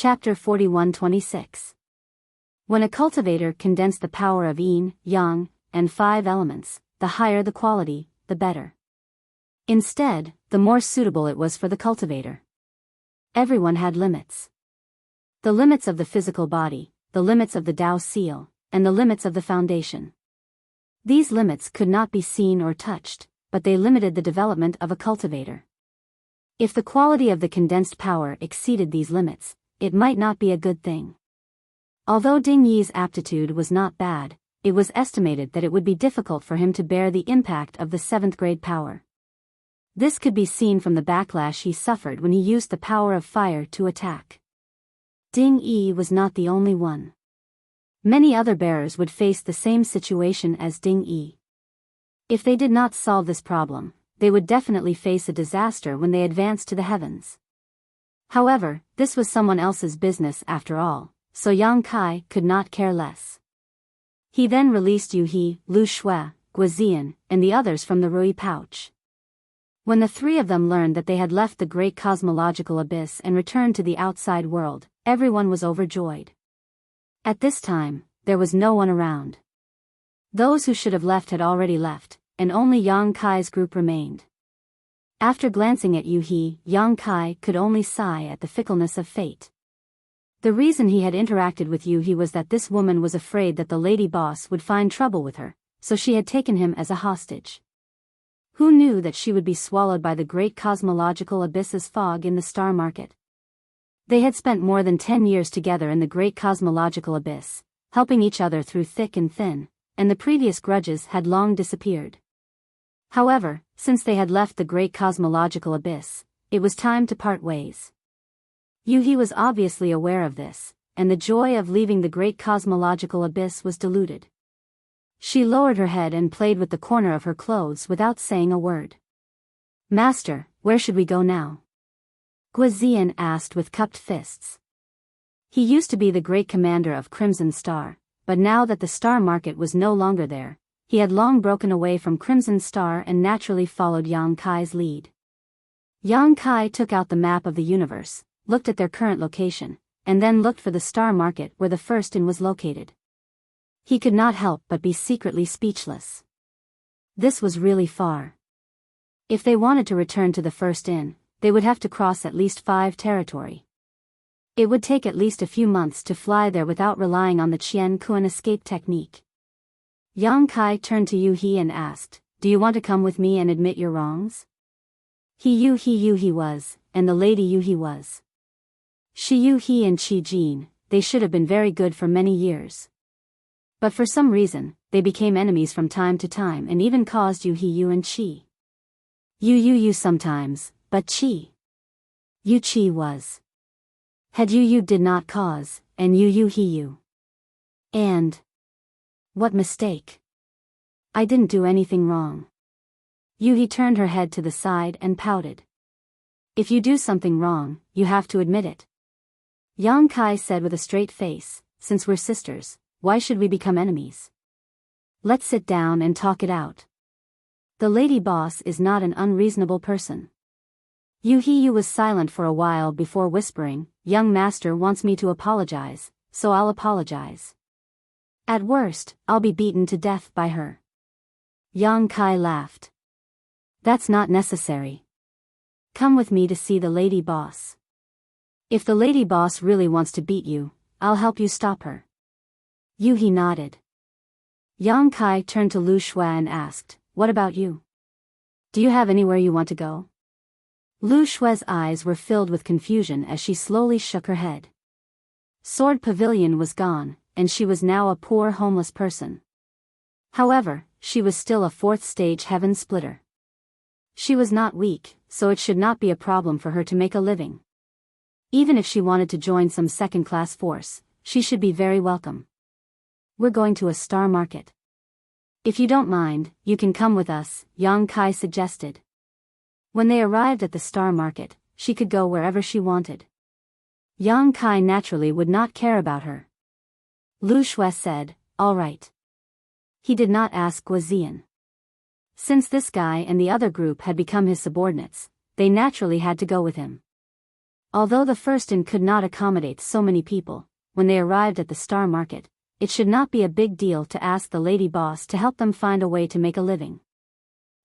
Chapter 41-26. When a cultivator condensed the power of yin, yang, and 5 elements, the higher the quality, the better. Instead, the more suitable it was for the cultivator. Everyone had limits. The limits of the physical body, the limits of the Tao seal, and the limits of the foundation. These limits could not be seen or touched, but they limited the development of a cultivator. If the quality of the condensed power exceeded these limits, it might not be a good thing. Although Ding Yi's aptitude was not bad, it was estimated that it would be difficult for him to bear the impact of the 7th grade power. This could be seen from the backlash he suffered when he used the power of fire to attack. Ding Yi was not the only one. Many other bearers would face the same situation as Ding Yi. If they did not solve this problem, they would definitely face a disaster when they advanced to the heavens. However, this was someone else's business after all, so Yang Kai could not care less. He then released Yu He, Lu Shui, Guizian, and the others from the Rui pouch. When the 3 of them learned that they had left the great cosmological abyss and returned to the outside world, everyone was overjoyed. At this time, there was no one around. Those who should have left had already left, and only Yang Kai's group remained. After glancing at Yu He, Yang Kai could only sigh at the fickleness of fate. The reason he had interacted with Yu He was that this woman was afraid that the lady boss would find trouble with her, so she had taken him as a hostage. Who knew that she would be swallowed by the great cosmological abyss's fog in the star market? They had spent more than 10 years together in the great cosmological abyss, helping each other through thick and thin, and the previous grudges had long disappeared. However, since they had left the great cosmological abyss, it was time to part ways. Yu He was obviously aware of this, and the joy of leaving the great cosmological abyss was diluted. She lowered her head and played with the corner of her clothes without saying a word. "Master, where should we go now?" Guizian asked with cupped fists. He used to be the great commander of Crimson Star, but now that the star market was no longer there, he had long broken away from Crimson Star and naturally followed Yang Kai's lead. Yang Kai took out the map of the universe, looked at their current location, and then looked for the star market where the first inn was located. He could not help but be secretly speechless. This was really far. If they wanted to return to the first inn, they would have to cross at least 5 territory. It would take at least a few months to fly there without relying on the Qian Kuan escape technique. Yang Kai turned to Yu He and asked, "Do you want to come with me and admit your wrongs?" Yu He was, and the lady Yu He was. Shi Yu He and Qi Jin, they should have been very good for many years. But for some reason, they became enemies from time to time and even caused Yu He and Qi. Yu sometimes, but Qi was. Had Yu did not cause, and Yu He. And what mistake? I didn't do anything wrong. Yu He turned her head to the side and pouted. If you do something wrong, you have to admit it. Yang Kai said with a straight face, "Since we're sisters, why should we become enemies? Let's sit down and talk it out." The lady boss is not an unreasonable person. Yu He was silent for a while before whispering, "Young master wants me to apologize, so I'll apologize. At worst, I'll be beaten to death by her." Yang Kai laughed. "That's not necessary. Come with me to see the lady boss. If the lady boss really wants to beat you, I'll help you stop her." Yu He nodded. Yang Kai turned to Lu Shui and asked, "What about you? Do you have anywhere you want to go?" Lu Shui's eyes were filled with confusion as she slowly shook her head. Sword Pavilion was gone, and she was now a poor homeless person. However, she was still a 4th stage heaven splitter. She was not weak, so it should not be a problem for her to make a living. Even if she wanted to join some second-class force, she should be very welcome. "We're going to a star market. If you don't mind, you can come with us," Yang Kai suggested. When they arrived at the star market, she could go wherever she wanted. Yang Kai naturally would not care about her. Lu Shui said, "All right." He did not ask Guizian. Since this guy and the other group had become his subordinates, they naturally had to go with him. Although the first inn could not accommodate so many people, when they arrived at the star market, it should not be a big deal to ask the lady boss to help them find a way to make a living.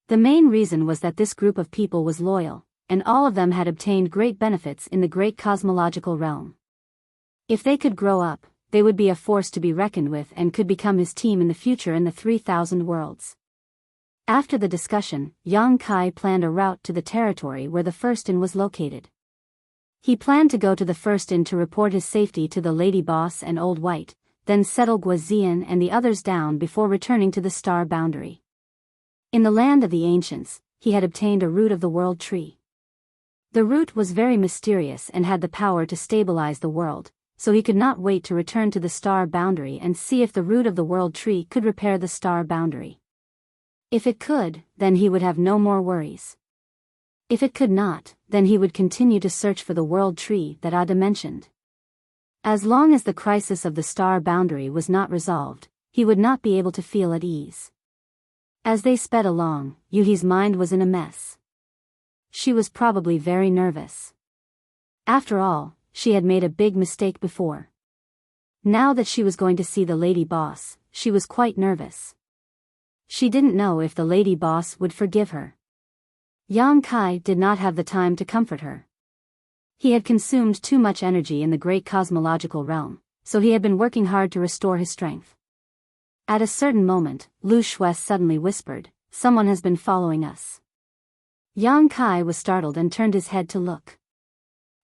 The main reason was that this group of people was loyal, and all of them had obtained great benefits in the great cosmological realm. If they could grow up, they would be a force to be reckoned with and could become his team in the future in the 3,000 worlds. After the discussion, Yang Kai planned a route to the territory where the first inn was located. He planned to go to the first inn to report his safety to the lady boss and Old White, then settle Guazian and the others down before returning to the star boundary. In the land of the ancients, he had obtained a root of the world tree. The root was very mysterious and had the power to stabilize the world, so he could not wait to return to the star boundary and see if the root of the world tree could repair the star boundary. If it could, then he would have no more worries. If it could not, then he would continue to search for the world tree that Ada mentioned. As long as the crisis of the star boundary was not resolved, he would not be able to feel at ease. As they sped along, Yuhi's mind was in a mess. She was probably very nervous. After all, she had made a big mistake before. Now that she was going to see the lady boss, she was quite nervous. She didn't know if the lady boss would forgive her. Yang Kai did not have the time to comfort her. He had consumed too much energy in the great cosmological realm, so he had been working hard to restore his strength. At a certain moment, Lu Shui suddenly whispered, "Someone has been following us." Yang Kai was startled and turned his head to look.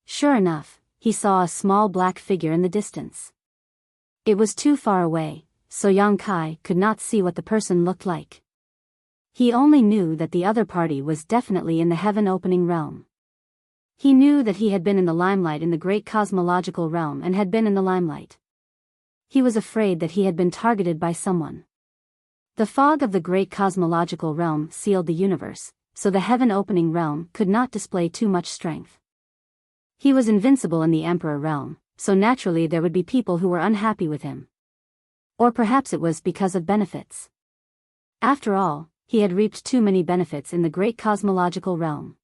Sure enough, he saw a small black figure in the distance. It was too far away, so Yang Kai could not see what the person looked like. He only knew that the other party was definitely in the heaven-opening realm. He knew that he had been in the limelight in the great cosmological realm and had been in the limelight. He was afraid that he had been targeted by someone. The fog of the great cosmological realm sealed the universe, so the heaven-opening realm could not display too much strength. He was invincible in the Emperor realm, so naturally there would be people who were unhappy with him. Or perhaps it was because of benefits. After all, he had reaped too many benefits in the great cosmological realm.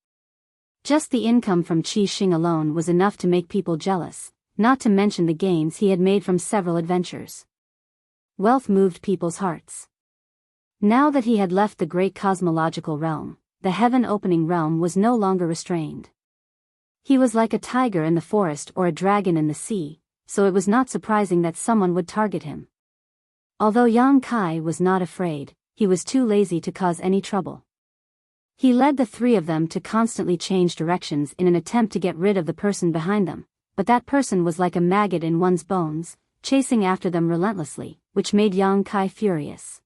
Just the income from Qi Xing alone was enough to make people jealous, not to mention the gains he had made from several adventures. Wealth moved people's hearts. Now that he had left the great cosmological realm, the heaven-opening realm was no longer restrained. He was like a tiger in the forest or a dragon in the sea, so it was not surprising that someone would target him. Although Yang Kai was not afraid, he was too lazy to cause any trouble. He led the three of them to constantly change directions in an attempt to get rid of the person behind them, but that person was like a maggot in one's bones, chasing after them relentlessly, which made Yang Kai furious.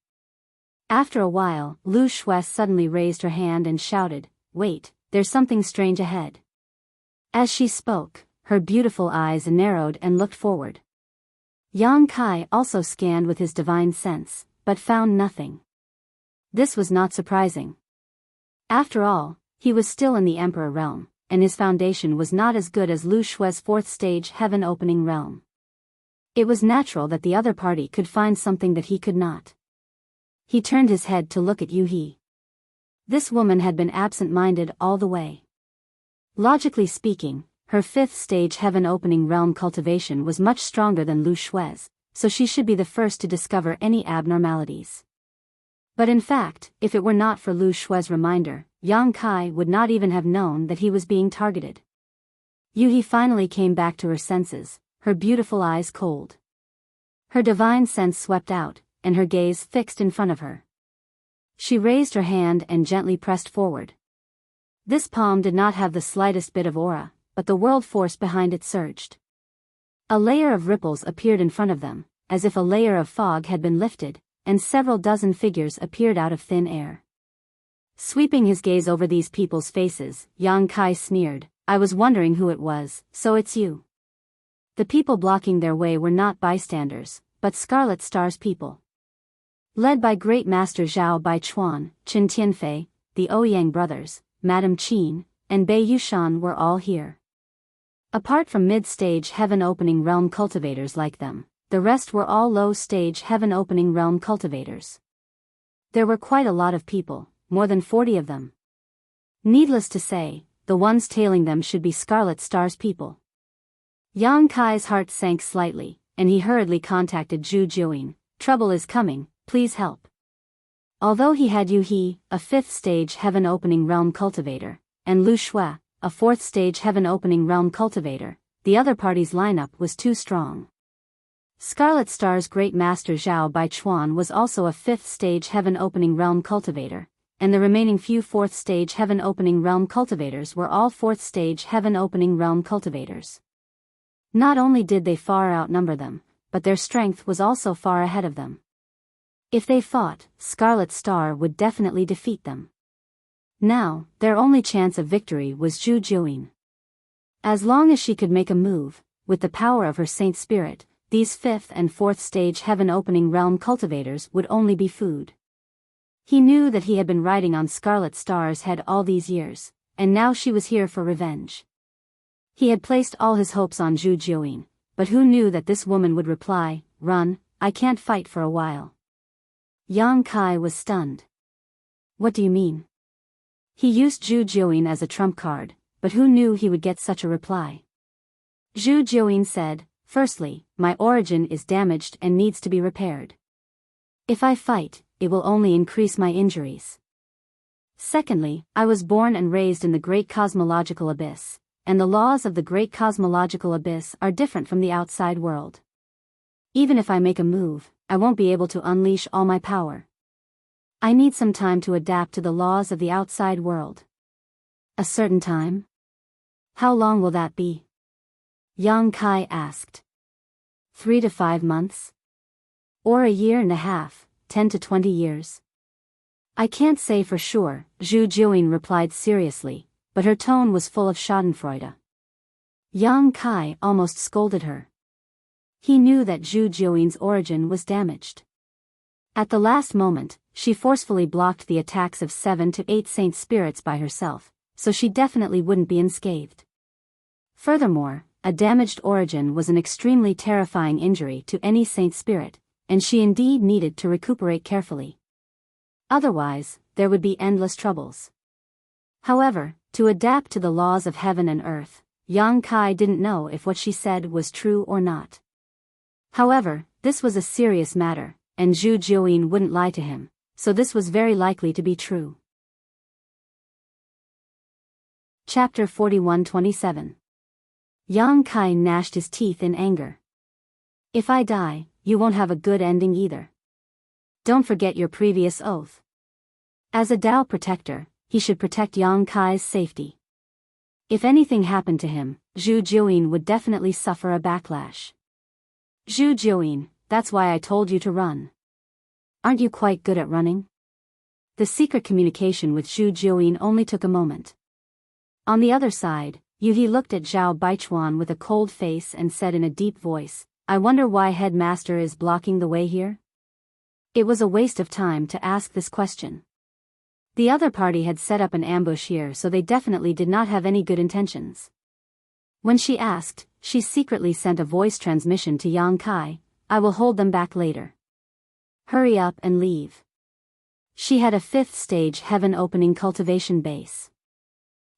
After a while, Lu Shui suddenly raised her hand and shouted, "Wait, there's something strange ahead." As she spoke, her beautiful eyes narrowed and looked forward. Yang Kai also scanned with his divine sense, but found nothing. This was not surprising. After all, he was still in the Emperor realm, and his foundation was not as good as Lu Shui's fourth stage heaven-opening realm. It was natural that the other party could find something that he could not. He turned his head to look at Yuhi. This woman had been absent-minded all the way. Logically speaking, her fifth stage heaven-opening realm cultivation was much stronger than Lu Shui's, so she should be the first to discover any abnormalities. But in fact, if it were not for Lu Shui's reminder, Yang Kai would not even have known that he was being targeted. Yuhi finally came back to her senses, her beautiful eyes cold. Her divine sense swept out, and her gaze fixed in front of her. She raised her hand and gently pressed forward. This palm did not have the slightest bit of aura, but the world force behind it surged. A layer of ripples appeared in front of them, as if a layer of fog had been lifted, and several dozen figures appeared out of thin air. Sweeping his gaze over these people's faces, Yang Kai sneered, "I was wondering who it was, so it's you." The people blocking their way were not bystanders, but Scarlet Star's people. Led by Great Master Zhao Baichuan, Qin Tianfei, the Ouyang brothers, Madame Qin, and Bei Yushan were all here. Apart from mid-stage heaven-opening realm cultivators like them, the rest were all low-stage heaven-opening realm cultivators. There were quite a lot of people, more than 40 of them. Needless to say, the ones tailing them should be Scarlet Star's people. Yang Kai's heart sank slightly, and he hurriedly contacted Zhu Juyin. Trouble is coming, please help. Although he had Yu He, a 5th stage heaven opening realm cultivator, and Lu Shui, a 4th stage heaven opening realm cultivator, the other party's lineup was too strong. Scarlet Star's great master Zhao Baichuan was also a 5th stage heaven opening realm cultivator, and the remaining few 4th stage heaven opening realm cultivators were all 4th stage heaven opening realm cultivators. Not only did they far outnumber them, but their strength was also far ahead of them. If they fought, Scarlet Star would definitely defeat them. Now, their only chance of victory was Zhu Juyin. As long as she could make a move, with the power of her saint spirit, these 5th and 4th stage heaven opening realm cultivators would only be food. He knew that he had been riding on Scarlet Star's head all these years, and now she was here for revenge. He had placed all his hopes on Zhu Juyin, but who knew that this woman would reply, "Run, I can't fight for a while." Yang Kai was stunned. What do you mean? He used Zhu Juyin as a trump card, but who knew he would get such a reply? Zhu Juyin said, "Firstly, my origin is damaged and needs to be repaired. If I fight, it will only increase my injuries. Secondly, I was born and raised in the great cosmological abyss, and the laws of the great cosmological abyss are different from the outside world. Even if I make a move, I won't be able to unleash all my power. I need some time to adapt to the laws of the outside world." "A certain time? How long will that be?" Yang Kai asked. 3 to 5 months? Or a year and a half, 10 to 20 years? "I can't say for sure," Zhu Juyin replied seriously, but her tone was full of schadenfreude. Yang Kai almost scolded her. He knew that Zhu Juin's origin was damaged. At the last moment, she forcefully blocked the attacks of 7 to 8 saint spirits by herself, so she definitely wouldn't be unscathed. Furthermore, a damaged origin was an extremely terrifying injury to any saint spirit, and she indeed needed to recuperate carefully. Otherwise, there would be endless troubles. However, to adapt to the laws of heaven and earth, Yang Kai didn't know if what she said was true or not. However, this was a serious matter, and Zhu Juyin wouldn't lie to him, so this was very likely to be true. Chapter 41-27. Yang Kai gnashed his teeth in anger. "If I die, you won't have a good ending either. Don't forget your previous oath." As a Tao protector, he should protect Yang Kai's safety. If anything happened to him, Zhu Juyin would definitely suffer a backlash. "Zhu Juyin, that's why I told you to run. Aren't you quite good at running?" The secret communication with Zhu Juyin only took a moment. On the other side, Yu He looked at Zhao Baichuan with a cold face and said in a deep voice, "I wonder why Headmaster is blocking the way here?" It was a waste of time to ask this question. The other party had set up an ambush here, so they definitely did not have any good intentions. When she asked, she secretly sent a voice transmission to Yang Kai, "I will hold them back later. Hurry up and leave." She had a 5th stage heaven opening cultivation base.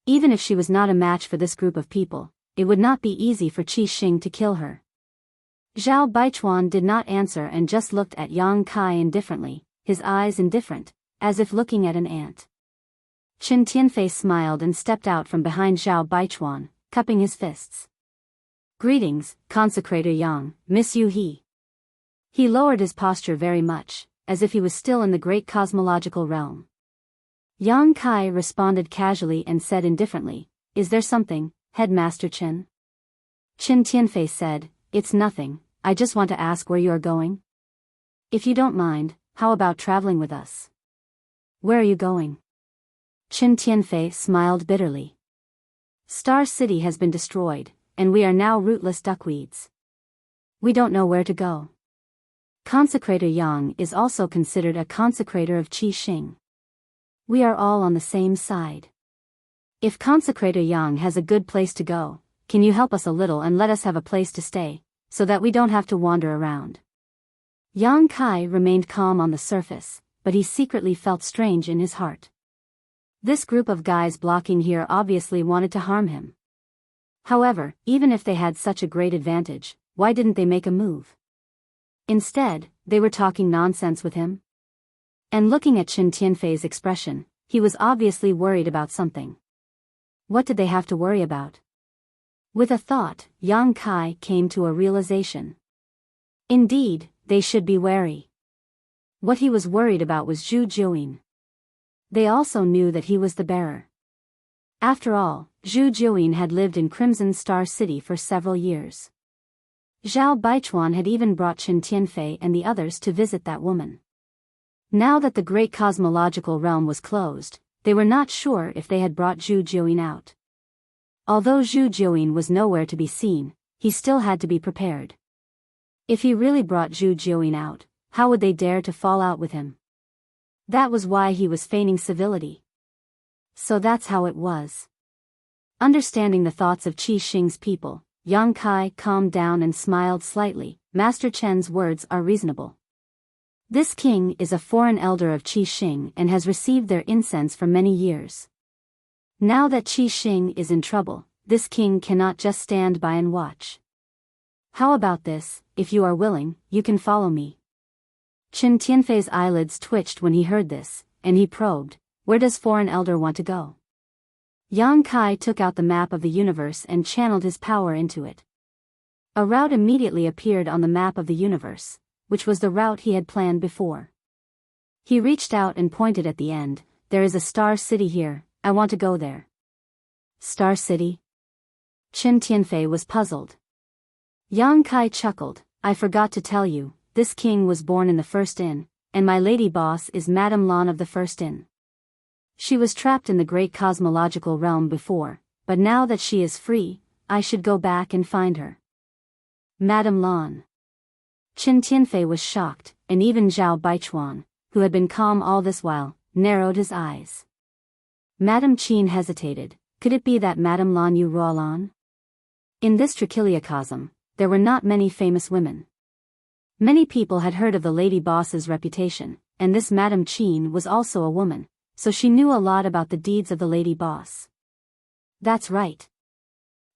Even if she was not a match for this group of people, it would not be easy for Qi Xing to kill her. Zhao Baichuan did not answer and just looked at Yang Kai indifferently, his eyes indifferent, as if looking at an ant. Chen Tianfei smiled and stepped out from behind Zhao Baichuan, cupping his fists. "Greetings, Consecrator Yang, Miss Yu He." He lowered his posture very much, as if he was still in the great cosmological realm. Yang Kai responded casually and said indifferently, "Is there something, Headmaster Chen?" Chen Tianfei said, "It's nothing, I just want to ask where you are going. If you don't mind, how about traveling with us?" "Where are you going?" Chen Tianfei smiled bitterly. "Star City has been destroyed, and we are now rootless duckweeds. We don't know where to go. Consecrator Yang is also considered a consecrator of Qi Xing. We are all on the same side. If Consecrator Yang has a good place to go, can you help us a little and let us have a place to stay, so that we don't have to wander around?" Yang Kai remained calm on the surface, but he secretly felt strange in his heart. This group of guys blocking here obviously wanted to harm him. However, even if they had such a great advantage, why didn't they make a move? Instead, they were talking nonsense with him. And looking at Qin Tianfei's expression, he was obviously worried about something. What did they have to worry about? With a thought, Yang Kai came to a realization. Indeed, they should be wary. What he was worried about was Zhu Jiuyin. They also knew that he was the bearer. After all, Zhu Jiuyin had lived in Crimson Star City for several years. Zhao Baichuan had even brought Qin Tianfei and the others to visit that woman. Now that the great cosmological realm was closed, they were not sure if they had brought Zhu Jiuyin out. Although Zhu Jiuyin was nowhere to be seen, he still had to be prepared. If he really brought Zhu Jiuyin out, how would they dare to fall out with him? That was why he was feigning civility. So that's how it was. Understanding the thoughts of Qi Xing's people, Yang Kai calmed down and smiled slightly. Master Chen's words are reasonable. This king is a foreign elder of Qi Xing and has received their incense for many years. Now that Qi Xing is in trouble, this king cannot just stand by and watch. How about this? If you are willing, you can follow me. Qin Tianfei's eyelids twitched when he heard this, and he probed, where does foreign elder want to go? Yang Kai took out the map of the universe and channeled his power into it. A route immediately appeared on the map of the universe, which was the route he had planned before. He reached out and pointed at the end. There is a star city here, I want to go there. Star City? Qin Tianfei was puzzled. Yang Kai chuckled, I forgot to tell you, this king was born in the first inn, and my lady boss is Madame Lan of the first inn. She was trapped in the great cosmological realm before, but now that she is free, I should go back and find her. Madame Lan. Qin Tianfei was shocked, and even Zhao Baichuan, who had been calm all this while, narrowed his eyes. Madame Qin hesitated, could it be that Madame Lan Yu Ruolan? In this trichiliocosm, there were not many famous women. Many people had heard of the lady boss's reputation, and this Madame Qin was also a woman, so she knew a lot about the deeds of the lady boss. That's right.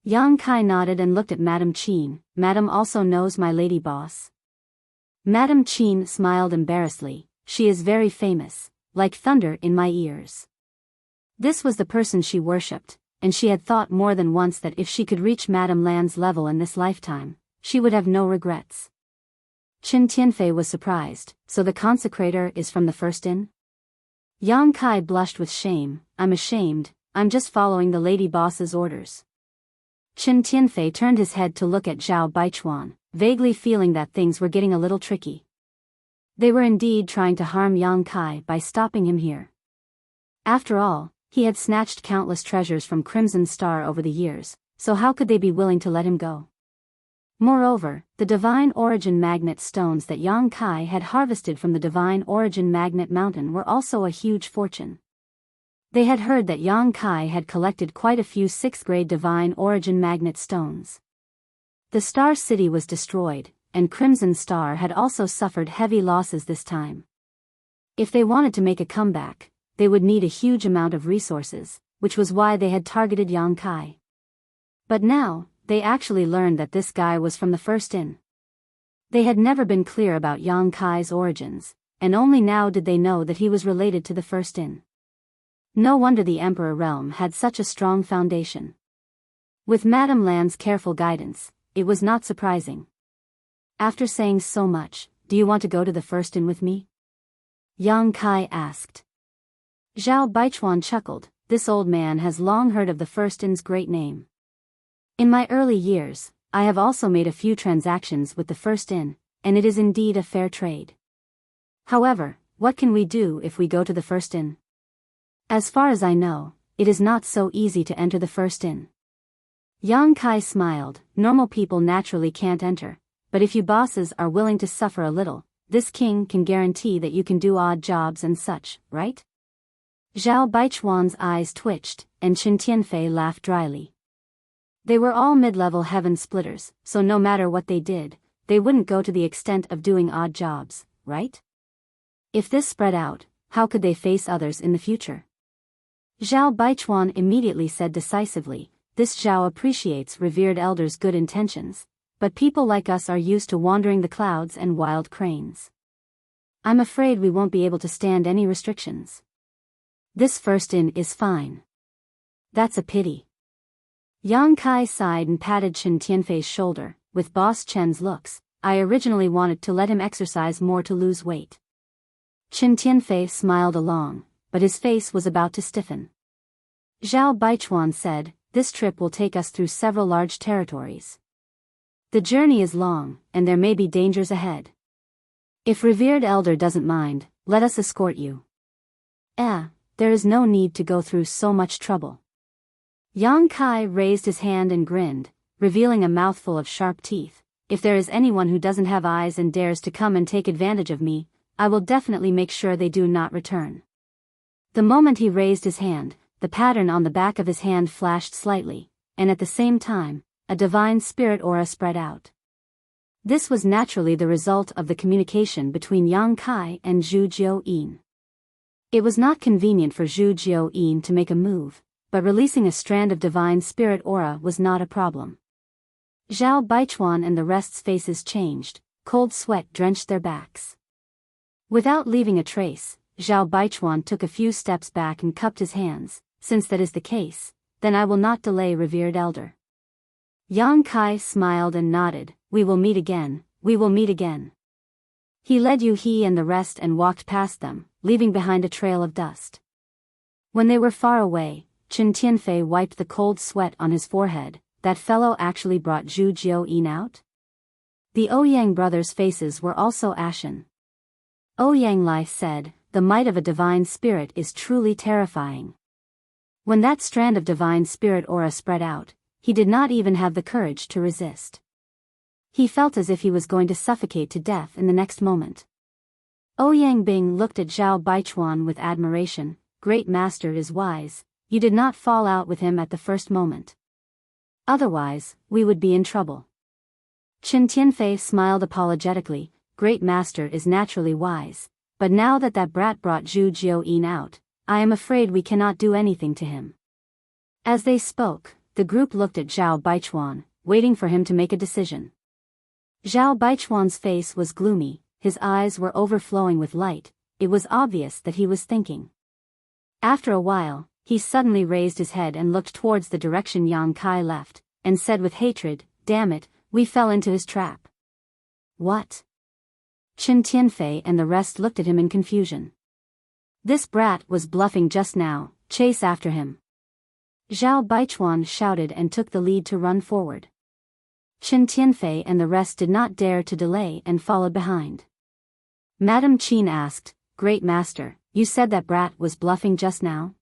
Yang Kai nodded and looked at Madame Qin. Madame also knows my lady boss. Madame Qin smiled embarrassedly, she is very famous, like thunder in my ears. This was the person she worshipped, and she had thought more than once that if she could reach Madame Lan's level in this lifetime, she would have no regrets. Qin Tianfei was surprised, so the consecrator is from the first inn? Yang Kai blushed with shame, I'm ashamed, I'm just following the lady boss's orders. Qin Tianfei turned his head to look at Zhao Baichuan, vaguely feeling that things were getting a little tricky. They were indeed trying to harm Yang Kai by stopping him here. After all, he had snatched countless treasures from Crimson Star over the years, so how could they be willing to let him go? Moreover, the Divine Origin Magnet stones that Yang Kai had harvested from the Divine Origin Magnet Mountain were also a huge fortune. They had heard that Yang Kai had collected quite a few 6th-grade Divine Origin Magnet stones. The Star City was destroyed, and Crimson Star had also suffered heavy losses this time. If they wanted to make a comeback, they would need a huge amount of resources, which was why they had targeted Yang Kai. But now, they actually learned that this guy was from the first inn. They had never been clear about Yang Kai's origins, and only now did they know that he was related to the first inn. No wonder the Emperor realm had such a strong foundation. With Madame Lan's careful guidance, it was not surprising. After saying so much, do you want to go to the first inn with me? Yang Kai asked. Zhao Baichuan chuckled, this old man has long heard of the first inn's great name. In my early years, I have also made a few transactions with the first inn, and it is indeed a fair trade. However, what can we do if we go to the first inn? As far as I know, it is not so easy to enter the first inn. Yang Kai smiled, normal people naturally can't enter, but if you bosses are willing to suffer a little, this king can guarantee that you can do odd jobs and such, right? Zhao Baichuan's eyes twitched, and Qin Tianfei laughed dryly. They were all mid-level heaven splitters, so no matter what they did, they wouldn't go to the extent of doing odd jobs, right? If this spread out, how could they face others in the future? Zhao Baichuan immediately said decisively, "This Zhao appreciates revered elders' good intentions, but people like us are used to wandering the clouds and wild cranes. I'm afraid we won't be able to stand any restrictions. This first in is fine." "That's a pity." Yang Kai sighed and patted Chen Tianfei's shoulder. "With Boss Chen's looks, I originally wanted to let him exercise more to lose weight." Chen Tianfei smiled along, but his face was about to stiffen. Zhao Baichuan said, "This trip will take us through several large territories. The journey is long, and there may be dangers ahead. If revered elder doesn't mind, let us escort you." There is no need to go through so much trouble." Yang Kai raised his hand and grinned, revealing a mouthful of sharp teeth. "If there is anyone who doesn't have eyes and dares to come and take advantage of me, I will definitely make sure they do not return." The moment he raised his hand, the pattern on the back of his hand flashed slightly, and at the same time, a divine spirit aura spread out. This was naturally the result of the communication between Yang Kai and Zhu Jiuyin. It was not convenient for Zhu Jiuyin to make a move, but releasing a strand of divine spirit aura was not a problem. Zhao Baichuan and the rest's faces changed, cold sweat drenched their backs. Without leaving a trace, Zhao Baichuan took a few steps back and cupped his hands. "Since that is the case, then I will not delay, revered elder." Yang Kai smiled and nodded. "We will meet again, we will meet again." He led He and the rest and walked past them, leaving behind a trail of dust. When they were far away, Chen Tianfei wiped the cold sweat on his forehead. That fellow actually brought Zhu Jiuyin out? The Ouyang brothers' faces were also ashen. Ouyang Lai said, "The might of a divine spirit is truly terrifying." When that strand of divine spirit aura spread out, he did not even have the courage to resist. He felt as if he was going to suffocate to death in the next moment. Ouyang Bing looked at Zhao Baichuan with admiration. "Great master is wise, you did not fall out with him at the first moment. Otherwise, we would be in trouble." Chen Tianfei smiled apologetically. "Great master is naturally wise, but now that brat brought Zhu Jiuyin out, I am afraid we cannot do anything to him." As they spoke, the group looked at Zhao Baichuan, waiting for him to make a decision. Zhao Baichuan's face was gloomy, his eyes were overflowing with light. It was obvious that he was thinking. After a while, he suddenly raised his head and looked towards the direction Yang Kai left, and said with hatred, "Damn it, we fell into his trap." "What?" Chen Tianfei and the rest looked at him in confusion. "This brat was bluffing just now, chase after him." Zhao Baichuan shouted and took the lead to run forward. Chen Tianfei and the rest did not dare to delay and followed behind. Madame Qin asked, "Great master, you said that brat was bluffing just now?"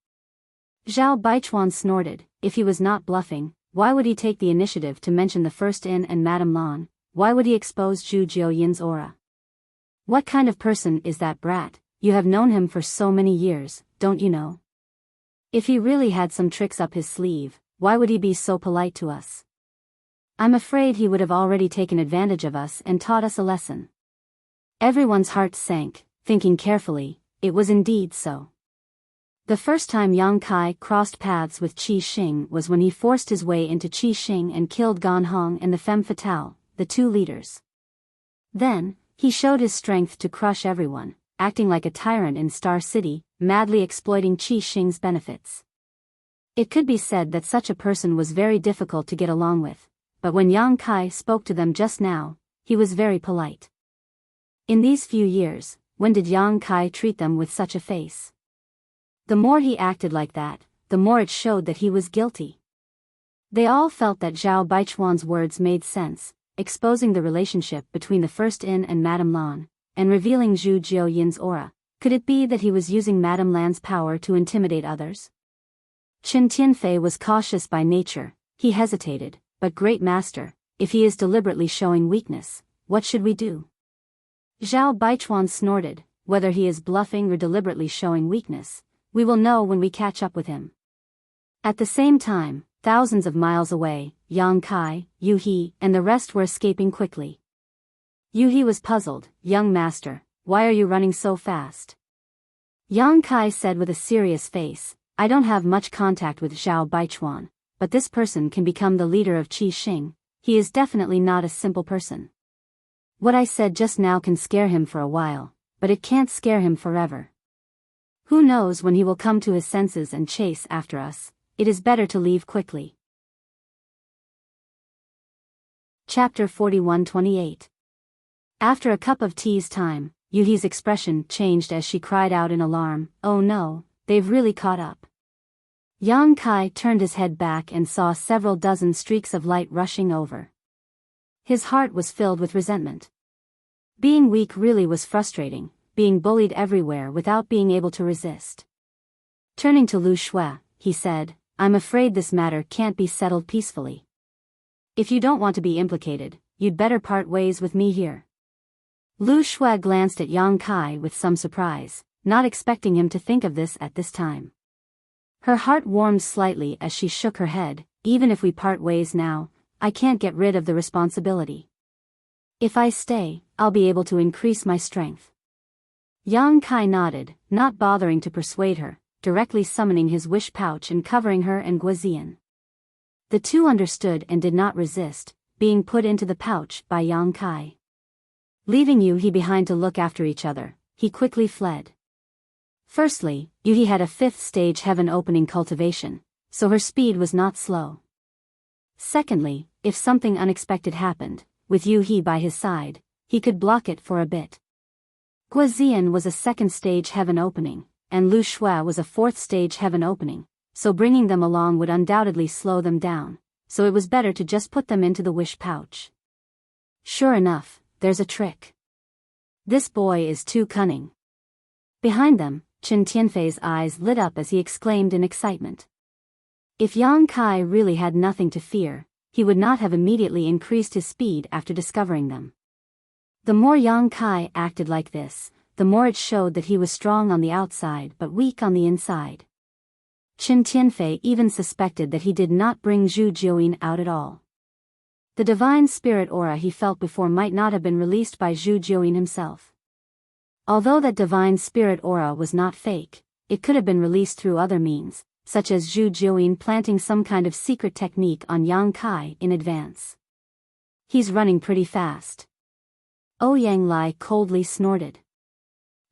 Zhao Baichuan snorted. "If he was not bluffing, why would he take the initiative to mention the first in and Madame Lan? Why would he expose Zhu Jiuyin's aura? What kind of person is that brat? You have known him for so many years, don't you know? If he really had some tricks up his sleeve, why would he be so polite to us? I'm afraid he would have already taken advantage of us and taught us a lesson." Everyone's hearts sank, thinking carefully, it was indeed so. The first time Yang Kai crossed paths with Qi Xing was when he forced his way into Qi Xing and killed Gan Hong and the femme fatale, the two leaders. Then, he showed his strength to crush everyone, acting like a tyrant in Star City, madly exploiting Qi Xing's benefits. It could be said that such a person was very difficult to get along with, but when Yang Kai spoke to them just now, he was very polite. In these few years, when did Yang Kai treat them with such a face? The more he acted like that, the more it showed that he was guilty. They all felt that Zhao Baichuan's words made sense, exposing the relationship between the first in and Madame Lan, and revealing Zhu Jiuyin's aura. Could it be that he was using Madame Lan's power to intimidate others? Chen Tianfei was cautious by nature. He hesitated. "But great master, if he is deliberately showing weakness, what should we do?" Zhao Baichuan snorted. "Whether he is bluffing or deliberately showing weakness, we will know when we catch up with him." At the same time, thousands of miles away, Yang Kai, He, and the rest were escaping quickly. He was puzzled. "Young master, why are you running so fast?" Yang Kai said with a serious face, I don't have much contact with Zhao Baichuan, but this person can become the leader of Qi Xing. He is definitely not a simple person. What I said just now can scare him for a while, but it can't scare him forever. Who knows when he will come to his senses and chase after us. It is better to leave quickly. Chapter 41-28. After a cup of tea's time, Yuhi's expression changed as she cried out in alarm, "Oh no, they've really caught up." Yang Kai turned his head back and saw several dozen streaks of light rushing over. His heart was filled with resentment. Being weak really was frustrating, being bullied everywhere without being able to resist. Turning to Lu Shui, he said, "I'm afraid this matter can't be settled peacefully. If you don't want to be implicated, you'd better part ways with me here." Lu Shui glanced at Yang Kai with some surprise, not expecting him to think of this at this time. Her heart warmed slightly as she shook her head. "Even if we part ways now, I can't get rid of the responsibility. If I stay, I'll be able to increase my strength." Yang Kai nodded, not bothering to persuade her, directly summoning his wish pouch and covering her and Guozian. The two understood and did not resist, being put into the pouch by Yang Kai. Leaving Yuhi behind to look after each other, he quickly fled. Firstly, Yuhi had a 5th stage heaven opening cultivation, so her speed was not slow. Secondly, if something unexpected happened, with Yuhi by his side, he could block it for a bit. Guozian was a 2nd stage heaven opening, and Lu Shui was a 4th stage heaven opening, so bringing them along would undoubtedly slow them down, so it was better to just put them into the wish pouch. Sure enough, there's a trick. This boy is too cunning. Behind them, Qin Tianfei's eyes lit up as he exclaimed in excitement. If Yang Kai really had nothing to fear, he would not have immediately increased his speed after discovering them. The more Yang Kai acted like this, the more it showed that he was strong on the outside but weak on the inside. Qin Tianfei even suspected that he did not bring Zhu Jiuyin out at all. The divine spirit aura he felt before might not have been released by Zhu Jiuyin himself. Although that divine spirit aura was not fake, it could have been released through other means, such as Zhu Jiuyin planting some kind of secret technique on Yang Kai in advance. He's running pretty fast. Ouyang Lai coldly snorted.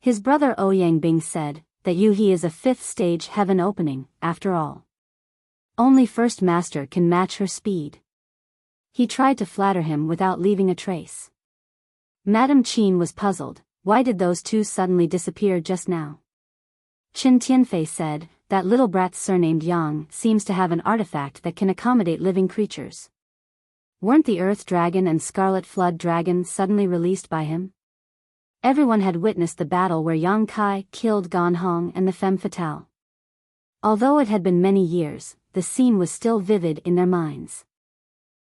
His brother Ouyang Bing said that Yuhi is a 5th stage heaven opening, after all. Only First Master can match her speed. He tried to flatter him without leaving a trace. Madame Qin was puzzled. Why did those two suddenly disappear just now? Qin Tianfei said, "That little brat surnamed Yang seems to have an artifact that can accommodate living creatures. Weren't the Earth Dragon and Scarlet Flood Dragon suddenly released by him?" Everyone had witnessed the battle where Yang Kai killed Gan Hong and the Femme Fatale. Although it had been many years, the scene was still vivid in their minds.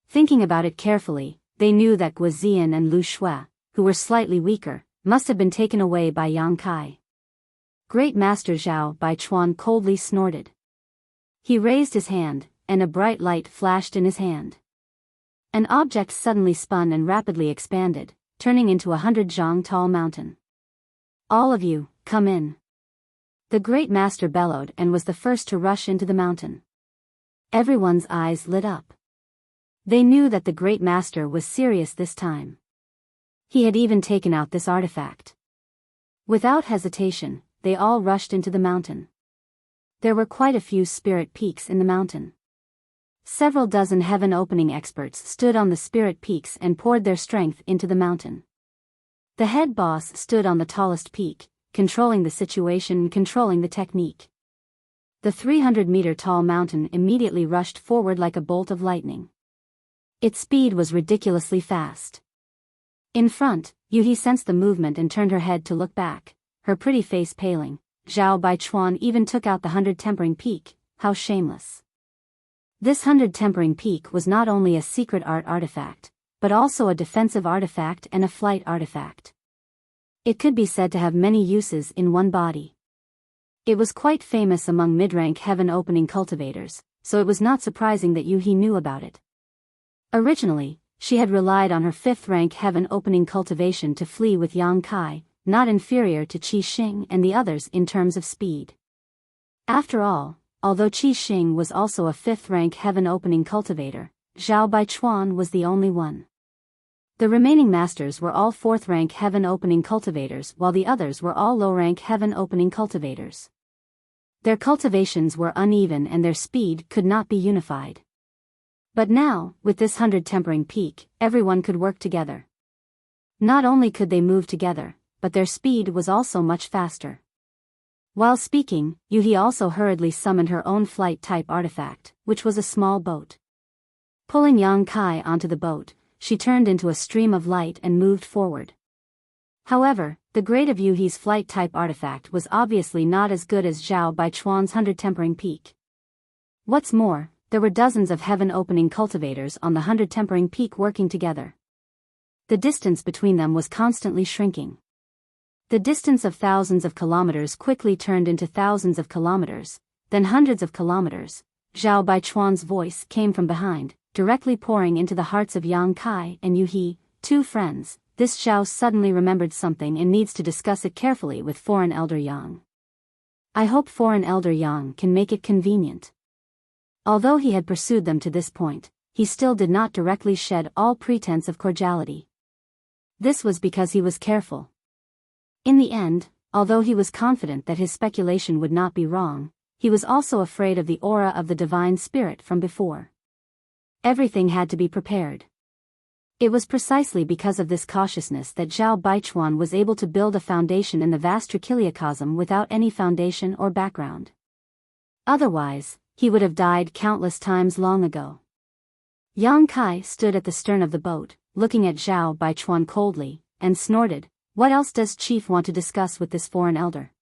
Thinking about it carefully, they knew that Guozian and Lu Shui, who were slightly weaker, must have been taken away by Yang Kai. Great Master Zhao Baichuan coldly snorted. He raised his hand, and a bright light flashed in his hand. An object suddenly spun and rapidly expanded, turning into 100 zhang tall mountain. "All of you, come in." The Great Master bellowed and was the first to rush into the mountain. Everyone's eyes lit up. They knew that the Great Master was serious this time. He had even taken out this artifact. Without hesitation, they all rushed into the mountain. There were quite a few spirit peaks in the mountain. Several dozen heaven opening experts stood on the spirit peaks and poured their strength into the mountain. The head boss stood on the tallest peak, controlling the situation and controlling the technique. The 300-meter tall mountain immediately rushed forward like a bolt of lightning. Its speed was ridiculously fast. In front, Yuhi sensed the movement and turned her head to look back, her pretty face paling. Zhao Baichuan even took out the 100 tempering peak. How shameless. This 100 tempering peak was not only a secret art artifact, but also a defensive artifact and a flight artifact. It could be said to have many uses in one body. It was quite famous among mid-rank heaven opening cultivators, so it was not surprising that Yuhi knew about it. Originally, she had relied on her 5th rank heaven opening cultivation to flee with Yang Kai, not inferior to Qi Xing and the others in terms of speed. After all, although Qi Xing was also a 5th-rank heaven-opening cultivator, Zhao Baichuan was the only one. The remaining masters were all 4th-rank heaven-opening cultivators while the others were all low-rank heaven-opening cultivators. Their cultivations were uneven and their speed could not be unified. But now, with this 100-tempering peak, everyone could work together. Not only could they move together, but their speed was also much faster. While speaking, Yuhi also hurriedly summoned her own flight-type artifact, which was a small boat. Pulling Yang Kai onto the boat, she turned into a stream of light and moved forward. However, the grade of Yuhi's flight-type artifact was obviously not as good as Zhao Baichuan's 100-tempering peak. What's more, there were dozens of heaven-opening cultivators on the 100-tempering peak working together. The distance between them was constantly shrinking. The distance of thousands of kilometers quickly turned into thousands of kilometers, then hundreds of kilometers. Zhao Baichuan's voice came from behind, directly pouring into the hearts of Yang Kai and Yuhi, 2 friends. This Zhao suddenly remembered something and needs to discuss it carefully with Foreign Elder Yang. I hope Foreign Elder Yang can make it convenient. Although he had pursued them to this point, he still did not directly shed all pretense of cordiality. This was because he was careful. In the end, although he was confident that his speculation would not be wrong, he was also afraid of the aura of the divine spirit from before. Everything had to be prepared. It was precisely because of this cautiousness that Zhao Baichuan was able to build a foundation in the vast trichiliocosm without any foundation or background. Otherwise, he would have died countless times long ago. Yang Kai stood at the stern of the boat, looking at Zhao Baichuan coldly, and snorted, "What else does Chief want to discuss with this foreign elder?"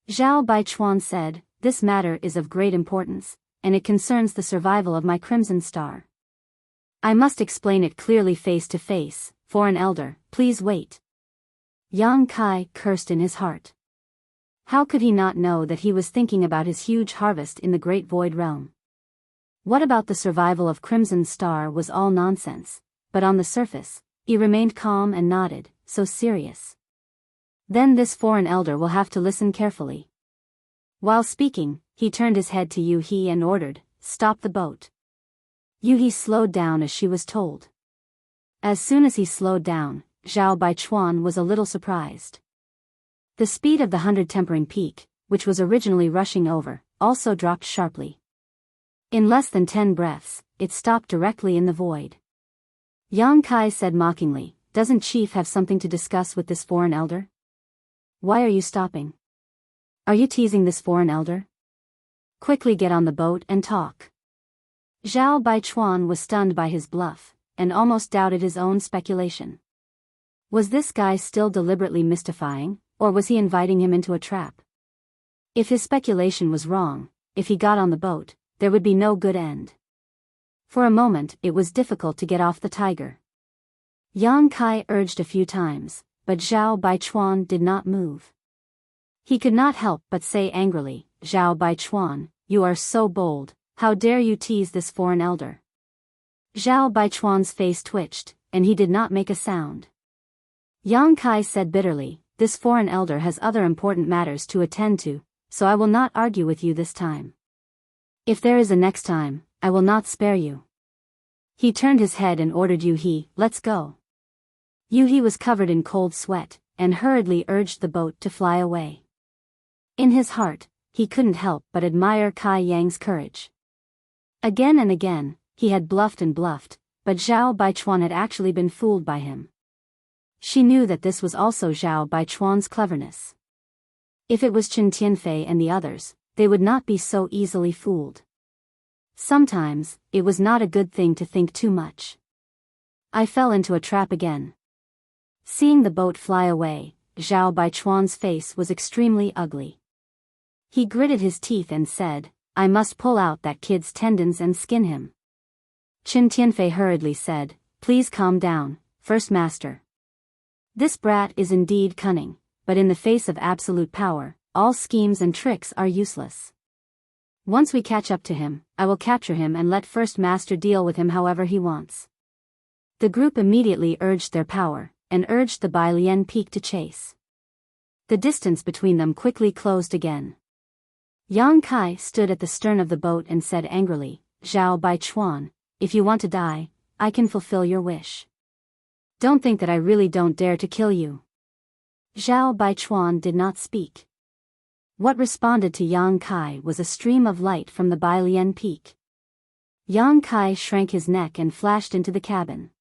Zhao Baichuan said, "This matter is of great importance, and it concerns the survival of my Crimson Star. I must explain it clearly face to face. Foreign elder, please wait." Yang Kai cursed in his heart. How could he not know that he was thinking about his huge harvest in the Great Void Realm? What about the survival of Crimson Star was all nonsense, but on the surface, he remained calm and nodded, so serious. Then this foreign elder will have to listen carefully. While speaking, he turned his head to Yuhi and ordered, "Stop the boat." Yuhi slowed down as she was told. As soon as he slowed down, Zhao Baichuan was a little surprised. The speed of the 100-tempering peak, which was originally rushing over, also dropped sharply. In less than 10 breaths, it stopped directly in the void. Yang Kai said mockingly, "Doesn't Chief have something to discuss with this foreign elder? Why are you stopping? Are you teasing this foreign elder? Quickly get on the boat and talk." Zhao Baichuan was stunned by his bluff, and almost doubted his own speculation. Was this guy still deliberately mystifying, or was he inviting him into a trap? If his speculation was wrong, if he got on the boat, there would be no good end. For a moment it was difficult to get off the tiger. Yang Kai urged a few times, but Zhao Baichuan did not move. He could not help but say angrily, "Zhao Baichuan, you are so bold, how dare you tease this foreign elder?" Zhao Baichuan's face twitched, and he did not make a sound. Yang Kai said bitterly, "This foreign elder has other important matters to attend to, so I will not argue with you this time. If there is a next time, I will not spare you." He turned his head and ordered Yuhi, "Let's go." Yuhi was covered in cold sweat, and hurriedly urged the boat to fly away. In his heart, he couldn't help but admire Kai Yang's courage. Again and again, he had bluffed and bluffed, but Zhao Baichuan had actually been fooled by him. She knew that this was also Zhao Baichuan's cleverness. If it was Chen Tianfei and the others, they would not be so easily fooled. Sometimes, it was not a good thing to think too much. I fell into a trap again. Seeing the boat fly away, Zhao Baichuan's face was extremely ugly. He gritted his teeth and said, "I must pull out that kid's tendons and skin him." Chen Tianfei hurriedly said, "Please calm down, First Master. This brat is indeed cunning, but in the face of absolute power, all schemes and tricks are useless. Once we catch up to him, I will capture him and let First Master deal with him however he wants." The group immediately urged their power, and urged the Bailian Peak to chase. The distance between them quickly closed again. Yang Kai stood at the stern of the boat and said angrily, "Zhao Baichuan, if you want to die, I can fulfill your wish. Don't think that I really don't dare to kill you." Zhao Baichuan did not speak. What responded to Yang Kai was a stream of light from the Bailian peak. Yang Kai shrank his neck and flashed into the cabin.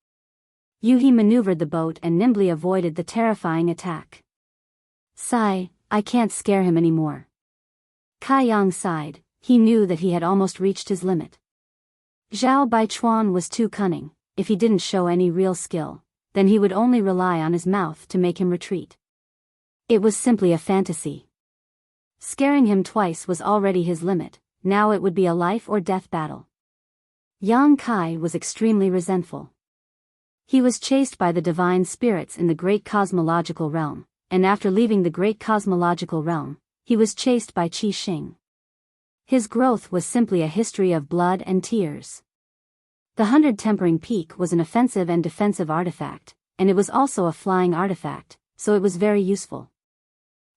Yuhi maneuvered the boat and nimbly avoided the terrifying attack. "Sigh, I can't scare him anymore." Kai Yang sighed, he knew that he had almost reached his limit. Zhao Baichuan was too cunning. If he didn't show any real skill, then he would only rely on his mouth to make him retreat. It was simply a fantasy. Scaring him twice was already his limit, now it would be a life or death battle. Yang Kai was extremely resentful. He was chased by the divine spirits in the great cosmological realm, and after leaving the great cosmological realm, he was chased by Qi Xing. His growth was simply a history of blood and tears. The 100 Tempering Peak was an offensive and defensive artifact, and it was also a flying artifact, so it was very useful.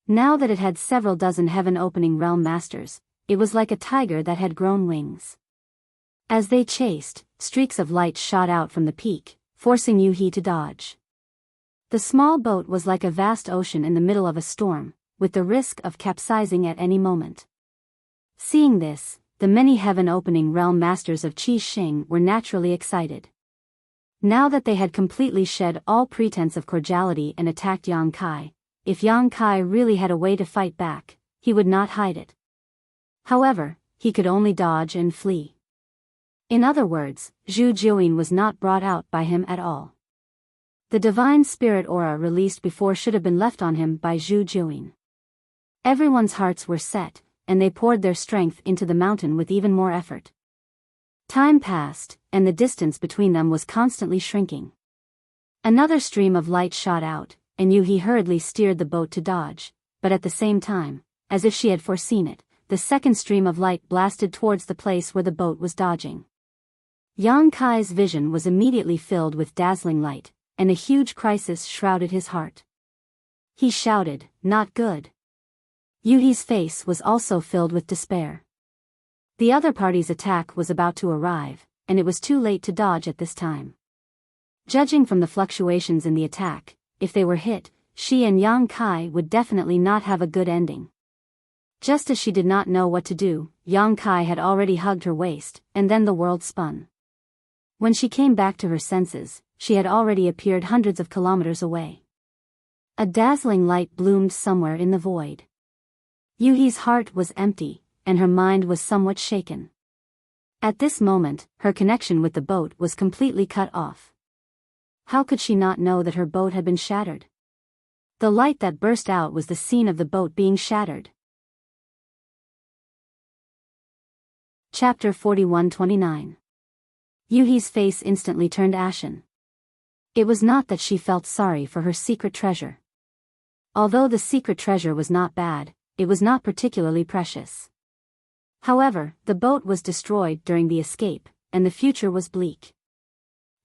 Now that it had several dozen heaven-opening realm masters, it was like a tiger that had grown wings. As they chased, streaks of light shot out from the peak, forcing Yuhi to dodge. The small boat was like a vast ocean in the middle of a storm, with the risk of capsizing at any moment. Seeing this, the many heaven-opening realm masters of Qi Xing were naturally excited. Now that they had completely shed all pretense of cordiality and attacked Yang Kai, if Yang Kai really had a way to fight back, he would not hide it. However, he could only dodge and flee. In other words, Zhu Jiuyin was not brought out by him at all. The divine spirit aura released before should have been left on him by Zhu Jiuyin. Everyone's hearts were set, and they poured their strength into the mountain with even more effort. Time passed, and the distance between them was constantly shrinking. Another stream of light shot out, and Yuhi hurriedly steered the boat to dodge, but at the same time, as if she had foreseen it, the second stream of light blasted towards the place where the boat was dodging. Yang Kai's vision was immediately filled with dazzling light, and a huge crisis shrouded his heart. He shouted, "Not good." Yuhi's face was also filled with despair. The other party's attack was about to arrive, and it was too late to dodge at this time. Judging from the fluctuations in the attack, if they were hit, she and Yang Kai would definitely not have a good ending. Just as she did not know what to do, Yang Kai had already hugged her waist, and then the world spun. When she came back to her senses, she had already appeared hundreds of kilometers away. A dazzling light bloomed somewhere in the void. Yuhi's heart was empty, and her mind was somewhat shaken. At this moment, her connection with the boat was completely cut off. How could she not know that her boat had been shattered? The light that burst out was the scene of the boat being shattered. Chapter 41-29. Yuhi's face instantly turned ashen. It was not that she felt sorry for her secret treasure. Although the secret treasure was not bad, it was not particularly precious. However, the boat was destroyed during the escape, and the future was bleak.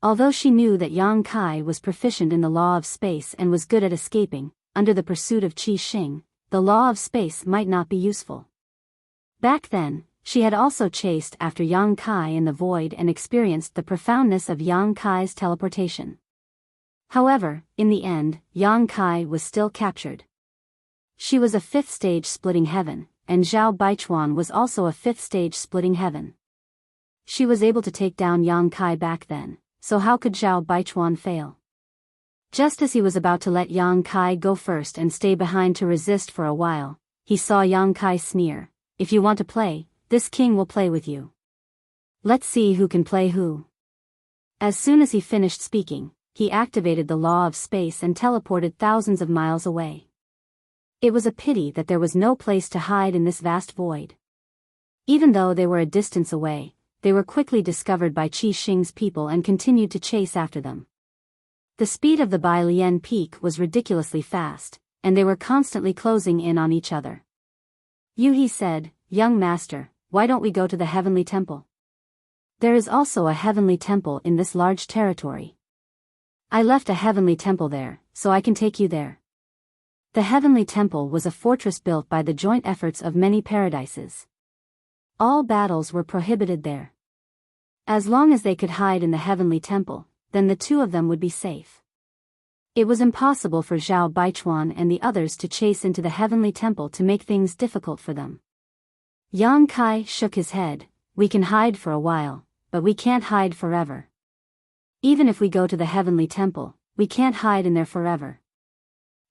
Although she knew that Yang Kai was proficient in the law of space and was good at escaping, under the pursuit of Qi Xing, the law of space might not be useful. Back then, she had also chased after Yang Kai in the void and experienced the profoundness of Yang Kai's teleportation. However, in the end, Yang Kai was still captured. She was a fifth stage splitting heaven, and Zhao Baichuan was also a fifth stage splitting heaven. She was able to take down Yang Kai back then, so how could Zhao Baichuan fail? Just as he was about to let Yang Kai go first and stay behind to resist for a while, he saw Yang Kai sneer, "If you want to play, this king will play with you. Let's see who can play who." As soon as he finished speaking, he activated the law of space and teleported thousands of miles away. It was a pity that there was no place to hide in this vast void. Even though they were a distance away, they were quickly discovered by Qi Xing's people and continued to chase after them. The speed of the Bailian peak was ridiculously fast, and they were constantly closing in on each other. Yuhi said, "Young master, why don't we go to the heavenly temple? There is also a heavenly temple in this large territory. I left a heavenly temple there, so I can take you there." The heavenly temple was a fortress built by the joint efforts of many paradises. All battles were prohibited there. As long as they could hide in the heavenly temple, then the two of them would be safe. It was impossible for Zhao Baichuan and the others to chase into the heavenly temple to make things difficult for them. Yang Kai shook his head. We can hide for a while, but we can't hide forever. Even if we go to the heavenly temple, we can't hide in there forever.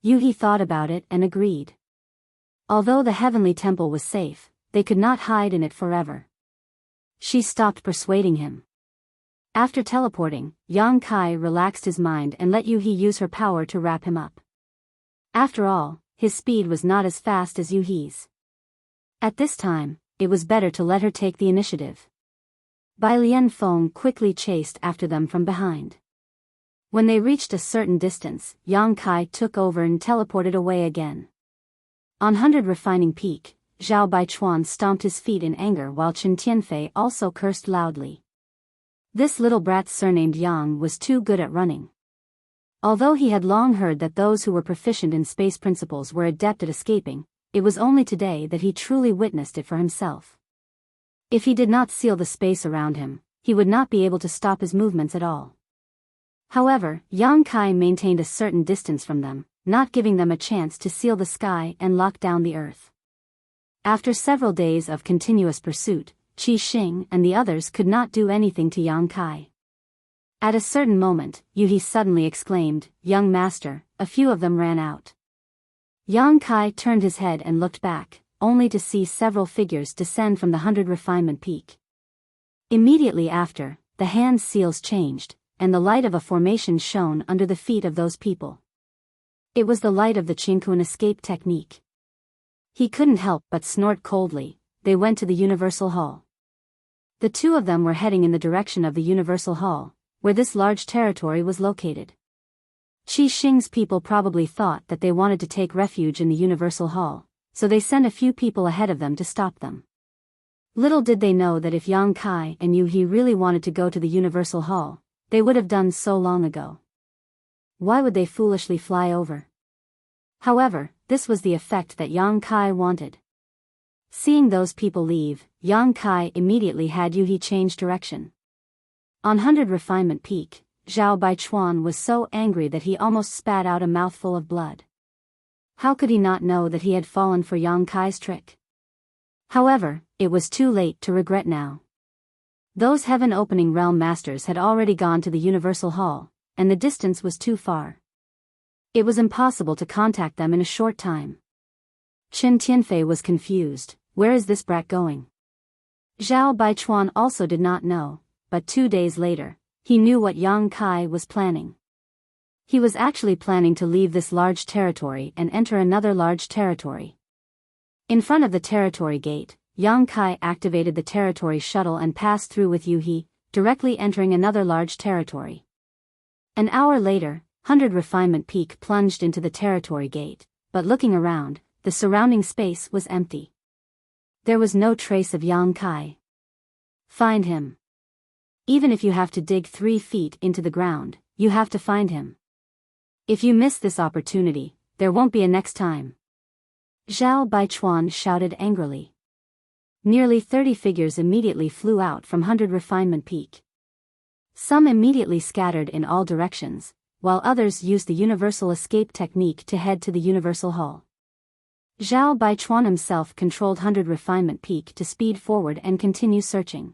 Yuhi thought about it and agreed. Although the heavenly temple was safe, they could not hide in it forever. She stopped persuading him. After teleporting, Yang Kai relaxed his mind and let Yuhi use her power to wrap him up. After all, his speed was not as fast as Yuhi's. At this time, it was better to let her take the initiative. Bai Lian Feng quickly chased after them from behind. When they reached a certain distance, Yang Kai took over and teleported away again. On 100 Refining Peak, Zhao Baichuan stomped his feet in anger while Chen Tianfei also cursed loudly. This little brat surnamed Yang was too good at running. Although he had long heard that those who were proficient in space principles were adept at escaping, it was only today that he truly witnessed it for himself. If he did not seal the space around him, he would not be able to stop his movements at all. However, Yang Kai maintained a certain distance from them, not giving them a chance to seal the sky and lock down the earth. After several days of continuous pursuit, Qi Xing and the others could not do anything to Yang Kai. At a certain moment, Yuhi suddenly exclaimed, "Young master," a few of them ran out. Yang Kai turned his head and looked back, only to see several figures descend from the 100 Refinement Peak. Immediately after, the hand seals changed, and the light of a formation shone under the feet of those people. It was the light of the Qingquan escape technique. He couldn't help but snort coldly. They went to the Universal Hall. The two of them were heading in the direction of the Universal Hall, where this large territory was located. Qi Xing's people probably thought that they wanted to take refuge in the Universal Hall, so they sent a few people ahead of them to stop them. Little did they know that if Yang Kai and Yuhi really wanted to go to the Universal Hall, they would have done so long ago. Why would they foolishly fly over? However, this was the effect that Yang Kai wanted. Seeing those people leave, Yang Kai immediately had Yuhi change direction. On 100 Refinement Peak, Zhao Baichuan was so angry that he almost spat out a mouthful of blood. How could he not know that he had fallen for Yang Kai's trick? However, it was too late to regret now. Those heaven-opening realm masters had already gone to the Universal Hall, and the distance was too far. It was impossible to contact them in a short time. Chen Tianfei was confused. Where is this brat going? Zhao Baichuan also did not know, but 2 days later, he knew what Yang Kai was planning. He was actually planning to leave this large territory and enter another large territory. In front of the territory gate, Yang Kai activated the territory shuttle and passed through with Yuhi, directly entering another large territory. An hour later, 100 Refinement Peak plunged into the territory gate, but looking around, the surrounding space was empty. There was no trace of Yang Kai. Find him. Even if you have to dig 3 feet into the ground, you have to find him. If you miss this opportunity, there won't be a next time. Zhao Baichuan shouted angrily. Nearly 30 figures immediately flew out from 100 Refinement Peak. Some immediately scattered in all directions, while others used the universal escape technique to head to the Universal Hall. Zhao Baichuan himself controlled 100 Refinement Peak to speed forward and continue searching.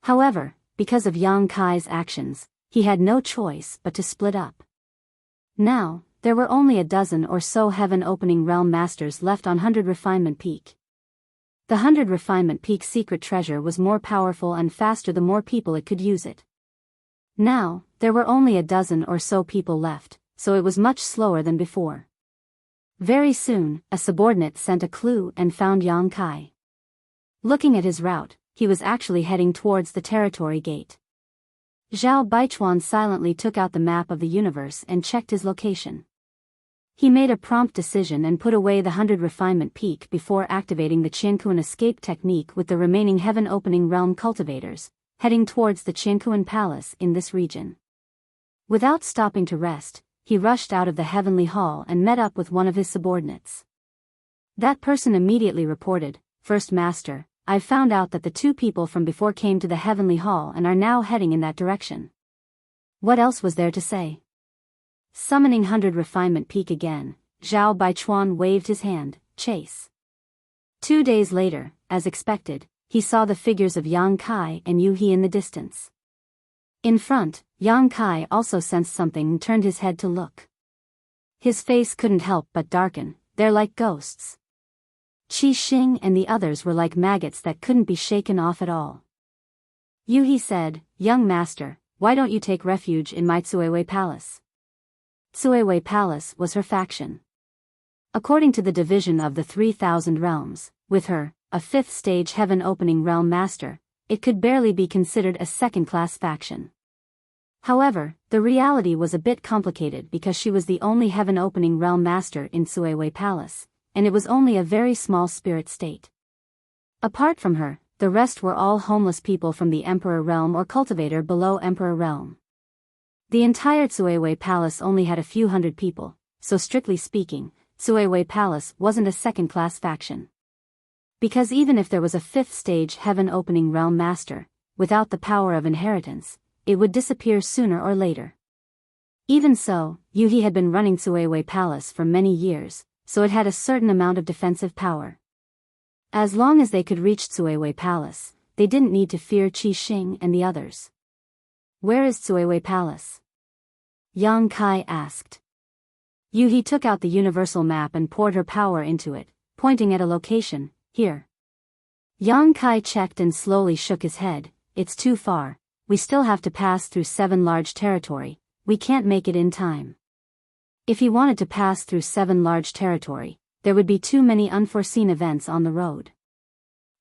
However, because of Yang Kai's actions, he had no choice but to split up. Now, there were only a dozen or so heaven-opening realm masters left on 100 Refinement Peak. The 100 Refinement Peak secret treasure was more powerful and faster the more people it could use it. Now, there were only a dozen or so people left, so it was much slower than before. Very soon, a subordinate sent a clue and found Yang Kai. Looking at his route, he was actually heading towards the territory gate. Zhao Baichuan silently took out the map of the universe and checked his location. He made a prompt decision and put away the 100 Refinement Peak before activating the Qianquan escape technique with the remaining heaven-opening realm cultivators, heading towards the Qianquan Palace in this region. Without stopping to rest, he rushed out of the heavenly hall and met up with one of his subordinates. That person immediately reported, "First Master, I've found out that the two people from before came to the heavenly hall and are now heading in that direction." What else was there to say? Summoning 100 Refinement Peak again, Zhao Baichuan waved his hand, "Chase." 2 days later, as expected, he saw the figures of Yang Kai and Yu He in the distance. In front, Yang Kai also sensed something and turned his head to look. His face couldn't help but darken. "They're like ghosts." Qi Xing and the others were like maggots that couldn't be shaken off at all. Yu He said, "Young master, why don't you take refuge in my Tsuiwei Palace?" Tsuiwei Palace was her faction. According to the division of the 3,000 realms, with her, a 5th stage heaven opening realm master, it could barely be considered a second-class faction. However, the reality was a bit complicated because she was the only heaven opening realm master in Tsuiwei Palace, and it was only a very small spirit state. Apart from her, the rest were all homeless people from the Emperor realm or cultivator below Emperor realm. The entire Tsuiwei Palace only had a few hundred people, so strictly speaking, Tsuiwei Palace wasn't a second-class faction. Because even if there was a 5th stage heaven opening realm master, without the power of inheritance, it would disappear sooner or later. Even so, Yu He had been running Tsuiwei Palace for many years, so it had a certain amount of defensive power. As long as they could reach Tsuiwei Palace, they didn't need to fear Qi Xing and the others. "Where is Tsuiwei Palace?" Yang Kai asked. Yu He took out the universal map and poured her power into it, pointing at a location, "Here." Yang Kai checked and slowly shook his head, "It's too far, we still have to pass through 7 large territory, we can't make it in time." If he wanted to pass through 7 large territory, there would be too many unforeseen events on the road.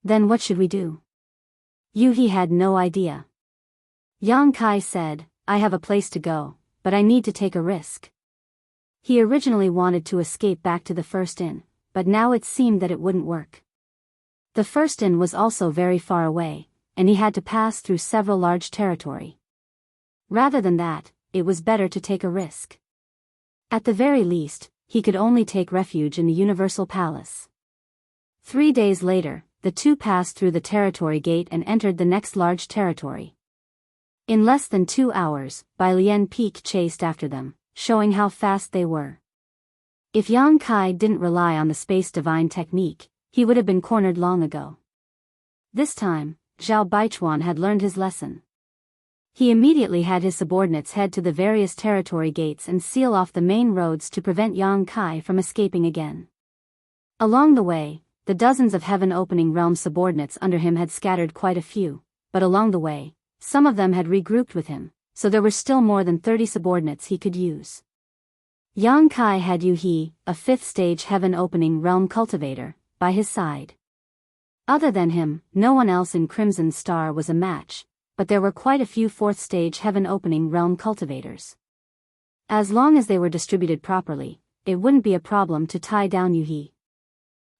Then what should we do? Yu He had no idea. Yang Kai said, "I have a place to go, but I need to take a risk." He originally wanted to escape back to the first inn, but now it seemed that it wouldn't work. The first inn was also very far away, and he had to pass through several large territory. Rather than that, it was better to take a risk. At the very least, he could only take refuge in the Universal Palace. 3 days later, the two passed through the territory gate and entered the next large territory. In less than 2 hours, Bailian Peak chased after them, showing how fast they were. If Yang Kai didn't rely on the space divine technique, he would have been cornered long ago. This time, Zhao Baichuan had learned his lesson. He immediately had his subordinates head to the various territory gates and seal off the main roads to prevent Yang Kai from escaping again. Along the way, the dozens of heaven opening realm subordinates under him had scattered quite a few, but along the way, some of them had regrouped with him, so there were still more than 30 subordinates he could use. Yang Kai had Yu He, a 5th stage heaven opening realm cultivator, by his side. Other than him, no one else in Crimson Star was a match, but there were quite a few 4th stage heaven opening realm cultivators. As long as they were distributed properly, it wouldn't be a problem to tie down Yu He.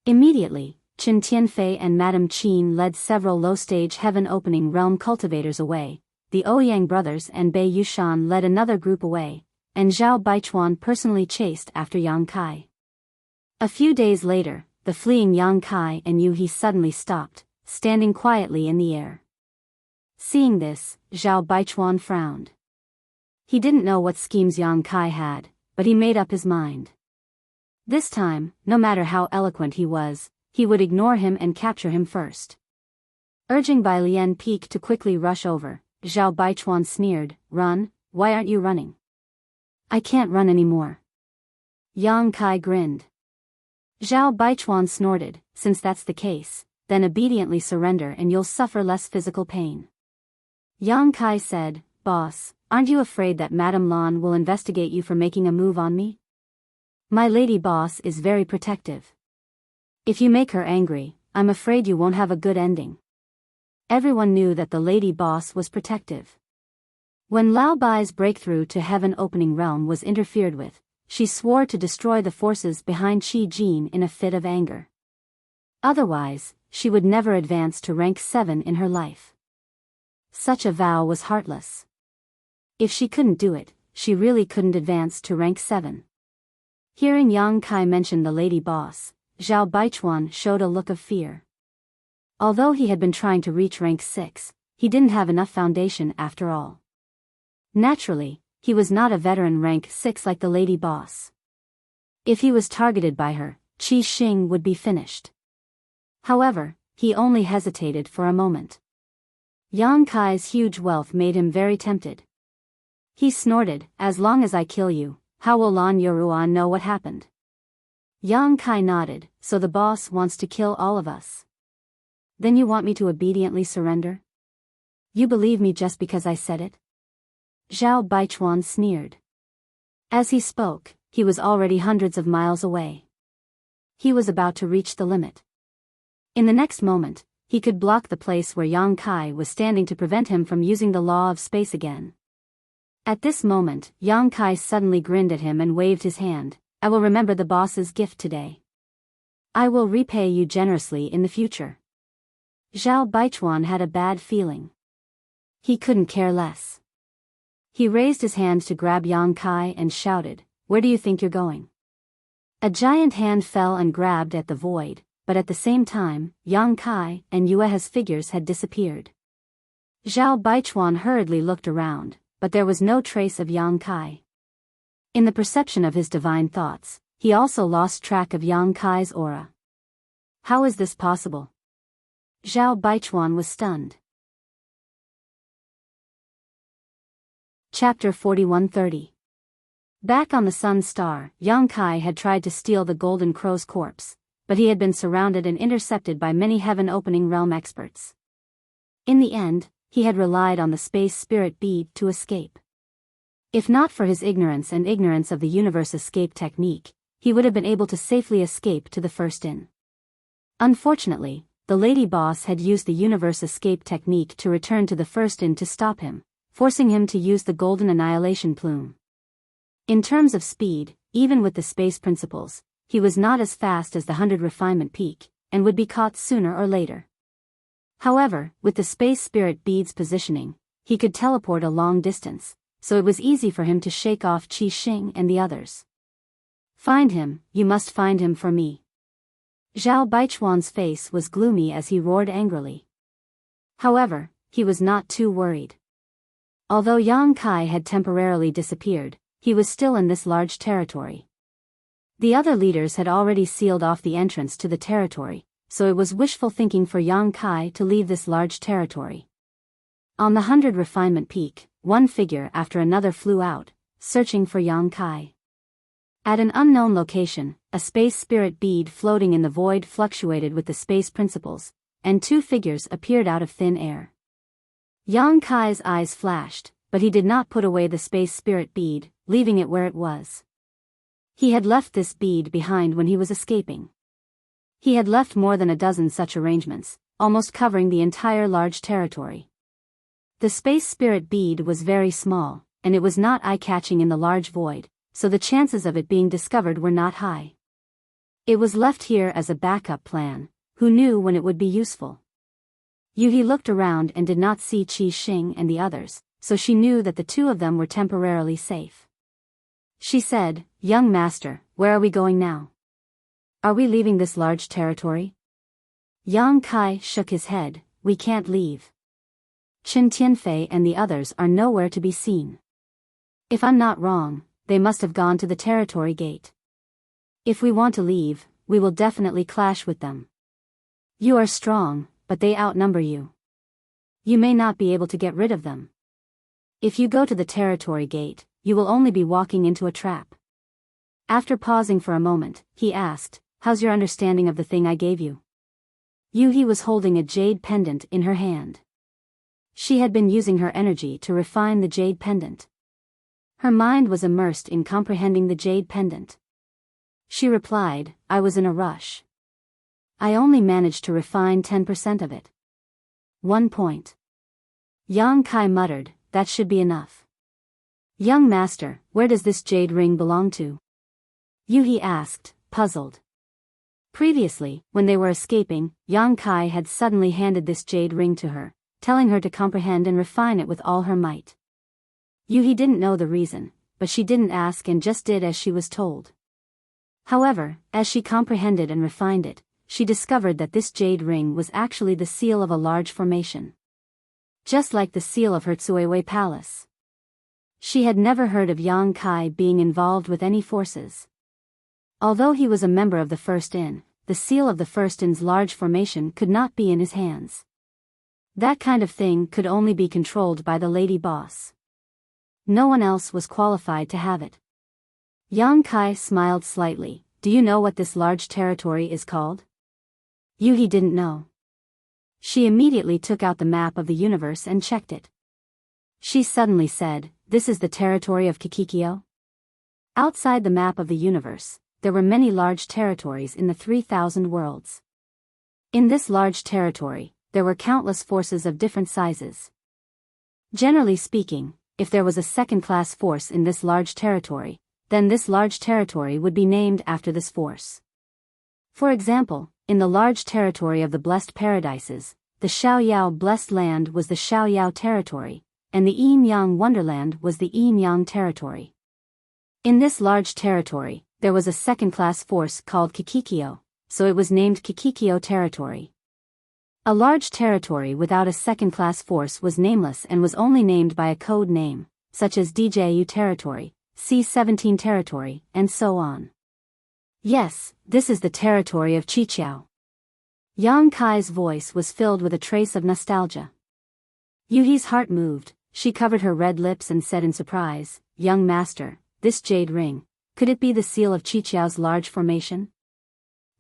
Immediately, Chen Tianfei and Madame Qin led several low-stage heaven opening realm cultivators away, the Ouyang brothers and Bei Yushan led another group away, and Zhao Baichuan personally chased after Yang Kai. A few days later, the fleeing Yang Kai and Yu He suddenly stopped, standing quietly in the air. Seeing this, Zhao Baichuan frowned. He didn't know what schemes Yang Kai had, but he made up his mind. This time, no matter how eloquent he was, he would ignore him and capture him first. Urging Bailian Peak to quickly rush over, Zhao Baichuan sneered, "Run, why aren't you running?" "I can't run anymore." Yang Kai grinned. Zhao Baichuan snorted, "Since that's the case, then obediently surrender and you'll suffer less physical pain." Yang Kai said, "Boss, aren't you afraid that Madame Lan will investigate you for making a move on me? My lady boss is very protective. If you make her angry, I'm afraid you won't have a good ending." Everyone knew that the lady boss was protective. When Lao Bai's breakthrough to heaven opening realm was interfered with, she swore to destroy the forces behind Qi Jin in a fit of anger. Otherwise, she would never advance to rank 7 in her life. Such a vow was heartless. If she couldn't do it, she really couldn't advance to rank 7. Hearing Yang Kai mention the lady boss, Zhao Baichuan showed a look of fear. Although he had been trying to reach rank 6, he didn't have enough foundation after all. Naturally, he was not a veteran rank 6 like the lady boss. If he was targeted by her, Qi Xing would be finished. However, he only hesitated for a moment. Yang Kai's huge wealth made him very tempted. He snorted, "As long as I kill you, how will Lan Yoruan know what happened?" Yang Kai nodded, "So the boss wants to kill all of us. Then you want me to obediently surrender? You believe me just because I said it?" Zhao Baichuan sneered. As he spoke, he was already hundreds of miles away. He was about to reach the limit. In the next moment, he could block the place where Yang Kai was standing to prevent him from using the law of space again. At this moment, Yang Kai suddenly grinned at him and waved his hand. "I will remember the boss's gift today. I will repay you generously in the future." Zhao Baichuan had a bad feeling. He couldn't care less. He raised his hand to grab Yang Kai and shouted, "Where do you think you're going?" A giant hand fell and grabbed at the void, but at the same time, Yang Kai and Yuehe's figures had disappeared. Zhao Baichuan hurriedly looked around, but there was no trace of Yang Kai. In the perception of his divine thoughts, he also lost track of Yang Kai's aura. How is this possible? Zhao Baichuan was stunned. Chapter 4130. Back on the Sun Star, Yang Kai had tried to steal the Golden Crow's corpse, but he had been surrounded and intercepted by many heaven-opening realm experts. In the end, he had relied on the space spirit bead to escape. If not for his ignorance and ignorance of the universe escape technique, he would have been able to safely escape to the first inn. Unfortunately, the lady boss had used the universe escape technique to return to the first inn to stop him, forcing him to use the golden annihilation plume. In terms of speed, even with the space principles, he was not as fast as the 100 refinement peak, and would be caught sooner or later. However, with the space spirit bead's positioning, he could teleport a long distance, so it was easy for him to shake off Qi Xing and the others. "Find him, you must find him for me." Zhao Baichuan's face was gloomy as he roared angrily. However, he was not too worried. Although Yang Kai had temporarily disappeared, he was still in this large territory. The other leaders had already sealed off the entrance to the territory, so it was wishful thinking for Yang Kai to leave this large territory. On the 100 refinement peak, one figure after another flew out, searching for Yang Kai. At an unknown location, a space spirit bead floating in the void fluctuated with the space principles, and two figures appeared out of thin air. Yang Kai's eyes flashed, but he did not put away the space spirit bead, leaving it where it was. He had left this bead behind when he was escaping. He had left more than a dozen such arrangements, almost covering the entire large territory. The space spirit bead was very small, and it was not eye-catching in the large void, so the chances of it being discovered were not high. It was left here as a backup plan, who knew when it would be useful. Yuhi looked around and did not see Qi Xing and the others, so she knew that the two of them were temporarily safe. She said, "Young master, where are we going now? Are we leaving this large territory?" Yang Kai shook his head, "We can't leave. Chen Tianfei and the others are nowhere to be seen. If I'm not wrong, they must have gone to the territory gate. If we want to leave, we will definitely clash with them. You are strong, but they outnumber you. You may not be able to get rid of them. If you go to the territory gate, you will only be walking into a trap." After pausing for a moment, he asked, "How's your understanding of the thing I gave you?" Yuhi was holding a jade pendant in her hand. She had been using her energy to refine the jade pendant. Her mind was immersed in comprehending the jade pendant. She replied, "I was in a rush. I only managed to refine 10% of it." 1 point. Yang Kai muttered, "That should be enough." "Young master, where does this jade ring belong to?" Yuhi asked, puzzled. Previously, when they were escaping, Yang Kai had suddenly handed this jade ring to her, telling her to comprehend and refine it with all her might. Yuhi didn't know the reason, but she didn't ask and just did as she was told. However, as she comprehended and refined it, she discovered that this jade ring was actually the seal of a large formation. Just like the seal of her Tsuiwei Palace. She had never heard of Yang Kai being involved with any forces. Although he was a member of the First Inn, the seal of the First Inn's large formation could not be in his hands. That kind of thing could only be controlled by the lady boss. No one else was qualified to have it. Yang Kai smiled slightly. Do you know what this large territory is called? Yuhi didn't know. She immediately took out the map of the universe and checked it. She suddenly said, "This is the territory of Kikikyo?" Outside the map of the universe, there were many large territories in the 3,000 worlds. In this large territory, there were countless forces of different sizes. Generally speaking, if there was a second-class force in this large territory, then this large territory would be named after this force. For example, in the large territory of the Blessed Paradises, the Xiaoyao Blessed Land was the Xiaoyao territory, and the Yin-Yang Wonderland was the Yin-Yang territory. In this large territory, there was a second-class force called Kikikyo, so it was named Kikikyo territory. A large territory without a second-class force was nameless and was only named by a code name, such as DJU territory, C-17 territory, and so on. Yes, this is the territory of Qiqiao. Yang Kai's voice was filled with a trace of nostalgia. Yuhi's heart moved. She covered her red lips and said in surprise, "Young master, this jade ring, could it be the seal of Qiqiao's large formation?"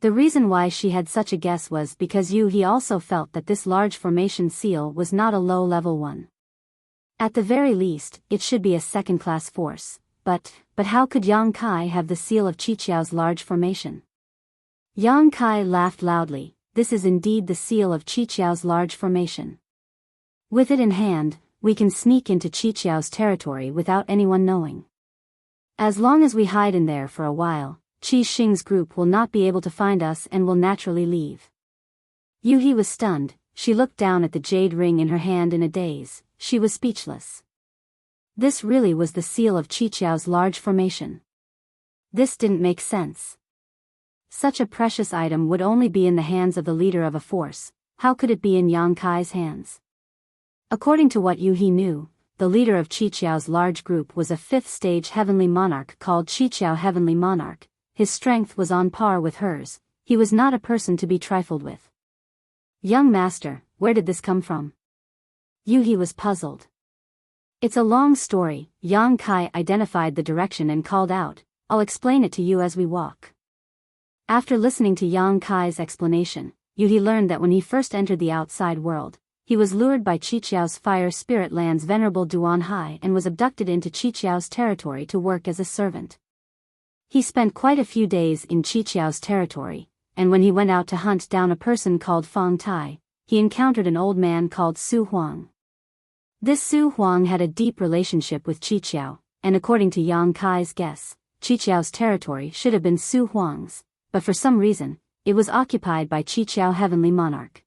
The reason why she had such a guess was because Yuhi also felt that this large formation seal was not a low-level one. At the very least, it should be a second-class force, but how could Yang Kai have the seal of Qiqiao's large formation? Yang Kai laughed loudly. This is indeed the seal of Qiqiao's large formation. With it in hand, we can sneak into Qiqiao's territory without anyone knowing. As long as we hide in there for a while, Qi Xing's group will not be able to find us and will naturally leave. Yuhi was stunned. She looked down at the jade ring in her hand in a daze. She was speechless. This really was the seal of Qiqiao's large formation. This didn't make sense. Such a precious item would only be in the hands of the leader of a force. How could it be in Yang Kai's hands? According to what Yuhi knew, the leader of Qiqiao's large group was a fifth-stage heavenly monarch called Qiqiao Heavenly Monarch. His strength was on par with hers. He was not a person to be trifled with. Young master, where did this come from? Yuhi was puzzled. It's a long story. Yang Kai identified the direction and called out, "I'll explain it to you as we walk." After listening to Yang Kai's explanation, Yuhi learned that when he first entered the outside world, he was lured by Qiqiao's fire spirit land's venerable Duan Hai and was abducted into Qiqiao's territory to work as a servant. He spent quite a few days in Qiqiao's territory, and when he went out to hunt down a person called Fang Tai, he encountered an old man called Su Huang. This Su Huang had a deep relationship with Qiqiao, and according to Yang Kai's guess, Qiqiao's territory should have been Su Huang's, but for some reason, it was occupied by Qiqiao Heavenly Monarch.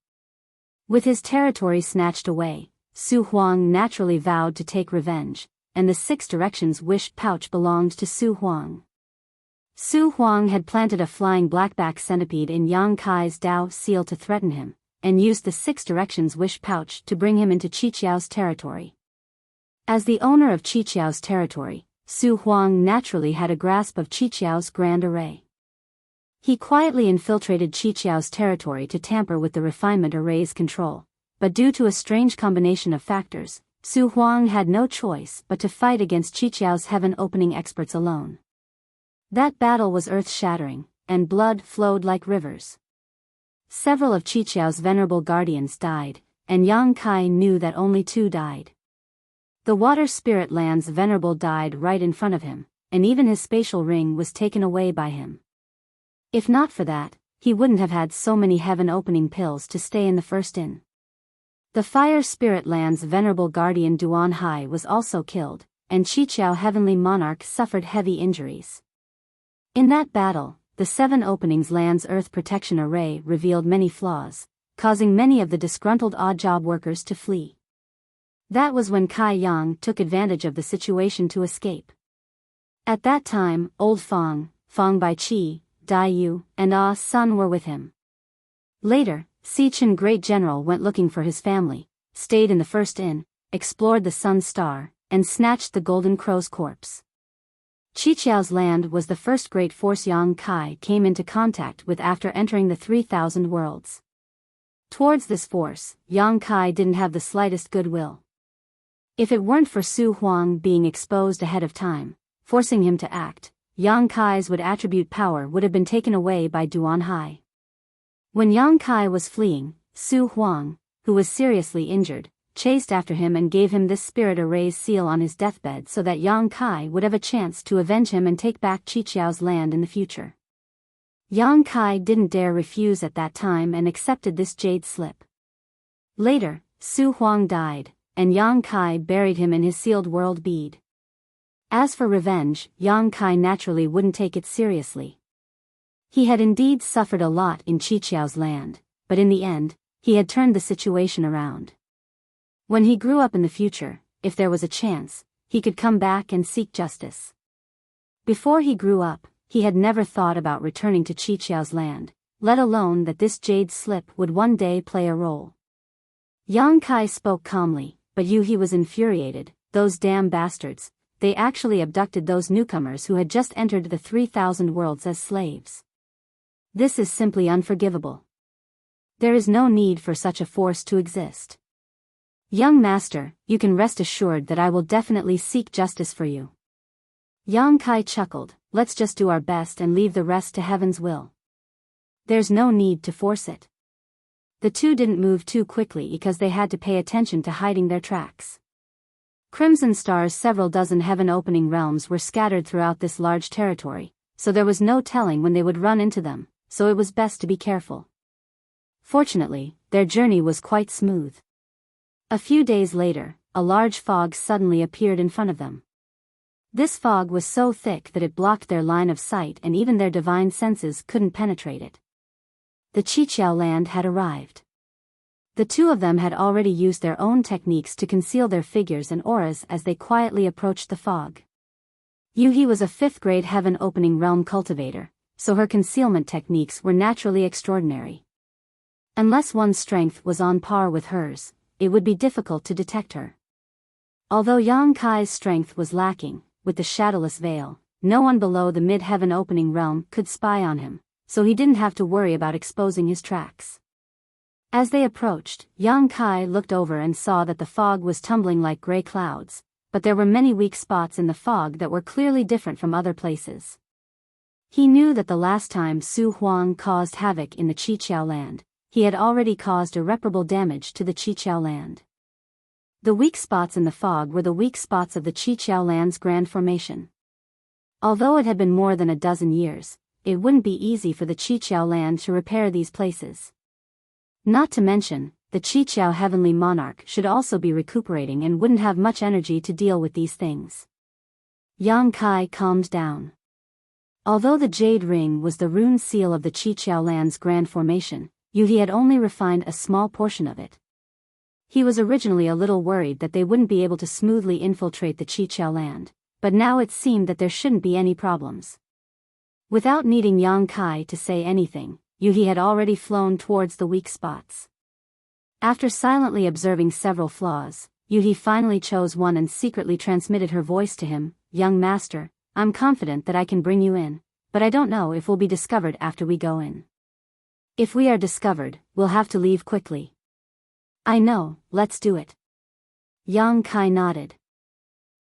With his territory snatched away, Su Huang naturally vowed to take revenge, and the Six Directions wish pouch belonged to Su Huang. Su Huang had planted a flying blackback centipede in Yang Kai's Dao seal to threaten him, and used the Six Directions wish pouch to bring him into Qiqiao's territory. As the owner of Qiqiao's territory, Su Huang naturally had a grasp of Qiqiao's grand array. He quietly infiltrated Qiqiao's territory to tamper with the refinement array's control, but due to a strange combination of factors, Su Huang had no choice but to fight against Qiqiao's heaven-opening experts alone. That battle was earth-shattering, and blood flowed like rivers. Several of Qiqiao's venerable guardians died, and Yang Kai knew that only two died. The water spirit land's venerable died right in front of him, and even his spatial ring was taken away by him. If not for that, he wouldn't have had so many heaven-opening pills to stay in the First Inn. The fire spirit land's venerable guardian Duan Hai was also killed, and Qiqiao Heavenly Monarch suffered heavy injuries. In that battle, the Seven Openings land's earth protection array revealed many flaws, causing many of the disgruntled odd job workers to flee. That was when Kai Yang took advantage of the situation to escape. At that time, old Fong, Fong Baiqi, Dai Yu, and Ah's son were with him. Later, Si Chen Great General went looking for his family, stayed in the first inn, explored the Sun Star, and snatched the Golden Crow's corpse. Qiqiao's land was the first great force Yang Kai came into contact with after entering the 3,000 worlds. Towards this force, Yang Kai didn't have the slightest goodwill. If it weren't for Su Huang being exposed ahead of time, forcing him to act, Yang Kai's attribute power would have been taken away by Duan Hai. When Yang Kai was fleeing, Su Huang, who was seriously injured, chased after him and gave him this spirit erase seal on his deathbed so that Yang Kai would have a chance to avenge him and take back Qiqiao's land in the future. Yang Kai didn't dare refuse at that time and accepted this jade slip. Later, Su Huang died, and Yang Kai buried him in his sealed world bead. As for revenge, Yang Kai naturally wouldn't take it seriously. He had indeed suffered a lot in Qiqiao's land, but in the end, he had turned the situation around. When he grew up in the future, if there was a chance, he could come back and seek justice. Before he grew up, he had never thought about returning to Qiqiao's land, let alone that this jade slip would one day play a role. Yang Kai spoke calmly, but He was infuriated. Those damn bastards, they actually abducted those newcomers who had just entered the 3,000 worlds as slaves. This is simply unforgivable. There is no need for such a force to exist. Young master, you can rest assured that I will definitely seek justice for you. Yang Kai chuckled, let's just do our best and leave the rest to heaven's will. There's no need to force it. The two didn't move too quickly because they had to pay attention to hiding their tracks. Crimson Star's several dozen heaven-opening realms were scattered throughout this large territory, so there was no telling when they would run into them, so it was best to be careful. Fortunately, their journey was quite smooth. A few days later, a large fog suddenly appeared in front of them. This fog was so thick that it blocked their line of sight and even their divine senses couldn't penetrate it. The Qiqiao land had arrived. The two of them had already used their own techniques to conceal their figures and auras as they quietly approached the fog. He was a 5th grade heaven-opening realm cultivator, so her concealment techniques were naturally extraordinary. Unless one's strength was on par with hers, it would be difficult to detect her. Although Yang Kai's strength was lacking, with the shadowless veil, no one below the mid-heaven opening realm could spy on him, so he didn't have to worry about exposing his tracks. As they approached, Yang Kai looked over and saw that the fog was tumbling like gray clouds, but there were many weak spots in the fog that were clearly different from other places. He knew that the last time Su Huang caused havoc in the Qiqiao land, he had already caused irreparable damage to the Qiqiao land. The weak spots in the fog were the weak spots of the Qiqiao land's grand formation. Although it had been more than a dozen years, it wouldn't be easy for the Qiqiao land to repair these places. Not to mention, the Qiqiao heavenly monarch should also be recuperating and wouldn't have much energy to deal with these things. Yang Kai calmed down. Although the jade ring was the rune seal of the Qiqiao land's grand formation, he had only refined a small portion of it. He was originally a little worried that they wouldn't be able to smoothly infiltrate the Qiqiao land, but now it seemed that there shouldn't be any problems. Without needing Yang Kai to say anything, he had already flown towards the weak spots. After silently observing several flaws, he finally chose one and secretly transmitted her voice to him. Young master, I'm confident that I can bring you in, but I don't know if we'll be discovered after we go in. If we are discovered, we'll have to leave quickly. I know, let's do it. Yang Kai nodded.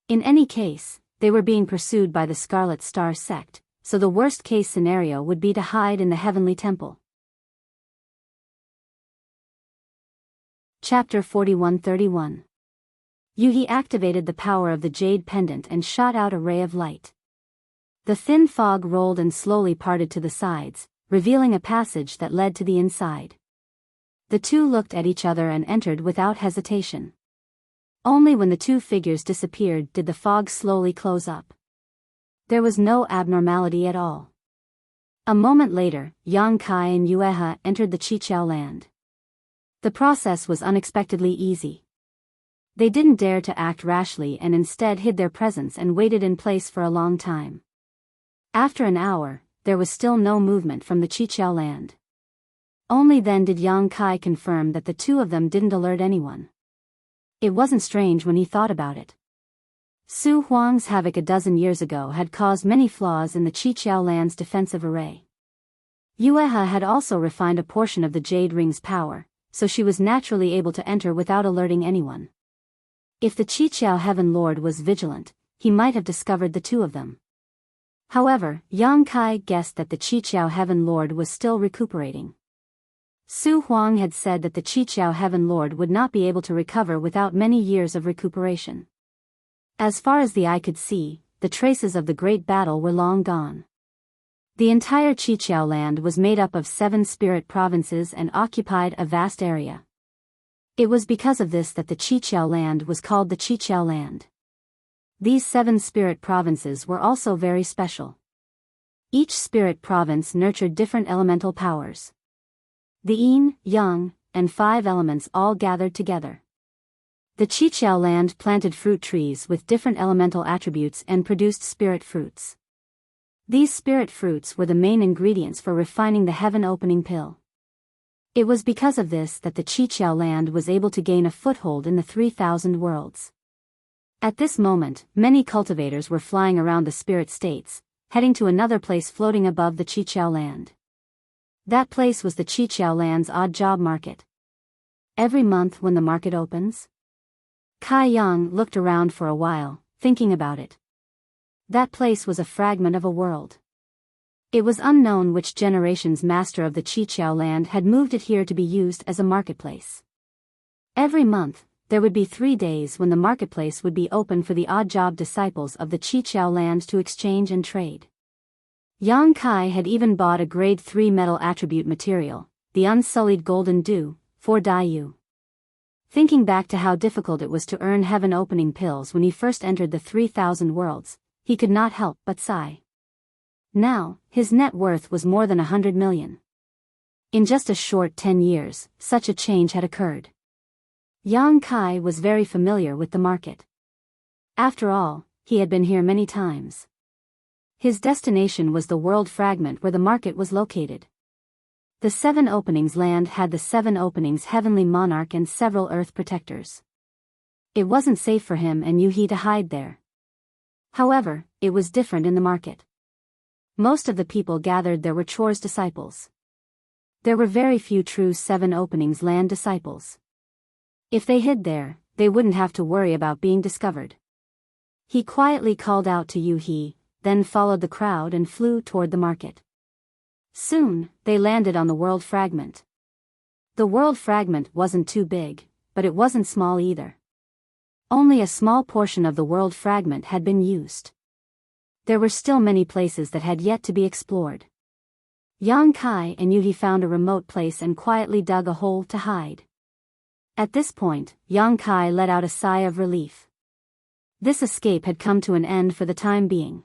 In any case, they were being pursued by the Scarlet Star sect, so the worst-case scenario would be to hide in the Heavenly Temple. Chapter 4131. Yuhi activated the power of the Jade Pendant and shot out a ray of light. The thin fog rolled and slowly parted to the sides, revealing a passage that led to the inside. The two looked at each other and entered without hesitation. Only when the two figures disappeared did the fog slowly close up. There was no abnormality at all. A moment later, Yang Kai and Yueha entered the Qiqiao land. The process was unexpectedly easy. They didn't dare to act rashly and instead hid their presence and waited in place for a long time. After an hour, there was still no movement from the Qiqiao land. Only then did Yang Kai confirm that the two of them didn't alert anyone. It wasn't strange when he thought about it. Su Huang's havoc a dozen years ago had caused many flaws in the Qiqiao land's defensive array. Yueha had also refined a portion of the Jade Ring's power, so she was naturally able to enter without alerting anyone. If the Qiqiao Heaven Lord was vigilant, he might have discovered the two of them. However, Yang Kai guessed that the Qiqiao Heaven Lord was still recuperating. Su Huang had said that the Qiqiao Heaven Lord would not be able to recover without many years of recuperation. As far as the eye could see, the traces of the great battle were long gone. The entire Qiqiao land was made up of 7 spirit provinces and occupied a vast area. It was because of this that the Qiqiao land was called the Qiqiao land. These 7 spirit provinces were also very special. Each spirit province nurtured different elemental powers. The yin, yang, and 5 elements all gathered together. The Qiqiao land planted fruit trees with different elemental attributes and produced spirit fruits. These spirit fruits were the main ingredients for refining the heaven-opening pill. It was because of this that the Qiqiao land was able to gain a foothold in the 3,000 worlds. At this moment, many cultivators were flying around the spirit states, heading to another place floating above the Qiqiao land. That place was the Qiqiao land's odd job market. Every month when the market opens, Kai Yang looked around for a while, thinking about it. That place was a fragment of a world. It was unknown which generation's master of the Qiqiao land had moved it here to be used as a marketplace. Every month, there would be 3 days when the marketplace would be open for the odd job disciples of the Qiqiao land to exchange and trade. Yang Kai had even bought a grade 3 metal attribute material, the unsullied golden dew, for Daiyu. Thinking back to how difficult it was to earn heaven-opening pills when he first entered the 3,000 worlds, he could not help but sigh. Now, his net worth was more than 100 million. In just a short 10 years, such a change had occurred. Yang Kai was very familiar with the market. After all, he had been here many times. His destination was the world fragment where the market was located. The 7 openings land had the 7 openings heavenly monarch and several earth protectors. It wasn't safe for him and Yuhi to hide there. However, it was different in the market. Most of the people gathered there were chores disciples. There were very few true 7 openings land disciples. If they hid there, they wouldn't have to worry about being discovered. He quietly called out to Yuhi, then followed the crowd and flew toward the market. Soon, they landed on the world fragment. The world fragment wasn't too big, but it wasn't small either. Only a small portion of the world fragment had been used. There were still many places that had yet to be explored. Yang Kai and Yuhi found a remote place and quietly dug a hole to hide. At this point, Yang Kai let out a sigh of relief. This escape had come to an end for the time being.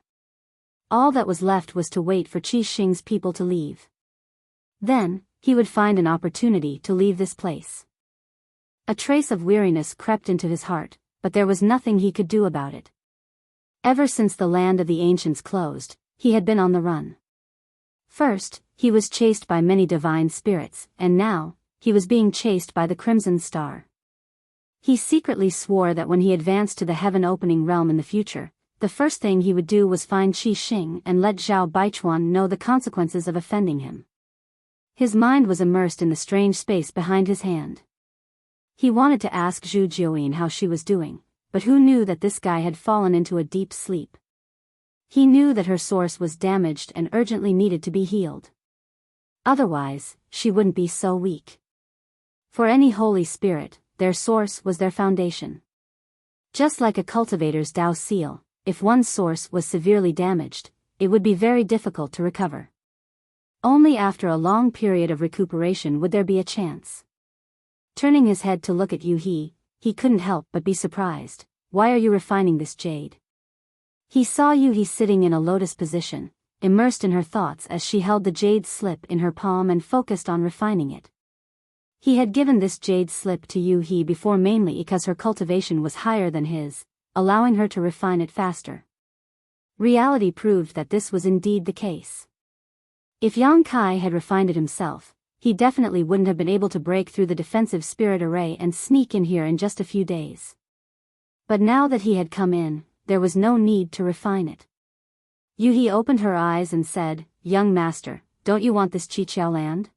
All that was left was to wait for Qi Xing's people to leave. Then, he would find an opportunity to leave this place. A trace of weariness crept into his heart, but there was nothing he could do about it. Ever since the land of the ancients closed, he had been on the run. First, he was chased by many divine spirits, and now, he was being chased by the Crimson Star. He secretly swore that when he advanced to the heaven-opening realm in the future, the first thing he would do was find Qi Xing and let Zhao Baichuan know the consequences of offending him. His mind was immersed in the strange space behind his hand. He wanted to ask Zhu Jiuyin how she was doing, but who knew that this guy had fallen into a deep sleep? He knew that her source was damaged and urgently needed to be healed. Otherwise, she wouldn't be so weak. For any holy spirit, their source was their foundation. Just like a cultivator's Tao seal, if one's source was severely damaged, it would be very difficult to recover. Only after a long period of recuperation would there be a chance. Turning his head to look at Yuhi, he couldn't help but be surprised. Why are you refining this jade? He saw Yuhi sitting in a lotus position, immersed in her thoughts as she held the jade slip in her palm and focused on refining it. He had given this jade slip to Yu He before mainly because her cultivation was higher than his, allowing her to refine it faster. Reality proved that this was indeed the case. If Yang Kai had refined it himself, he definitely wouldn't have been able to break through the defensive spirit array and sneak in here in just a few days. But now that he had come in, there was no need to refine it. Yu He opened her eyes and said, "Young master, don't you want this Qiqiao land?"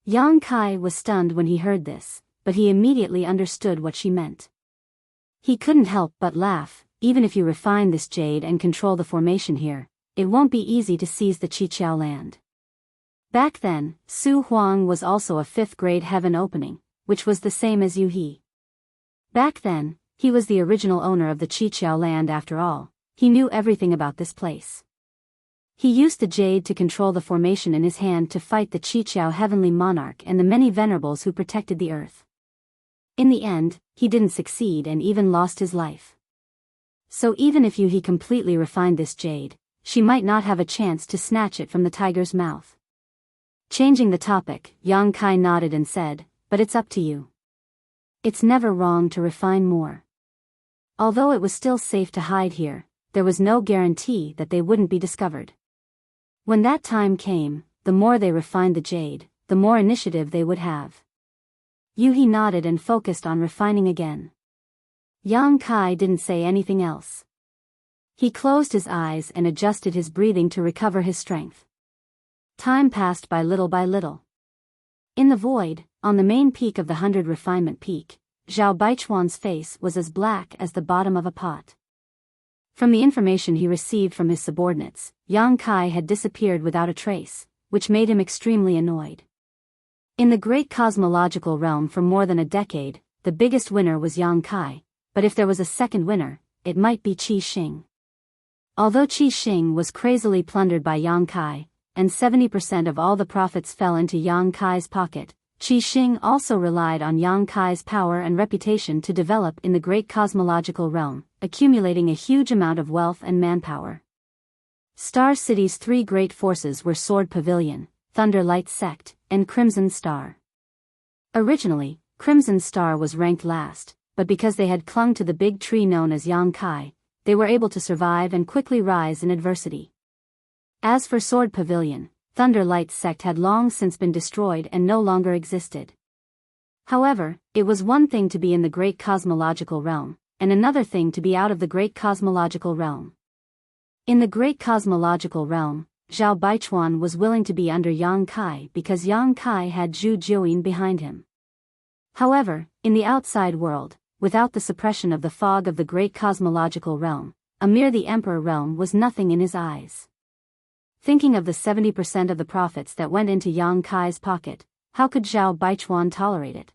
Yang Kai was stunned when he heard this, but he immediately understood what she meant. He couldn't help but laugh. Even if you refine this jade and control the formation here, it won't be easy to seize the Qiqiao land. Back then, Su Huang was also a 5th grade heaven opening, which was the same as Yu He. Back then, he was the original owner of the Qiqiao land after all. He knew everything about this place. He used the jade to control the formation in his hand to fight the Qiqiao heavenly monarch and the many venerables who protected the earth. In the end, he didn't succeed and even lost his life. So even if Yu He completely refined this jade, she might not have a chance to snatch it from the tiger's mouth. Changing the topic, Yang Kai nodded and said, "But it's up to you. It's never wrong to refine more." Although it was still safe to hide here, there was no guarantee that they wouldn't be discovered. When that time came, the more they refined the jade, the more initiative they would have. Yu He nodded and focused on refining again. Yang Kai didn't say anything else. He closed his eyes and adjusted his breathing to recover his strength. Time passed by little. In the void, on the main peak of the 100 refinement peak, Zhao Baichuan's face was as black as the bottom of a pot. From the information he received from his subordinates, Yang Kai had disappeared without a trace, which made him extremely annoyed. In the great cosmological realm for more than a decade, the biggest winner was Yang Kai, but if there was a second winner, it might be Qi Xing. Although Qi Xing was crazily plundered by Yang Kai, and 70% of all the profits fell into Yang Kai's pocket, Qi Xing also relied on Yang Kai's power and reputation to develop in the great cosmological realm, accumulating a huge amount of wealth and manpower. Star City's 3 great forces were Sword Pavilion, Thunder Light Sect, and Crimson Star. Originally, Crimson Star was ranked last, but because they had clung to the big tree known as Yang Kai, they were able to survive and quickly rise in adversity. As for Sword Pavilion, Thunder Light Sect had long since been destroyed and no longer existed. However, it was one thing to be in the great cosmological realm, and another thing to be out of the great cosmological realm. In the great cosmological realm, Zhao Baichuan was willing to be under Yang Kai because Yang Kai had Zhu Jiuyin behind him. However, in the outside world, without the suppression of the fog of the great cosmological realm, a mere the emperor realm was nothing in his eyes. Thinking of the 70% of the profits that went into Yang Kai's pocket, how could Zhao Baichuan tolerate it?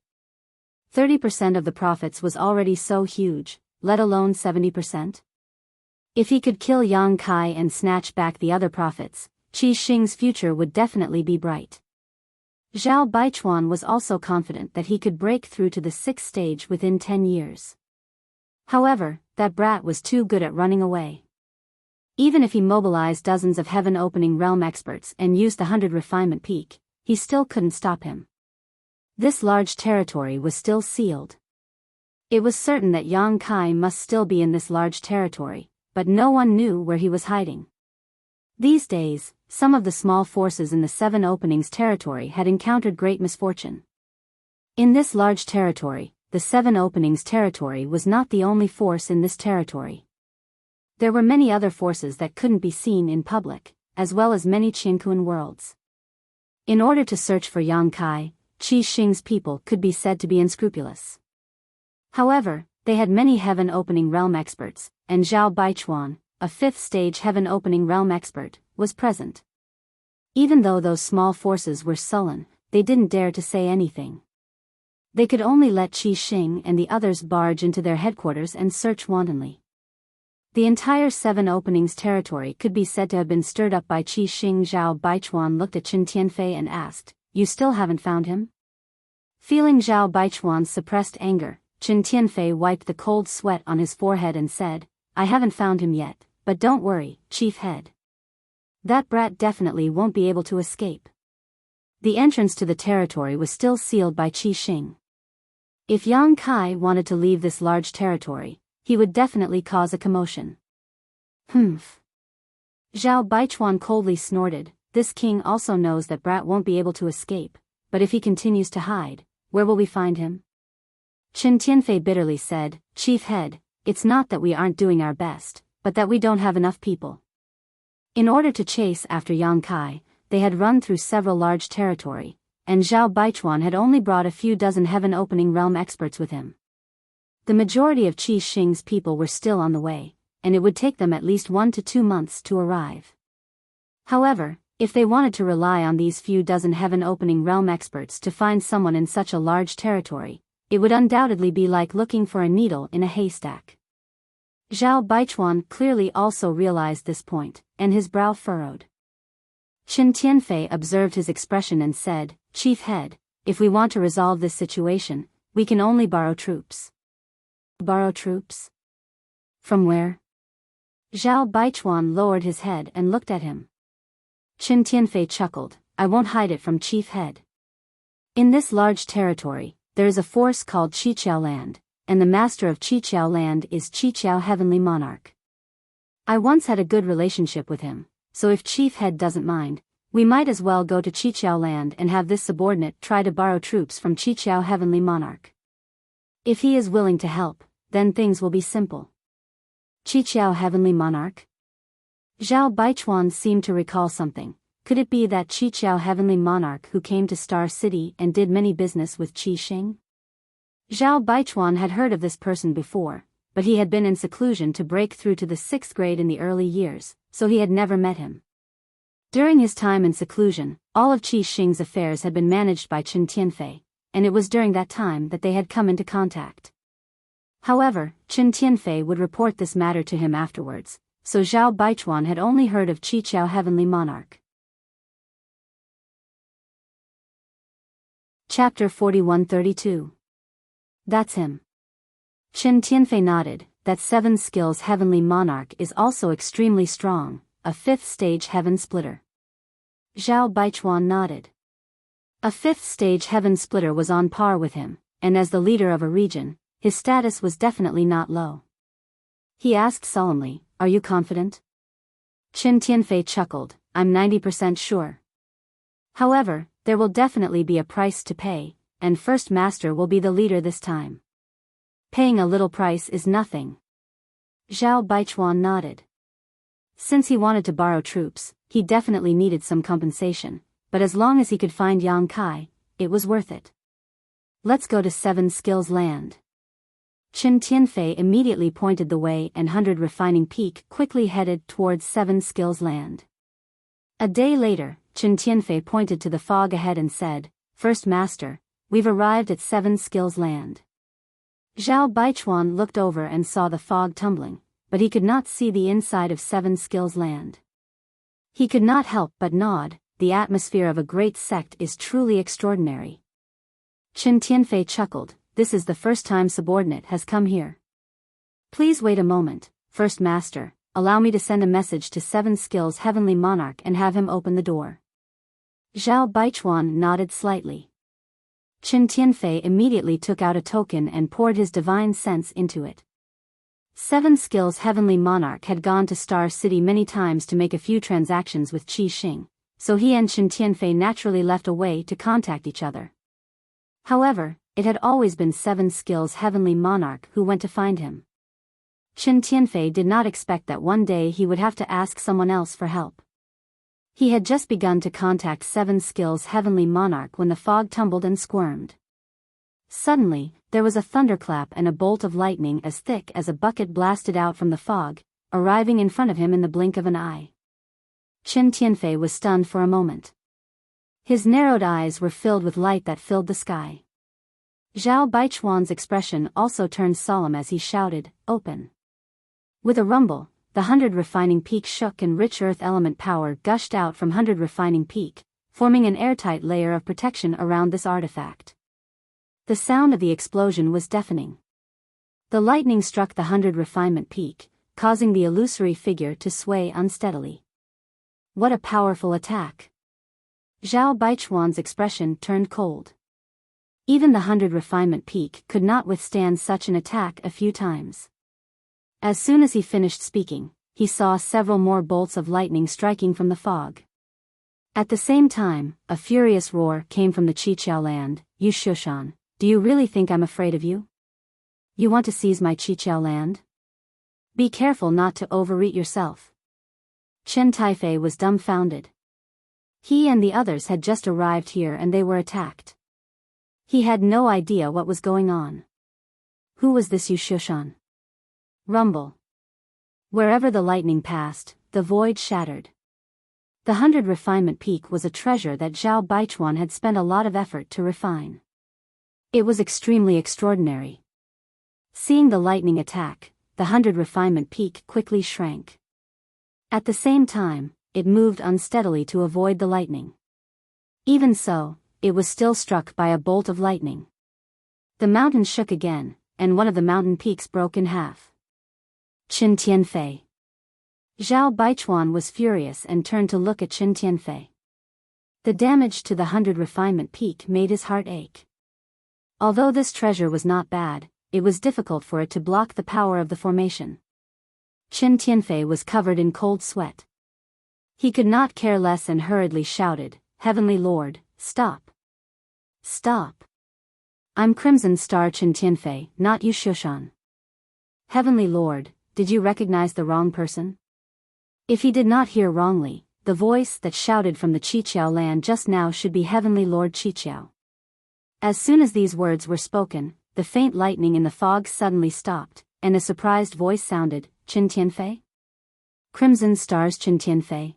30% of the profits was already so huge, let alone 70%? If he could kill Yang Kai and snatch back the other profits, Qi Xing's future would definitely be bright. Zhao Baichuan was also confident that he could break through to the 6th stage within 10 years. However, that brat was too good at running away. Even if he mobilized dozens of heaven opening realm experts and used the 100 refinement peak, he still couldn't stop him. This large territory was still sealed. It was certain that Yang Kai must still be in this large territory, but no one knew where he was hiding. These days, some of the small forces in the 7 openings territory had encountered great misfortune. In this large territory, the 7 openings territory was not the only force in this territory. There were many other forces that couldn't be seen in public, as well as many Qinkuan worlds. In order to search for Yang Kai, Qi Xing's people could be said to be unscrupulous. However, they had many heaven opening realm experts, and Zhao Baichuan, a 5th stage heaven opening realm expert, was present. Even though those small forces were sullen, they didn't dare to say anything. They could only let Qi Xing and the others barge into their headquarters and search wantonly. The entire 7 openings territory could be said to have been stirred up by Qi Xing. Zhao Baichuan looked at Chen Tianfei and asked, "You still haven't found him?" Feeling Zhao Baichuan's suppressed anger, Chen Tianfei wiped the cold sweat on his forehead and said, "I haven't found him yet, but don't worry, Chief Head. That brat definitely won't be able to escape." The entrance to the territory was still sealed by Qi Xing. If Yang Kai wanted to leave this large territory, he would definitely cause a commotion. Humph. Zhao Baichuan coldly snorted, this king also knows that Brat won't be able to escape, but if he continues to hide, where will we find him? Qin Tianfei bitterly said, Chief Head, it's not that we aren't doing our best, but that we don't have enough people. In order to chase after Yang Kai, they had run through several large territory, and Zhao Baichuan had only brought a few dozen heaven-opening realm experts with him. The majority of Qi Xing's people were still on the way, and it would take them at least 1 to 2 months to arrive. However, if they wanted to rely on these few dozen heaven-opening realm experts to find someone in such a large territory, it would undoubtedly be like looking for a needle in a haystack. Zhao Baichuan clearly also realized this point, and his brow furrowed. Qin Tianfei observed his expression and said, Chief Head, if we want to resolve this situation, we can only borrow troops. Borrow troops? From where? Zhao Baichuan lowered his head and looked at him. Qin Tianfei chuckled, I won't hide it from Chief Head. In this large territory, there is a force called Qiqiao Land, and the master of Qiqiao Land is Qiqiao Heavenly Monarch. I once had a good relationship with him, so if Chief Head doesn't mind, we might as well go to Qiqiao Land and have this subordinate try to borrow troops from Qiqiao Heavenly Monarch. If he is willing to help, then things will be simple. Qiqiao Heavenly Monarch? Zhao Baichuan seemed to recall something. Could it be that Qiqiao Heavenly Monarch who came to Star City and did many business with Qi Xing? Zhao Baichuan had heard of this person before, but he had been in seclusion to break through to the 6th grade in the early years, so he had never met him. During his time in seclusion, all of Qi Xing's affairs had been managed by Qin Tianfei, and it was during that time that they had come into contact. However, Qin Tianfei would report this matter to him afterwards, so Zhao Baichuan had only heard of Qiqiao Heavenly Monarch. Chapter 4132. That's him. Qin Tianfei nodded, that 7 skills Heavenly Monarch is also extremely strong, a 5th stage Heaven Splitter. Zhao Baichuan nodded. A 5th stage Heaven Splitter was on par with him, and as the leader of a region, his status was definitely not low. He asked solemnly, Are you confident? Qin Tianfei chuckled, I'm 90% sure. However, there will definitely be a price to pay, and First Master will be the leader this time. Paying a little price is nothing. Zhao Baichuan nodded. Since he wanted to borrow troops, he definitely needed some compensation, but as long as he could find Yang Kai, it was worth it. Let's go to 7 Skills Land. Qin Tianfei immediately pointed the way and 100 Refining Peak quickly headed towards 7 Skills Land. A day later, Qin Tianfei pointed to the fog ahead and said, First Master, we've arrived at 7 Skills Land. Zhao Baichuan looked over and saw the fog tumbling, but he could not see the inside of 7 Skills Land. He could not help but nod, the atmosphere of a great sect is truly extraordinary. Qin Tianfei chuckled, this is the first time subordinate has come here. Please wait a moment, First Master, allow me to send a message to 7 Skills Heavenly Monarch and have him open the door. Zhao Baichuan nodded slightly. Qin Tianfei immediately took out a token and poured his divine sense into it. 7 Skills Heavenly Monarch had gone to Star City many times to make a few transactions with Qi Xing, so he and Qin Tianfei naturally left a way to contact each other. However, it had always been 7 Skills Heavenly Monarch who went to find him. Qin Tianfei did not expect that one day he would have to ask someone else for help. He had just begun to contact 7 Skills Heavenly Monarch when the fog tumbled and squirmed. Suddenly, there was a thunderclap and a bolt of lightning as thick as a bucket blasted out from the fog, arriving in front of him in the blink of an eye. Qin Tianfei was stunned for a moment. His narrowed eyes were filled with light that filled the sky. Zhao Baichuan's expression also turned solemn as he shouted, Open! With a rumble, the 100 Refining Peak shook and rich earth element power gushed out from 100 Refining Peak, forming an airtight layer of protection around this artifact. The sound of the explosion was deafening. The lightning struck the 100 Refinement Peak, causing the illusory figure to sway unsteadily. What a powerful attack! Zhao Baichuan's expression turned cold. Even the 100 refinement peak could not withstand such an attack a few times. As soon as he finished speaking, he saw several more bolts of lightning striking from the fog. At the same time, a furious roar came from the Qiqiao land. You Shushan, do you really think I'm afraid of you? You want to seize my Qiqiao land? Be careful not to overeat yourself. Chen Taifei was dumbfounded. He and the others had just arrived here and they were attacked. He had no idea what was going on. Who was this Yu Shushan? Rumble. Wherever the lightning passed, the void shattered. The 100 refinement peak was a treasure that Zhao Baichuan had spent a lot of effort to refine. It was extremely extraordinary. Seeing the lightning attack, the 100 refinement peak quickly shrank. At the same time, it moved unsteadily to avoid the lightning. Even so, it was still struck by a bolt of lightning. The mountain shook again, and one of the mountain peaks broke in half. Qin Tianfei. Zhao Baichuan was furious and turned to look at Qin Tianfei. The damage to the 100 refinement peak made his heart ache. Although this treasure was not bad, it was difficult for it to block the power of the formation. Qin Tianfei was covered in cold sweat. He could not care less and hurriedly shouted, "Heavenly Lord, stop! Stop! I'm Crimson Star Qin Tianfei, not Yu Shushan." Heavenly Lord, did you recognize the wrong person? If he did not hear wrongly, the voice that shouted from the Qiqiao land just now should be Heavenly Lord Qiqiao. As soon as these words were spoken, the faint lightning in the fog suddenly stopped, and a surprised voice sounded, "Qin Tianfei? Crimson Stars Qin Tianfei?"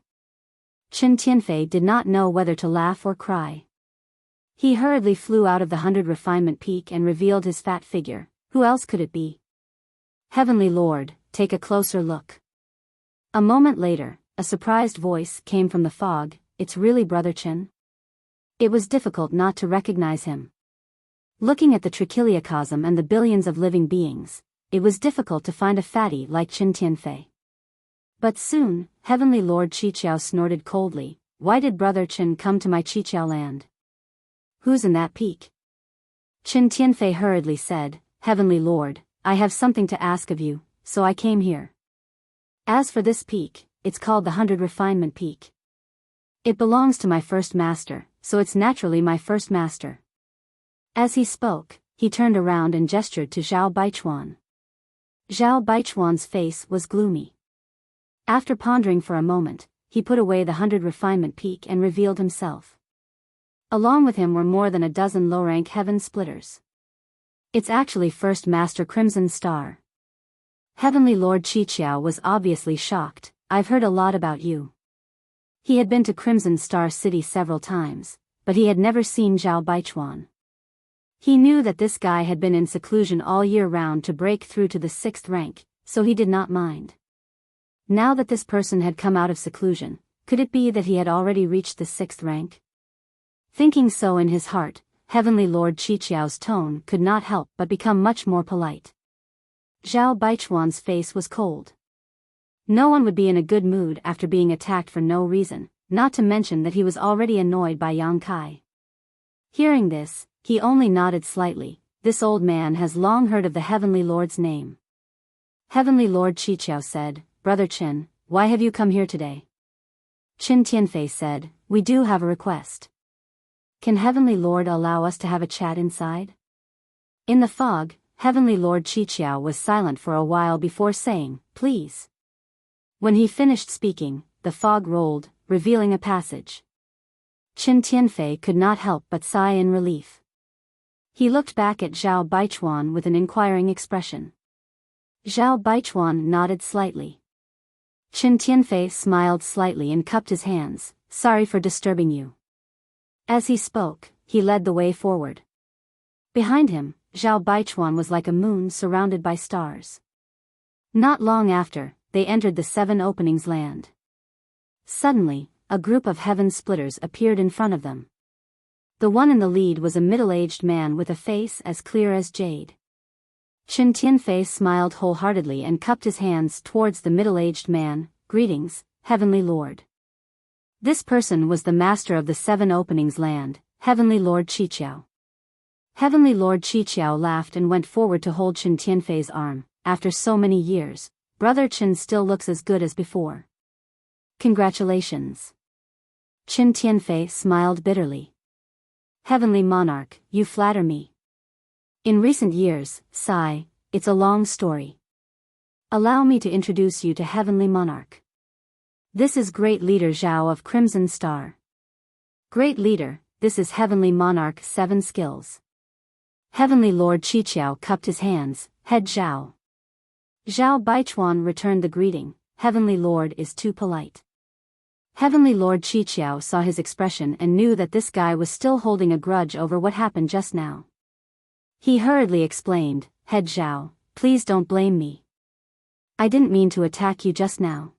Qin Tianfei did not know whether to laugh or cry. He hurriedly flew out of the 100 refinement peak and revealed his fat figure. Who else could it be? Heavenly Lord, take a closer look. A moment later, a surprised voice came from the fog, "It's really Brother Qin?" It was difficult not to recognize him. Looking at the trichiliocosm and the billions of living beings, it was difficult to find a fatty like Qin Tianfei. But soon, Heavenly Lord Qiqiao snorted coldly, "Why did Brother Qin come to my Qiqiao land? Who's in that peak?" Qin Tianfei hurriedly said, "Heavenly Lord, I have something to ask of you, so I came here. As for this peak, it's called the 100 refinement peak. It belongs to my first master, so it's naturally my first master." As he spoke, he turned around and gestured to Zhao Baichuan. Zhao Baichuan's face was gloomy. After pondering for a moment, he put away the 100 refinement peak and revealed himself. Along with him were more than a dozen low-rank heaven splitters. "It's actually First Master Crimson Star." Heavenly Lord Qiqiao was obviously shocked. "I've heard a lot about you." He had been to Crimson Star City several times, but he had never seen Zhao Baichuan. He knew that this guy had been in seclusion all year round to break through to the 6th rank, so he did not mind. Now that this person had come out of seclusion, could it be that he had already reached the 6th rank? Thinking so in his heart, Heavenly Lord Qiqiao's tone could not help but become much more polite. Zhao Baichuan's face was cold. No one would be in a good mood after being attacked for no reason, not to mention that he was already annoyed by Yang Kai. Hearing this, he only nodded slightly. This old man has long heard of the Heavenly Lord's name. Heavenly Lord Qiqiao said, "Brother Qin, why have you come here today?" Qin Tianfei said, "We do have a request. Can Heavenly Lord allow us to have a chat inside?" In the fog, Heavenly Lord Qiqiao was silent for a while before saying, "Please." When he finished speaking, the fog rolled, revealing a passage. Qin Tianfei could not help but sigh in relief. He looked back at Zhao Baichuan with an inquiring expression. Zhao Baichuan nodded slightly. Qin Tianfei smiled slightly and cupped his hands. "Sorry for disturbing you." As he spoke, he led the way forward. Behind him, Zhao Baichuan was like a moon surrounded by stars. Not long after, they entered the 7 Openings land. Suddenly, a group of heaven splitters appeared in front of them. The one in the lead was a middle-aged man with a face as clear as jade. Qin Tianfei smiled wholeheartedly and cupped his hands towards the middle-aged man. "Greetings, Heavenly Lord." This person was the master of the 7 Openings land, Heavenly Lord Qiqiao. Heavenly Lord Qiqiao laughed and went forward to hold Chen Tianfei's arm. After so many years, Brother Chen still looks as good as before. Congratulations. Chen Tianfei smiled bitterly. Heavenly Monarch, you flatter me. In recent years, sigh, it's a long story. Allow me to introduce you to Heavenly Monarch. This is Great Leader Zhao of Crimson Star. Great Leader, this is Heavenly Monarch 7 Skills. Heavenly Lord Qiqiao cupped his hands, head Zhao. Zhao Baichuan returned the greeting, Heavenly Lord is too polite. Heavenly Lord Qiqiao saw his expression and knew that this guy was still holding a grudge over what happened just now. He hurriedly explained, Head Zhao, please don't blame me. I didn't mean to attack you just now.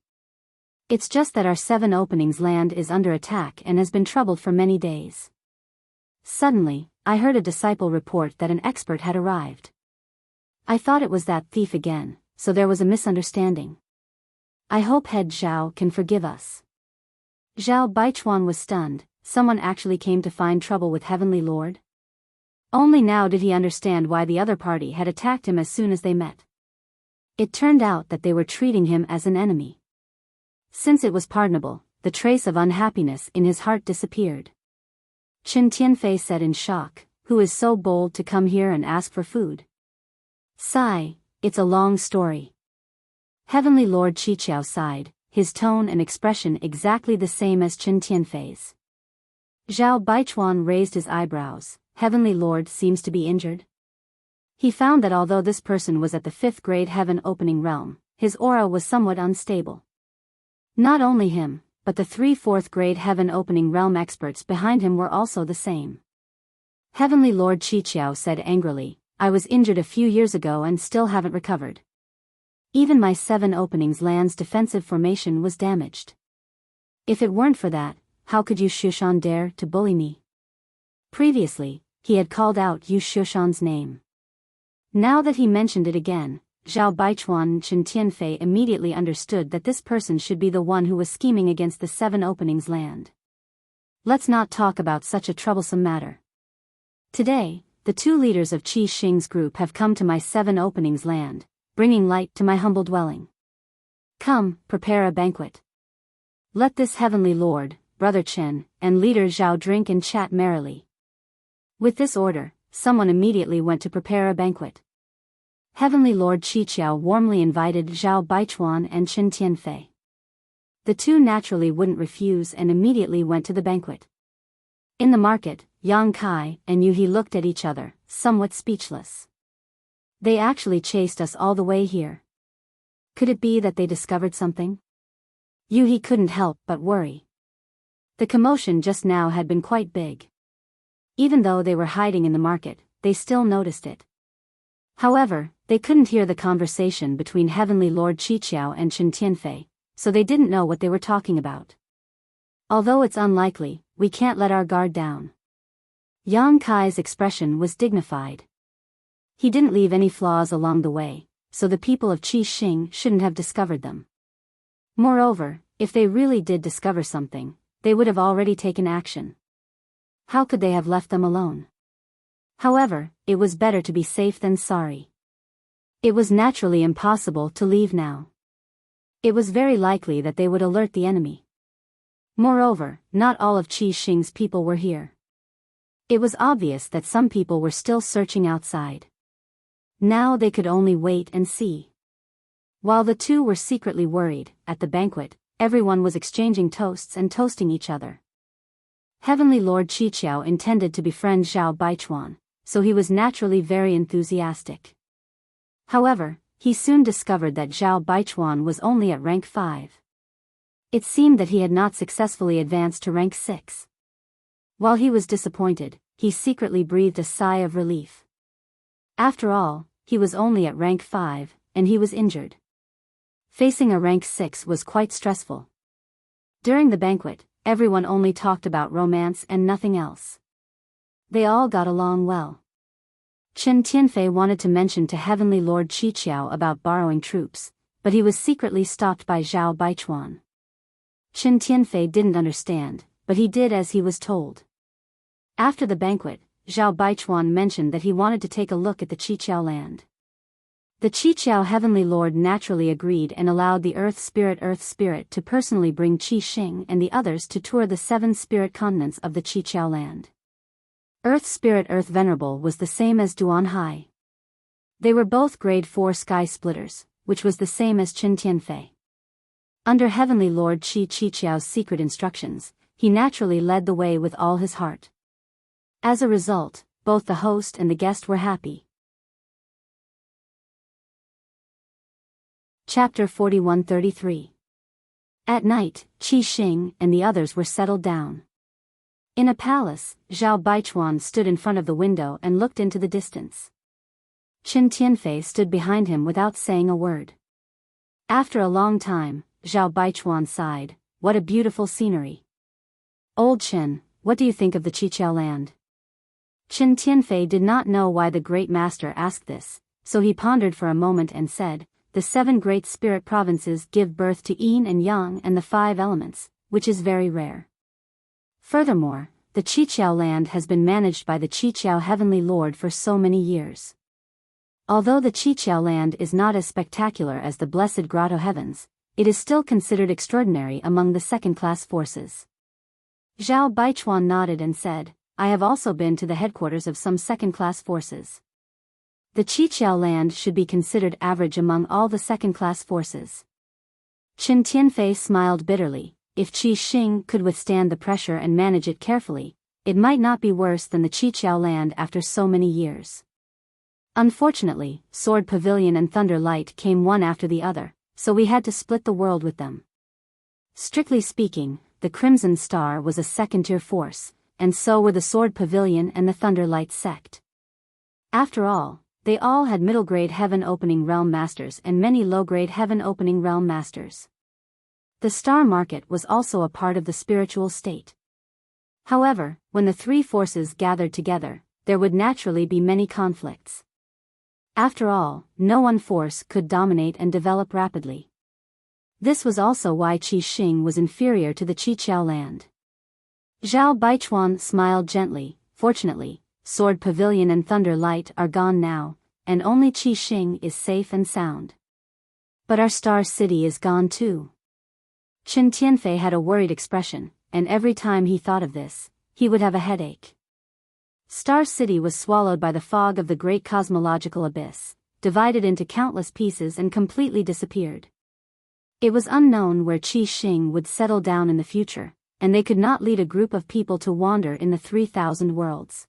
It's just that our 7 Openings land is under attack and has been troubled for many days. Suddenly, I heard a disciple report that an expert had arrived. I thought it was that thief again, so there was a misunderstanding. I hope Head Zhao can forgive us. Zhao Baichuan was stunned. Someone actually came to find trouble with Heavenly Lord? Only now did he understand why the other party had attacked him as soon as they met. It turned out that they were treating him as an enemy. Since it was pardonable, the trace of unhappiness in his heart disappeared. Chen Tianfei said in shock, who is so bold to come here and ask for food? Sigh, it's a long story. Heavenly Lord Qiqiao sighed, his tone and expression exactly the same as Chen Tianfei's. Zhao Baichuan raised his eyebrows. Heavenly Lord seems to be injured. He found that although this person was at the 5th grade heaven opening realm, his aura was somewhat unstable. Not only him, but the 3 4th grade heaven opening realm experts behind him were also the same. Heavenly Lord Qiqiao said angrily, I was injured a few years ago and still haven't recovered. Even my 7 Openings land's defensive formation was damaged. If it weren't for that, how could Yu Shushan dare to bully me? Previously, he had called out Yu Shushan's name. Now that he mentioned it again, Zhao Baichuan and Chen Tianfei immediately understood that this person should be the one who was scheming against the 7 Openings land. Let's not talk about such a troublesome matter. Today, the 2 leaders of Qi Xing's group have come to my 7 Openings land, bringing light to my humble dwelling. Come, prepare a banquet. Let this Heavenly Lord, Brother Chen, and Leader Zhao drink and chat merrily. With this order, someone immediately went to prepare a banquet. Heavenly Lord Qiqiao warmly invited Zhao Baichuan and Chen Tianfei. The 2 naturally wouldn't refuse and immediately went to the banquet. In the market, Yang Kai and Yu He looked at each other, somewhat speechless. They actually chased us all the way here. Could it be that they discovered something? Yu He couldn't help but worry. The commotion just now had been quite big. Even though they were hiding in the market, they still noticed it. However, they couldn't hear the conversation between Heavenly Lord Qiqiao and Chen Tianfei, so they didn't know what they were talking about. Although it's unlikely, we can't let our guard down. Yang Kai's expression was dignified. He didn't leave any flaws along the way, so the people of Qi Xing shouldn't have discovered them. Moreover, if they really did discover something, they would have already taken action. How could they have left them alone? However, it was better to be safe than sorry. It was naturally impossible to leave now. It was very likely that they would alert the enemy. Moreover, not all of Qi Xing's people were here. It was obvious that some people were still searching outside. Now they could only wait and see. While the 2 were secretly worried, at the banquet, everyone was exchanging toasts and toasting each other. Heavenly Lord Qiqiao intended to befriend Zhao Baichuan, so he was naturally very enthusiastic. However, he soon discovered that Zhao Baichuan was only at rank 5. It seemed that he had not successfully advanced to rank 6. While he was disappointed, he secretly breathed a sigh of relief. After all, he was only at rank 5, and he was injured. Facing a rank 6 was quite stressful. During the banquet, everyone only talked about romance and nothing else. They all got along well. Chen Tianfei wanted to mention to Heavenly Lord Qiqiao about borrowing troops, but he was secretly stopped by Zhao Baichuan. Qin Tianfei didn't understand, but he did as he was told. After the banquet, Zhao Baichuan mentioned that he wanted to take a look at the Qiqiao land. The Qiqiao Heavenly Lord naturally agreed and allowed the Earth Spirit to personally bring Qi Xing and the others to tour the 7 spirit continents of the Qiqiao land. Earth Spirit Venerable was the same as Duan Hai. They were both grade 4 sky splitters, which was the same as Qin Tianfei. Under Heavenly Lord Qi Qiqiao's secret instructions, he naturally led the way with all his heart. As a result, both the host and the guest were happy. Chapter 41-33. At night, Qi Xing and the others were settled down. In a palace, Zhao Baichuan stood in front of the window and looked into the distance. Qin Tianfei stood behind him without saying a word. After a long time, Zhao Baichuan sighed, "What a beautiful scenery. Old Qin, what do you think of the Qiqiao land?" Qin Tianfei did not know why the great master asked this, so he pondered for a moment and said, "The 7 great spirit provinces give birth to yin and yang and the 5 elements, which is very rare. Furthermore, the Qiqiao land has been managed by the Qiqiao Heavenly Lord for so many years. Although the Qiqiao land is not as spectacular as the blessed Grotto Heavens, it is still considered extraordinary among the second-class forces." Zhao Baichuan nodded and said, "I have also been to the headquarters of some second-class forces. The Qiqiao land should be considered average among all the second-class forces." Qin Tianfei smiled bitterly. If Qi Xing could withstand the pressure and manage it carefully, it might not be worse than the Qiqiao land after so many years. Unfortunately, Sword Pavilion and Thunder Light came one after the other, so we had to split the world with them. Strictly speaking, the Crimson Star was a second-tier force, and so were the Sword Pavilion and the Thunder Light sect. After all, they all had middle-grade Heaven Opening Realm Masters and many low-grade Heaven Opening Realm Masters. The Star Market was also a part of the spiritual state. However, when the 3 forces gathered together, there would naturally be many conflicts. After all, no one force could dominate and develop rapidly. This was also why Qi Xing was inferior to the Qiqiao land. Zhao Baichuan smiled gently. Fortunately, Sword Pavilion and Thunder Light are gone now, and only Qi Xing is safe and sound. But our Star City is gone too. Qin Tianfei had a worried expression, and every time he thought of this, he would have a headache. Star City was swallowed by the fog of the great cosmological abyss, divided into countless pieces and completely disappeared. It was unknown where Qi Xing would settle down in the future, and they could not lead a group of people to wander in the 3,000 worlds.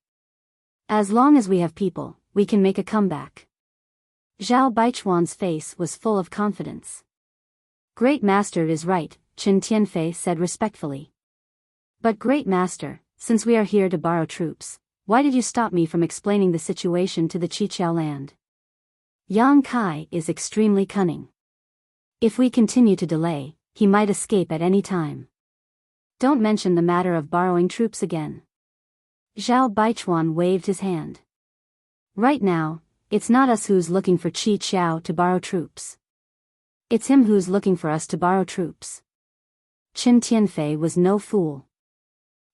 As long as we have people, we can make a comeback. Zhao Baichuan's face was full of confidence. "Great Master is right," Qin Tianfei said respectfully. "But Great Master, since we are here to borrow troops, why did you stop me from explaining the situation to the Qiqiao land? Yang Kai is extremely cunning. If we continue to delay, he might escape at any time. Don't mention the matter of borrowing troops again." Zhao Baichuan waved his hand. "Right now, it's not us who's looking for Qi Qiao to borrow troops. It's him who's looking for us to borrow troops." Qin Tianfei was no fool.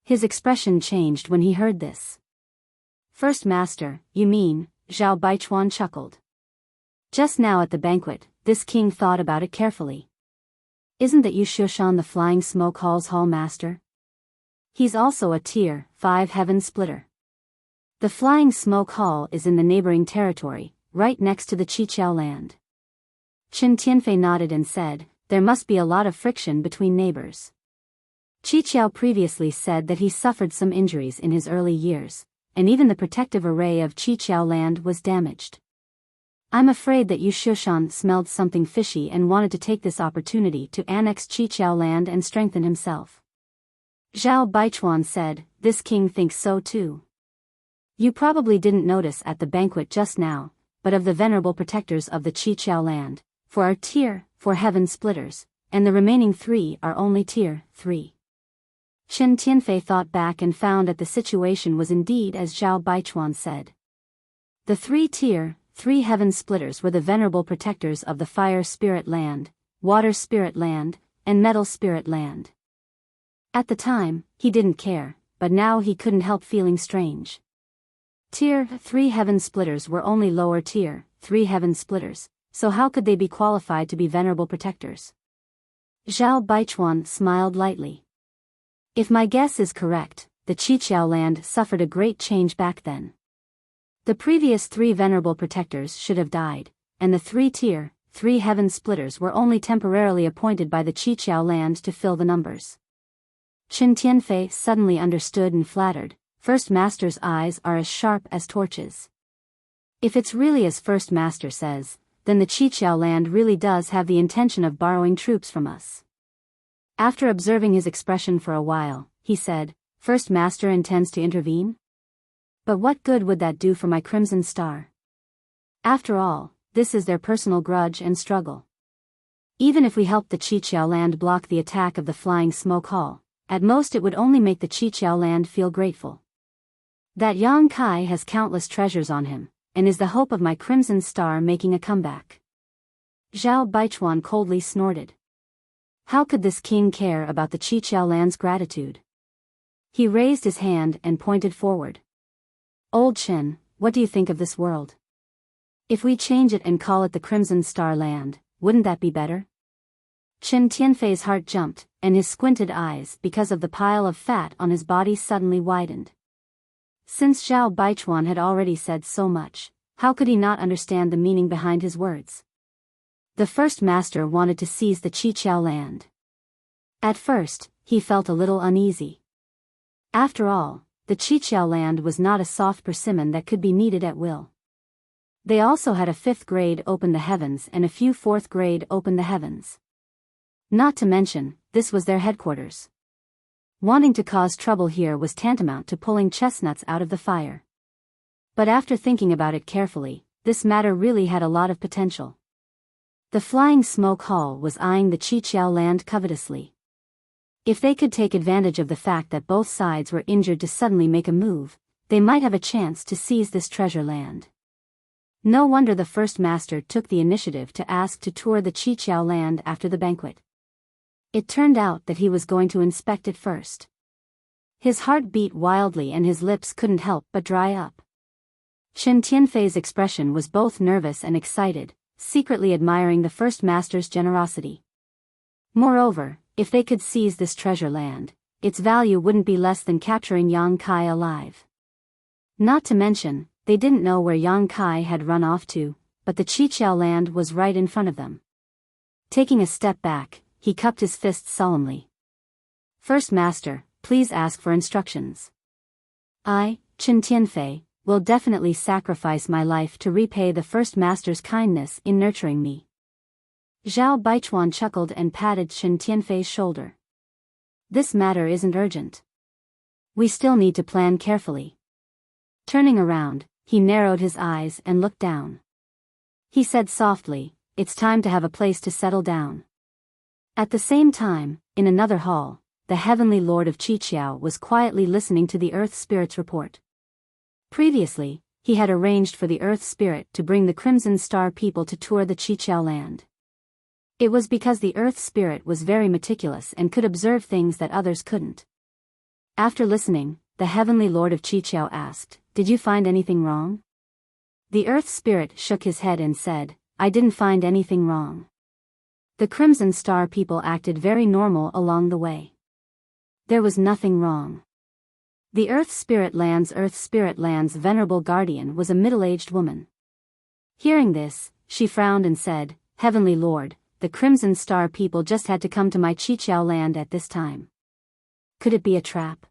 His expression changed when he heard this. "First Master, you mean?" Zhao Baichuan chuckled. Just now at the banquet, this king thought about it carefully. "Isn't that Yu Shushan the Flying Smoke Hall's Hall Master? He's also a Tier 5 Heaven Splitter. The Flying Smoke Hall is in the neighboring territory, right next to the Qiqiao land." Qin Tianfei nodded and said, "There must be a lot of friction between neighbors." Qiqiao previously said that he suffered some injuries in his early years, and even the protective array of Qiqiao land was damaged. "I'm afraid that Yu Shushan smelled something fishy and wanted to take this opportunity to annex Qiqiao land and strengthen himself." Zhao Baichuan said, "This king thinks so too. You probably didn't notice at the banquet just now, but of the venerable protectors of the Qiqiao land, 4 are Tier 4 Heaven Splitters, and the remaining 3 are only Tier 3. Qin Tianfei thought back and found that the situation was indeed as Zhao Baichuan said. The 3 Tier 3 Heaven Splitters were the venerable protectors of the Fire Spirit Land, Water Spirit Land, and Metal Spirit Land. At the time, he didn't care, but now he couldn't help feeling strange. Tier 3 Heaven Splitters were only lower Tier 3 Heaven Splitters, so how could they be qualified to be venerable protectors? Zhao Baichuan smiled lightly. If my guess is correct, the Qiqiao land suffered a great change back then. The previous 3 venerable protectors should have died, and the 3 Tier 3 Heaven Splitters were only temporarily appointed by the Qiqiao land to fill the numbers. Qin Tianfei suddenly understood and flattered. First Master's eyes are as sharp as torches. If it's really as First Master says, then the Qiqiao land really does have the intention of borrowing troops from us. After observing his expression for a while, he said, First Master intends to intervene? But what good would that do for my Crimson Star? After all, this is their personal grudge and struggle. Even if we helped the Qiqiao land block the attack of the Flying Smoke Hall, at most it would only make the Qiqiao land feel grateful. That Yang Kai has countless treasures on him, and is the hope of my Crimson Star making a comeback. Zhao Baichuan coldly snorted. How could this king care about the Qiqiao land's gratitude? He raised his hand and pointed forward. Old Qin, what do you think of this world? If we change it and call it the Crimson Star Land, wouldn't that be better? Qin Tianfei's heart jumped, and his squinted eyes, because of the pile of fat on his body, suddenly widened. Since Zhao Baichuan had already said so much, how could he not understand the meaning behind his words? The First Master wanted to seize the Qiqiao land. At first, he felt a little uneasy. After all, the Qiqiao land was not a soft persimmon that could be kneaded at will. They also had a 5th grade open the heavens and a few 4th grade open the heavens. Not to mention, this was their headquarters. Wanting to cause trouble here was tantamount to pulling chestnuts out of the fire. But after thinking about it carefully, this matter really had a lot of potential. The Flying Smoke Hall was eyeing the Qiqiao land covetously. If they could take advantage of the fact that both sides were injured to suddenly make a move, they might have a chance to seize this treasure land. No wonder the First Master took the initiative to ask to tour the Qiqiao land after the banquet. It turned out that he was going to inspect it first. His heart beat wildly and his lips couldn't help but dry up. Qin Tianfei's expression was both nervous and excited, secretly admiring the First Master's generosity. Moreover, if they could seize this treasure land, its value wouldn't be less than capturing Yang Kai alive. Not to mention, they didn't know where Yang Kai had run off to, but the Qiqiao land was right in front of them. Taking a step back, he cupped his fists solemnly. First Master, please ask for instructions. I, Qin Tianfei, will definitely sacrifice my life to repay the First Master's kindness in nurturing me. Zhao Baichuan chuckled and patted Qin Tianfei's shoulder. This matter isn't urgent. We still need to plan carefully. Turning around, he narrowed his eyes and looked down. He said softly, it's time to have a place to settle down. At the same time, in another hall, the Heavenly Lord of Qiqiao was quietly listening to the Earth Spirit's report. Previously, he had arranged for the Earth Spirit to bring the Crimson Star people to tour the Qiqiao land. It was because the Earth Spirit was very meticulous and could observe things that others couldn't. After listening, the Heavenly Lord of Qiqiao asked, "Did you find anything wrong?" The Earth Spirit shook his head and said, "I didn't find anything wrong. The Crimson Star people acted very normal along the way. There was nothing wrong." The Earth Spirit Land's venerable guardian was a middle-aged woman. Hearing this, she frowned and said, "Heavenly Lord, the Crimson Star people just had to come to my Qiqiao land at this time. Could it be a trap?"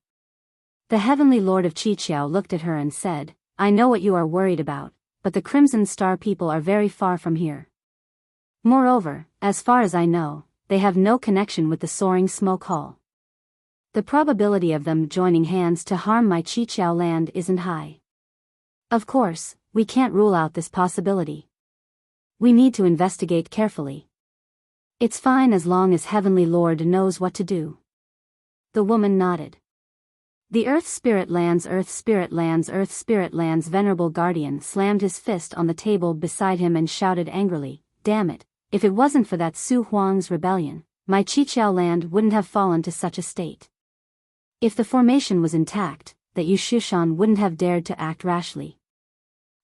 The Heavenly Lord of Qiqiao looked at her and said, "I know what you are worried about, but the Crimson Star people are very far from here. Moreover, as far as I know, they have no connection with the Soaring Smoke Hall. The probability of them joining hands to harm my Qiqiao land isn't high. Of course, we can't rule out this possibility. We need to investigate carefully. It's fine as long as Heavenly Lord knows what to do." The woman nodded. The Earth Spirit Land's venerable guardian slammed his fist on the table beside him and shouted angrily, "Damn it, if it wasn't for that Su Huang's rebellion, my Qiqiao land wouldn't have fallen to such a state." If the formation was intact, that Yushushan wouldn't have dared to act rashly.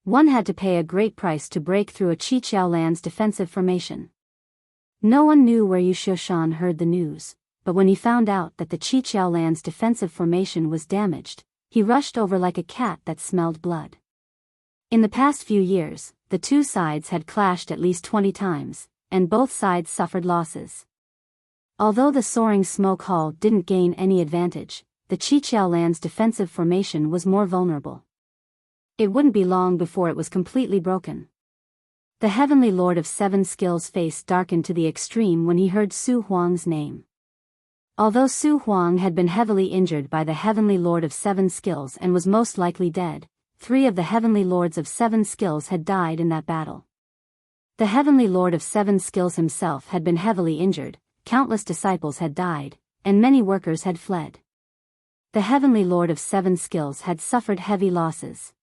One had to pay a great price to break through a Qiqiao land's defensive formation. No one knew where Yushushan heard the news, but when he found out that the Qiqiao land's defensive formation was damaged, he rushed over like a cat that smelled blood. In the past few years, the two sides had clashed at least 20 times, and both sides suffered losses. Although the soaring smoke hall didn't gain any advantage, the Qiqiao land's defensive formation was more vulnerable. It wouldn't be long before it was completely broken. The Heavenly Lord of Seven Skills' face darkened to the extreme when he heard Su Huang's name. Although Su Huang had been heavily injured by the Heavenly Lord of Seven Skills and was most likely dead, 3 of the Heavenly Lords of Seven Skills had died in that battle. The Heavenly Lord of Seven Skills himself had been heavily injured, countless disciples had died, and many workers had fled. The Heavenly Lord of Seven Skills had suffered heavy losses.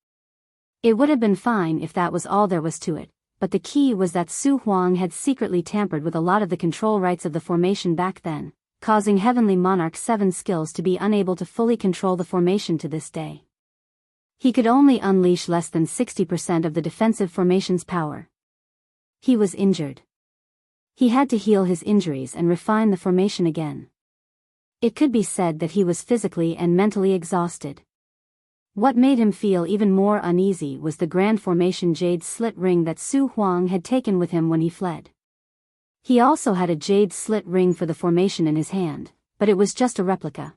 It would have been fine if that was all there was to it, but the key was that Su Huang had secretly tampered with a lot of the control rights of the formation back then, causing Heavenly Monarch Seven Skills to be unable to fully control the formation to this day. He could only unleash less than 60% of the defensive formation's power. He was injured. He had to heal his injuries and refine the formation again. It could be said that he was physically and mentally exhausted. What made him feel even more uneasy was the Grand Formation Jade Slit Ring that Su Huang had taken with him when he fled. He also had a Jade Slit Ring for the formation in his hand, but it was just a replica.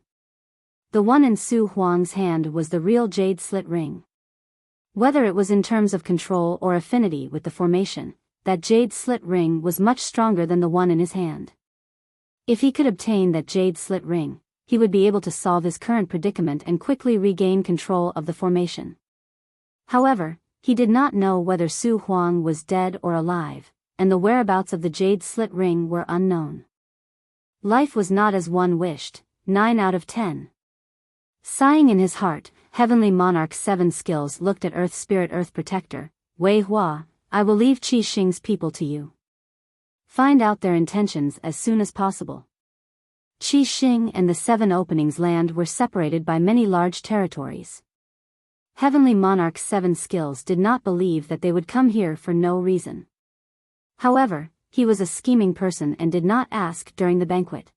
The one in Su Huang's hand was the real Jade Slit Ring. Whether it was in terms of control or affinity with the formation, that Jade Slit Ring was much stronger than the one in his hand. If he could obtain that Jade Slit Ring, he would be able to solve his current predicament and quickly regain control of the formation. However, he did not know whether Su Huang was dead or alive, and the whereabouts of the Jade Slit Ring were unknown. Life was not as one wished, 9 out of 10. Sighing in his heart, Heavenly Monarch Seven Skills looked at Earth Spirit Earth Protector, Wei Hua. I will leave Qi Xing's people to you. Find out their intentions as soon as possible. Qi Xing and the 7 Openings land were separated by many large territories. Heavenly Monarch Seven Skills did not believe that they would come here for no reason. However, he was a scheming person and did not ask during the banquet.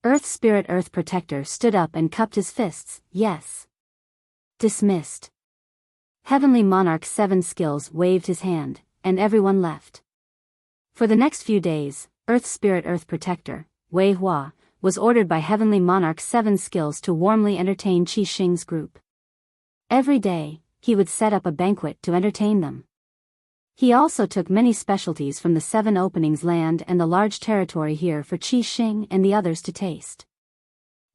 Earth Spirit Earth Protector stood up and cupped his fists. Yes. Dismissed. Heavenly Monarch Seven Skills waved his hand, and everyone left. For the next few days, Earth Spirit Earth Protector, Wei Hua, was ordered by Heavenly Monarch Seven Skills to warmly entertain Qi Xing's group. Every day, he would set up a banquet to entertain them. He also took many specialties from the 7 Openings land and the large territory here for Qi Xing and the others to taste.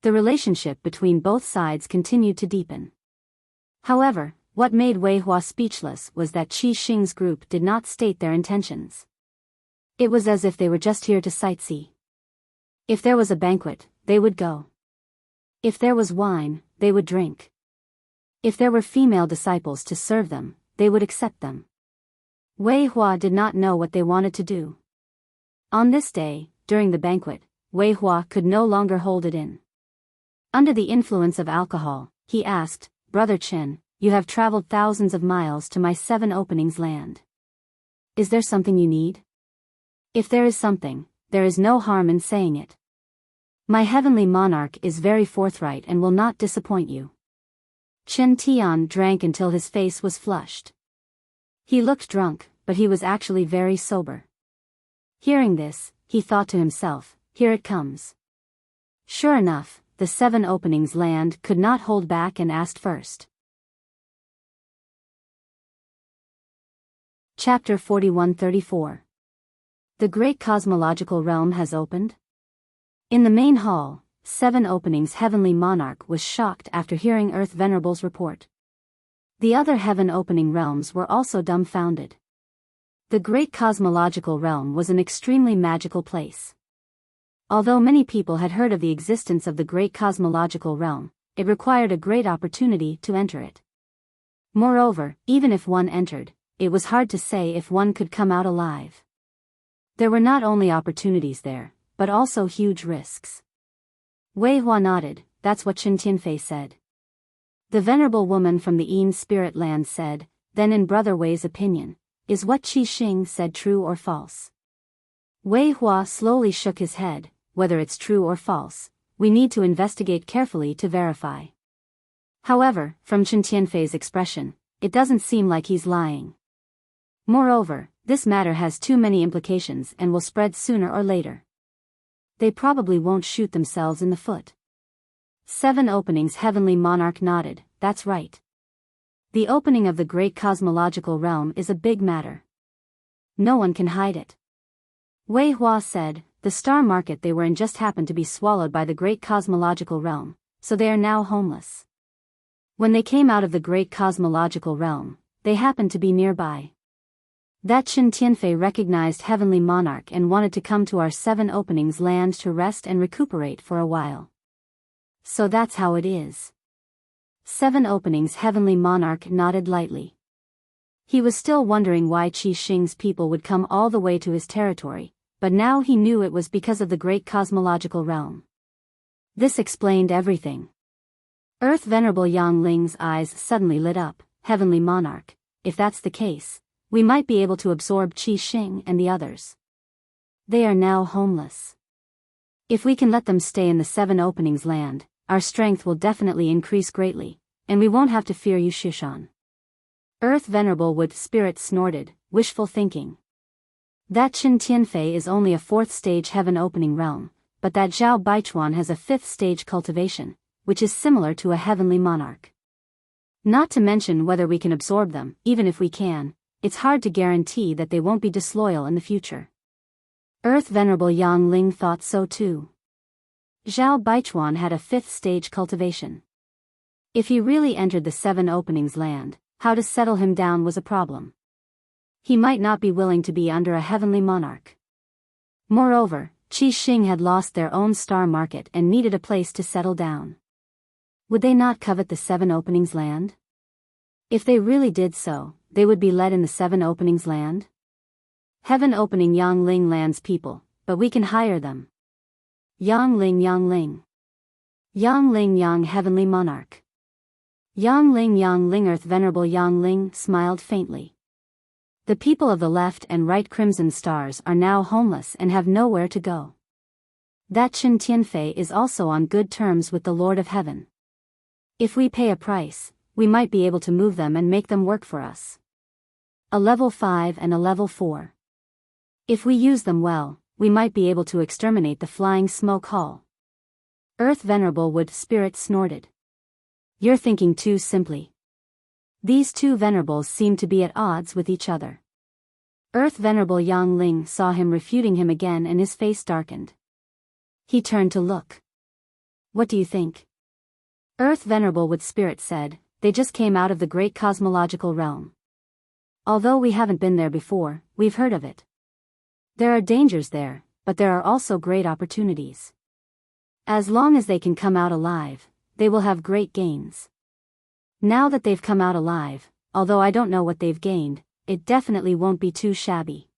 The relationship between both sides continued to deepen. However, what made Wei Hua speechless was that Qi Xing's group did not state their intentions. It was as if they were just here to sightsee. If there was a banquet, they would go. If there was wine, they would drink. If there were female disciples to serve them, they would accept them. Wei Hua did not know what they wanted to do. On this day, during the banquet, Wei Hua could no longer hold it in. Under the influence of alcohol, he asked, Brother Chen, you have traveled thousands of miles to my 7 Openings land. Is there something you need? If there is something, there is no harm in saying it. My Heavenly Monarch is very forthright and will not disappoint you. Chen Tian drank until his face was flushed. He looked drunk, but he was actually very sober. Hearing this, he thought to himself, here it comes. Sure enough, the 7 Openings land could not hold back and asked first. Chapter 41-34. The Great Cosmological Realm has opened? In the main hall, 7 Openings Heavenly Monarch was shocked after hearing Earth Venerable's report. The other Heaven Opening realms were also dumbfounded. The Great Cosmological Realm was an extremely magical place. Although many people had heard of the existence of the Great Cosmological Realm, it required a great opportunity to enter it. Moreover, even if one entered, it was hard to say if one could come out alive. There were not only opportunities there, but also huge risks. Wei Hua nodded, that's what Chen Tianfei said. The venerable woman from the Yin spirit land said, then in Brother Wei's opinion, is what Qi Xing said true or false? Wei Hua slowly shook his head, whether it's true or false, we need to investigate carefully to verify. However, from Chen Tianfei's expression, it doesn't seem like he's lying. Moreover, this matter has too many implications and will spread sooner or later. They probably won't shoot themselves in the foot. 7 openings. Heavenly Monarch nodded, that's right. The opening of the great cosmological realm is a big matter. No one can hide it. Wei Hua said, the star market they were in just happened to be swallowed by the great cosmological realm, so they are now homeless. When they came out of the great cosmological realm, they happened to be nearby. That Chen Tianfei recognized Heavenly Monarch and wanted to come to our 7 openings land to rest and recuperate for a while. So that's how it is. 7 openings. Heavenly Monarch nodded lightly. He was still wondering why Qi Xing's people would come all the way to his territory, but now he knew it was because of the great cosmological realm. This explained everything. Earth Venerable Yang Ling's eyes suddenly lit up. Heavenly Monarch, if that's the case, we might be able to absorb Qi Xing and the others. They are now homeless. If we can let them stay in the 7 openings land, our strength will definitely increase greatly, and we won't have to fear you Shishan. Earth Venerable Wood Spirit snorted, wishful thinking. That Chen Tianfei is only a 4th stage heaven opening realm, but that Zhao Baichuan has a 5th stage cultivation, which is similar to a heavenly monarch. Not to mention whether we can absorb them, even if we can, it's hard to guarantee that they won't be disloyal in the future. Earth Venerable Yang Ling thought so too. Zhao Baichuan had a 5th stage cultivation. If he really entered the 7 openings land, how to settle him down was a problem. He might not be willing to be under a heavenly monarch. Moreover, Qi Xing had lost their own star market and needed a place to settle down. Would they not covet the 7 openings land? If they really did so, they would be led in the 7 openings land? Heaven opening Yang Ling land's people, but we can hire them. Yang Ling Yang Ling. Yang Ling Yang Heavenly Monarch. Yang Ling Earth Venerable Yang Ling smiled faintly. The people of the left and right Crimson Stars are now homeless and have nowhere to go. That Chen Tianfei is also on good terms with the Lord of Heaven. If we pay a price, we might be able to move them and make them work for us. A level 5 and a level 4. If we use them well, we might be able to exterminate the flying smoke hall. Earth Venerable Wood Spirit snorted. You're thinking too simply. These 2 venerables seem to be at odds with each other. Earth Venerable Yang Ling saw him refuting him again and his face darkened. He turned to look. What do you think? Earth Venerable Wood Spirit said, they just came out of the great cosmological realm. Although we haven't been there before, we've heard of it. There are dangers there, but there are also great opportunities. As long as they can come out alive, they will have great gains. Now that they've come out alive, although I don't know what they've gained, it definitely won't be too shabby.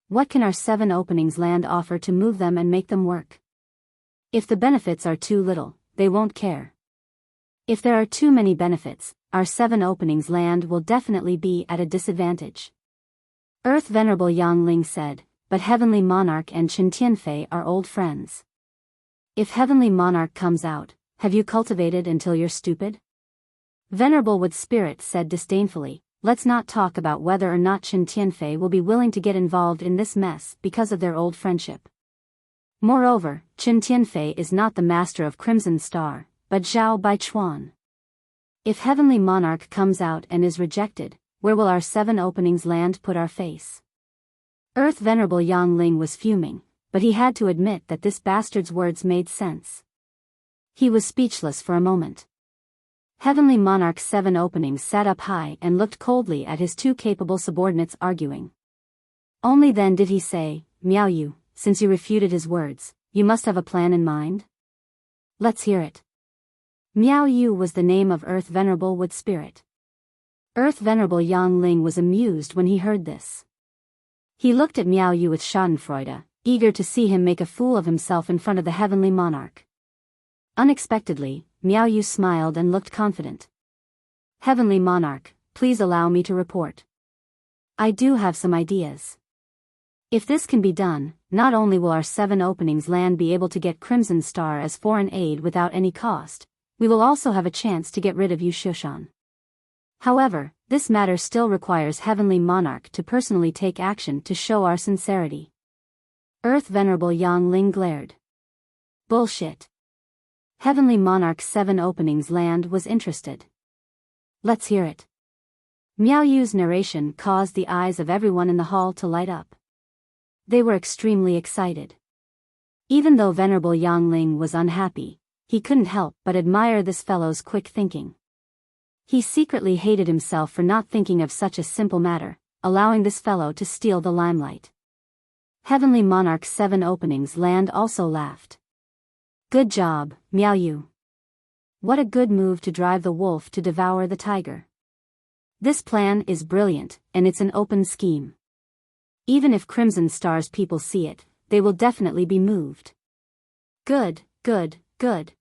What can our 7 openings land offer to move them and make them work? If the benefits are too little, they won't care. If there are too many benefits, our 7 openings land will definitely be at a disadvantage. Earth Venerable Yang Ling said, but Heavenly Monarch and Chen Tianfei are old friends. If Heavenly Monarch comes out, have you cultivated until you're stupid? Venerable Wood Spirit said disdainfully, let's not talk about whether or not Chen Tianfei will be willing to get involved in this mess because of their old friendship. Moreover, Chen Tianfei is not the master of Crimson Star, but Zhao Baichuan. If Heavenly Monarch comes out and is rejected, where will our 7 openings land put our face? Earth Venerable Yang Ling was fuming, but he had to admit that this bastard's words made sense. He was speechless for a moment. Heavenly Monarch's 7 openings sat up high and looked coldly at his 2 capable subordinates arguing. Only then did he say, Miao Yu, since you refuted his words, you must have a plan in mind? Let's hear it. Miao Yu was the name of Earth Venerable Wood Spirit. Earth Venerable Yang Ling was amused when he heard this. He looked at Miao Yu with schadenfreude, eager to see him make a fool of himself in front of the Heavenly Monarch. Unexpectedly, Miao Yu smiled and looked confident. Heavenly Monarch, please allow me to report. I do have some ideas. If this can be done, not only will our 7 openings land be able to get Crimson Star as foreign aid without any cost, we will also have a chance to get rid of Yu Shushan. However, this matter still requires Heavenly Monarch to personally take action to show our sincerity. Earth Venerable Yang Ling glared. Bullshit. Heavenly Monarch's 7 openings land was interested. Let's hear it. Miao Yu's narration caused the eyes of everyone in the hall to light up. They were extremely excited. Even though Venerable Yang Ling was unhappy, he couldn't help but admire this fellow's quick thinking. He secretly hated himself for not thinking of such a simple matter, allowing this fellow to steal the limelight. Heavenly Monarch's 7 openings land also laughed. Good job, Miao Yu. What a good move to drive the wolf to devour the tiger. This plan is brilliant, and it's an open scheme. Even if Crimson Star's people see it, they will definitely be moved. Good, good, good.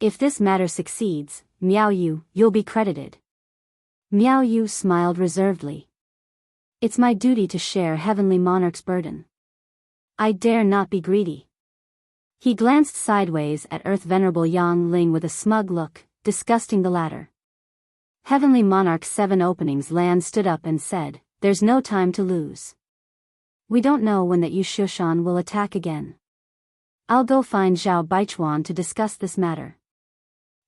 If this matter succeeds, Miao Yu, you'll be credited. Miao Yu smiled reservedly. It's my duty to share Heavenly Monarch's burden. I dare not be greedy. He glanced sideways at Earth Venerable Yang Ling with a smug look, disgusting the latter. Heavenly Monarch's 7 openings land stood up and said, there's no time to lose. We don't know when that Yu Shushan will attack again. I'll go find Zhao Baichuan to discuss this matter.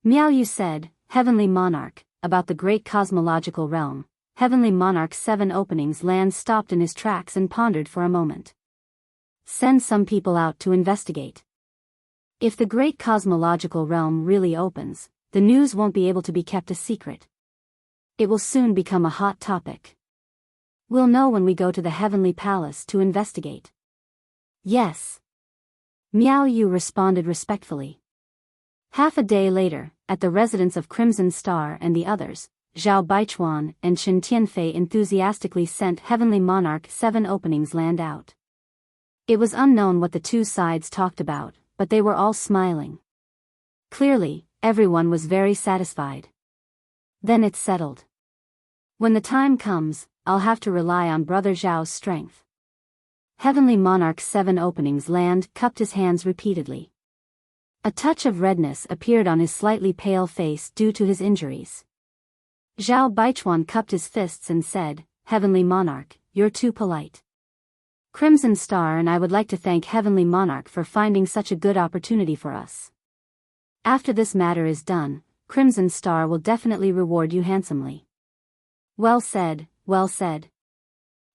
Miao Yu said, Heavenly Monarch, about the great cosmological realm. Heavenly Monarch's 7 openings land stopped in his tracks and pondered for a moment. Send some people out to investigate. If the great cosmological realm really opens, the news won't be able to be kept a secret. It will soon become a hot topic. We'll know when we go to the Heavenly Palace to investigate. Yes. Miao Yu responded respectfully. Half a day later, at the residence of Crimson Star and the others, Zhao Baichuan and Chen Tianfei enthusiastically sent Heavenly Monarch 7 openings land out. It was unknown what the two sides talked about, but they were all smiling. Clearly, everyone was very satisfied. Then it's settled. When the time comes, I'll have to rely on Brother Zhao's strength. Heavenly Monarch's 7 openings land cupped his hands repeatedly. A touch of redness appeared on his slightly pale face due to his injuries. Zhao Baichuan cupped his fists and said, Heavenly Monarch, you're too polite. Crimson Star and I would like to thank Heavenly Monarch for finding such a good opportunity for us. After this matter is done, Crimson Star will definitely reward you handsomely. Well said, well said.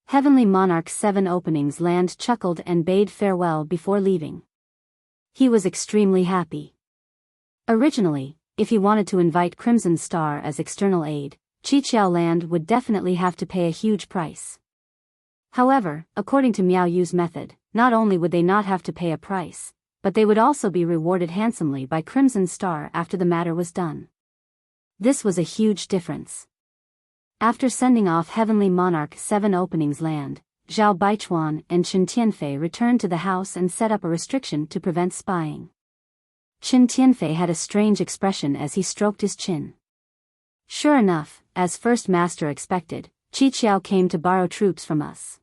Heavenly Monarch's 7 openings land chuckled and bade farewell before leaving. He was extremely happy. Originally, if he wanted to invite Crimson Star as external aid, Qiqiao Land would definitely have to pay a huge price. However, according to Miao Yu's method, not only would they not have to pay a price, but they would also be rewarded handsomely by Crimson Star after the matter was done. This was a huge difference. After sending off Heavenly Monarch 7 openings land, Zhao Baichuan and Chen Tianfei returned to the house and set up a restriction to prevent spying. Chen Tianfei had a strange expression as he stroked his chin. Sure enough, as First Master expected, Qiqiao came to borrow troops from us.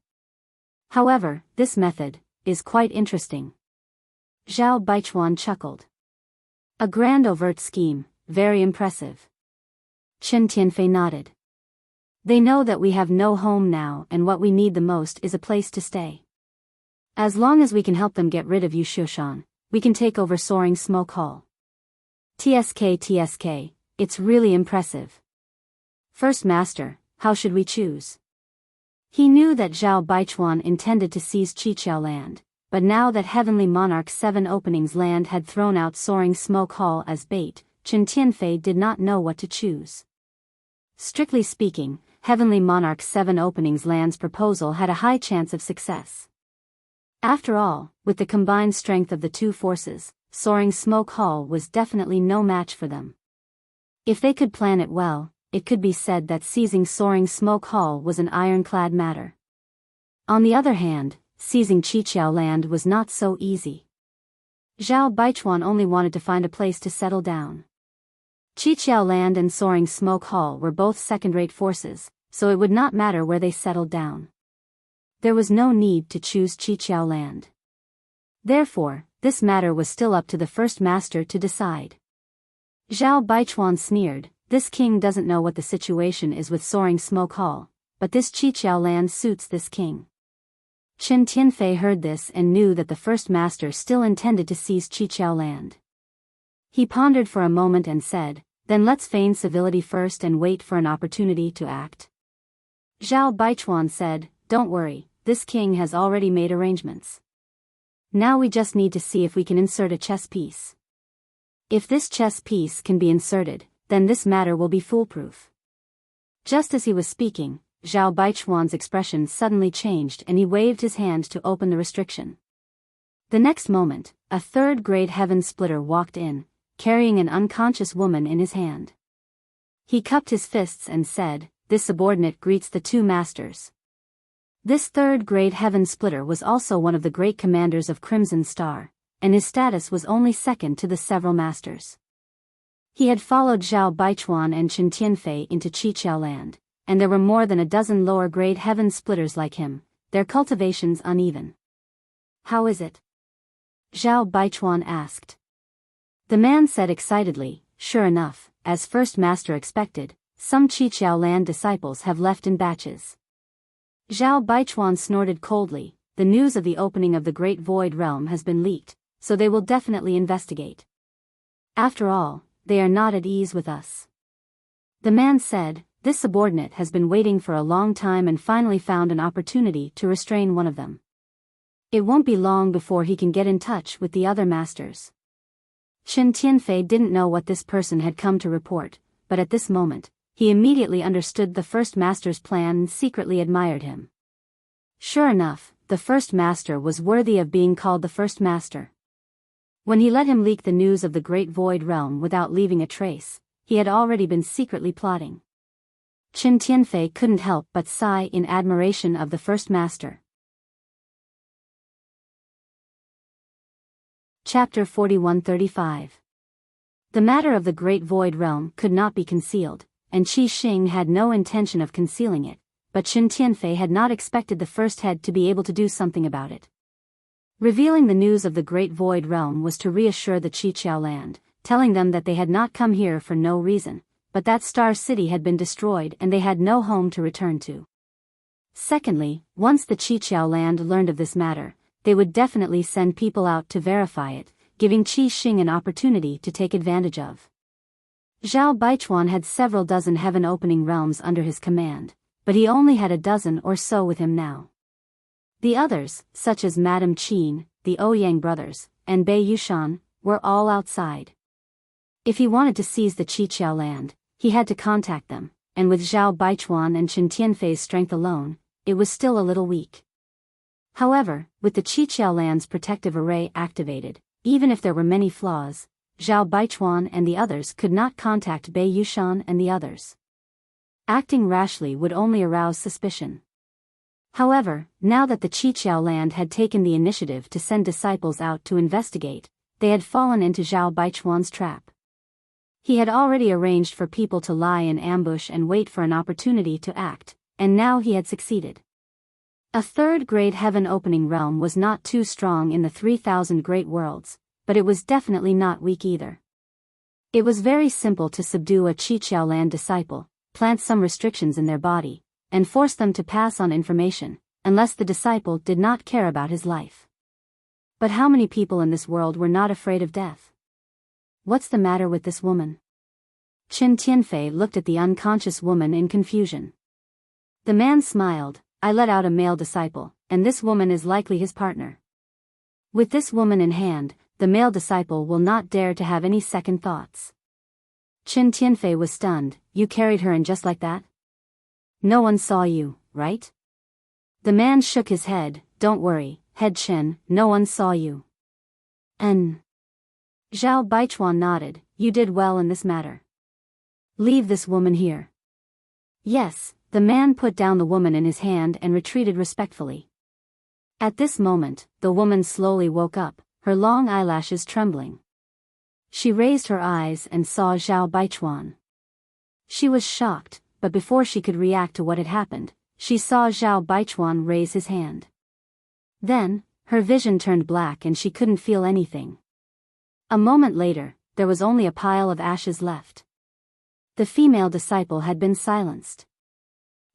However, this method is quite interesting. Zhao Baichuan chuckled. A grand overt scheme, very impressive. Chen Tianfei nodded. They know that we have no home now and what we need the most is a place to stay. As long as we can help them get rid of Yu Shushan, we can take over Soaring Smoke Hall. TSK, it's really impressive. First Master, how should we choose? He knew that Zhao Baichuan intended to seize Qiqiao Land, but now that Heavenly Monarch's 7 openings land had thrown out Soaring Smoke Hall as bait, Chen Tianfei did not know what to choose. Strictly speaking, Heavenly Monarch's 7 openings land's proposal had a high chance of success. After all, with the combined strength of the two forces, Soaring Smoke Hall was definitely no match for them. If they could plan it well, it could be said that seizing Soaring Smoke Hall was an ironclad matter. On the other hand, seizing Qiqiao Land was not so easy. Zhao Baichuan only wanted to find a place to settle down. Qiqiao Land and Soaring Smoke Hall were both second-rate forces, so it would not matter where they settled down. There was no need to choose Qiqiao Land. Therefore, this matter was still up to the first master to decide. Zhao Baichuan sneered, "This king doesn't know what the situation is with Soaring Smoke Hall, but this Qiqiao Land suits this king." Qin Tianfei heard this and knew that the first master still intended to seize Qiqiao Land. He pondered for a moment and said, "Then let's feign civility first and wait for an opportunity to act." Zhao Baichuan said, "Don't worry, this king has already made arrangements. Now we just need to see if we can insert a chess piece. If this chess piece can be inserted, then this matter will be foolproof." Just as he was speaking, Zhao Baichuan's expression suddenly changed and he waved his hand to open the restriction. The next moment, a third-grade heaven splitter walked in, carrying an unconscious woman in his hand. He cupped his fists and said, "This subordinate greets the two masters." This third-grade heaven splitter was also one of the great commanders of Crimson Star, and his status was only second to the several masters. He had followed Zhao Baichuan and Qin Tianfei into Qiqiao Land, and there were more than a dozen lower-grade heaven splitters like him, their cultivations uneven. "How is it?" Zhao Baichuan asked. The man said excitedly, "Sure enough, as first master expected, some Qiqiao Land disciples have left in batches." Zhao Baichuan snorted coldly, "The news of the opening of the Great Void Realm has been leaked, so they will definitely investigate. After all, they are not at ease with us." The man said, "This subordinate has been waiting for a long time and finally found an opportunity to restrain one of them. It won't be long before he can get in touch with the other masters." Qin Tianfei didn't know what this person had come to report, but at this moment, he immediately understood the first master's plan and secretly admired him. Sure enough, the first master was worthy of being called the first master. When he let him leak the news of the Great Void Realm without leaving a trace, he had already been secretly plotting. Qin Tianfei couldn't help but sigh in admiration of the first master. Chapter 4135. The matter of the Great Void Realm could not be concealed, and Qi Xing had no intention of concealing it, but Qin Tianfei had not expected the first head to be able to do something about it. Revealing the news of the Great Void Realm was to reassure the Qiqiao Land, telling them that they had not come here for no reason, but that Star City had been destroyed and they had no home to return to. Secondly, once the Qiqiao Land learned of this matter, they would definitely send people out to verify it, giving Qi Xing an opportunity to take advantage of. Zhao Baichuan had several dozen heaven-opening realms under his command, but he only had a dozen or so with him now. The others, such as Madame Qin, the Ouyang brothers, and Bei Yushan, were all outside. If he wanted to seize the Qiqiao Land, he had to contact them, and with Zhao Baichuan and Qin Tianfei's strength alone, it was still a little weak. However, with the Qiqiao Land's protective array activated, even if there were many flaws, Zhao Baichuan and the others could not contact Bei Yushan and the others. Acting rashly would only arouse suspicion. However, now that the Qiqiao Land had taken the initiative to send disciples out to investigate, they had fallen into Zhao Baichuan's trap. He had already arranged for people to lie in ambush and wait for an opportunity to act, and now he had succeeded. A third-grade heaven-opening realm was not too strong in the 3,000 great worlds, but it was definitely not weak either. It was very simple to subdue a Qiqiao Land disciple, plant some restrictions in their body, and force them to pass on information, unless the disciple did not care about his life. But how many people in this world were not afraid of death? What's the matter with this woman? Qin Tianfei looked at the unconscious woman in confusion. The man smiled, "I let out a male disciple, and this woman is likely his partner. With this woman in hand, the male disciple will not dare to have any second thoughts." Qin Tianfei was stunned. "You carried her in just like that? No one saw you, right?" The man shook his head. "Don't worry, Head Qin, no one saw you." Zhao Baichuan nodded. "You did well in this matter. Leave this woman here." "Yes." The man put down the woman in his hand and retreated respectfully. At this moment, the woman slowly woke up, her long eyelashes trembling. She raised her eyes and saw Zhao Baichuan. She was shocked, but before she could react to what had happened, she saw Zhao Baichuan raise his hand. Then, her vision turned black and she couldn't feel anything. A moment later, there was only a pile of ashes left. The female disciple had been silenced.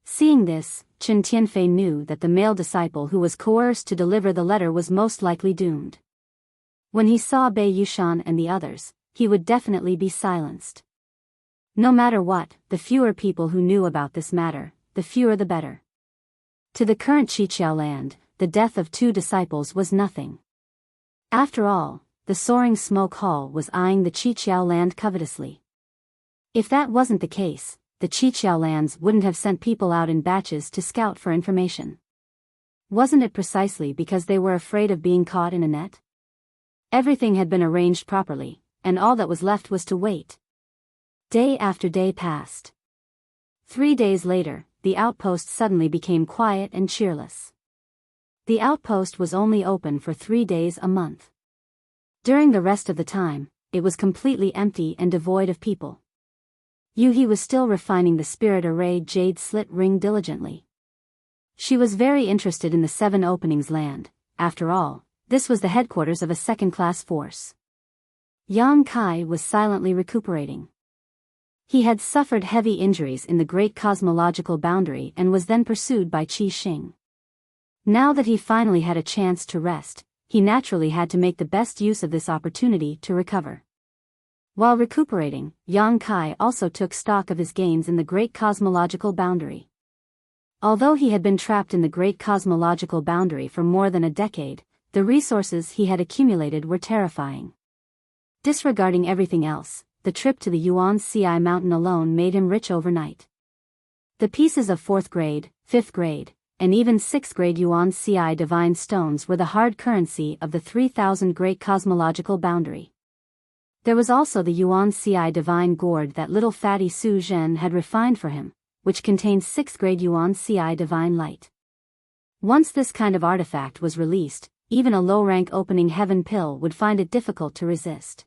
Seeing this, Chen Tianfei knew that the male disciple who was coerced to deliver the letter was most likely doomed. When he saw Bei Yushan and the others, he would definitely be silenced. No matter what, the fewer people who knew about this matter, the fewer the better. To the current Qiqiao land, the death of 2 disciples was nothing. After all, the soaring smoke hall was eyeing the Qiqiao land covetously. If that wasn't the case, the Qiqiao lands wouldn't have sent people out in batches to scout for information. Wasn't it precisely because they were afraid of being caught in a net? Everything had been arranged properly, and all that was left was to wait. Day after day passed. 3 days later, the outpost suddenly became quiet and cheerless. The outpost was only open for 3 days a month. During the rest of the time, it was completely empty and devoid of people. Yuhi was still refining the spirit array jade slit ring diligently. She was very interested in the 7 openings land. After all, this was the headquarters of a second-class force. Yang Kai was silently recuperating. He had suffered heavy injuries in the great cosmological boundary and was then pursued by Qi Xing. Now that he finally had a chance to rest, he naturally had to make the best use of this opportunity to recover. While recuperating, Yang Kai also took stock of his gains in the great cosmological boundary. Although he had been trapped in the great cosmological boundary for more than a decade, the resources he had accumulated were terrifying. Disregarding everything else, the trip to the Yuan Ci mountain alone made him rich overnight. The pieces of 4th grade, 5th grade, and even 6th grade Yuan Ci divine stones were the hard currency of the 3,000 great cosmological boundary. There was also the Yuan Ci divine gourd that little fatty Su Zhen had refined for him, which contained 6th grade Yuan Ci divine light. Once this kind of artifact was released, even a low-rank opening heaven pill would find it difficult to resist.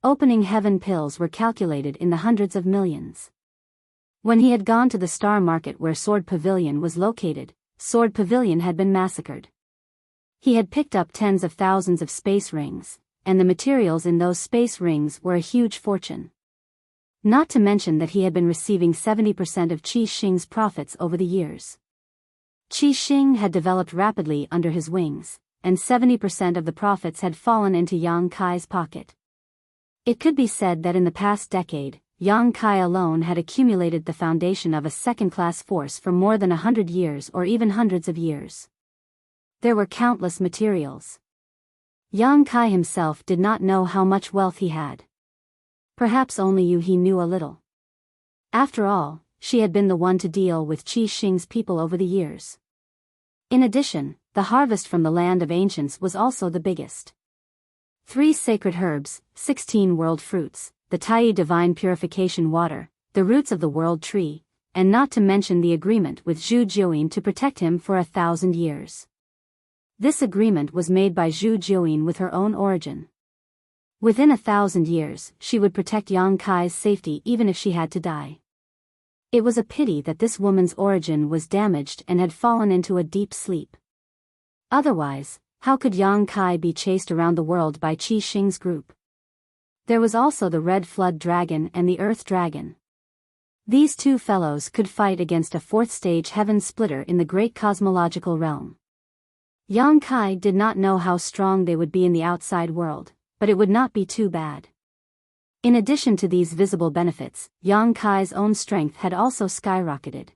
Opening heaven pills were calculated in the hundreds of millions. When he had gone to the star market where Sword Pavilion was located, Sword Pavilion had been massacred. He had picked up tens of thousands of space rings, and the materials in those space rings were a huge fortune. Not to mention that he had been receiving 70% of Qi Xing's profits over the years. Qi Xing had developed rapidly under his wings, and 70% of the profits had fallen into Yang Kai's pocket. It could be said that in the past decade, Yang Kai alone had accumulated the foundation of a second-class force for more than 100 years or even hundreds of years. There were countless materials. Yang Kai himself did not know how much wealth he had. Perhaps only Yuhi knew a little. After all, she had been the one to deal with Qi Xing's people over the years. In addition, the harvest from the land of ancients was also the biggest. 3 sacred herbs, 16 world fruits, the Tai divine purification water, the roots of the world tree, and not to mention the agreement with Zhu Jiuyin to protect him for 1,000 years. This agreement was made by Zhu Jiuyin with her own origin. Within 1,000 years, she would protect Yang Kai's safety even if she had to die. It was a pity that this woman's origin was damaged and had fallen into a deep sleep. Otherwise, how could Yang Kai be chased around the world by Qi Xing's group? There was also the Red Flood Dragon and the Earth Dragon. These 2 fellows could fight against a 4th stage heaven splitter in the great cosmological realm. Yang Kai did not know how strong they would be in the outside world, but it would not be too bad. In addition to these visible benefits, Yang Kai's own strength had also skyrocketed.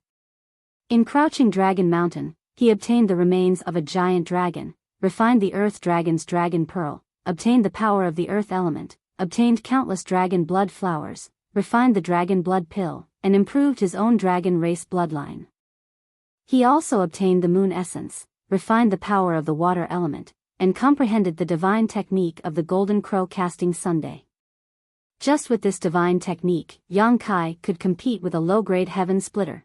In Crouching Dragon Mountain, he obtained the remains of a giant dragon, refined the Earth Dragon's dragon pearl, obtained the power of the earth element, obtained countless dragon blood flowers, refined the dragon blood pill, and improved his own dragon race bloodline. He also obtained the moon essence, refined the power of the water element, and comprehended the divine technique of the golden crow casting Sunday. Just with this divine technique, Yang Kai could compete with a low-grade heaven splitter.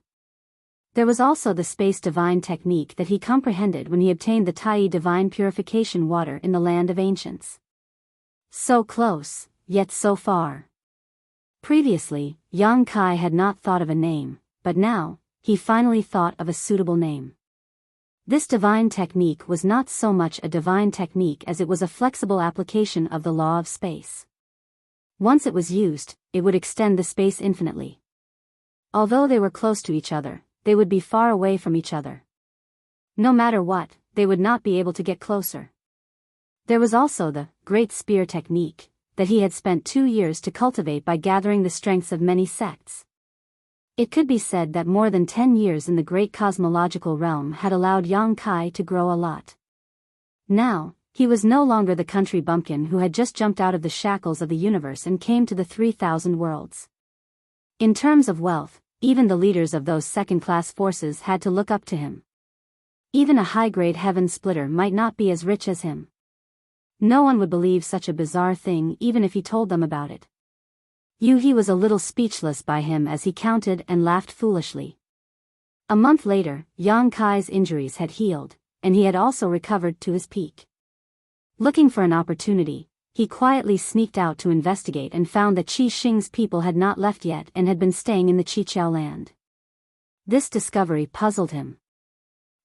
There was also the space divine technique that he comprehended when he obtained the Tai divine purification water in the land of ancients. So close, yet so far. Previously, Yang Kai had not thought of a name, but now, he finally thought of a suitable name. This divine technique was not so much a divine technique as it was a flexible application of the law of space. Once it was used, it would extend the space infinitely. Although they were close to each other, they would be far away from each other. No matter what, they would not be able to get closer. There was also the Great Spear technique that he had spent 2 years to cultivate by gathering the strengths of many sects. It could be said that more than 10 years in the great cosmological realm had allowed Yang Kai to grow a lot. Now, he was no longer the country bumpkin who had just jumped out of the shackles of the universe and came to the 3,000 worlds. In terms of wealth, even the leaders of those second-class forces had to look up to him. Even a high-grade heaven splitter might not be as rich as him. No one would believe such a bizarre thing even if he told them about it. He was a little speechless by him as he counted and laughed foolishly. A month later, Yang Kai's injuries had healed, and he had also recovered to his peak. Looking for an opportunity, he quietly sneaked out to investigate and found that Qi Xing's people had not left yet and had been staying in the Qiqiao land. This discovery puzzled him.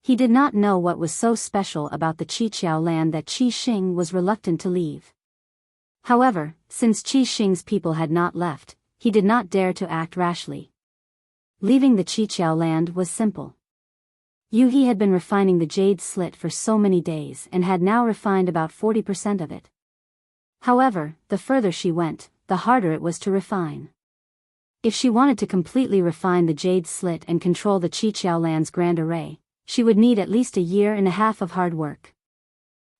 He did not know what was so special about the Qiqiao land that Qi Xing was reluctant to leave. However, since Qi Xing's people had not left, he did not dare to act rashly. Leaving the Qiqiao land was simple. He had been refining the jade slit for so many days and had now refined about 40% of it. However, the further she went, the harder it was to refine. If she wanted to completely refine the jade slit and control the Qiqiao land's grand array, she would need at least 1.5 years of hard work.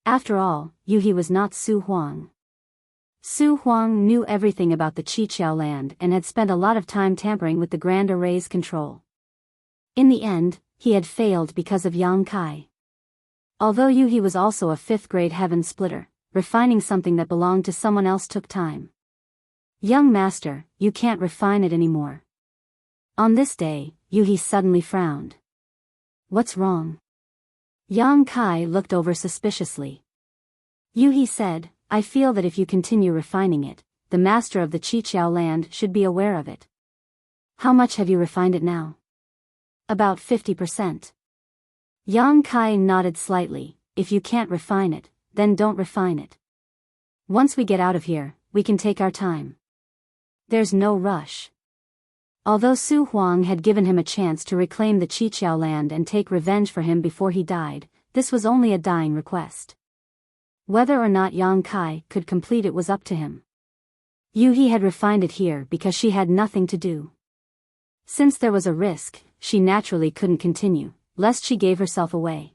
After all, He was not Su Huang. Su Huang knew everything about the Qiqiao land and had spent a lot of time tampering with the Grand Array's control. In the end, he had failed because of Yang Kai. Although he was also a 5th-grade heaven splitter, refining something that belonged to someone else took time. Young master, you can't refine it anymore. On this day, he suddenly frowned. What's wrong? Yang Kai looked over suspiciously. He said, I feel that if you continue refining it, the master of the Qiqiao land should be aware of it. How much have you refined it now? About 50%. Yang Kai nodded slightly. If you can't refine it, then don't refine it. Once we get out of here, we can take our time. There's no rush. Although Su Huang had given him a chance to reclaim the Qiqiao land and take revenge for him before he died, this was only a dying request. Whether or not Yang Kai could complete it was up to him. He had refined it here because she had nothing to do. Since there was a risk, she naturally couldn't continue, lest she gave herself away.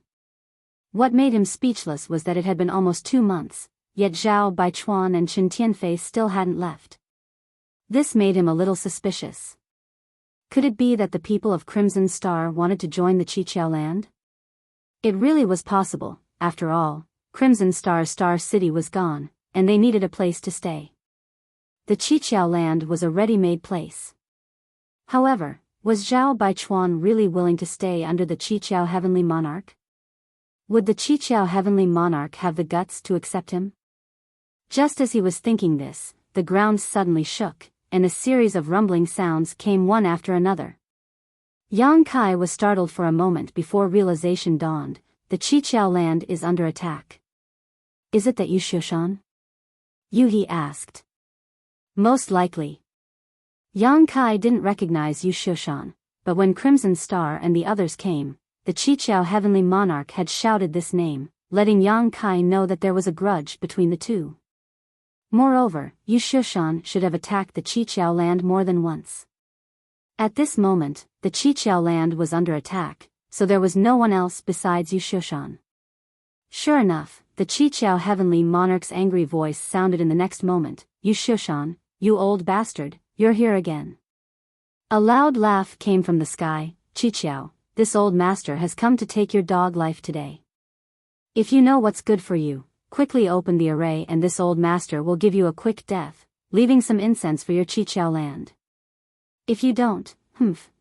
What made him speechless was that it had been almost 2 months, yet Zhao Baichuan and Chen Tianfei still hadn't left. This made him a little suspicious. Could it be that the people of Crimson Star wanted to join the Qiqiao land? It really was possible. After all, Crimson Star's Star City was gone, and they needed a place to stay. The Qiqiao land was a ready-made place. However, was Zhao Baichuan really willing to stay under the Qiqiao Heavenly Monarch? Would the Qiqiao Heavenly Monarch have the guts to accept him? Just as he was thinking this, the ground suddenly shook, and a series of rumbling sounds came one after another. Yang Kai was startled for a moment before realization dawned. The Qiqiao land is under attack. Is it that Yuxiushan? He asked. Most likely. Yang Kai didn't recognize Yuxiushan, but when Crimson Star and the others came, the Qiqiao Heavenly Monarch had shouted this name, letting Yang Kai know that there was a grudge between the two. Moreover, Yuxiushan should have attacked the Qiqiao land more than once. At this moment, the Qiqiao land was under attack, so there was no one else besides Yuxiushan. Sure enough, the Qiqiao Heavenly Monarch's angry voice sounded in the next moment. Yuxiushan, you old bastard, you're here again. A loud laugh came from the sky. Qiqiao, this old master has come to take your dog life today. If you know what's good for you, quickly open the array and this old master will give you a quick death, leaving some incense for your Qiqiao land. If you don't,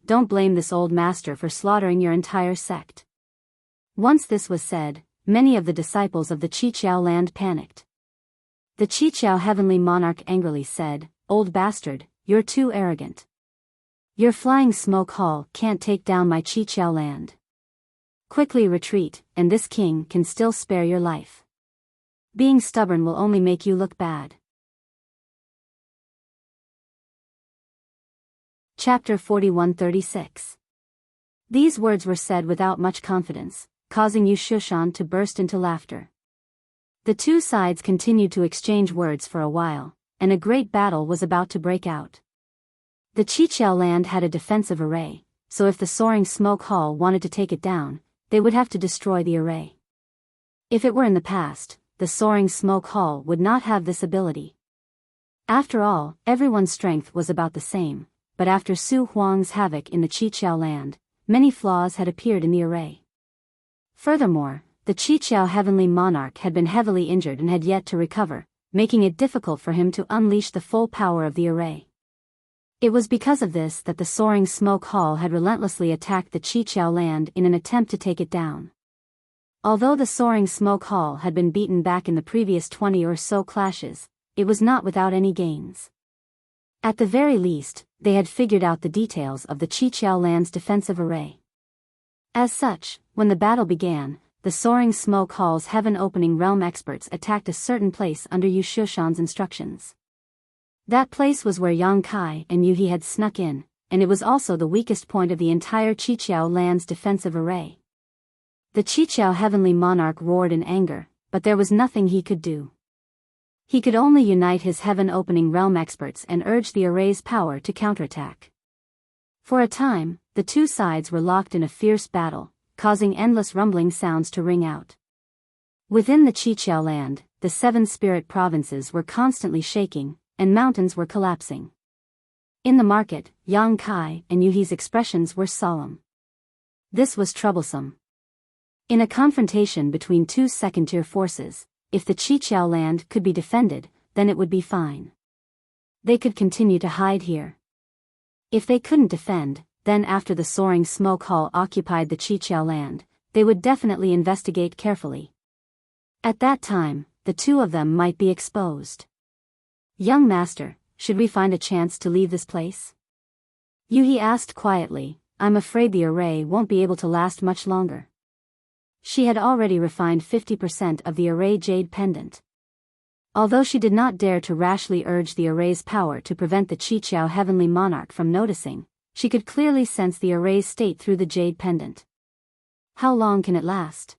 don't blame this old master for slaughtering your entire sect." Once this was said, many of the disciples of the Qiqiao land panicked. The Qiqiao heavenly monarch angrily said, "Old bastard, you're too arrogant. Your flying smoke hall can't take down my Qiqiao land. Quickly retreat, and this king can still spare your life. Being stubborn will only make you look bad." Chapter 41-36. These words were said without much confidence, causing Yu Shushan to burst into laughter. The two sides continued to exchange words for a while, and a great battle was about to break out. The Qiqiao land had a defensive array, so if the soaring smoke hall wanted to take it down, they would have to destroy the array. If it were in the past, the soaring smoke hall would not have this ability. After all, everyone's strength was about the same, but after Su Huang's havoc in the Qiqiao land, many flaws had appeared in the array. Furthermore, the Qiqiao heavenly monarch had been heavily injured and had yet to recover, making it difficult for him to unleash the full power of the array. It was because of this that the soaring smoke hall had relentlessly attacked the Qiqiao land in an attempt to take it down. Although the soaring smoke hall had been beaten back in the previous 20 or so clashes, it was not without any gains. At the very least, they had figured out the details of the Qiqiao land's defensive array. As such, when the battle began, the soaring smoke hall's heaven-opening realm experts attacked a certain place under Yu Shushan's instructions. That place was where Yang Kai and Yu He had snuck in, and it was also the weakest point of the entire Qiqiao land's defensive array. The Qiqiao heavenly monarch roared in anger, but there was nothing he could do. He could only unite his heaven-opening realm experts and urge the array's power to counterattack. For a time, the two sides were locked in a fierce battle, causing endless rumbling sounds to ring out. Within the Qiqiao land, the 7 spirit provinces were constantly shaking, and mountains were collapsing. In the market, Yang Kai and Yu He's expressions were solemn. This was troublesome. In a confrontation between two second-tier forces, if the Qiqiao land could be defended, then it would be fine. They could continue to hide here. If they couldn't defend, then after the soaring smoke hall occupied the Qiqiao land, they would definitely investigate carefully. At that time, the two of them might be exposed. "Young master, should we find a chance to leave this place?" Yu He asked quietly. "I'm afraid the array won't be able to last much longer." She had already refined 50% of the array jade pendant. Although she did not dare to rashly urge the array's power to prevent the Qiqiao heavenly monarch from noticing, she could clearly sense the array's state through the jade pendant. "How long can it last?"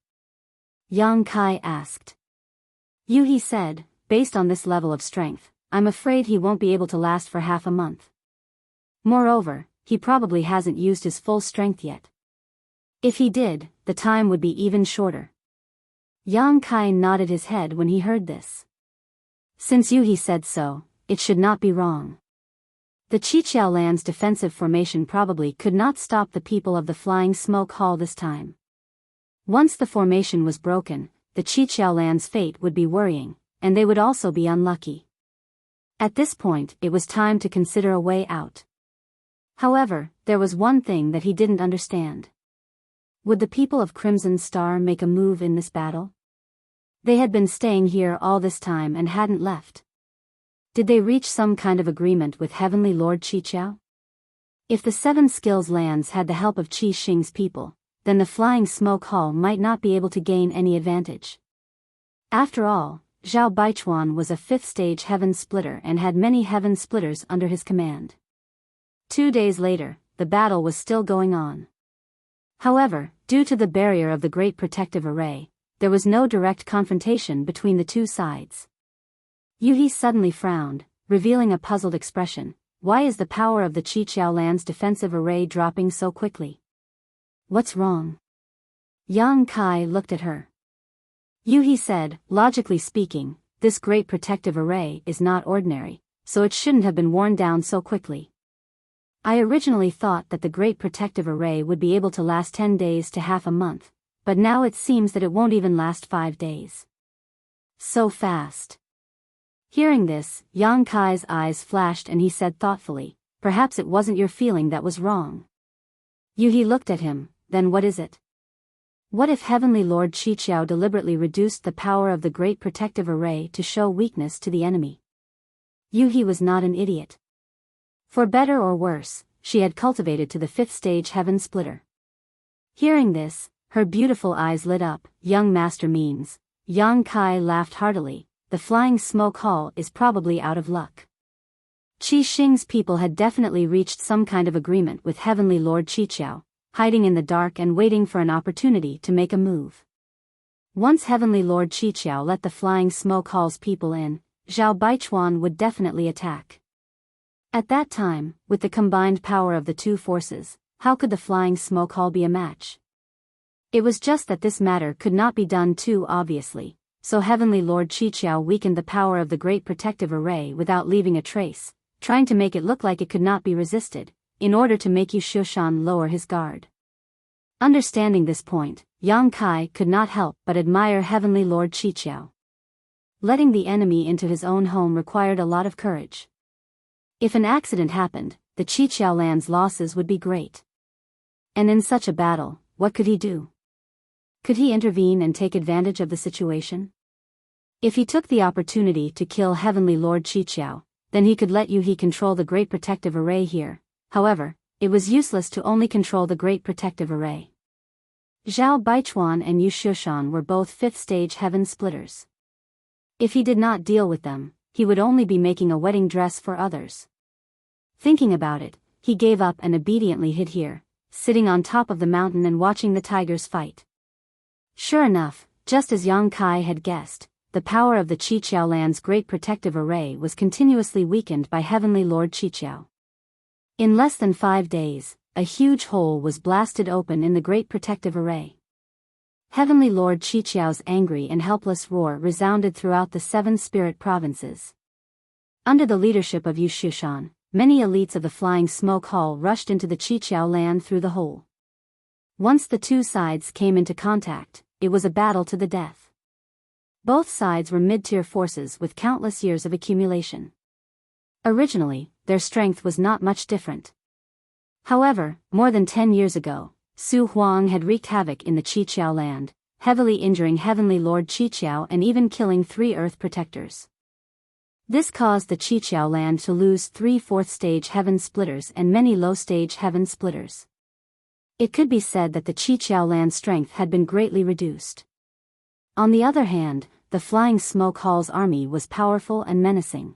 Yang Kai asked. Yu He said, "Based on this level of strength, I'm afraid he won't be able to last for half a month. Moreover, he probably hasn't used his full strength yet. If he did, the time would be even shorter." Yang Kai nodded his head when he heard this. Since Yu He said so, it should not be wrong. The Qiqiao land's defensive formation probably could not stop the people of the flying smoke hall this time. Once the formation was broken, the Qiqiao land's fate would be worrying, and they would also be unlucky. At this point, it was time to consider a way out. However, there was one thing that he didn't understand. Would the people of Crimson Star make a move in this battle? They had been staying here all this time and hadn't left. Did they reach some kind of agreement with Heavenly Lord Qiqiao? If the 7 skills lands had the help of Qi Xing's people, then the flying smoke hall might not be able to gain any advantage. After all, Zhao Baichuan was a 5th stage heaven splitter and had many heaven splitters under his command. 2 days later, the battle was still going on. However, due to the barrier of the Great Protective Array, there was no direct confrontation between the two sides. Yu He suddenly frowned, revealing a puzzled expression. Why is the power of the Qiqiao land's defensive array dropping so quickly? What's wrong? Yang Kai looked at her. Yu He said, logically speaking, this Great Protective Array is not ordinary, so it shouldn't have been worn down so quickly. I originally thought that the Great Protective Array would be able to last 10 days to half a month, but now it seems that it won't even last 5 days. So fast. Hearing this, Yang Kai's eyes flashed and he said thoughtfully, perhaps it wasn't your feeling that was wrong. Yu looked at him. Then what is it? What if Heavenly Lord Qiqiao deliberately reduced the power of the Great Protective Array to show weakness to the enemy? Yu was not an idiot. For better or worse, she had cultivated to the 5th stage Heaven Splitter. Hearing this, her beautiful eyes lit up. Young master means. Yang Kai laughed heartily. The flying smoke hall is probably out of luck. Qi Xing's people had definitely reached some kind of agreement with Heavenly Lord Qiqiao, hiding in the dark and waiting for an opportunity to make a move. Once Heavenly Lord Qiqiao let the flying smoke hall's people in, Zhao Baichuan would definitely attack. At that time, with the combined power of the two forces, how could the flying smoke hall be a match? It was just that this matter could not be done too obviously, so Heavenly Lord Qiqiao weakened the power of the Great Protective Array without leaving a trace, trying to make it look like it could not be resisted, in order to make Yu Shushan lower his guard. Understanding this point, Yang Kai could not help but admire Heavenly Lord Qiqiao. Letting the enemy into his own home required a lot of courage. If an accident happened, the Qiqiao land's losses would be great. And in such a battle, what could he do? Could he intervene and take advantage of the situation? If he took the opportunity to kill Heavenly Lord Qiqiao, then he could let Yu control the Great Protective Array here. However, it was useless to only control the Great Protective Array. Zhao Baichuan and Yu Shushan were both 5th stage Heaven Splitters. If he did not deal with them, he would only be making a wedding dress for others. Thinking about it, he gave up and obediently hid here, sitting on top of the mountain and watching the tigers fight. Sure enough, just as Yang Kai had guessed, the power of the Qiqiao land's Great Protective Array was continuously weakened by Heavenly Lord Qiqiao. In less than 5 days, a huge hole was blasted open in the Great Protective Array. Heavenly Lord Qiqiao's angry and helpless roar resounded throughout the 7 spirit provinces. Under the leadership of Yu Shushan, many elites of the Flying Smoke Hall rushed into the Qiqiao land through the hole. Once the two sides came into contact, it was a battle to the death. Both sides were mid-tier forces with countless years of accumulation. Originally, their strength was not much different. However, more than 10 years ago, Su Huang had wreaked havoc in the Qiqiao land, heavily injuring Heavenly Lord Qiqiao and even killing 3 Earth Protectors. This caused the Qiqiao land to lose 3 4th-stage Heaven Splitters and many low-stage Heaven Splitters. It could be said that the Qiqiao land's strength had been greatly reduced. On the other hand, the Flying Smoke Hall's army was powerful and menacing.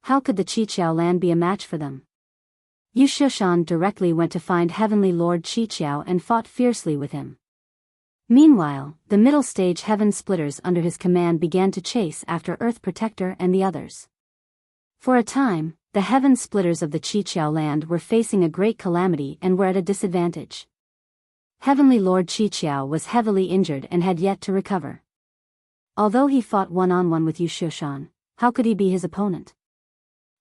How could the Qiqiao land be a match for them? Yu Shushan directly went to find Heavenly Lord Qiqiao and fought fiercely with him. Meanwhile, the middle-stage Heaven Splitters under his command began to chase after Earth Protector and the others. For a time, the Heaven Splitters of the Qiqiao land were facing a great calamity and were at a disadvantage. Heavenly Lord Qiqiao was heavily injured and had yet to recover. Although he fought one-on-one with Yu Shushan, how could he be his opponent?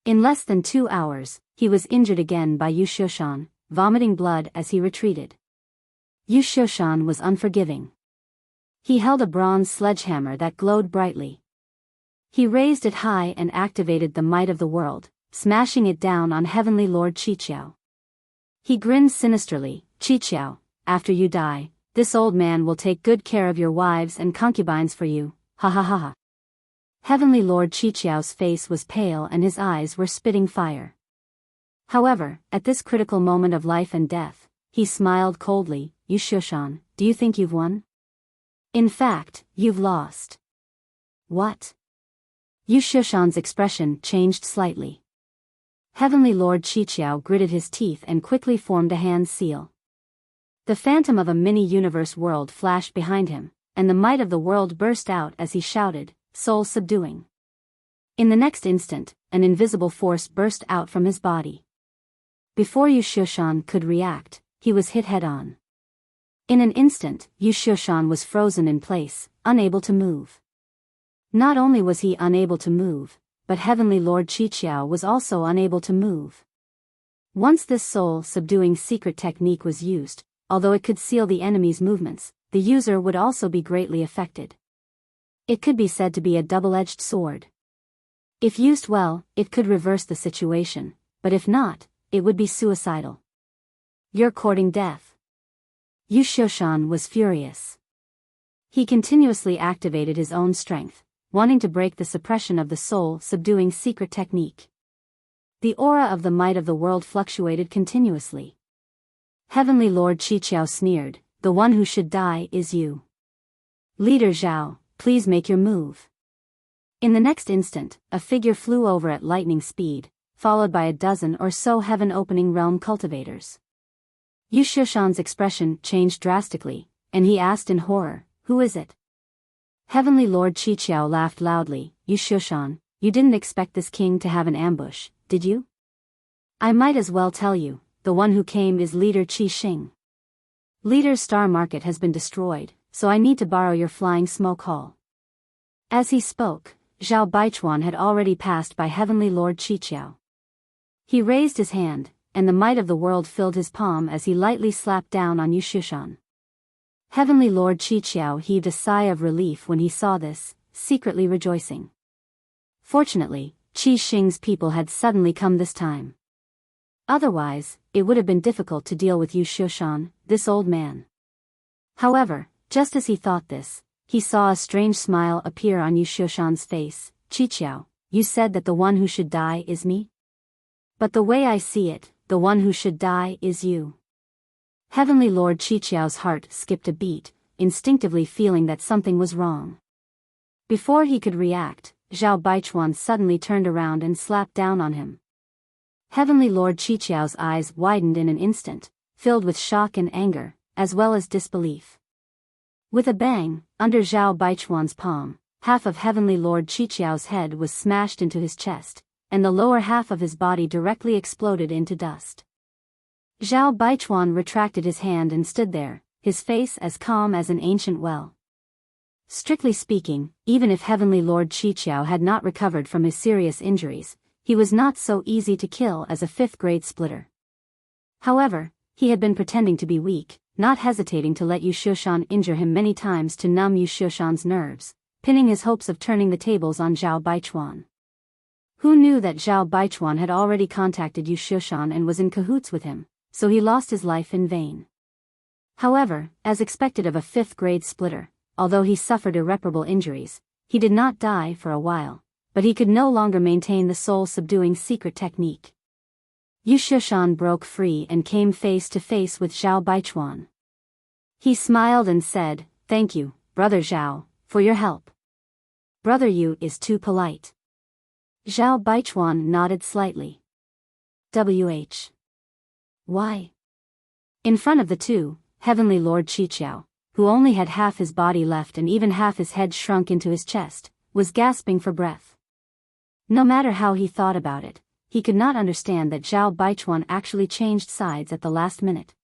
In less than 2 hours, he was injured again by Yu Shushan, vomiting blood as he retreated. Yu Shushan was unforgiving. He held a bronze sledgehammer that glowed brightly. He raised it high and activated the might of the world, smashing it down on Heavenly Lord Qiqiao. He grinned sinisterly. Qiqiao, after you die, this old man will take good care of your wives and concubines for you, ha ha ha ha. Heavenly Lord Qiqiao's face was pale and his eyes were spitting fire. However, at this critical moment of life and death, he smiled coldly. Yu Shushan, do you think you've won? In fact, you've lost. What? Yu Shushan's expression changed slightly. Heavenly Lord Qiqiao gritted his teeth and quickly formed a hand seal. The phantom of a mini-universe world flashed behind him, and the might of the world burst out as he shouted, soul-subduing. In the next instant, an invisible force burst out from his body. Before Yu Shushan could react, he was hit head-on. In an instant, Yu Shushan was frozen in place, unable to move. Not only was he unable to move, but Heavenly Lord Qiqiao was also unable to move. Once this soul-subduing secret technique was used, although it could seal the enemy's movements, the user would also be greatly affected. It could be said to be a double-edged sword. If used well, it could reverse the situation, but if not, it would be suicidal. You're courting death. Yu Shoshan was furious. He continuously activated his own strength, wanting to break the suppression of the soul-subduing secret technique. The aura of the might of the world fluctuated continuously. Heavenly Lord Qiqiao sneered, "The one who should die is you. Leader Zhao, please make your move." In the next instant, a figure flew over at lightning speed, followed by a dozen or so heaven-opening realm cultivators. Yu Shoshan's expression changed drastically, and he asked in horror, "Who is it?" Heavenly Lord Qiqiao laughed loudly, "Yu Shoshan, you didn't expect this king to have an ambush, did you? I might as well tell you, the one who came is Leader Qi Xing. Leader's star market has been destroyed, so I need to borrow your flying smoke hall." As he spoke, Zhao Baichuan had already passed by Heavenly Lord Qiqiao. He raised his hand, and the might of the world filled his palm as he lightly slapped down on Yu Shoshan. Heavenly Lord Qiqiao heaved a sigh of relief when he saw this, secretly rejoicing. Fortunately, Qi Xing's people had suddenly come this time. Otherwise, it would have been difficult to deal with Yu Shoshan, this old man. However, just as he thought this, he saw a strange smile appear on Yu Shoshan's face. "Qiqiao, you said that the one who should die is me? But the way I see it, the one who should die is you." Heavenly Lord Qiqiao's heart skipped a beat, instinctively feeling that something was wrong. Before he could react, Zhao Baichuan suddenly turned around and slapped down on him. Heavenly Lord Qiqiao's eyes widened in an instant, filled with shock and anger, as well as disbelief. With a bang, under Zhao Baichuan's palm, half of Heavenly Lord Qiqiao's head was smashed into his chest, and the lower half of his body directly exploded into dust. Zhao Baichuan retracted his hand and stood there, his face as calm as an ancient well. Strictly speaking, even if Heavenly Lord Qiqiao had not recovered from his serious injuries, he was not so easy to kill as a fifth-grade splitter. However, he had been pretending to be weak, not hesitating to let Yu Shoshan injure him many times to numb Yu Shoshan's nerves, pinning his hopes of turning the tables on Zhao Baichuan. Who knew that Zhao Baichuan had already contacted Yu Shoshan and was in cahoots with him, so he lost his life in vain. However, as expected of a fifth-grade splitter, although he suffered irreparable injuries, he did not die for a while, but he could no longer maintain the soul-subduing secret technique. Yu Shoshan broke free and came face to face with Zhao Baichuan. He smiled and said, "Thank you, Brother Zhao, for your help. Brother Yu is too polite." Zhao Baichuan nodded slightly. Why? In front of the two, Heavenly Lord Qiqiao, who only had half his body left and even half his head shrunk into his chest, was gasping for breath. No matter how he thought about it, he could not understand that Zhao Baichuan actually changed sides at the last minute.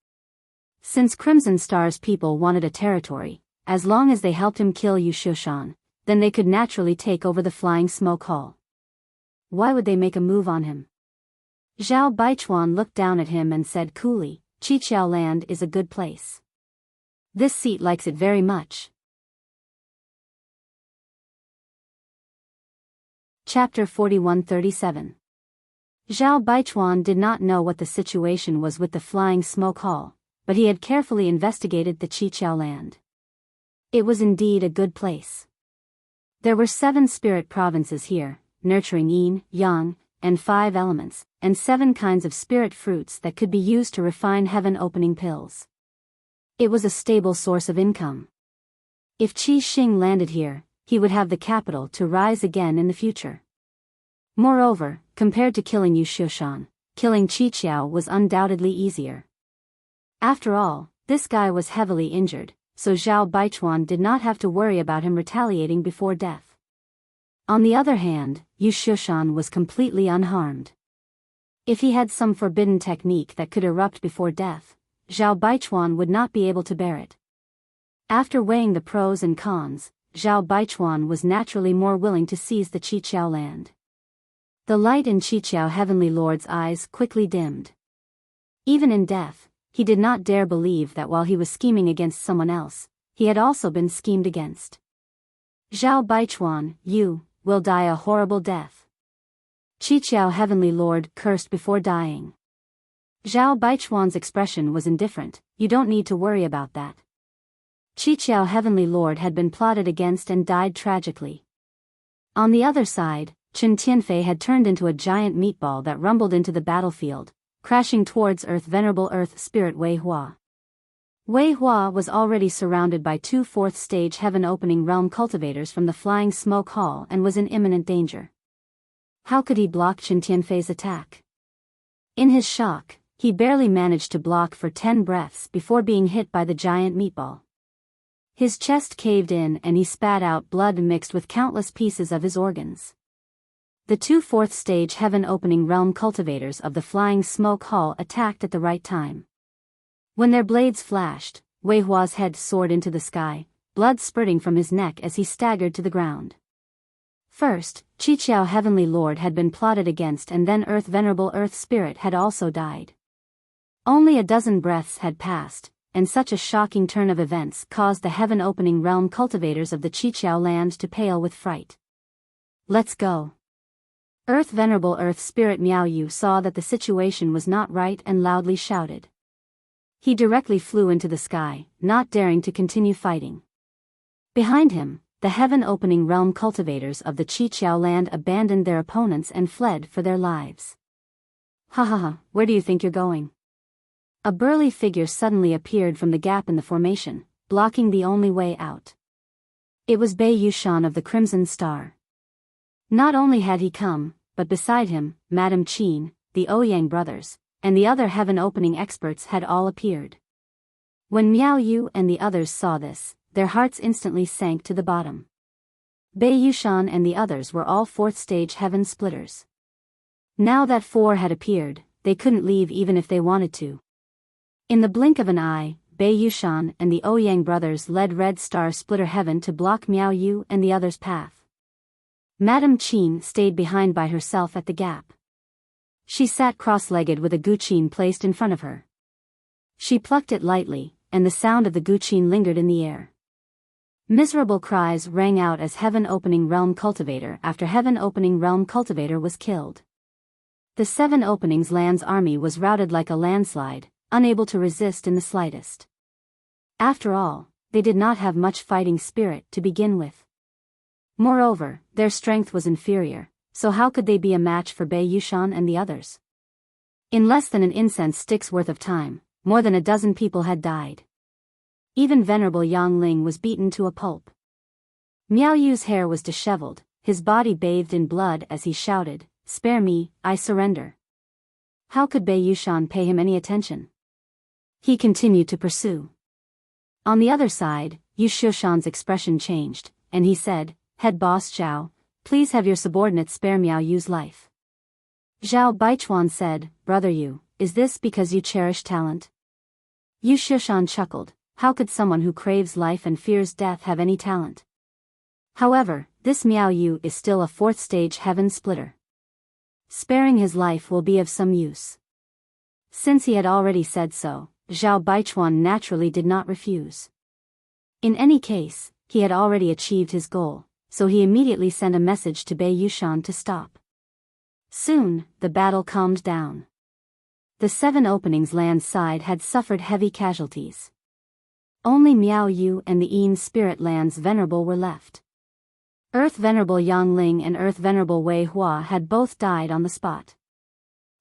Since Crimson Star's people wanted a territory, as long as they helped him kill Yu Shoshan, then they could naturally take over the Flying Smoke Hall. Why would they make a move on him? Zhao Baichuan looked down at him and said coolly, "Qiqiao land is a good place. This seat likes it very much." Chapter 4137. Zhao Baichuan did not know what the situation was with the Flying Smoke Hall, but he had carefully investigated the Qiqiao land. It was indeed a good place. There were 7 spirit provinces here, nurturing yin, yang, and 5 elements, and 7 kinds of spirit fruits that could be used to refine heaven-opening pills. It was a stable source of income. If Qi Xing landed here, he would have the capital to rise again in the future. Moreover, compared to killing Yu Shoshan, killing Qiqiao was undoubtedly easier. After all, this guy was heavily injured, so Zhao Baichuan did not have to worry about him retaliating before death. On the other hand, Yu Shoshan was completely unharmed. If he had some forbidden technique that could erupt before death, Zhao Baichuan would not be able to bear it. After weighing the pros and cons, Zhao Baichuan was naturally more willing to seize the Qiqiao land. The light in Qiqiao Heavenly Lord's eyes quickly dimmed. Even in death, he did not dare believe that while he was scheming against someone else, he had also been schemed against. Zhao Baichuan, you will die a horrible death. Qiqiao Heavenly Lord cursed before dying. Zhao Baichuan's expression was indifferent. You don't need to worry about that. Qiqiao Heavenly Lord had been plotted against and died tragically. On the other side, Chen Tianfei had turned into a giant meatball that rumbled into the battlefield, crashing towards Earth. Venerable Earth Spirit Wei Hua. Wei Hua was already surrounded by 2 4th-stage heaven-opening realm cultivators from the Flying Smoke Hall and was in imminent danger. How could he block Chen Tianfei's attack? In his shock, he barely managed to block for 10 breaths before being hit by the giant meatball. His chest caved in and he spat out blood mixed with countless pieces of his organs. The 2 4th-stage heaven-opening realm cultivators of the Flying Smoke Hall attacked at the right time. When their blades flashed, Wei Hua's head soared into the sky, blood spurting from his neck as he staggered to the ground. First, Qiqiao Heavenly Lord had been plotted against and then Venerable Earth Spirit had also died. Only a dozen breaths had passed, and such a shocking turn of events caused the heaven-opening realm cultivators of the Qiqiao land to pale with fright. Let's go. Venerable Earth Spirit Miao Yu saw that the situation was not right and loudly shouted. He directly flew into the sky, not daring to continue fighting. Behind him, the heaven-opening realm cultivators of the Qiqiao land abandoned their opponents and fled for their lives. Ha ha ha, where do you think you're going? A burly figure suddenly appeared from the gap in the formation, blocking the only way out. It was Bei Yushan of the Crimson Star. Not only had he come, but beside him, Madame Qin, the Ouyang brothers, and the other heaven-opening experts had all appeared. When Miao Yu and the others saw this, their hearts instantly sank to the bottom. Bei Yushan and the others were all 4th-stage heaven splitters. Now that 4 had appeared, they couldn't leave even if they wanted to. In the blink of an eye, Bei Yushan and the Ouyang brothers led Red Star Splitter Heaven to block Miao Yu and the others' path. Madame Qin stayed behind by herself at the gap. She sat cross-legged with a guqin placed in front of her. She plucked it lightly, and the sound of the guqin lingered in the air. Miserable cries rang out as heaven-opening realm cultivator after heaven-opening realm cultivator was killed. The 7 Openings Land's army was routed like a landslide, unable to resist in the slightest. After all, they did not have much fighting spirit to begin with. Moreover, their strength was inferior, so how could they be a match for Bei Yushan and the others? In less than an incense stick's worth of time, more than a dozen people had died. Even Venerable Yang Ling was beaten to a pulp. Miao Yu's hair was disheveled, his body bathed in blood as he shouted, "Spare me, I surrender." How could Bei Yushan pay him any attention? He continued to pursue. On the other side, Yu Shushan's expression changed, and he said, "Head boss Zhao, please have your subordinates spare Miao Yu's life." Zhao Baichuan said, "Brother Yu, is this because you cherish talent?" Yu Shushan chuckled, how could someone who craves life and fears death have any talent? However, this Miao Yu is still a 4th-stage heaven splitter. Sparing his life will be of some use. Since he had already said so, Zhao Baichuan naturally did not refuse. In any case, he had already achieved his goal, so he immediately sent a message to Bei Yushan to stop. Soon, the battle calmed down. The 7 Openings Land side had suffered heavy casualties. Only Miao Yu and the Yin Spirit Land's Venerable were left. Venerable Yang Ling and Venerable Wei Hua had both died on the spot.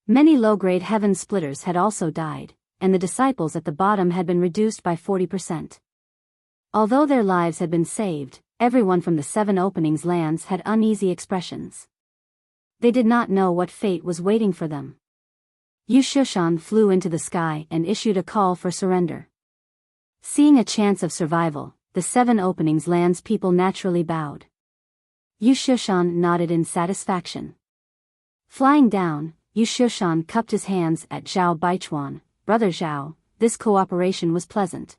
Many low-grade heaven splitters had also died, and the disciples at the bottom had been reduced by 40%. Although their lives had been saved, everyone from the 7 Openings Lands had uneasy expressions. They did not know what fate was waiting for them. Yu Shushan flew into the sky and issued a call for surrender. Seeing a chance of survival, the 7 Openings Lands people naturally bowed. Yu Shushan nodded in satisfaction. Flying down, Yu Shushan cupped his hands at Zhao Baichuan. "Brother Zhao, this cooperation was pleasant.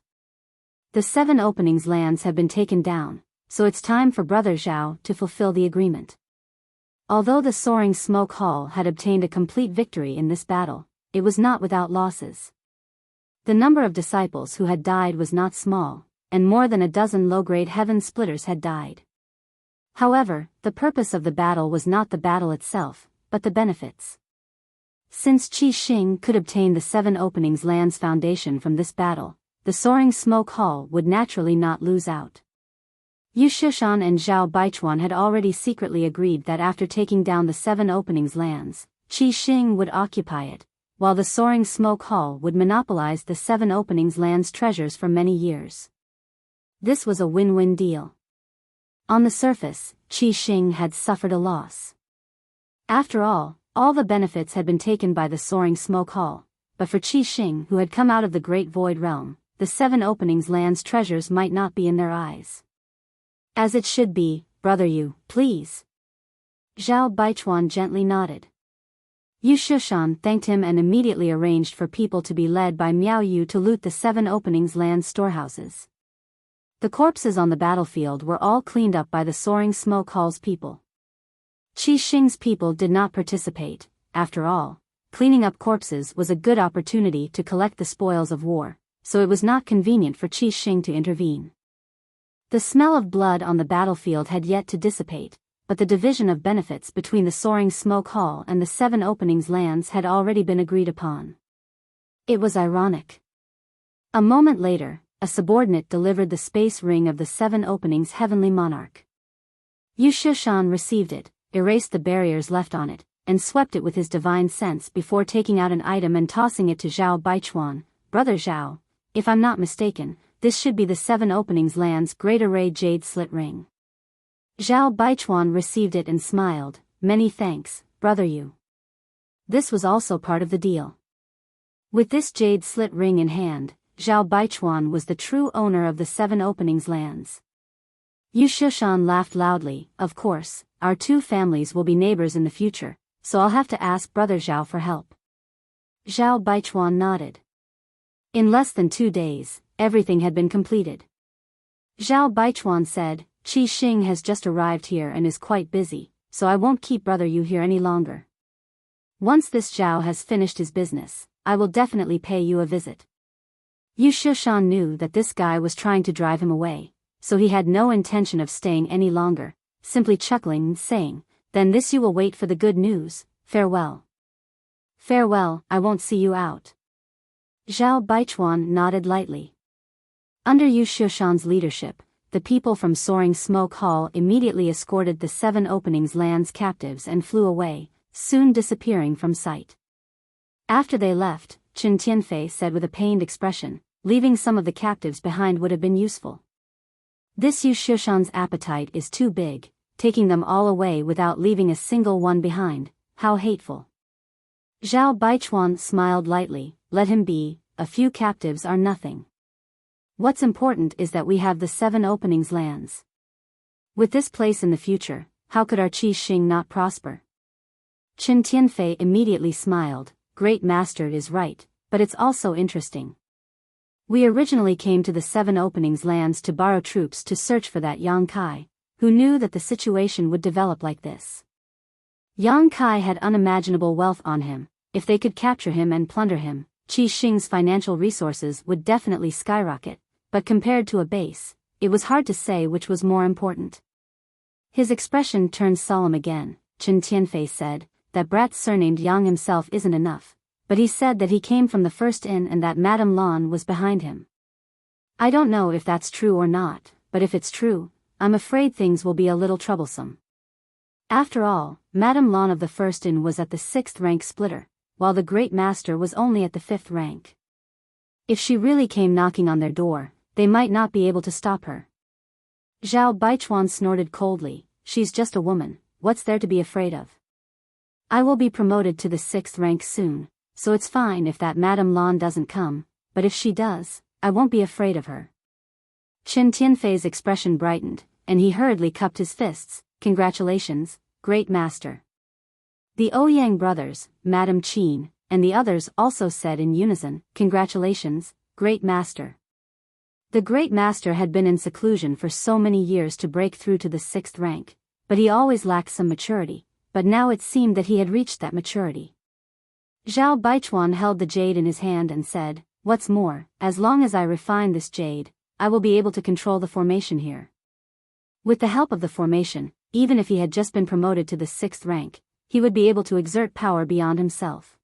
The 7 Openings Lands have been taken down, so it's time for Brother Zhao to fulfill the agreement." Although the Soaring Smoke Hall had obtained a complete victory in this battle, it was not without losses. The number of disciples who had died was not small, and more than a dozen low-grade heaven splitters had died. However, the purpose of the battle was not the battle itself, but the benefits. Since Qi Xing could obtain the 7 Openings Land's foundation from this battle, the Soaring Smoke Hall would naturally not lose out. Yu Shushan and Zhao Baichuan had already secretly agreed that after taking down the 7 Openings Lands, Qi Xing would occupy it, while the Soaring Smoke Hall would monopolize the 7 Openings Land's treasures for many years. This was a win-win deal. On the surface, Qi Xing had suffered a loss. After all the benefits had been taken by the Soaring Smoke Hall, but for Qi Xing, who had come out of the Great Void Realm, the 7 Openings Land's treasures might not be in their eyes. As it should be, brother Yu, please. Zhao Baichuan gently nodded. Yu Shushan thanked him and immediately arranged for people to be led by Miao Yu to loot the 7 Openings Land storehouses. The corpses on the battlefield were all cleaned up by the Soaring Smoke Hall's people. Qi Xing's people did not participate. After all, cleaning up corpses was a good opportunity to collect the spoils of war, so it was not convenient for Qi Xing to intervene. The smell of blood on the battlefield had yet to dissipate, but the division of benefits between the Soaring Smoke Hall and the 7 Openings Lands had already been agreed upon. It was ironic. A moment later, a subordinate delivered the space ring of the 7 Openings Heavenly Monarch. Yu Shushan received it, erased the barriers left on it, and swept it with his divine sense before taking out an item and tossing it to Zhao Baichuan. Brother Zhao, if I'm not mistaken, this should be the 7 Openings Land's Great Array Jade Slit Ring. Zhao Baichuan received it and smiled. Many thanks, brother Yu. This was also part of the deal. With this jade slit ring in hand, Zhao Baichuan was the true owner of the 7 Openings Lands. Yu Shushan laughed loudly. Of course, our two families will be neighbors in the future, so I'll have to ask brother Zhao for help. Zhao Baichuan nodded. In less than 2 days, everything had been completed. Zhao Baichuan said, Qi Xing has just arrived here and is quite busy, so I won't keep brother Yu here any longer. Once this Zhao has finished his business, I will definitely pay you a visit. Yu Shushan knew that this guy was trying to drive him away, so he had no intention of staying any longer, simply chuckling and saying, then this you will wait for the good news. Farewell. Farewell, I won't see you out. Zhao Baichuan nodded lightly. Under Yu Shushan's leadership, the people from Soaring Smoke Hall immediately escorted the 7 Openings Lands captives and flew away, soon disappearing from sight. After they left, Chen Tianfei said with a pained expression, leaving some of the captives behind would have been useful. This Yu Shushan's appetite is too big, taking them all away without leaving a single one behind. How hateful. Zhao Baichuan smiled lightly. Let him be, a few captives are nothing. What's important is that we have the 7 Openings Lands. With this place in the future, how could our Qi Xing not prosper? Chen Tianfei immediately smiled. Great Master is right, but it's also interesting. We originally came to the 7 Openings Lands to borrow troops to search for that Yang Kai, who knew that the situation would develop like this. Yang Kai had unimaginable wealth on him. If they could capture him and plunder him, Qi Xing's financial resources would definitely skyrocket, but compared to a base, it was hard to say which was more important. His expression turned solemn again. Chen Tianfei said, that brat surnamed Yang himself isn't enough, but he said that he came from the first inn and that Madame Lan was behind him. I don't know if that's true or not, but if it's true, I'm afraid things will be a little troublesome. After all, Madame Lan of the first inn was at the 6th rank splitter, while the Great Master was only at the 5th rank. If she really came knocking on their door, they might not be able to stop her. Zhao Baichuan snorted coldly. She's just a woman, what's there to be afraid of? I will be promoted to the 6th rank soon, so it's fine if that Madame Lan doesn't come, but if she does, I won't be afraid of her. Chen Tianfei's expression brightened, and he hurriedly cupped his fists. Congratulations, Great Master. The Ouyang brothers, Madame Qin, and the others also said in unison, Congratulations, Great Master. The Great Master had been in seclusion for so many years to break through to the 6th rank, but he always lacked some maturity, but now it seemed that he had reached that maturity. Zhao Baichuan held the jade in his hand and said, What's more, as long as I refine this jade, I will be able to control the formation here. With the help of the formation, even if he had just been promoted to the 6th rank, he would be able to exert power beyond himself.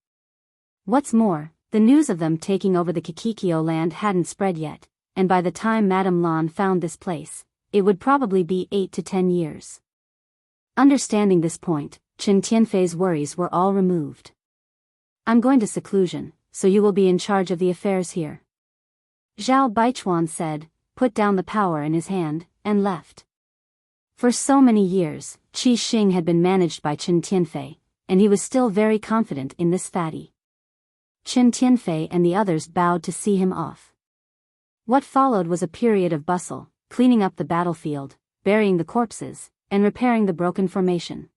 What's more, the news of them taking over the Kikikyo land hadn't spread yet, and by the time Madame Lan found this place, it would probably be 8 to 10 years. Understanding this point, Chen Tianfei's worries were all removed. I'm going to seclusion, so you will be in charge of the affairs here. Zhao Baichuan said, put down the power in his hand, and left. For so many years, Qi Xing had been managed by Chen Tianfei, and he was still very confident in this fatty. Chen Tianfei and the others bowed to see him off. What followed was a period of bustle, cleaning up the battlefield, burying the corpses, and repairing the broken formation.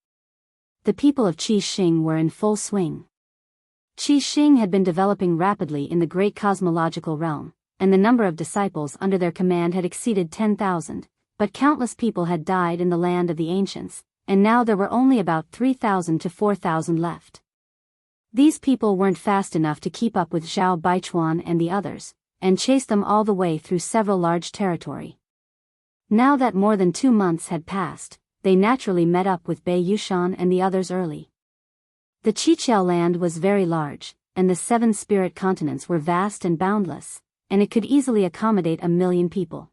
The people of Qi Xing were in full swing. Qi Xing had been developing rapidly in the great cosmological realm, and the number of disciples under their command had exceeded 10,000, but countless people had died in the land of the ancients, and now there were only about 3,000 to 4,000 left. These people weren't fast enough to keep up with Zhao Baichuan and the others, and chased them all the way through several large territory. Now that more than 2 months had passed, they naturally met up with Bei Yushan and the others early. The Qiqiao land was very large, and the 7 spirit continents were vast and boundless, and it could easily accommodate 1 million people.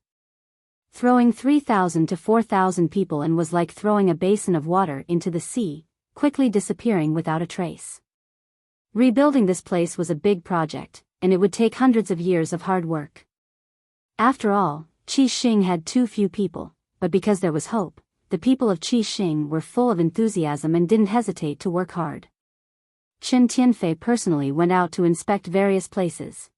Throwing 3,000 to 4,000 people in was like throwing a basin of water into the sea, quickly disappearing without a trace. Rebuilding this place was a big project, and it would take hundreds of years of hard work. After all, Qi Xing had too few people, but because there was hope, the people of Qi Xing were full of enthusiasm and didn't hesitate to work hard. Chen Tianfei personally went out to inspect various places.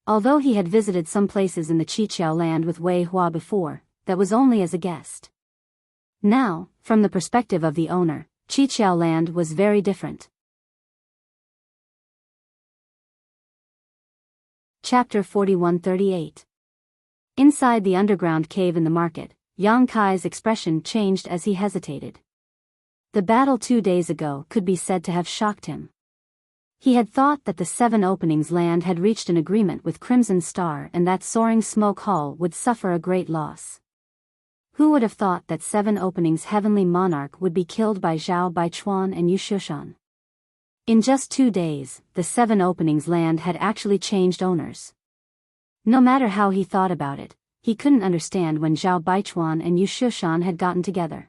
Although he had visited some places in the Qiqiao land with Wei Hua before, that was only as a guest. Now, from the perspective of the owner, Qiqiao land was very different. Chapter 41-38. Inside the underground cave in the market, Yang Kai's expression changed as he hesitated. The battle 2 days ago could be said to have shocked him. He had thought that the 7 Openings land had reached an agreement with Crimson Star and that Soaring Smoke Hall would suffer a great loss. Who would have thought that 7 Openings Heavenly Monarch would be killed by Zhao Baichuan and Yu Shushan? In just 2 days, the 7 Openings land had actually changed owners. No matter how he thought about it, he couldn't understand when Zhao Baichuan and Yu Shushan had gotten together.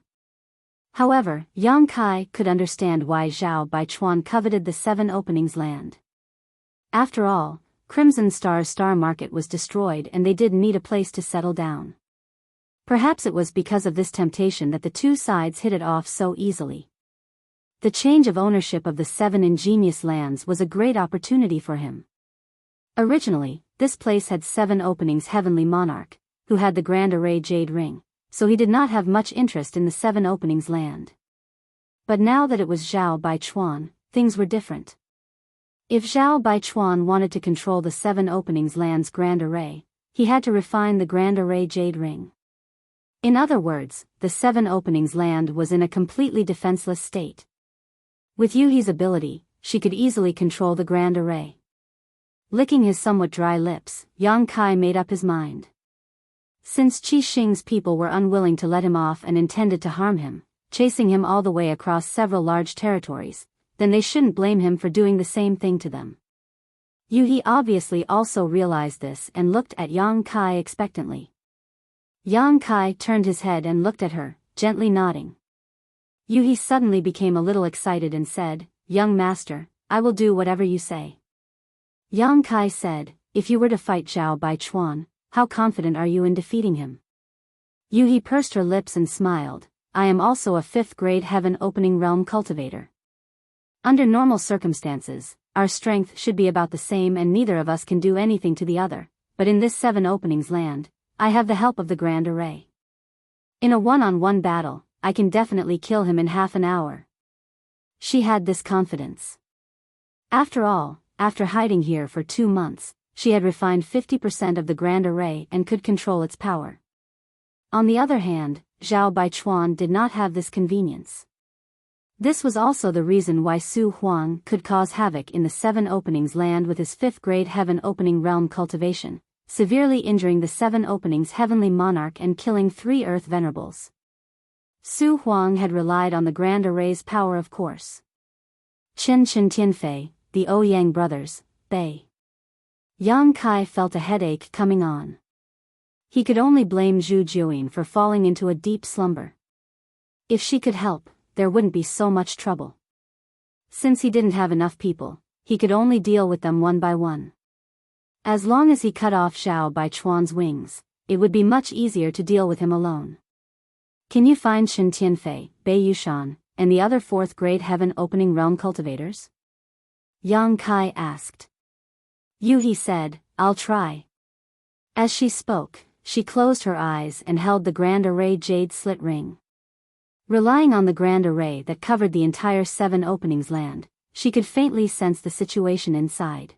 However, Yang Kai could understand why Zhao Baichuan coveted the 7 Openings land. After all, Crimson Star's star market was destroyed and they did need a place to settle down. Perhaps it was because of this temptation that the two sides hit it off so easily. The change of ownership of the 7 ingenious lands was a great opportunity for him. Originally, this place had 7 Openings Heavenly Monarch, who had the Grand Array Jade Ring, so he did not have much interest in the 7 Openings land. But now that it was Zhao Baichuan, things were different. If Zhao Baichuan wanted to control the 7 Openings land's Grand Array, he had to refine the Grand Array Jade Ring. In other words, the 7 Openings land was in a completely defenseless state. With Yuhi's ability, she could easily control the Grand Array. Licking his somewhat dry lips, Yang Kai made up his mind. Since Qi Xing's people were unwilling to let him off and intended to harm him, chasing him all the way across several large territories, then they shouldn't blame him for doing the same thing to them. Yuhi obviously also realized this and looked at Yang Kai expectantly. Yang Kai turned his head and looked at her, gently nodding. Yuhi suddenly became a little excited and said, "Young master, I will do whatever you say." Yang Kai said, "If you were to fight Zhao Baichuan, how confident are you in defeating him?" Yuhi pursed her lips and smiled. "I am also a 5th grade Heaven Opening Realm cultivator. Under normal circumstances, our strength should be about the same and neither of us can do anything to the other, but in this 7 Openings land, I have the help of the Grand Array. In a one-on-one battle, I can definitely kill him in half an hour." She had this confidence. After all, after hiding here for 2 months, she had refined 50% of the Grand Array and could control its power. On the other hand, Zhao Baichuan did not have this convenience. This was also the reason why Su Huang could cause havoc in the 7 Openings land with his 5th grade Heaven Opening Realm cultivation, severely injuring the 7 Openings Heavenly Monarch and killing 3 Earth Venerables. Su Huang had relied on the Grand Array's power, of course. Chen Tianfei, the Ouyang brothers, they. Yang Kai felt a headache coming on. He could only blame Zhu Juyin for falling into a deep slumber. If she could help, there wouldn't be so much trouble. Since he didn't have enough people, he could only deal with them one by one. As long as he cut off Zhao Baichuan's wings, it would be much easier to deal with him alone. Can you find Shen Tianfei, Bei Yushan, and the other fourth-grade heaven-opening realm cultivators? Yang Kai asked. Yu He said, I'll try. As she spoke, she closed her eyes and held the Grand Array jade slit ring. Relying on the Grand Array that covered the entire 7 openings land, she could faintly sense the situation inside.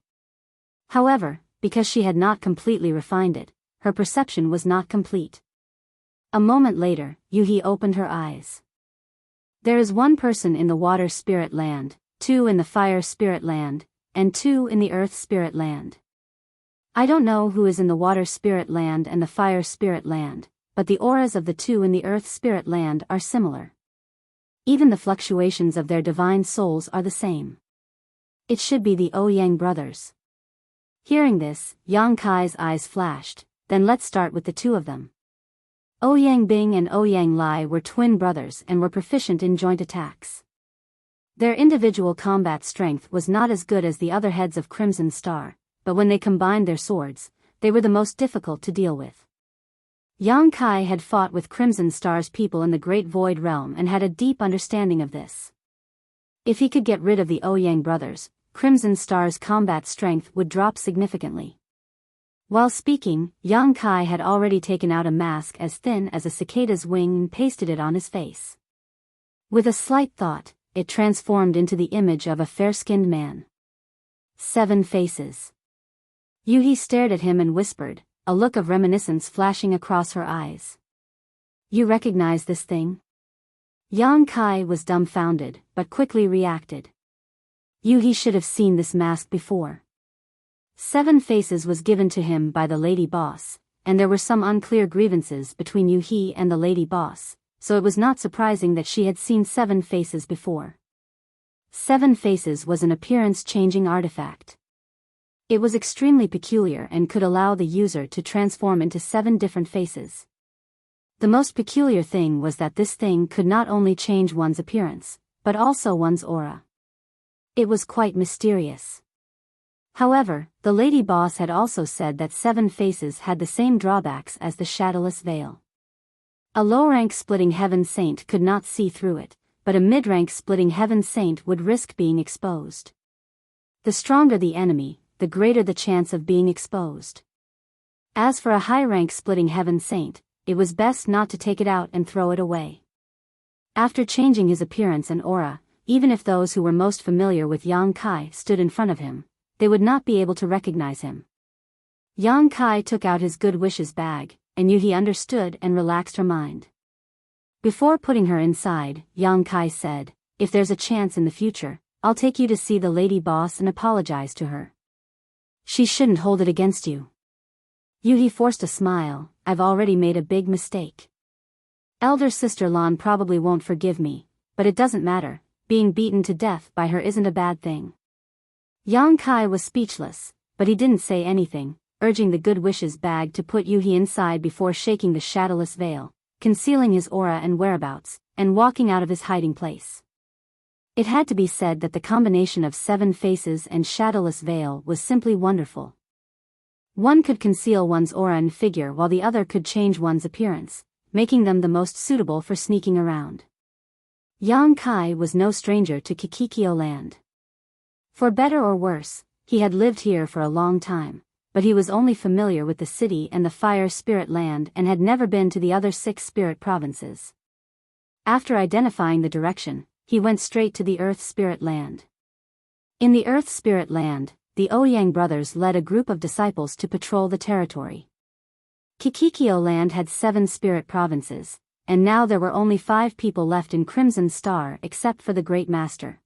However, because she had not completely refined it, her perception was not complete. A moment later, Yu He opened her eyes. There is 1 person in the water spirit land, 2 in the fire spirit land, and 2 in the earth spirit land. I don't know who is in the water spirit land and the fire spirit land, but the auras of the 2 in the earth spirit land are similar. Even the fluctuations of their divine souls are the same. It should be the Ouyang brothers. Hearing this, Yang Kai's eyes flashed. Then let's start with the 2 of them. Ouyang Bing and Ouyang Lai were twin brothers and were proficient in joint attacks. Their individual combat strength was not as good as the other heads of Crimson Star, but when they combined their swords, they were the most difficult to deal with. Yang Kai had fought with Crimson Star's people in the Great Void Realm and had a deep understanding of this. If he could get rid of the Ouyang brothers, Crimson Star's combat strength would drop significantly. While speaking, Yang Kai had already taken out a mask as thin as a cicada's wing and pasted it on his face. With a slight thought, it transformed into the image of a fair-skinned man. 7 faces. Yu He stared at him and whispered, a look of reminiscence flashing across her eyes. You recognize this thing? Yang Kai was dumbfounded, but quickly reacted. Yu He should have seen this mask before. 7 faces was given to him by the lady boss, and there were some unclear grievances between Yu He and the lady boss, so it was not surprising that she had seen 7 faces before. 7 faces was an appearance-changing artifact. It was extremely peculiar and could allow the user to transform into 7 different faces. The most peculiar thing was that this thing could not only change one's appearance, but also one's aura. It was quite mysterious. However, the lady boss had also said that 7 faces had the same drawbacks as the shadowless veil. A low-rank splitting heaven saint could not see through it, but a mid-rank splitting heaven saint would risk being exposed. The stronger the enemy, the greater the chance of being exposed. As for a high-rank splitting heaven saint, it was best not to take it out and throw it away. After changing his appearance and aura, even if those who were most familiar with Yang Kai stood in front of him, they would not be able to recognize him. Yang Kai took out his good wishes bag, and Yu He understood and relaxed her mind. Before putting her inside, Yang Kai said, if there's a chance in the future, I'll take you to see the lady boss and apologize to her. She shouldn't hold it against you. Yu He forced a smile, I've already made a big mistake. Elder sister Lan probably won't forgive me, but it doesn't matter, being beaten to death by her isn't a bad thing. Yang Kai was speechless, but he didn't say anything, urging the good wishes bag to put Yu He inside before shaking the shadowless veil, concealing his aura and whereabouts, and walking out of his hiding place. It had to be said that the combination of 7 faces and shadowless veil was simply wonderful. One could conceal one's aura and figure while the other could change one's appearance, making them the most suitable for sneaking around. Yang Kai was no stranger to Kikikyo land. For better or worse, he had lived here for a long time, but he was only familiar with the city and the fire spirit land and had never been to the other 6 spirit provinces. After identifying the direction, he went straight to the earth spirit land. In the earth spirit land, the Ouyang brothers led a group of disciples to patrol the territory. Kikikyo land had 7 spirit provinces, and now there were only 5 people left in Crimson Star except for the Great Master.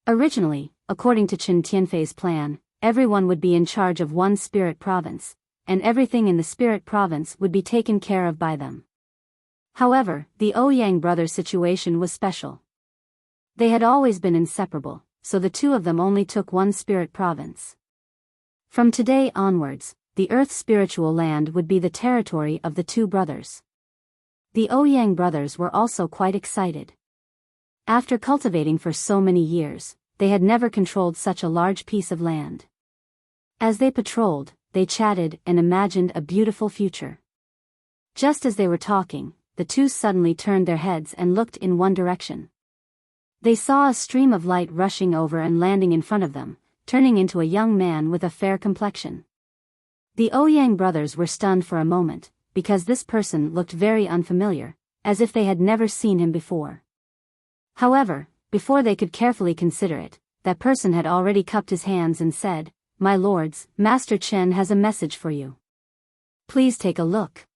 Originally, according to Chen Tianfei's plan, everyone would be in charge of 1 spirit province, and everything in the spirit province would be taken care of by them. However, the Ouyang brothers' situation was special. They had always been inseparable, so the two of them only took one spirit province. From today onwards, the Earth's spiritual land would be the territory of the two brothers. The Ouyang brothers were also quite excited. After cultivating for so many years, they had never controlled such a large piece of land. As they patrolled, they chatted and imagined a beautiful future. Just as they were talking, the two suddenly turned their heads and looked in one direction. They saw a stream of light rushing over and landing in front of them, turning into a young man with a fair complexion. The Ouyang brothers were stunned for a moment, because this person looked very unfamiliar, as if they had never seen him before. However, before they could carefully consider it, that person had already cupped his hands and said, "My lords, Master Chen has a message for you. Please take a look."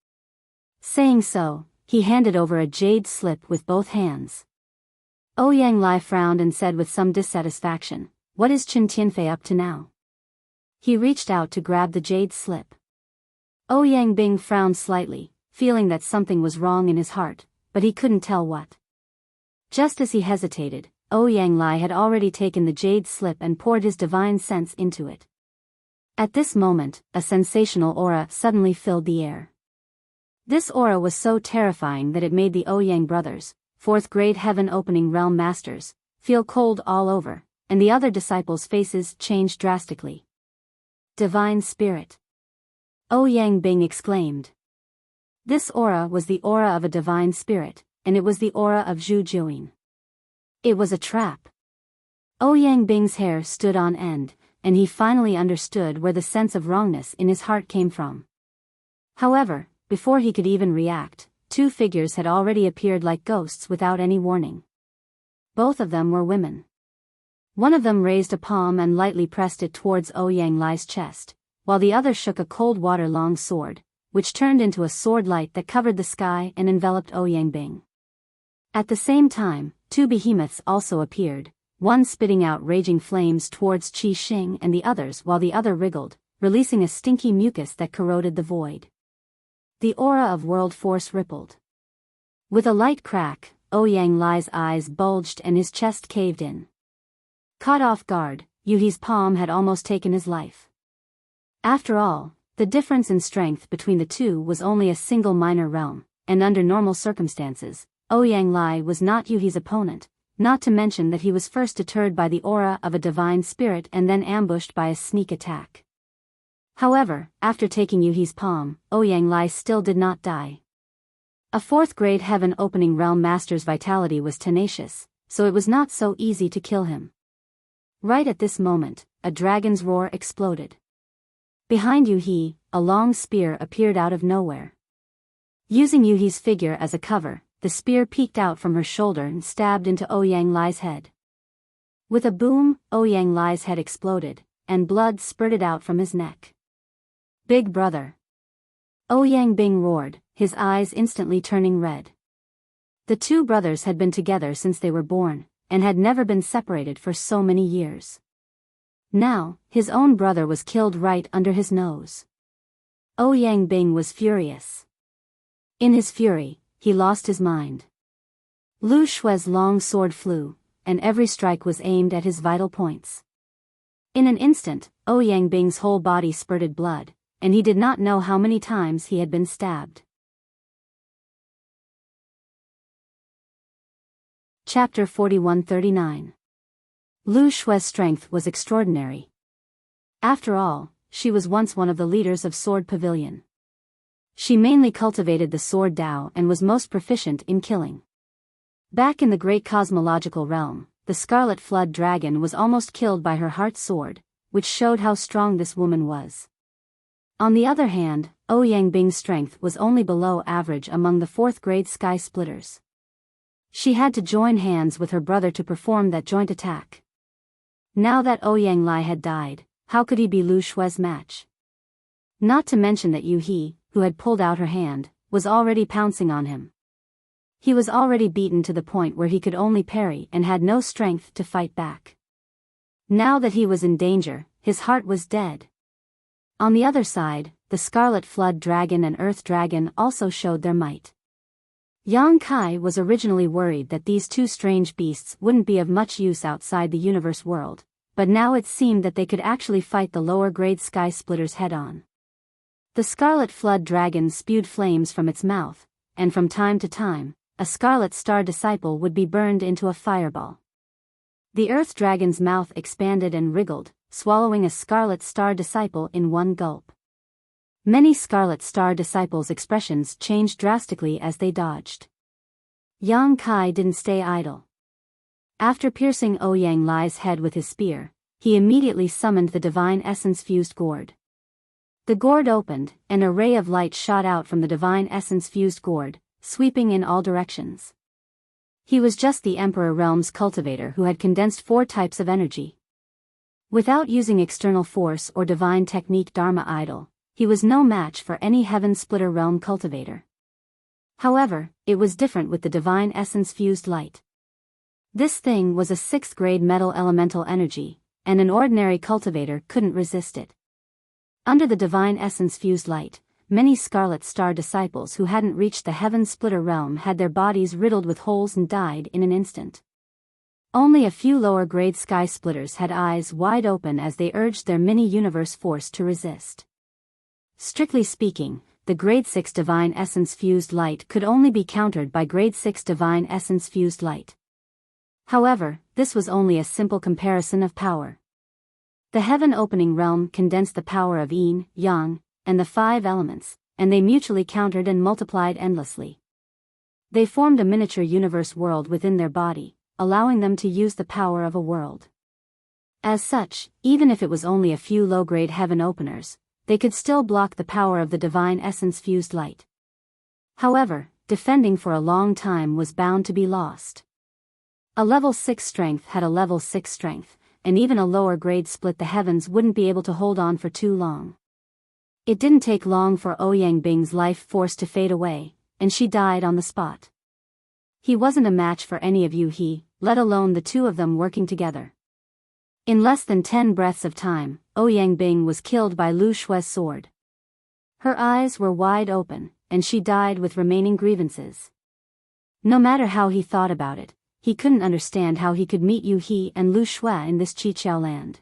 Saying so, he handed over a jade slip with both hands. Ouyang Lai frowned and said with some dissatisfaction, "What is Chen Tianfei up to now?" He reached out to grab the jade slip. Ouyang Bing frowned slightly, feeling that something was wrong in his heart, but he couldn't tell what. Just as he hesitated, Ouyang Lai had already taken the jade slip and poured his divine sense into it. At this moment, a sensational aura suddenly filled the air. This aura was so terrifying that it made the Ouyang brothers, fourth-grade heaven-opening realm masters, feel cold all over, and the other disciples' faces changed drastically. "Divine Spirit!" Ouyang Bing exclaimed. This aura was the aura of a divine spirit, and it was the aura of Zhu Juin. It was a trap. Ouyang Bing's hair stood on end, and he finally understood where the sense of wrongness in his heart came from. However, before he could even react, two figures had already appeared like ghosts without any warning. Both of them were women. One of them raised a palm and lightly pressed it towards Ouyang Lai's chest, while the other shook a cold water-long sword, which turned into a sword light that covered the sky and enveloped Ouyang Bing. At the same time, two behemoths also appeared, one spitting out raging flames towards Qi Xing and the others while the other wriggled, releasing a stinky mucus that corroded the void. The aura of world force rippled. With a light crack, Ouyang Lai's eyes bulged and his chest caved in. Caught off guard, Yuhi's palm had almost taken his life. After all, the difference in strength between the two was only a single minor realm, and under normal circumstances, Ouyang Lai was not Yuhi's opponent, not to mention that he was first deterred by the aura of a divine spirit and then ambushed by a sneak attack. However, after taking Yuhi's palm, Ouyang Lai still did not die. A fourth-grade heaven-opening realm master's vitality was tenacious, so it was not so easy to kill him. Right at this moment, a dragon's roar exploded. Behind Yuhi, a long spear appeared out of nowhere. Using Yuhi's figure as a cover, the spear peeked out from her shoulder and stabbed into Ouyang Lai's head. With a boom, Ouyang Lai's head exploded, and blood spurted out from his neck. "Big brother!" Ouyang Bing roared, his eyes instantly turning red. The two brothers had been together since they were born, and had never been separated for so many years. Now, his own brother was killed right under his nose. Ouyang Bing was furious. In his fury, he lost his mind. Lu Shui's long sword flew, and every strike was aimed at his vital points. In an instant, Ouyang Bing's whole body spurted blood, and he did not know how many times he had been stabbed. Chapter 41-39. Lu Shui's strength was extraordinary. After all, she was once one of the leaders of Sword Pavilion. She mainly cultivated the sword Dao and was most proficient in killing. Back in the great cosmological realm, the Scarlet Flood Dragon was almost killed by her heart sword, which showed how strong this woman was. On the other hand, Ouyang Bing's strength was only below average among the fourth-grade Sky Splitters. She had to join hands with her brother to perform that joint attack. Now that Ouyang Lai had died, how could he be Lu Shui's match? Not to mention that Yuhi, who had pulled out her hand, was already pouncing on him. He was already beaten to the point where he could only parry and had no strength to fight back. Now that he was in danger, his heart was dead. On the other side, the Scarlet Flood Dragon and Earth Dragon also showed their might. Yang Kai was originally worried that these two strange beasts wouldn't be of much use outside the universe world, but now it seemed that they could actually fight the lower-grade sky splitters head-on. The scarlet flood dragon spewed flames from its mouth, and from time to time, a scarlet star disciple would be burned into a fireball. The earth dragon's mouth expanded and wriggled, swallowing a scarlet star disciple in one gulp. Many scarlet star disciples' expressions changed drastically as they dodged. Yang Kai didn't stay idle. After piercing Ouyang Lai's head with his spear, he immediately summoned the divine essence-fused gourd. The gourd opened, and a ray of light shot out from the divine essence-fused gourd, sweeping in all directions. He was just the Emperor Realm's cultivator who had condensed 4 types of energy. Without using external force or divine technique Dharma idol, he was no match for any Heaven Splitter Realm cultivator. However, it was different with the divine essence-fused light. This thing was a 6th-grade metal elemental energy, and an ordinary cultivator couldn't resist it. Under the divine essence-fused light, many Scarlet Star disciples who hadn't reached the Heaven Splitter Realm had their bodies riddled with holes and died in an instant. Only a few lower-grade sky splitters had eyes wide open as they urged their mini-universe force to resist. Strictly speaking, the Grade 6 Divine Essence-fused light could only be countered by Grade 6 Divine Essence-fused light. However, this was only a simple comparison of power. The heaven-opening realm condensed the power of yin, yang, and the 5 elements, and they mutually countered and multiplied endlessly. They formed a miniature universe world within their body, allowing them to use the power of a world. As such, even if it was only a few low-grade heaven openers, they could still block the power of the divine essence-fused light. However, defending for a long time was bound to be lost. A level 6 strength had a level 6 strength, and even a lower grade split the heavens wouldn't be able to hold on for too long. It didn't take long for Ouyang Bing's life force to fade away, and she died on the spot. He wasn't a match for any of you, let alone the two of them working together. In less than 10 breaths of time, Ouyang Bing was killed by Lu Shue's sword. Her eyes were wide open, and she died with remaining grievances. No matter how he thought about it, he couldn't understand how he could meet Yu He and Lu Shue in this Qiqiao land.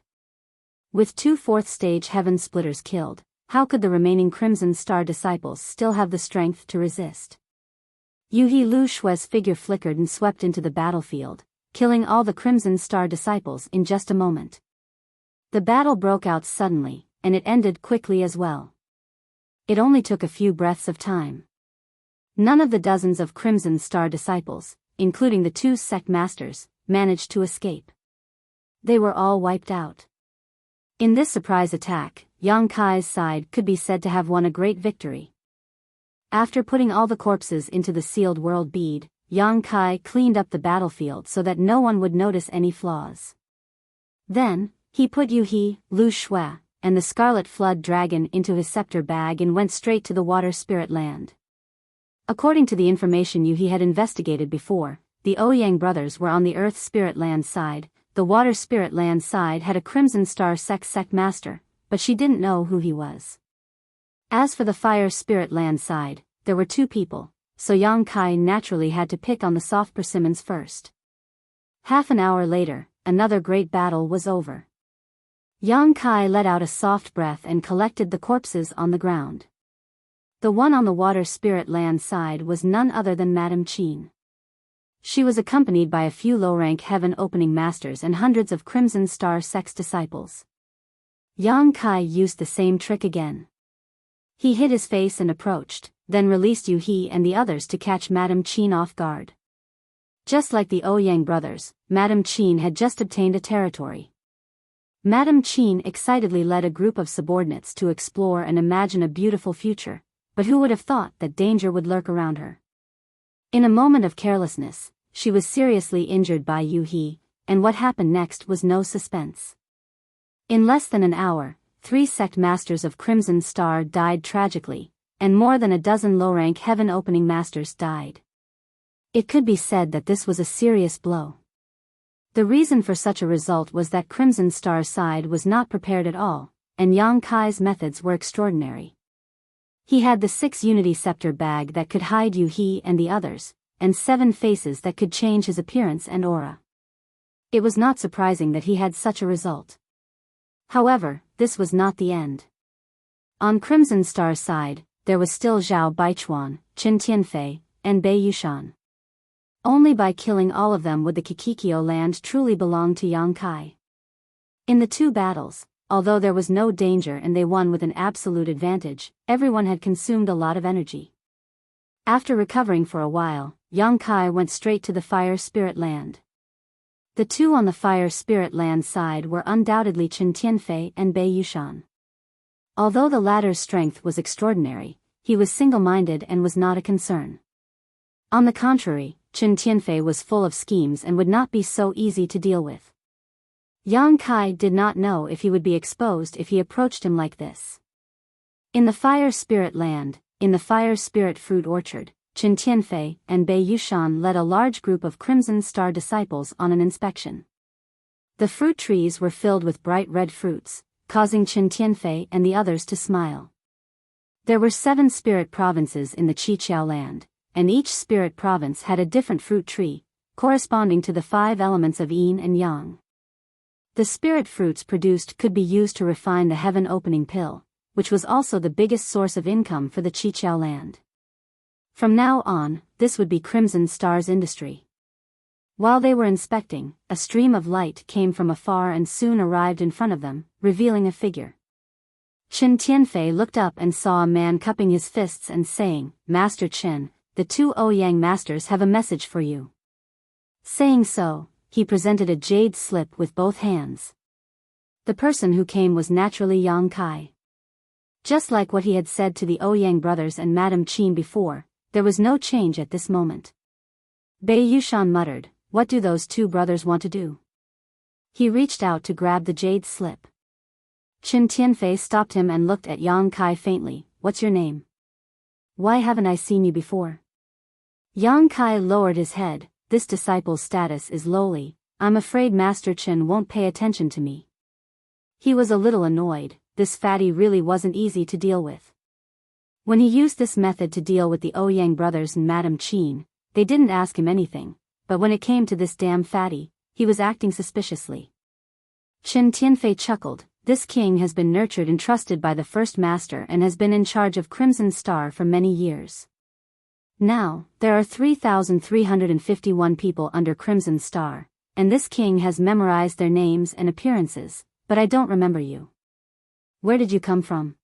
With 2 4th-stage heaven splitters killed, how could the remaining Crimson Star disciples still have the strength to resist? Yu He Lu Shue's figure flickered and swept into the battlefield, killing all the Crimson Star disciples in just a moment. The battle broke out suddenly, and it ended quickly as well. It only took a few breaths of time. None of the dozens of Crimson Star disciples, including the 2 sect masters, managed to escape. They were all wiped out. In this surprise attack, Yang Kai's side could be said to have won a great victory. After putting all the corpses into the sealed world bead, Yang Kai cleaned up the battlefield so that no one would notice any flaws. Then, he put Yu He, Lu Shue, and the Scarlet Flood Dragon into his scepter bag and went straight to the Water Spirit Land. According to the information Yu He had investigated before, the Ouyang brothers were on the Earth Spirit Land side, the Water Spirit Land side had a Crimson Star sect master, but she didn't know who he was. As for the Fire Spirit Land side, there were 2 people, so Yang Kai naturally had to pick on the soft persimmons first. Half an hour later, another great battle was over. Yang Kai let out a soft breath and collected the corpses on the ground. The one on the Water Spirit Land side was none other than Madame Qin. She was accompanied by a few low-rank heaven-opening masters and hundreds of Crimson Star sect disciples. Yang Kai used the same trick again. He hid his face and approached, then released Yu He and the others to catch Madame Qin off guard. Just like the Ouyang brothers, Madame Qin had just obtained a territory. Madame Qin excitedly led a group of subordinates to explore and imagine a beautiful future, but who would have thought that danger would lurk around her? In a moment of carelessness, she was seriously injured by Yu He, and what happened next was no suspense. In less than an hour, 3 sect masters of Crimson Star died tragically, and more than a dozen low-rank heaven-opening masters died. It could be said that this was a serious blow. The reason for such a result was that Crimson Star's side was not prepared at all, and Yang Kai's methods were extraordinary. He had the 6 unity scepter bag that could hide you, he and the others, and 7 faces that could change his appearance and aura. It was not surprising that he had such a result. However, this was not the end. On Crimson Star's side, there was still Zhao Baichuan, Qin Tianfei, and Bei Yushan. Only by killing all of them would the Kikikyo land truly belong to Yang Kai. In the 2 battles, although there was no danger and they won with an absolute advantage, everyone had consumed a lot of energy. After recovering for a while, Yang Kai went straight to the Fire Spirit Land. The 2 on the Fire Spirit Land side were undoubtedly Qin Tianfei and Bei Yushan. Although the latter's strength was extraordinary, he was single-minded and was not a concern. On the contrary, Qin Tianfei was full of schemes and would not be so easy to deal with. Yang Kai did not know if he would be exposed if he approached him like this. In the Fire Spirit Land, in the Fire Spirit Fruit Orchard, Qin Tianfei and Bei Yushan led a large group of Crimson Star disciples on an inspection. The fruit trees were filled with bright red fruits, causing Qin Tianfei and the others to smile. There were 7 spirit provinces in the Qiqiao land, and each spirit province had a different fruit tree, corresponding to the 5 elements of yin and yang. The spirit fruits produced could be used to refine the heaven-opening pill, which was also the biggest source of income for the Qiqiao land. From now on, this would be Crimson Star's industry. While they were inspecting, a stream of light came from afar and soon arrived in front of them, revealing a figure. Qin Tianfei looked up and saw a man cupping his fists and saying, "Master Qin, the 2 Ouyang masters have a message for you." Saying so, he presented a jade slip with both hands. The person who came was naturally Yang Kai. Just like what he had said to the Ouyang brothers and Madame Qin before, there was no change at this moment. Bei Yushan muttered, "What do those 2 brothers want to do?" He reached out to grab the jade slip. Qin Tianfei stopped him and looked at Yang Kai faintly. "What's your name? Why haven't I seen you before?" Yang Kai lowered his head. "This disciple's status is lowly. I'm afraid Master Qin won't pay attention to me." He was a little annoyed. This fatty really wasn't easy to deal with. When he used this method to deal with the Ouyang brothers and Madame Qin, they didn't ask him anything, but when it came to this damn fatty, he was acting suspiciously. Qin Tianfei chuckled. "This king has been nurtured and trusted by the first master and has been in charge of Crimson Star for many years. Now, there are 3,351 people under Crimson Star, and this king has memorized their names and appearances, but I don't remember you. Where did you come from?"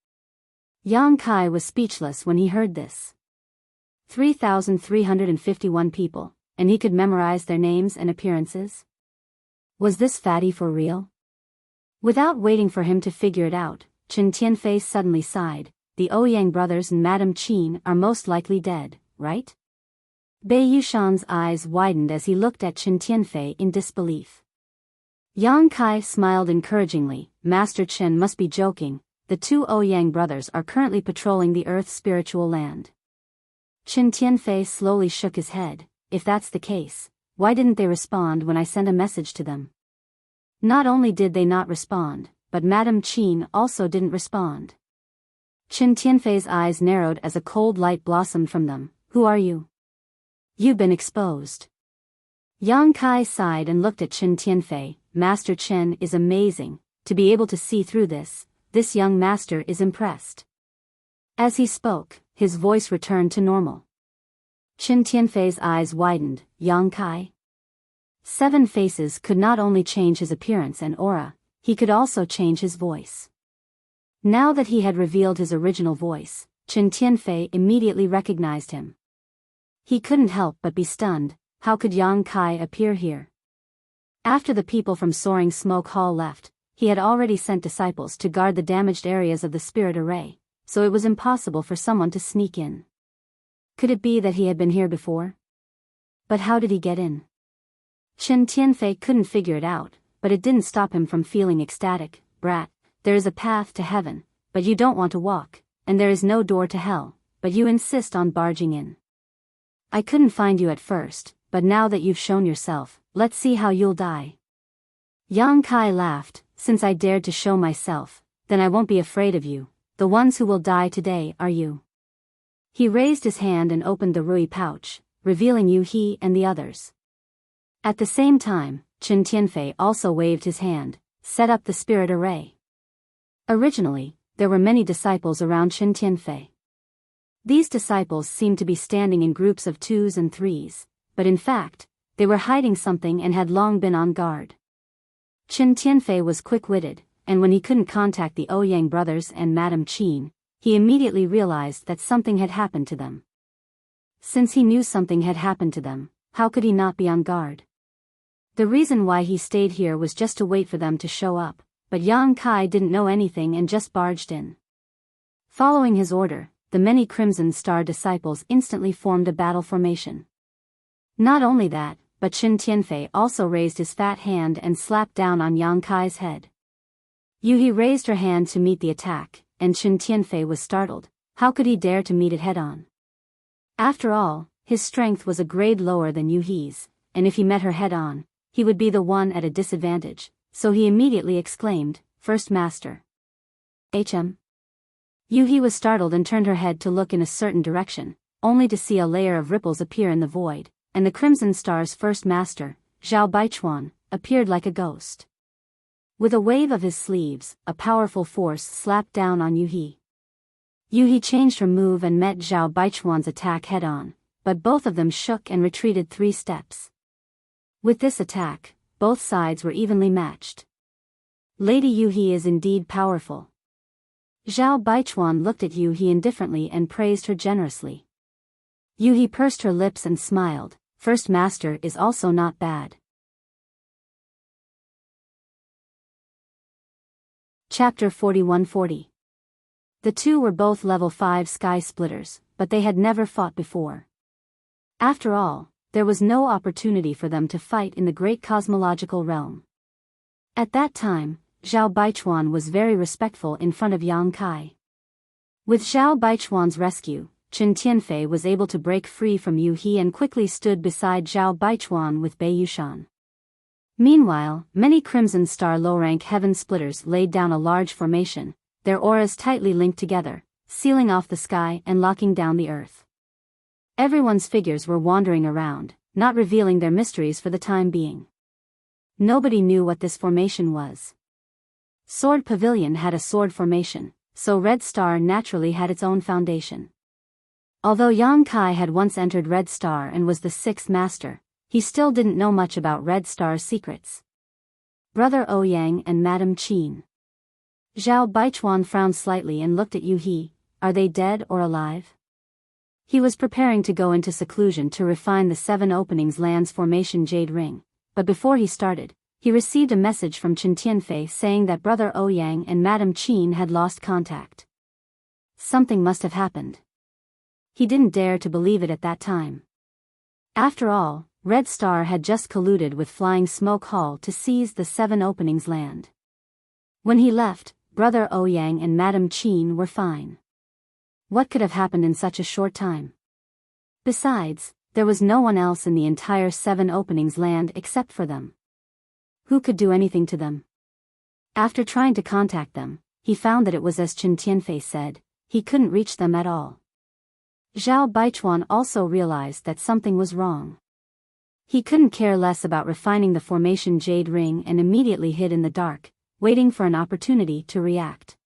Yang Kai was speechless when he heard this. 3,351 people, and he could memorize their names and appearances? Was this fatty for real? Without waiting for him to figure it out, Qin Tianfei suddenly sighed. "The Ouyang brothers and Madame Qin are most likely dead, right?" Bei Yushan's eyes widened as he looked at Qin Tianfei in disbelief. Yang Kai smiled encouragingly. "Master Qin must be joking. The 2 Ouyang brothers are currently patrolling the Earth's spiritual land." Qin Tianfei slowly shook his head. "If that's the case, why didn't they respond when I sent a message to them?" Not only did they not respond, but Madame Qin also didn't respond. Qin Tianfei's eyes narrowed as a cold light blossomed from them. "Who are you? You've been exposed." Yang Kai sighed and looked at Qin Tianfei. "Master Qin is amazing. To be able to see through this young master is impressed." As he spoke, his voice returned to normal. Qin Tianfei's eyes widened. "Yang Kai?" 7 faces could not only change his appearance and aura, he could also change his voice. Now that he had revealed his original voice, Qin Tianfei immediately recognized him. He couldn't help but be stunned. How could Yang Kai appear here? After the people from Soaring Smoke Hall left, he had already sent disciples to guard the damaged areas of the spirit array, so it was impossible for someone to sneak in. Could it be that he had been here before? But how did he get in? Qin Tianfei couldn't figure it out, but it didn't stop him from feeling ecstatic. "Brat, there is a path to heaven, but you don't want to walk, and there is no door to hell, but you insist on barging in. I couldn't find you at first, but now that you've shown yourself, let's see how you'll die." Yang Kai laughed. "Since I dared to show myself, then I won't be afraid of you. The ones who will die today are you." He raised his hand and opened the Rui pouch, revealing Yu He and the others. At the same time, Chen Tianfei also waved his hand, set up the spirit array. Originally, there were many disciples around Chen Tianfei. These disciples seemed to be standing in groups of 2s and 3s, but in fact, they were hiding something and had long been on guard. Chen Tianfei was quick-witted, and when he couldn't contact the Ouyang brothers and Madame Qin, he immediately realized that something had happened to them. Since he knew something had happened to them, how could he not be on guard? The reason why he stayed here was just to wait for them to show up, but Yang Kai didn't know anything and just barged in. Following his order, the many Crimson Star disciples instantly formed a battle formation. Not only that, but Chen Tianfei also raised his fat hand and slapped down on Yang Kai's head. Yu He raised her hand to meet the attack, and Chen Tianfei was startled. How could he dare to meet it head-on? After all, his strength was a grade lower than Yu He's, and if he met her head-on, he would be the one at a disadvantage, so he immediately exclaimed, "First Master." "HM?" Yu He was startled and turned her head to look in a certain direction, only to see a layer of ripples appear in the void, and the Crimson Star's first master, Zhao Baichuan, appeared like a ghost. With a wave of his sleeves, a powerful force slapped down on Yu He. Yu He changed her move and met Zhao Baichuan's attack head-on, but both of them shook and retreated 3 steps. With this attack, both sides were evenly matched. Lady Yu He is indeed powerful. Zhao Baichuan looked at Yu He indifferently and praised her generously. Yu He pursed her lips and smiled. First Master is also not bad. Chapter 4140. The two were both level 5 sky splitters, but they had never fought before. After all, there was no opportunity for them to fight in the great cosmological realm. At that time, Zhao Baichuan was very respectful in front of Yang Kai. With Zhao Baichuan's rescue, Chen Tianfei was able to break free from Yu He and quickly stood beside Zhao Baichuan with Bei Yushan. Meanwhile, many Crimson Star low-rank heaven splitters laid down a large formation, their auras tightly linked together, sealing off the sky and locking down the earth. Everyone's figures were wandering around, not revealing their mysteries for the time being. Nobody knew what this formation was. Sword Pavilion had a sword formation, so Red Star naturally had its own foundation. Although Yang Kai had once entered Red Star and was the 6th master, he still didn't know much about Red Star's secrets. Brother Ouyang and Madame Qin. Zhao Baichuan frowned slightly and looked at Yu He. Are they dead or alive? He was preparing to go into seclusion to refine the 7 openings land's formation jade ring, but before he started, he received a message from Chen Tianfei saying that Brother Ouyang and Madame Qin had lost contact. Something must have happened. He didn't dare to believe it at that time. After all, Red Star had just colluded with Flying Smoke Hall to seize the 7 openings land. When he left, Brother Ouyang and Madame Qin were fine. What could have happened in such a short time? Besides, there was no one else in the entire 7 openings land except for them. Who could do anything to them? After trying to contact them, he found that it was as Chen Tianfei said, he couldn't reach them at all. Zhao Baichuan also realized that something was wrong. He couldn't care less about refining the formation jade ring and immediately hid in the dark, waiting for an opportunity to react.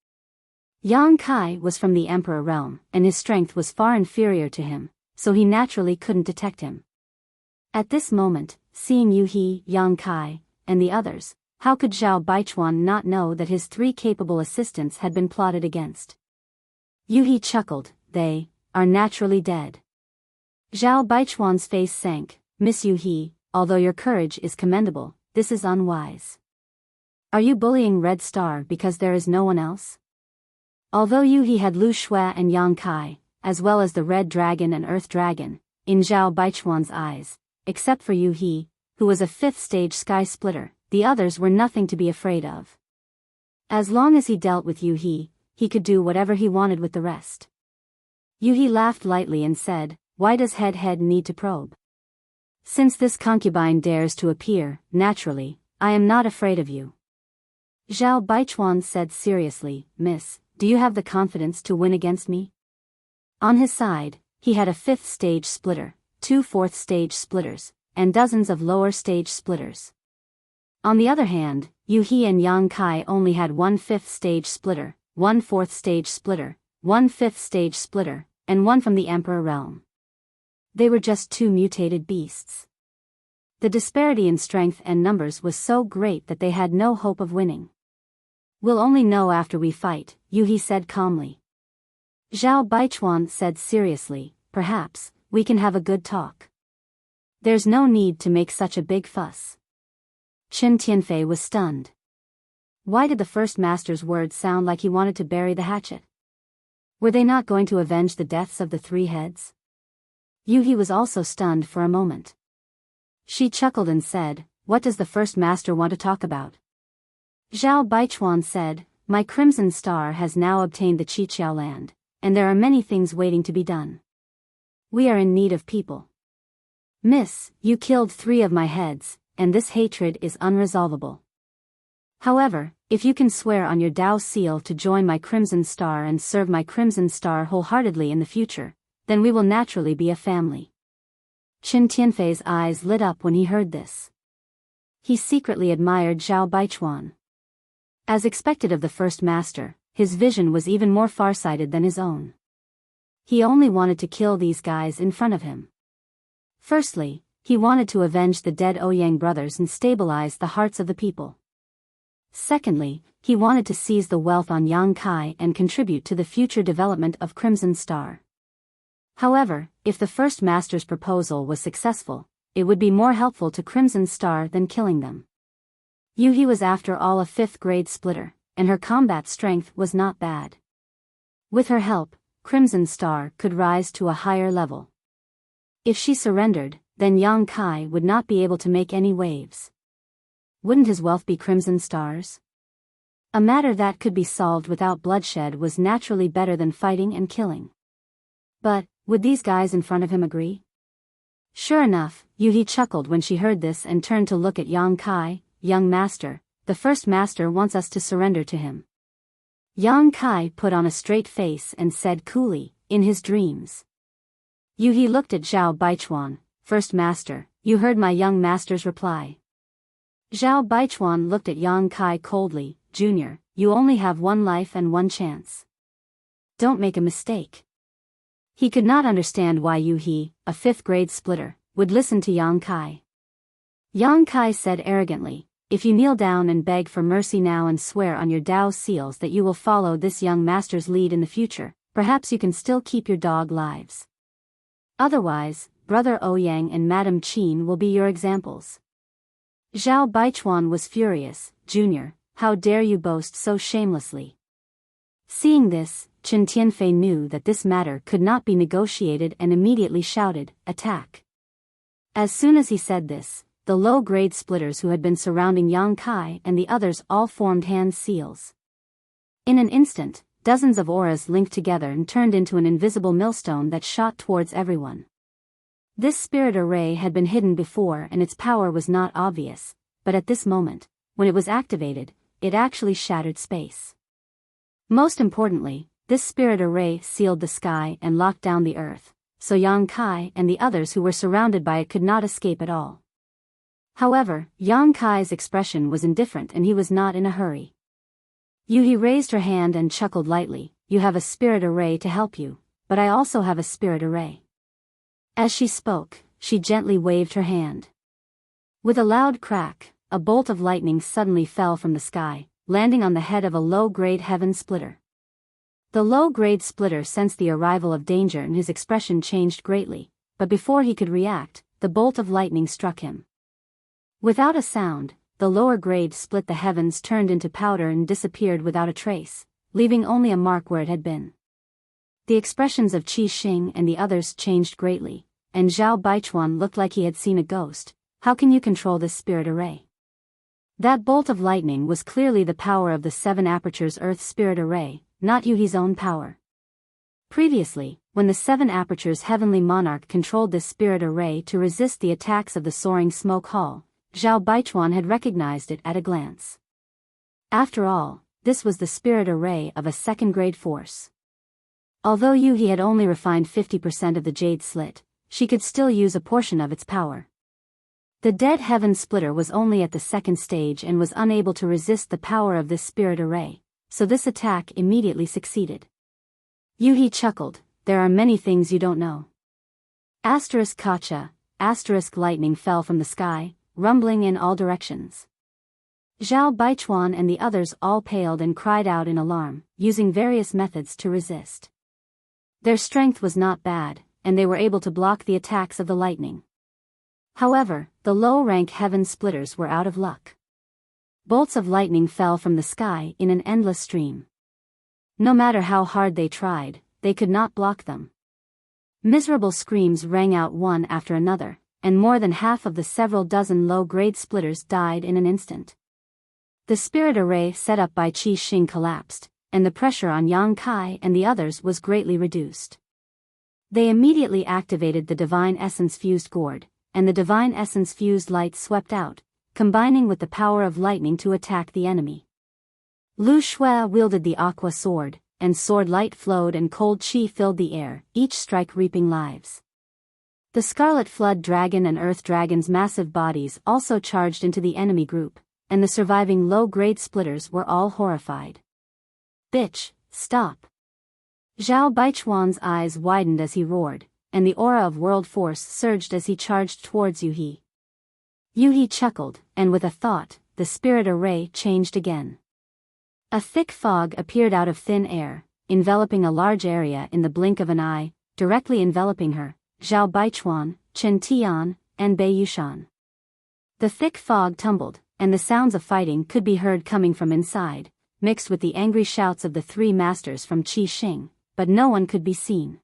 Yang Kai was from the Emperor realm, and his strength was far inferior to him, so he naturally couldn't detect him. At this moment, seeing Yu He, Yang Kai, and the others, how could Zhao Baichuan not know that his 3 capable assistants had been plotted against? Yu He chuckled. They are naturally dead. Zhao Baichuan's face sank. Miss Yu He, although your courage is commendable, this is unwise. Are you bullying Red Star because there is no one else? Although Yu He had Lu Shui and Yang Kai, as well as the Red Dragon and Earth Dragon, in Zhao Baichuan's eyes, except for Yu He, who was a 5th stage sky splitter, the others were nothing to be afraid of. As long as he dealt with Yu He could do whatever he wanted with the rest. Yu He laughed lightly and said, why does Head need to probe? Since this concubine dares to appear, naturally, I am not afraid of you. Zhao Baichuan said seriously, Miss, do you have the confidence to win against me? On his side, he had a 5th stage splitter, 2 4th stage splitters, and dozens of lower stage splitters. On the other hand, Yu He and Yang Kai only had 1 5th stage splitter, 1 4th stage splitter, 1 5th stage splitter, and 1 from the Emperor realm. They were just 2 mutated beasts. The disparity in strength and numbers was so great that they had no hope of winning. "We'll only know after we fight," Yu He said calmly. Zhao Baichuan said seriously, "Perhaps we can have a good talk. There's no need to make such a big fuss." Qin Tianfei was stunned. Why did the first master's words sound like he wanted to bury the hatchet? Were they not going to avenge the deaths of the 3 heads? Yu He was also stunned for a moment. She chuckled and said, "What does the first master want to talk about?" Zhao Baichuan said, "My Crimson Star has now obtained the Qiqiao land, and there are many things waiting to be done. We are in need of people. Miss, you killed 3 of my heads, and this hatred is unresolvable. However, if you can swear on your Dao seal to join my Crimson Star and serve my Crimson Star wholeheartedly in the future, then we will naturally be a family." Qin Tianfei's eyes lit up when he heard this. He secretly admired Zhao Baichuan. As expected of the first master, his vision was even more farsighted than his own. He only wanted to kill these guys in front of him. Firstly, he wanted to avenge the dead Ouyang brothers and stabilize the hearts of the people. Secondly, he wanted to seize the wealth on Yang Kai and contribute to the future development of Crimson Star. However, if the first master's proposal was successful, it would be more helpful to Crimson Star than killing them. Yu He was after all a 5th grade splitter, and her combat strength was not bad. With her help, Crimson Star could rise to a higher level. If she surrendered, then Yang Kai would not be able to make any waves. Wouldn't his wealth be Crimson Stars? A matter that could be solved without bloodshed was naturally better than fighting and killing. But, would these guys in front of him agree? Sure enough, Yu He chuckled when she heard this and turned to look at Yang Kai. "Young master, the first master wants us to surrender to him." Yang Kai put on a straight face and said coolly, in his dreams. Yu He looked at Zhao Baichuan. "First master, you heard my young master's reply." Zhao Baichuan looked at Yang Kai coldly. "Junior, you only have 1 life and 1 chance. Don't make a mistake." He could not understand why Yu He, a 5th grade splitter, would listen to Yang Kai. Yang Kai said arrogantly, "If you kneel down and beg for mercy now and swear on your Dao seals that you will follow this young master's lead in the future, perhaps you can still keep your dog lives. Otherwise, Brother Ouyang and Madam Qin will be your examples." Zhao Baichuan was furious. "Junior, how dare you boast so shamelessly?" Seeing this, Qin Tianfei knew that this matter could not be negotiated and immediately shouted, "Attack!" As soon as he said this, the low-grade splitters who had been surrounding Yang Kai and the others all formed hand seals. In an instant, dozens of auras linked together and turned into an invisible millstone that shot towards everyone. This spirit array had been hidden before and its power was not obvious, but at this moment, when it was activated, it actually shattered space. Most importantly, this spirit array sealed the sky and locked down the earth, so Yang Kai and the others who were surrounded by it could not escape at all. However, Yang Kai's expression was indifferent and he was not in a hurry. Yu He raised her hand and chuckled lightly. "You have a spirit array to help you, but I also have a spirit array." As she spoke, she gently waved her hand. With a loud crack, a bolt of lightning suddenly fell from the sky, landing on the head of a low-grade heaven splitter. The low-grade splitter sensed the arrival of danger and his expression changed greatly, but before he could react, the bolt of lightning struck him. Without a sound, the lower grade split the heavens turned into powder and disappeared without a trace, leaving only a mark where it had been. The expressions of Qi Xing and the others changed greatly, and Zhao Baichuan looked like he had seen a ghost. "How can you control this spirit array?" That bolt of lightning was clearly the power of the 7 Apertures Earth Spirit Array, not Yu He's own power. Previously, when the 7 Apertures Heavenly Monarch controlled this spirit array to resist the attacks of the soaring smoke hall, Zhao Baichuan had recognized it at a glance. After all, this was the spirit array of a 2nd-grade force. Although Yuhi had only refined 50% of the jade slit, she could still use a portion of its power. The dead heaven splitter was only at the second stage and was unable to resist the power of this spirit array, so this attack immediately succeeded. Yuhi chuckled, "There are many things you don't know." Kacha, lightning fell from the sky, rumbling in all directions. Zhao Baichuan and the others all paled and cried out in alarm, using various methods to resist. Their strength was not bad, and they were able to block the attacks of the lightning. However, the low-rank heaven splitters were out of luck. Bolts of lightning fell from the sky in an endless stream. No matter how hard they tried, they could not block them. Miserable screams rang out one after another, and more than half of the several dozen low-grade splitters died in an instant. The spirit array set up by Qi Xing collapsed, and the pressure on Yang Kai and the others was greatly reduced. They immediately activated the Divine Essence Fused Gourd, and the Divine Essence Fused Light swept out, combining with the power of lightning to attack the enemy. Lu Shui wielded the Aqua Sword, and sword light flowed and cold chi filled the air, each strike reaping lives. The Scarlet Flood Dragon and Earth Dragon's massive bodies also charged into the enemy group, and the surviving low-grade splitters were all horrified. "Bitch, stop!" Zhao Baichuan's eyes widened as he roared, and the aura of world force surged as he charged towards Yuhi. Yuhi chuckled, and with a thought, the spirit array changed again. A thick fog appeared out of thin air, enveloping a large area in the blink of an eye, directly enveloping her, Zhao Baichuan, Chen Tian, and Bei Yushan. The thick fog tumbled, and the sounds of fighting could be heard coming from inside, mixed with the angry shouts of the three masters from Qi Xing, but no one could be seen.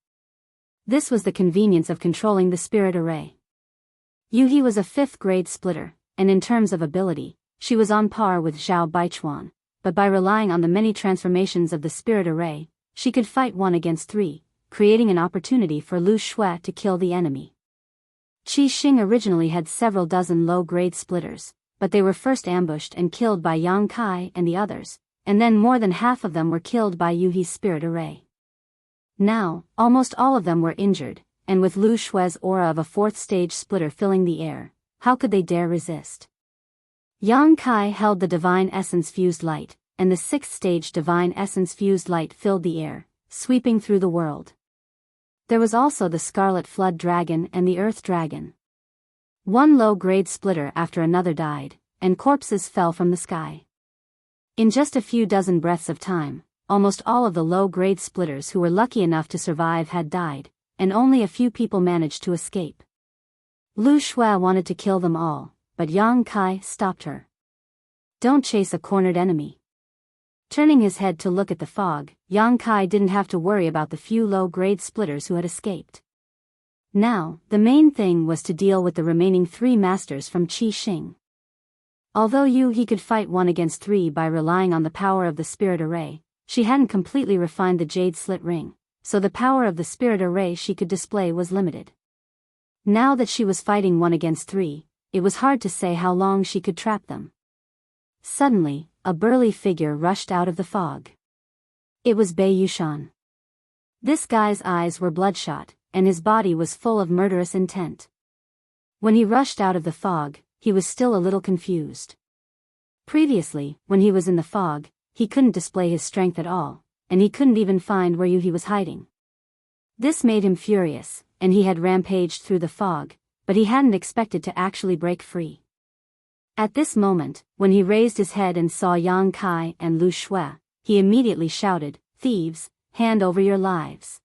This was the convenience of controlling the spirit array. Yuhi was a 5th grade splitter, and in terms of ability, she was on par with Zhao Baichuan, but by relying on the many transformations of the spirit array, she could fight 1 against 3, creating an opportunity for Lu Shui to kill the enemy. Qi Xing originally had several dozen low-grade splitters, but they were first ambushed and killed by Yang Kai and the others, and then more than half of them were killed by Yuhi's spirit array. Now, almost all of them were injured, and with Lu Shui's aura of a 4th-stage splitter filling the air, how could they dare resist? Yang Kai held the Divine Essence Fused Light, and the 6th-stage Divine Essence Fused Light filled the air, sweeping through the world. There was also the Scarlet Flood Dragon and the Earth Dragon. One low-grade splitter after another died, and corpses fell from the sky. In just a few dozen breaths of time, almost all of the low-grade splitters who were lucky enough to survive had died, and only a few people managed to escape. Lu Shui wanted to kill them all, but Yang Kai stopped her. "Don't chase a cornered enemy." Turning his head to look at the fog, Yang Kai didn't have to worry about the few low-grade splitters who had escaped. Now, the main thing was to deal with the remaining 3 masters from Qi Xing. Although he could fight 1 against 3 by relying on the power of the spirit array, she hadn't completely refined the jade slit ring, so the power of the spirit array she could display was limited. Now that she was fighting 1 against 3, it was hard to say how long she could trap them. Suddenly, a burly figure rushed out of the fog. It was Bei Yushan. This guy's eyes were bloodshot, and his body was full of murderous intent. When he rushed out of the fog, he was still a little confused. Previously, when he was in the fog, he couldn't display his strength at all, and he couldn't even find where he was hiding. This made him furious, and he had rampaged through the fog, but he hadn't expected to actually break free. At this moment, when he raised his head and saw Yang Kai and Lu Shui, he immediately shouted, "Thieves, hand over your lives."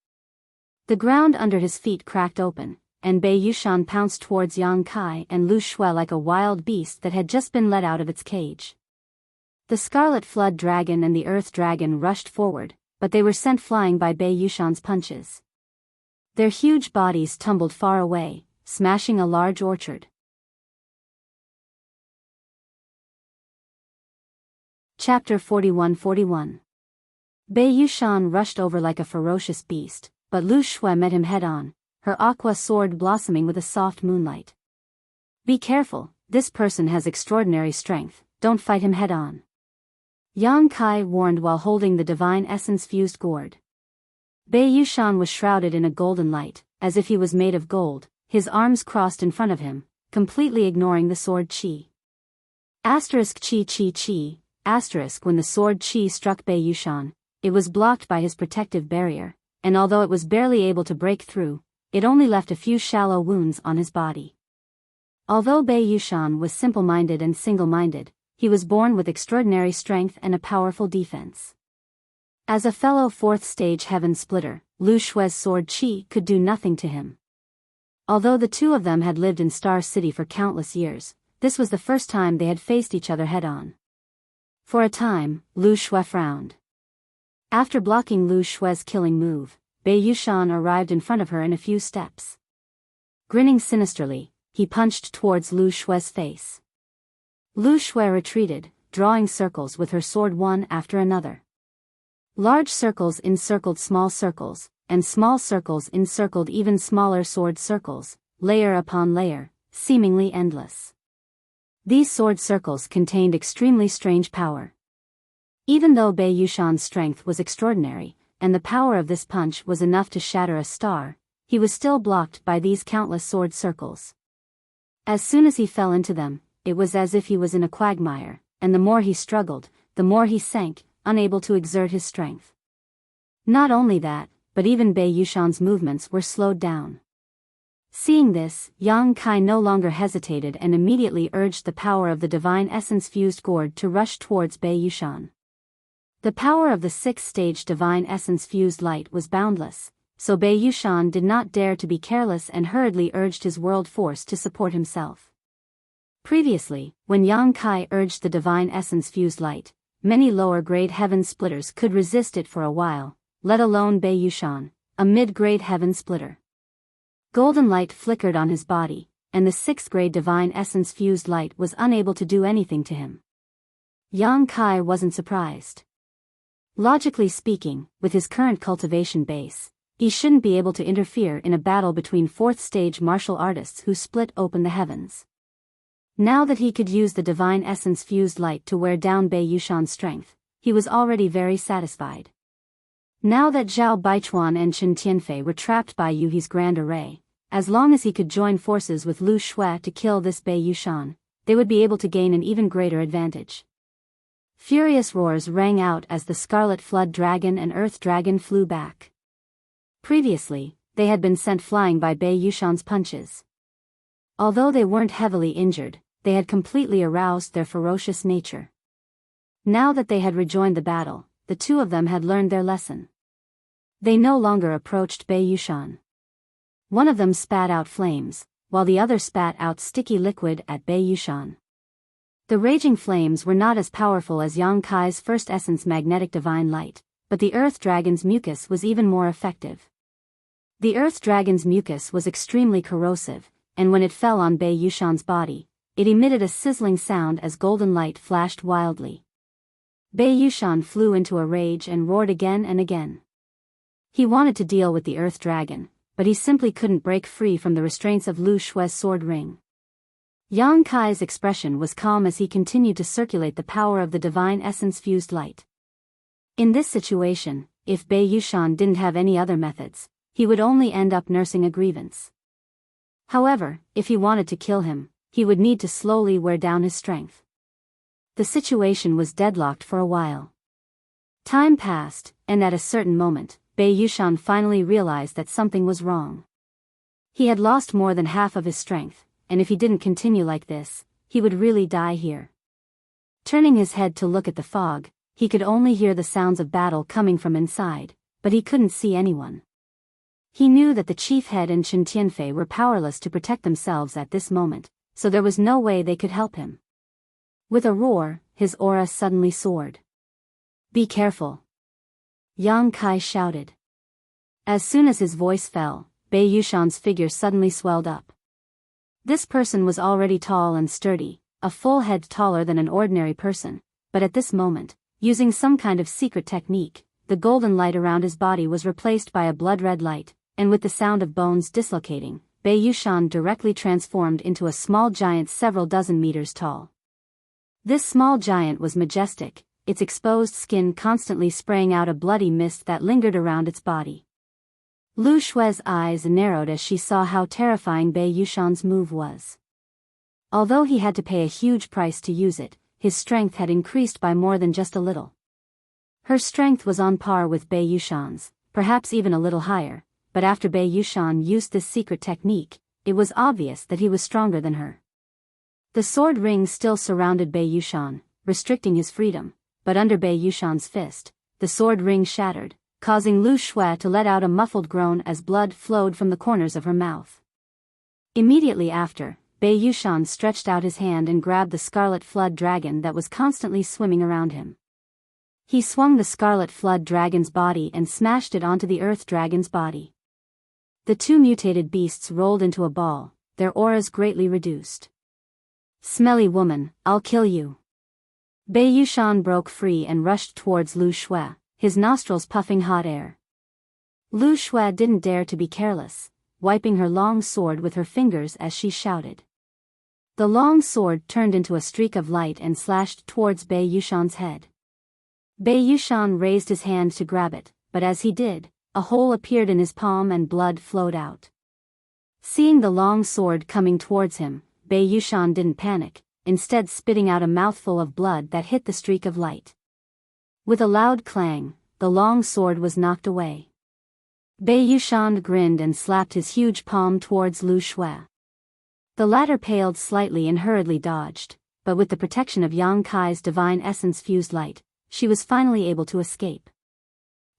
The ground under his feet cracked open, and Bei Yushan pounced towards Yang Kai and Lu Shui like a wild beast that had just been let out of its cage. The Scarlet Flood Dragon and the Earth Dragon rushed forward, but they were sent flying by Bei Yushan's punches. Their huge bodies tumbled far away, smashing a large orchard. Chapter 41-41. Bei Yushan rushed over like a ferocious beast, but Lu Shui met him head-on, her aqua sword blossoming with a soft moonlight. "Be careful, this person has extraordinary strength, don't fight him head-on," Yang Kai warned while holding the Divine Essence Fused Gourd. Bei Yushan was shrouded in a golden light, as if he was made of gold, his arms crossed in front of him, completely ignoring the sword chi. Asterisk chi chi chi, asterisk when the sword chi struck Bei Yushan, it was blocked by his protective barrier, and although it was barely able to break through, it only left a few shallow wounds on his body. Although Bei Yushan was simple-minded and single-minded, he was born with extraordinary strength and a powerful defense. As a fellow fourth-stage heaven splitter, Lu Shui's sword chi could do nothing to him. Although the two of them had lived in Star City for countless years, this was the first time they had faced each other head-on. For a time, Lu Shui frowned. After blocking Lu Shui's killing move, Bei Yushan arrived in front of her in a few steps. Grinning sinisterly, he punched towards Lu Shui's face. Lu Shui retreated, drawing circles with her sword one after another. Large circles encircled small circles, and small circles encircled even smaller sword circles, layer upon layer, seemingly endless. These sword circles contained extremely strange power. Even though Bei Yushan's strength was extraordinary, and the power of this punch was enough to shatter a star, he was still blocked by these countless sword circles. As soon as he fell into them, it was as if he was in a quagmire, and the more he struggled, the more he sank, unable to exert his strength. Not only that, but even Bei Yushan's movements were slowed down. Seeing this, Yang Kai no longer hesitated and immediately urged the power of the divine essence-fused gourd to rush towards Bei Yushan. The power of the sixth-stage divine essence-fused light was boundless, so Bei Yushan did not dare to be careless and hurriedly urged his world force to support himself. Previously, when Yang Kai urged the divine essence-fused light, many lower-grade heaven splitters could resist it for a while, let alone Bei Yushan, a mid-grade heaven splitter. Golden light flickered on his body, and the sixth-grade divine essence-fused light was unable to do anything to him. Yang Kai wasn't surprised. Logically speaking, with his current cultivation base, he shouldn't be able to interfere in a battle between fourth-stage martial artists who split open the heavens. Now that he could use the divine essence-fused light to wear down Bei Yushan's strength, he was already very satisfied. Now that Zhao Baichuan and Chen Tianfei were trapped by Yuhi's grand array, as long as he could join forces with Lu Shui to kill this Bei Yushan, they would be able to gain an even greater advantage. Furious roars rang out as the Scarlet Flood Dragon and Earth Dragon flew back. Previously, they had been sent flying by Bei Yushan's punches. Although they weren't heavily injured, they had completely aroused their ferocious nature. Now that they had rejoined the battle, the two of them had learned their lesson. They no longer approached Bei Yushan. One of them spat out flames, while the other spat out sticky liquid at Bei Yushan. The raging flames were not as powerful as Yang Kai's first essence magnetic divine light, but the Earth Dragon's mucus was even more effective. The Earth Dragon's mucus was extremely corrosive, and when it fell on Bei Yushan's body, it emitted a sizzling sound as golden light flashed wildly. Bei Yushan flew into a rage and roared again and again. He wanted to deal with the Earth Dragon, but he simply couldn't break free from the restraints of Lu Shui's sword ring. Yang Kai's expression was calm as he continued to circulate the power of the divine essence-fused light. In this situation, if Bei Yushan didn't have any other methods, he would only end up nursing a grievance. However, if he wanted to kill him, he would need to slowly wear down his strength. The situation was deadlocked for a while. Time passed, and at a certain moment, Bei Yushan finally realized that something was wrong. He had lost more than half of his strength, and if he didn't continue like this, he would really die here. Turning his head to look at the fog, he could only hear the sounds of battle coming from inside, but he couldn't see anyone. He knew that the chief head and Chen Tianfei were powerless to protect themselves at this moment, so there was no way they could help him. With a roar, his aura suddenly soared. "Be careful!" Yang Kai shouted. As soon as his voice fell, Bei Yushan's figure suddenly swelled up. This person was already tall and sturdy, a full head taller than an ordinary person, but at this moment, using some kind of secret technique, the golden light around his body was replaced by a blood-red light, and with the sound of bones dislocating, Bei Yushan directly transformed into a small giant several dozen meters tall. This small giant was majestic, its exposed skin constantly spraying out a bloody mist that lingered around its body. Lu Shue's eyes narrowed as she saw how terrifying Bei Yushan's move was. Although he had to pay a huge price to use it, his strength had increased by more than just a little. Her strength was on par with Bei Yushan's, perhaps even a little higher, but after Bei Yushan used this secret technique, it was obvious that he was stronger than her. The sword ring still surrounded Bei Yushan, restricting his freedom, but under Bei Yushan's fist, the sword ring shattered, causing Lu Shui to let out a muffled groan as blood flowed from the corners of her mouth. Immediately after, Bei Yushan stretched out his hand and grabbed the scarlet flood dragon that was constantly swimming around him. He swung the scarlet flood dragon's body and smashed it onto the earth dragon's body. The two mutated beasts rolled into a ball, their auras greatly reduced. "Smelly woman, I'll kill you." Bei Yushan broke free and rushed towards Lu Shui, his nostrils puffing hot air. Lu Shui didn't dare to be careless, wiping her long sword with her fingers as she shouted. The long sword turned into a streak of light and slashed towards Bei Yushan's head. Bei Yushan raised his hand to grab it, but as he did, a hole appeared in his palm and blood flowed out. Seeing the long sword coming towards him, Bei Yushan didn't panic, instead spitting out a mouthful of blood that hit the streak of light. With a loud clang, the long sword was knocked away. Bei Yushan grinned and slapped his huge palm towards Lu Shui. The latter paled slightly and hurriedly dodged, but with the protection of Yang Kai's divine essence-fused light, she was finally able to escape.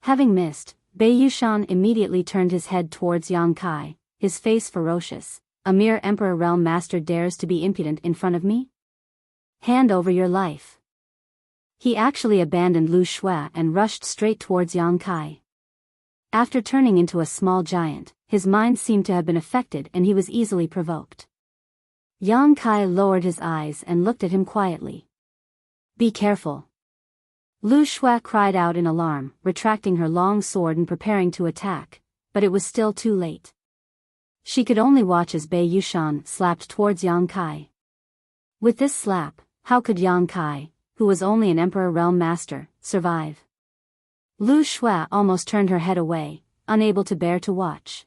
Having missed, Bei Yushan immediately turned his head towards Yang Kai, his face ferocious. "A mere Emperor Realm Master dares to be impudent in front of me? Hand over your life." He actually abandoned Lu Shui and rushed straight towards Yang Kai. After turning into a small giant, his mind seemed to have been affected and he was easily provoked. Yang Kai lowered his eyes and looked at him quietly. "Be careful." Lu Shui cried out in alarm, retracting her long sword and preparing to attack, but it was still too late. She could only watch as Bei Yushan slapped towards Yang Kai. With this slap, how could Yang Kai, who was only an Emperor Realm Master, survive? Lu Shui almost turned her head away, unable to bear to watch.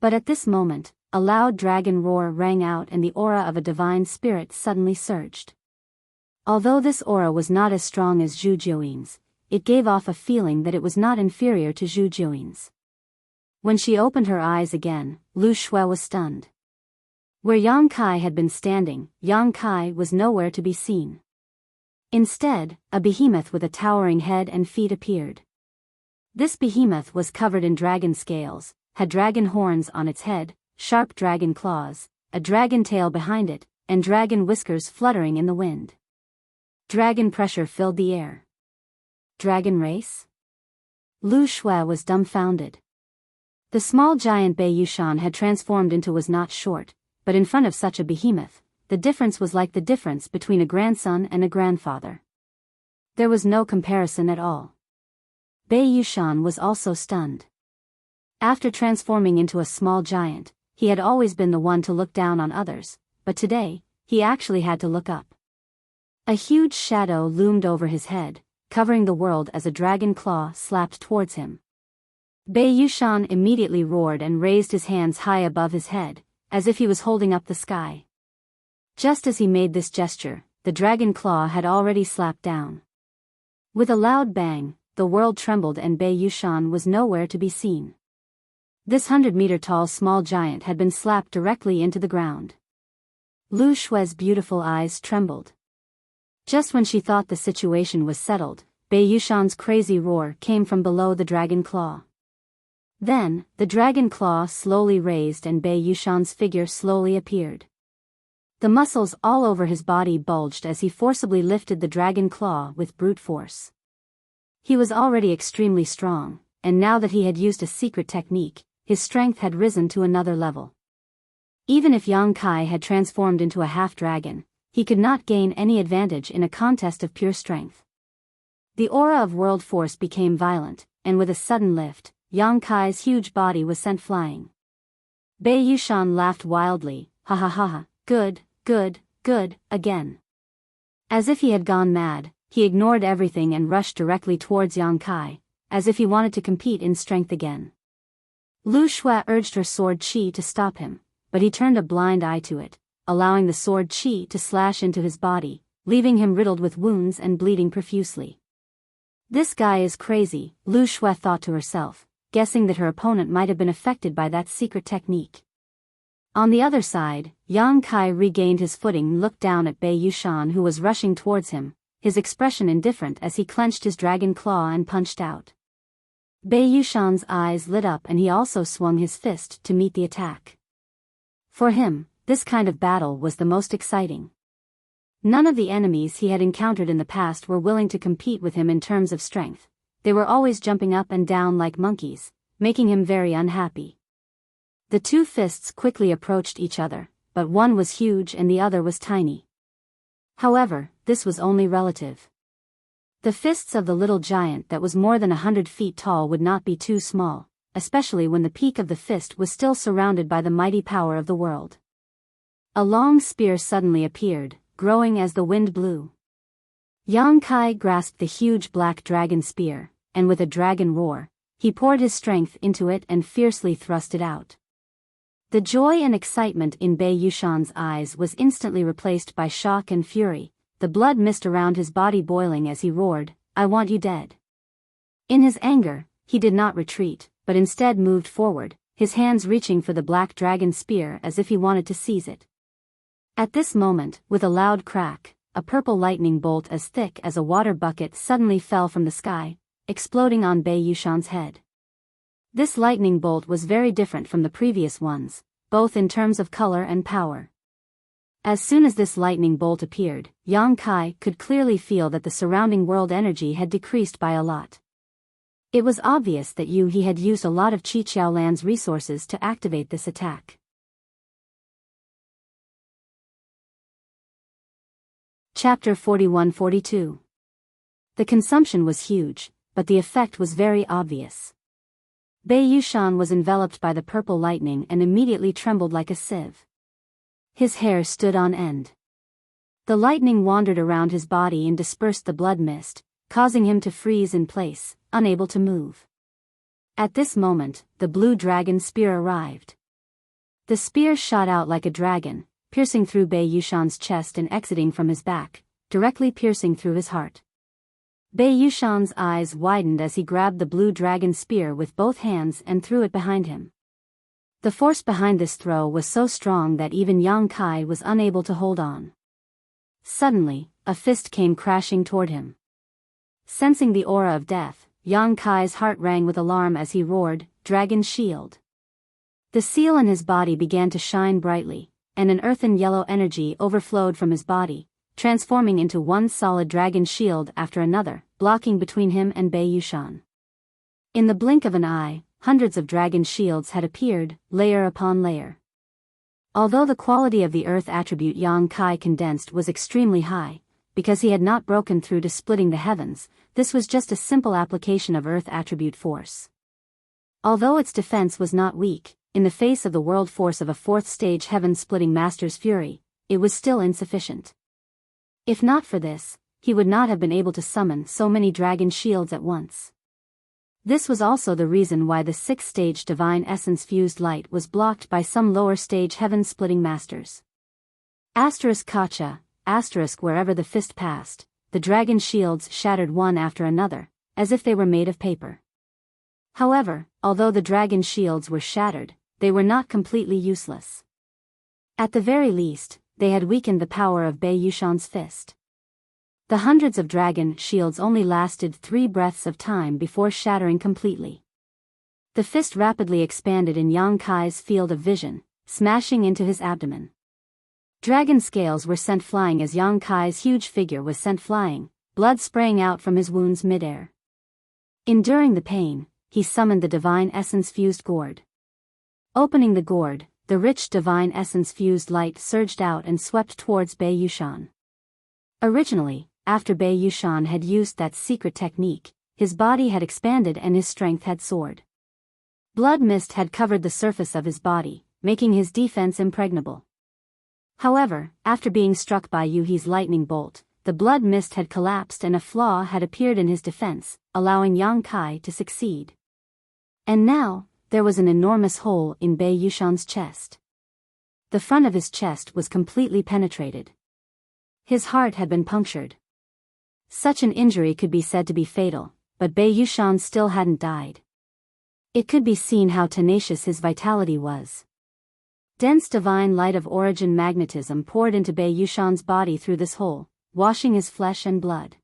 But at this moment, a loud dragon roar rang out and the aura of a divine spirit suddenly surged. Although this aura was not as strong as Zhu Jiuyin's, it gave off a feeling that it was not inferior to Zhu Jiuyin's. When she opened her eyes again, Lu Shui was stunned. Where Yang Kai had been standing, Yang Kai was nowhere to be seen. Instead, a behemoth with a towering head and feet appeared. This behemoth was covered in dragon scales, had dragon horns on its head, sharp dragon claws, a dragon tail behind it, and dragon whiskers fluttering in the wind. Dragon pressure filled the air. Dragon race? Lu Shui was dumbfounded. The small giant Bei Yushan had transformed into was not short, but in front of such a behemoth, the difference was like the difference between a grandson and a grandfather. There was no comparison at all. Bei Yushan was also stunned. After transforming into a small giant, he had always been the one to look down on others, but today, he actually had to look up. A huge shadow loomed over his head, covering the world as a dragon claw slapped towards him. Bei Yushan immediately roared and raised his hands high above his head, as if he was holding up the sky. Just as he made this gesture, the dragon claw had already slapped down. With a loud bang, the world trembled and Bei Yushan was nowhere to be seen. This 100-meter-tall small giant had been slapped directly into the ground. Lu Shui's beautiful eyes trembled. Just when she thought the situation was settled, Bei Yushan's crazy roar came from below the dragon claw. Then, the dragon claw slowly raised and Bei Yushan's figure slowly appeared. The muscles all over his body bulged as he forcibly lifted the dragon claw with brute force. He was already extremely strong, and now that he had used a secret technique, his strength had risen to another level. Even if Yang Kai had transformed into a half-dragon, he could not gain any advantage in a contest of pure strength. The aura of world force became violent, and with a sudden lift, Yang Kai's huge body was sent flying. Bei Yushan laughed wildly, "Ha ha ha ha, good, good, good, again." As if he had gone mad, he ignored everything and rushed directly towards Yang Kai, as if he wanted to compete in strength again. Lu Shui urged her sword qi to stop him, but he turned a blind eye to it, allowing the sword qi to slash into his body, leaving him riddled with wounds and bleeding profusely. This guy is crazy, Lu Shui thought to herself, guessing that her opponent might have been affected by that secret technique. On the other side, Yang Kai regained his footing and looked down at Bei Yushan, who was rushing towards him, his expression indifferent as he clenched his dragon claw and punched out. Bei Yushan's eyes lit up and he also swung his fist to meet the attack. For him, this kind of battle was the most exciting. None of the enemies he had encountered in the past were willing to compete with him in terms of strength. They were always jumping up and down like monkeys, making him very unhappy. The two fists quickly approached each other, but one was huge and the other was tiny. However, this was only relative. The fists of the little giant that was more than 100 feet tall would not be too small, especially when the peak of the fist was still surrounded by the mighty power of the world. A long spear suddenly appeared, growing as the wind blew. Yang Kai grasped the huge black dragon spear, and with a dragon roar, he poured his strength into it and fiercely thrust it out. The joy and excitement in Bei Yushan's eyes was instantly replaced by shock and fury, the blood mist around his body boiling as he roared, "I want you dead." In his anger, he did not retreat, but instead moved forward, his hands reaching for the black dragon spear as if he wanted to seize it. At this moment, with a loud crack, a purple lightning bolt as thick as a water bucket suddenly fell from the sky, exploding on Bei Yushan's head. This lightning bolt was very different from the previous ones, both in terms of color and power. As soon as this lightning bolt appeared, Yang Kai could clearly feel that the surrounding world energy had decreased by a lot. It was obvious that he had used a lot of Qiqiaolan's resources to activate this attack. Chapter 41-42. The consumption was huge, but the effect was very obvious. Bei Yushan was enveloped by the purple lightning and immediately trembled like a sieve. His hair stood on end. The lightning wandered around his body and dispersed the blood mist, causing him to freeze in place, unable to move. At this moment, the blue dragon spear arrived. The spear shot out like a dragon, piercing through Bei Yushan's chest and exiting from his back, directly piercing through his heart. Bei Yushan's eyes widened as he grabbed the blue dragon spear with both hands and threw it behind him. The force behind this throw was so strong that even Yang Kai was unable to hold on. Suddenly, a fist came crashing toward him. Sensing the aura of death, Yang Kai's heart rang with alarm as he roared, "Dragon Shield!" The seal in his body began to shine brightly, and an earthen yellow energy overflowed from his body, transforming into one solid dragon shield after another, blocking between him and Bei Yushan. In the blink of an eye, hundreds of dragon shields had appeared, layer upon layer. Although the quality of the earth attribute Yang Kai condensed was extremely high, because he had not broken through to splitting the heavens, this was just a simple application of earth attribute force. Although its defense was not weak, in the face of the world force of a fourth-stage heaven-splitting master's fury, it was still insufficient. If not for this, he would not have been able to summon so many dragon shields at once. This was also the reason why the sixth-stage divine essence-fused light was blocked by some lower-stage heaven-splitting masters. *Kacha, wherever the fist passed, the dragon shields shattered one after another, as if they were made of paper. However, although the dragon shields were shattered, they were not completely useless. At the very least, they had weakened the power of Bei Yushan's fist. The hundreds of dragon shields only lasted 3 breaths of time before shattering completely. The fist rapidly expanded in Yang Kai's field of vision, smashing into his abdomen. Dragon scales were sent flying as Yang Kai's huge figure was sent flying, blood spraying out from his wounds midair. Enduring the pain, he summoned the divine essence-fused gourd. Opening the gourd, the rich divine essence-fused light surged out and swept towards Bei Yushan. Originally, after Bei Yushan had used that secret technique, his body had expanded and his strength had soared. Blood mist had covered the surface of his body, making his defense impregnable. However, after being struck by Yuhi's lightning bolt, the blood mist had collapsed and a flaw had appeared in his defense, allowing Yang Kai to succeed. And now, there was an enormous hole in Bei Yushan's chest. The front of his chest was completely penetrated. His heart had been punctured. Such an injury could be said to be fatal, but Bei Yushan still hadn't died. It could be seen how tenacious his vitality was. Dense divine light of origin magnetism poured into Bei Yushan's body through this hole, washing his flesh and blood.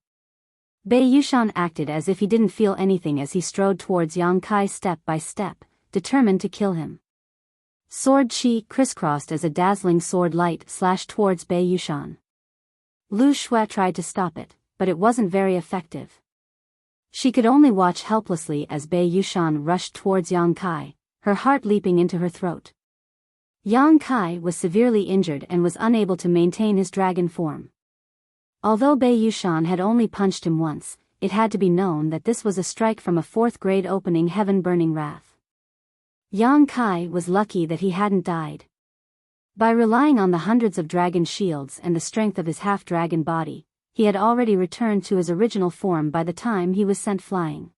Bei Yushan acted as if he didn't feel anything as he strode towards Yang Kai step by step, determined to kill him. Sword chi crisscrossed as a dazzling sword light slashed towards Bei Yushan. Lu Shui tried to stop it, but it wasn't very effective. She could only watch helplessly as Bei Yushan rushed towards Yang Kai, her heart leaping into her throat. Yang Kai was severely injured and was unable to maintain his dragon form. Although Bei Yushan had only punched him once, it had to be known that this was a strike from a fourth-grade opening heaven-burning wrath. Yang Kai was lucky that he hadn't died. By relying on the hundreds of dragon shields and the strength of his half-dragon body, he had already returned to his original form by the time he was sent flying.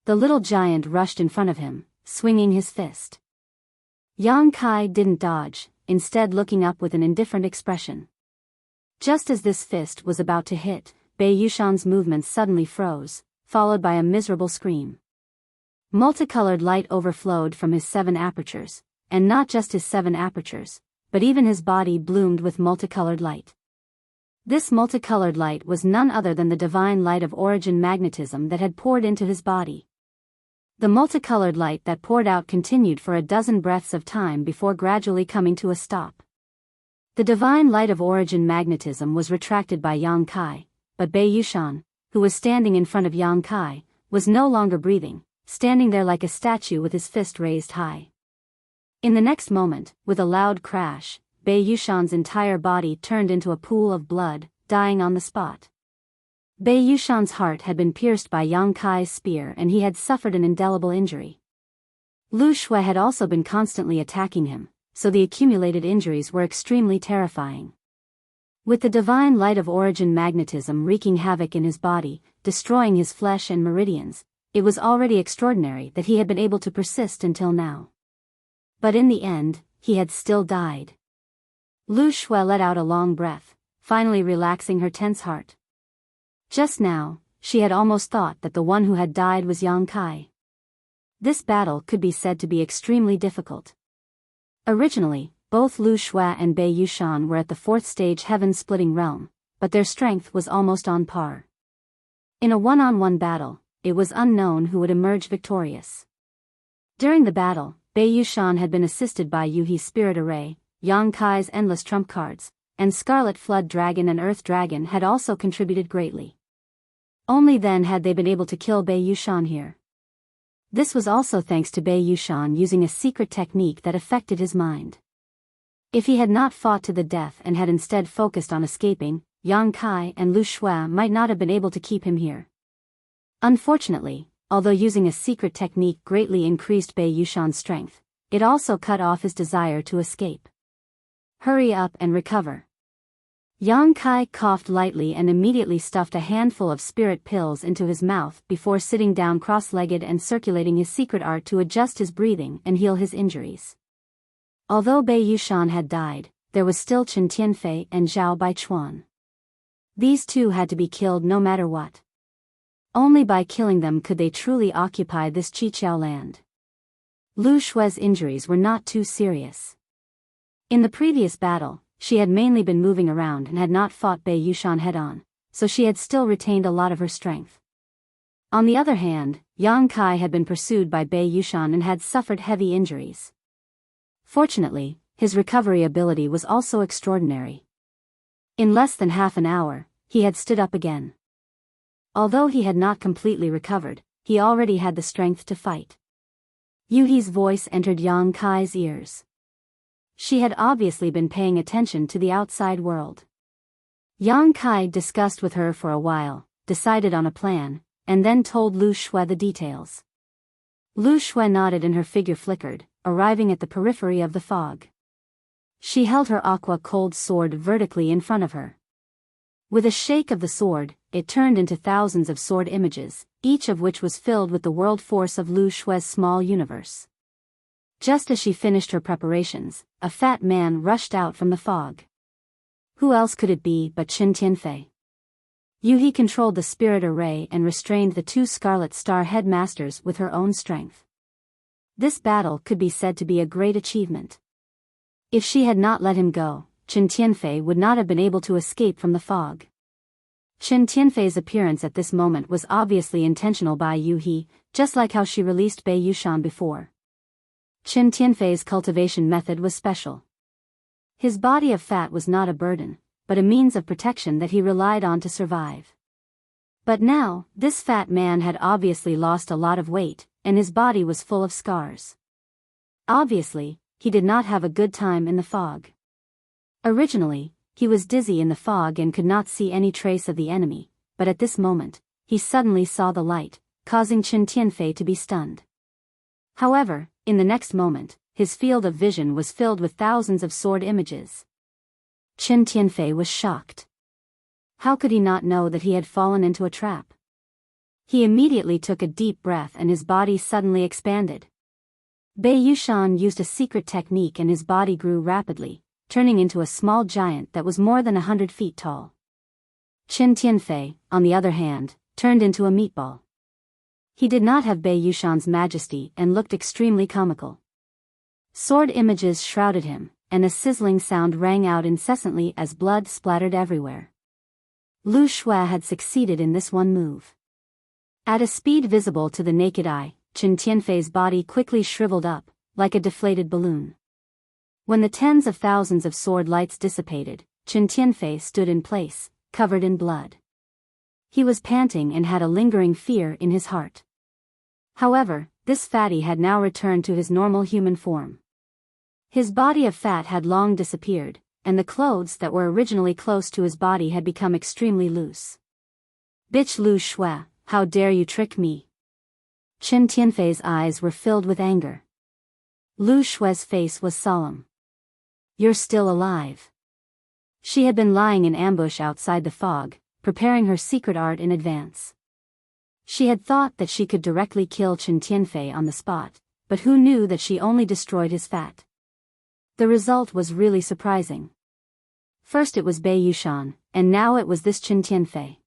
The little giant rushed in front of him, swinging his fist. Yang Kai didn't dodge, instead looking up with an indifferent expression. Just as this fist was about to hit, Bei Yushan's movements suddenly froze, followed by a miserable scream. Multicolored light overflowed from his 7 apertures, and not just his 7 apertures, but even his body bloomed with multicolored light. This multicolored light was none other than the divine light of origin magnetism that had poured into his body. The multicolored light that poured out continued for a dozen breaths of time before gradually coming to a stop. The divine light of origin magnetism was retracted by Yang Kai, but Bei Yushan, who was standing in front of Yang Kai, was no longer breathing, standing there like a statue with his fist raised high. In the next moment, with a loud crash, Bei Yushan's entire body turned into a pool of blood, dying on the spot. Bei Yushan's heart had been pierced by Yang Kai's spear and he had suffered an indelible injury. Lu Shui had also been constantly attacking him, so the accumulated injuries were extremely terrifying. With the divine light of origin magnetism wreaking havoc in his body, destroying his flesh and meridians, it was already extraordinary that he had been able to persist until now. But in the end, he had still died. Lu Shui let out a long breath, finally relaxing her tense heart. Just now, she had almost thought that the one who had died was Yang Kai. This battle could be said to be extremely difficult. Originally, both Lu Shui and Bei Yushan were at the 4th stage heaven-splitting realm, but their strength was almost on par. In a one-on-one battle, it was unknown who would emerge victorious. During the battle, Bei Yushan had been assisted by Yuhi's Spirit Array, Yang Kai's endless trump cards, and Scarlet Flood Dragon and Earth Dragon had also contributed greatly. Only then had they been able to kill Bei Yushan here. This was also thanks to Bei Yushan using a secret technique that affected his mind. If he had not fought to the death and had instead focused on escaping, Yang Kai and Lu Shui might not have been able to keep him here. Unfortunately, although using a secret technique greatly increased Bei Yushan's strength, it also cut off his desire to escape. Hurry up and recover. Yang Kai coughed lightly and immediately stuffed a handful of spirit pills into his mouth before sitting down cross-legged and circulating his secret art to adjust his breathing and heal his injuries. Although Bei Yushan had died, there was still Chen Tianfei and Zhao Baichuan. These two had to be killed no matter what. Only by killing them could they truly occupy this Qiqiao land. Lu Shui's injuries were not too serious. In the previous battle, she had mainly been moving around and had not fought Bei Yushan head-on, so she had still retained a lot of her strength. On the other hand, Yang Kai had been pursued by Bei Yushan and had suffered heavy injuries. Fortunately, his recovery ability was also extraordinary. In less than half an hour, he had stood up again. Although he had not completely recovered, he already had the strength to fight. Yuhi's voice entered Yang Kai's ears. She had obviously been paying attention to the outside world. Yang Kai discussed with her for a while, decided on a plan, and then told Lu Shui the details. Lu Shui nodded and her figure flickered, arriving at the periphery of the fog. She held her aqua-cold sword vertically in front of her. With a shake of the sword, it turned into thousands of sword images, each of which was filled with the world force of Lu Shui's small universe. Just as she finished her preparations, a fat man rushed out from the fog. Who else could it be but Qin Tianfei? Yuhi controlled the spirit array and restrained the two Scarlet Star headmasters with her own strength. This battle could be said to be a great achievement. If she had not let him go, Qin Tianfei would not have been able to escape from the fog. Qin Tianfei's appearance at this moment was obviously intentional by Yuhi, just like how she released Bei Yushan before. Qin Tianfei's cultivation method was special. His body of fat was not a burden, but a means of protection that he relied on to survive. But now, this fat man had obviously lost a lot of weight, and his body was full of scars. Obviously, he did not have a good time in the fog. Originally, he was dizzy in the fog and could not see any trace of the enemy, but at this moment, he suddenly saw the light, causing Qin Tianfei to be stunned. However, in the next moment, his field of vision was filled with thousands of sword images. Qin Tianfei was shocked. How could he not know that he had fallen into a trap? He immediately took a deep breath and his body suddenly expanded. Bei Yushan used a secret technique and his body grew rapidly, turning into a small giant that was more than 100 feet tall. Qin Tianfei, on the other hand, turned into a meatball. He did not have Bei Yushan's majesty and looked extremely comical. Sword images shrouded him, and a sizzling sound rang out incessantly as blood splattered everywhere. Lu Shui had succeeded in this one move. At a speed visible to the naked eye, Qin Tianfei's body quickly shriveled up, like a deflated balloon. When the tens of thousands of sword lights dissipated, Qin Tianfei stood in place, covered in blood. He was panting and had a lingering fear in his heart. However, this fatty had now returned to his normal human form. His body of fat had long disappeared, and the clothes that were originally close to his body had become extremely loose. Bitch Lu Shui, how dare you trick me? Qin Tianfei's eyes were filled with anger. Lu Shui's face was solemn. You're still alive. She had been lying in ambush outside the fog, preparing her secret art in advance. She had thought that she could directly kill Qin Tianfei on the spot, but who knew that she only destroyed his fat? The result was really surprising. First it was Bei Yushan, and now it was this Qin Tianfei.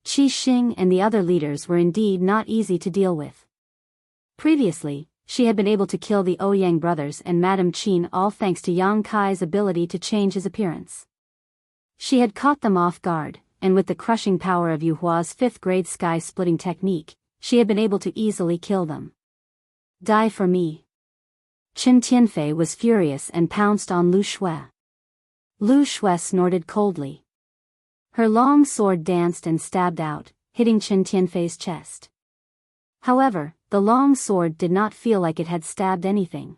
Qi Xing and the other leaders were indeed not easy to deal with. Previously, she had been able to kill the Ouyang brothers and Madame Qin all thanks to Yang Kai's ability to change his appearance. She had caught them off guard, and with the crushing power of Yu Hua's fifth-grade sky-splitting technique, she had been able to easily kill them. Die for me. Qin Tianfei was furious and pounced on Lu Shui. Lu Shui snorted coldly. Her long sword danced and stabbed out, hitting Qin Tianfei's chest. However, the long sword did not feel like it had stabbed anything.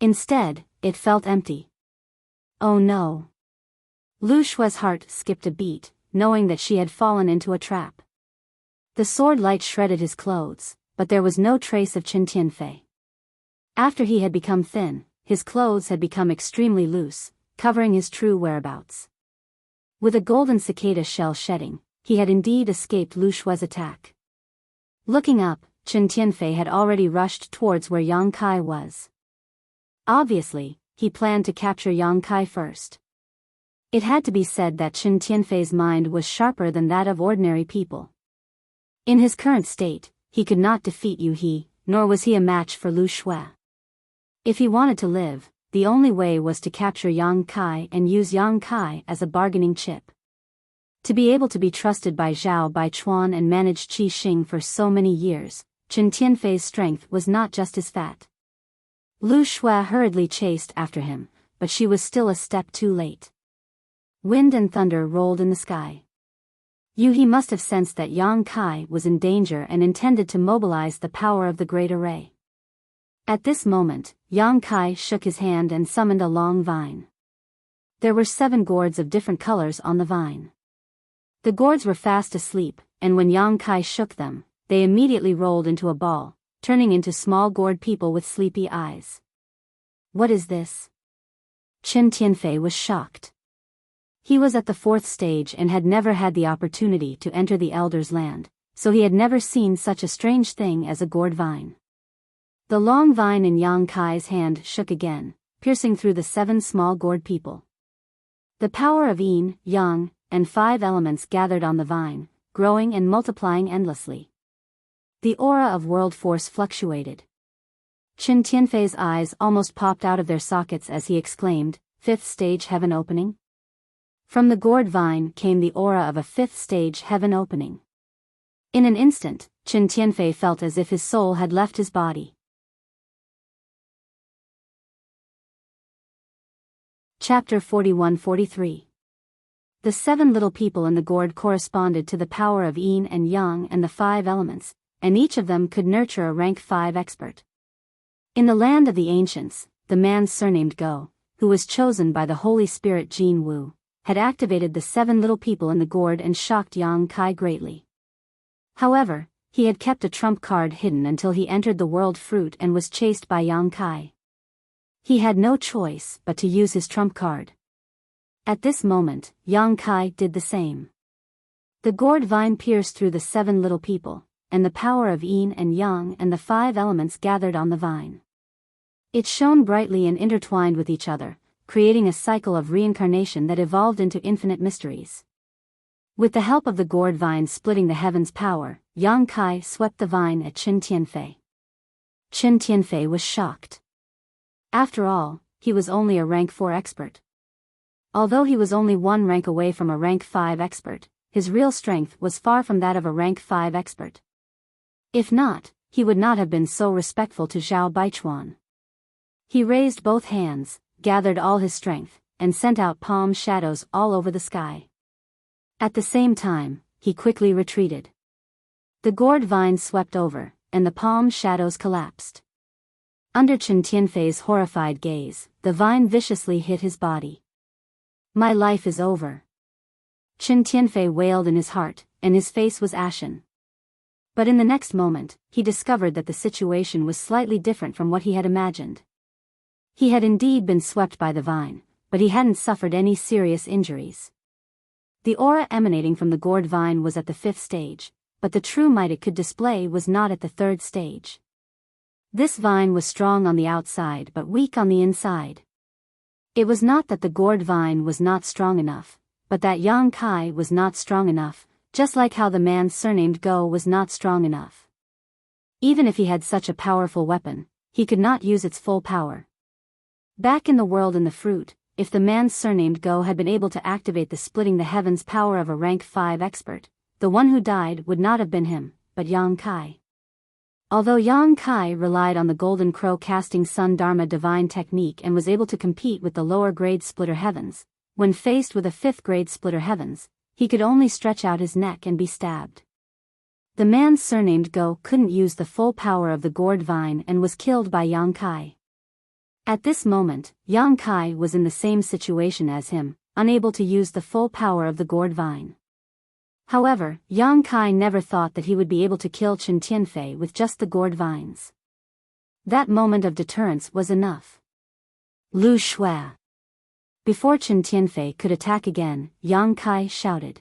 Instead, it felt empty. Oh no. Lu Shui's heart skipped a beat, knowing that she had fallen into a trap. The sword light shredded his clothes, but there was no trace of Qin Tianfei. After he had become thin, his clothes had become extremely loose, covering his true whereabouts. With a golden cicada shell shedding, he had indeed escaped Lu Shui's attack. Looking up, Qin Tianfei had already rushed towards where Yang Kai was. Obviously, he planned to capture Yang Kai first. It had to be said that Qin Tianfei's mind was sharper than that of ordinary people. In his current state, he could not defeat Yu He, nor was he a match for Lu Shui. If he wanted to live, the only way was to capture Yang Kai and use Yang Kai as a bargaining chip. To be able to be trusted by Zhao Baichuan and manage Qi Xing for so many years, Qin Tianfei's strength was not just his fat. Lu Shui hurriedly chased after him, but she was still a step too late. Wind and thunder rolled in the sky. Yu He must have sensed that Yang Kai was in danger and intended to mobilize the power of the Great Array. At this moment, Yang Kai shook his hand and summoned a long vine. There were 7 gourds of different colors on the vine. The gourds were fast asleep, and when Yang Kai shook them, they immediately rolled into a ball, turning into small gourd people with sleepy eyes. What is this? Qin Tianfei was shocked. He was at the 4th stage and had never had the opportunity to enter the Elder's land, so he had never seen such a strange thing as a gourd vine. The long vine in Yang Kai's hand shook again, piercing through the 7 small gourd people. The power of yin, yang, and 5 elements gathered on the vine, growing and multiplying endlessly. The aura of world force fluctuated. Qin Tianfei's eyes almost popped out of their sockets as he exclaimed, "5th stage heaven opening?" From the gourd vine came the aura of a 5th stage heaven opening. In an instant, Qin Tianfei felt as if his soul had left his body. Chapter 41-43. The 7 little people in the gourd corresponded to the power of yin and yang and the 5 elements, and each of them could nurture a rank 5 expert. In the land of the ancients, the man surnamed Go, who was chosen by the Holy Spirit Jin Wu, had activated the 7 little people in the gourd and shocked Yang Kai greatly. However, he had kept a trump card hidden until he entered the world fruit and was chased by Yang Kai. He had no choice but to use his trump card. At this moment, Yang Kai did the same. The gourd vine pierced through the 7 little people, and the power of yin and yang and the 5 elements gathered on the vine. It shone brightly and intertwined with each other, creating a cycle of reincarnation that evolved into infinite mysteries. With the help of the gourd vine splitting the heavens' power, Yang Kai swept the vine at Qin Tianfei. Qin Tianfei was shocked. After all, he was only a rank 4 expert. Although he was only 1 rank away from a rank 5 expert, his real strength was far from that of a rank 5 expert. If not, he would not have been so respectful to Zhao Baichuan. He raised both hands, gathered all his strength, and sent out palm shadows all over the sky. At the same time, he quickly retreated. The gourd vine swept over, and the palm shadows collapsed. Under Qin Tianfei's horrified gaze, the vine viciously hit his body. "My life is over." Qin Tianfei wailed in his heart, and his face was ashen. But in the next moment, he discovered that the situation was slightly different from what he had imagined. He had indeed been swept by the vine, but he hadn't suffered any serious injuries. The aura emanating from the gourd vine was at the 5th stage, but the true might it could display was not at the 3rd stage. This vine was strong on the outside but weak on the inside. It was not that the gourd vine was not strong enough, but that Yang Kai was not strong enough, just like how the man surnamed Go was not strong enough. Even if he had such a powerful weapon, he could not use its full power. Back in the world in the fruit, if the man surnamed Go had been able to activate the splitting the heavens power of a rank 5 expert, the one who died would not have been him, but Yang Kai. Although Yang Kai relied on the Golden Crow casting Sun Dharma divine technique and was able to compete with the lower grade splitter heavens, when faced with a 5th grade splitter heavens, he could only stretch out his neck and be stabbed. The man surnamed Go couldn't use the full power of the gourd vine and was killed by Yang Kai. At this moment, Yang Kai was in the same situation as him, unable to use the full power of the gourd vine. However, Yang Kai never thought that he would be able to kill Qin Tianfei with just the gourd vines. That moment of deterrence was enough. Lu Shui. Before Qin Tianfei could attack again, Yang Kai shouted.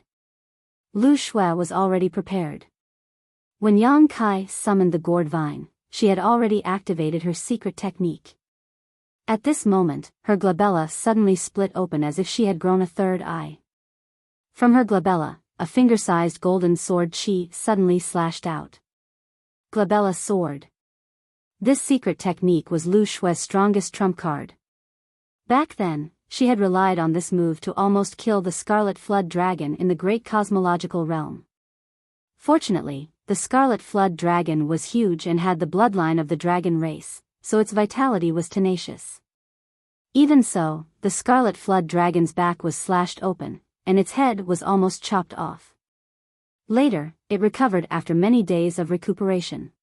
Lu Shui was already prepared. When Yang Kai summoned the gourd vine, she had already activated her secret technique. At this moment, her glabella suddenly split open as if she had grown a 3rd eye. From her glabella, a finger-sized golden sword chi suddenly slashed out. Glabella sword. This secret technique was Lu Shui's strongest trump card. Back then, she had relied on this move to almost kill the Scarlet Flood Dragon in the great cosmological realm. Fortunately, the Scarlet Flood Dragon was huge and had the bloodline of the dragon race, so its vitality was tenacious. Even so, the Scarlet Flood Dragon's back was slashed open, and its head was almost chopped off. Later, it recovered after many days of recuperation.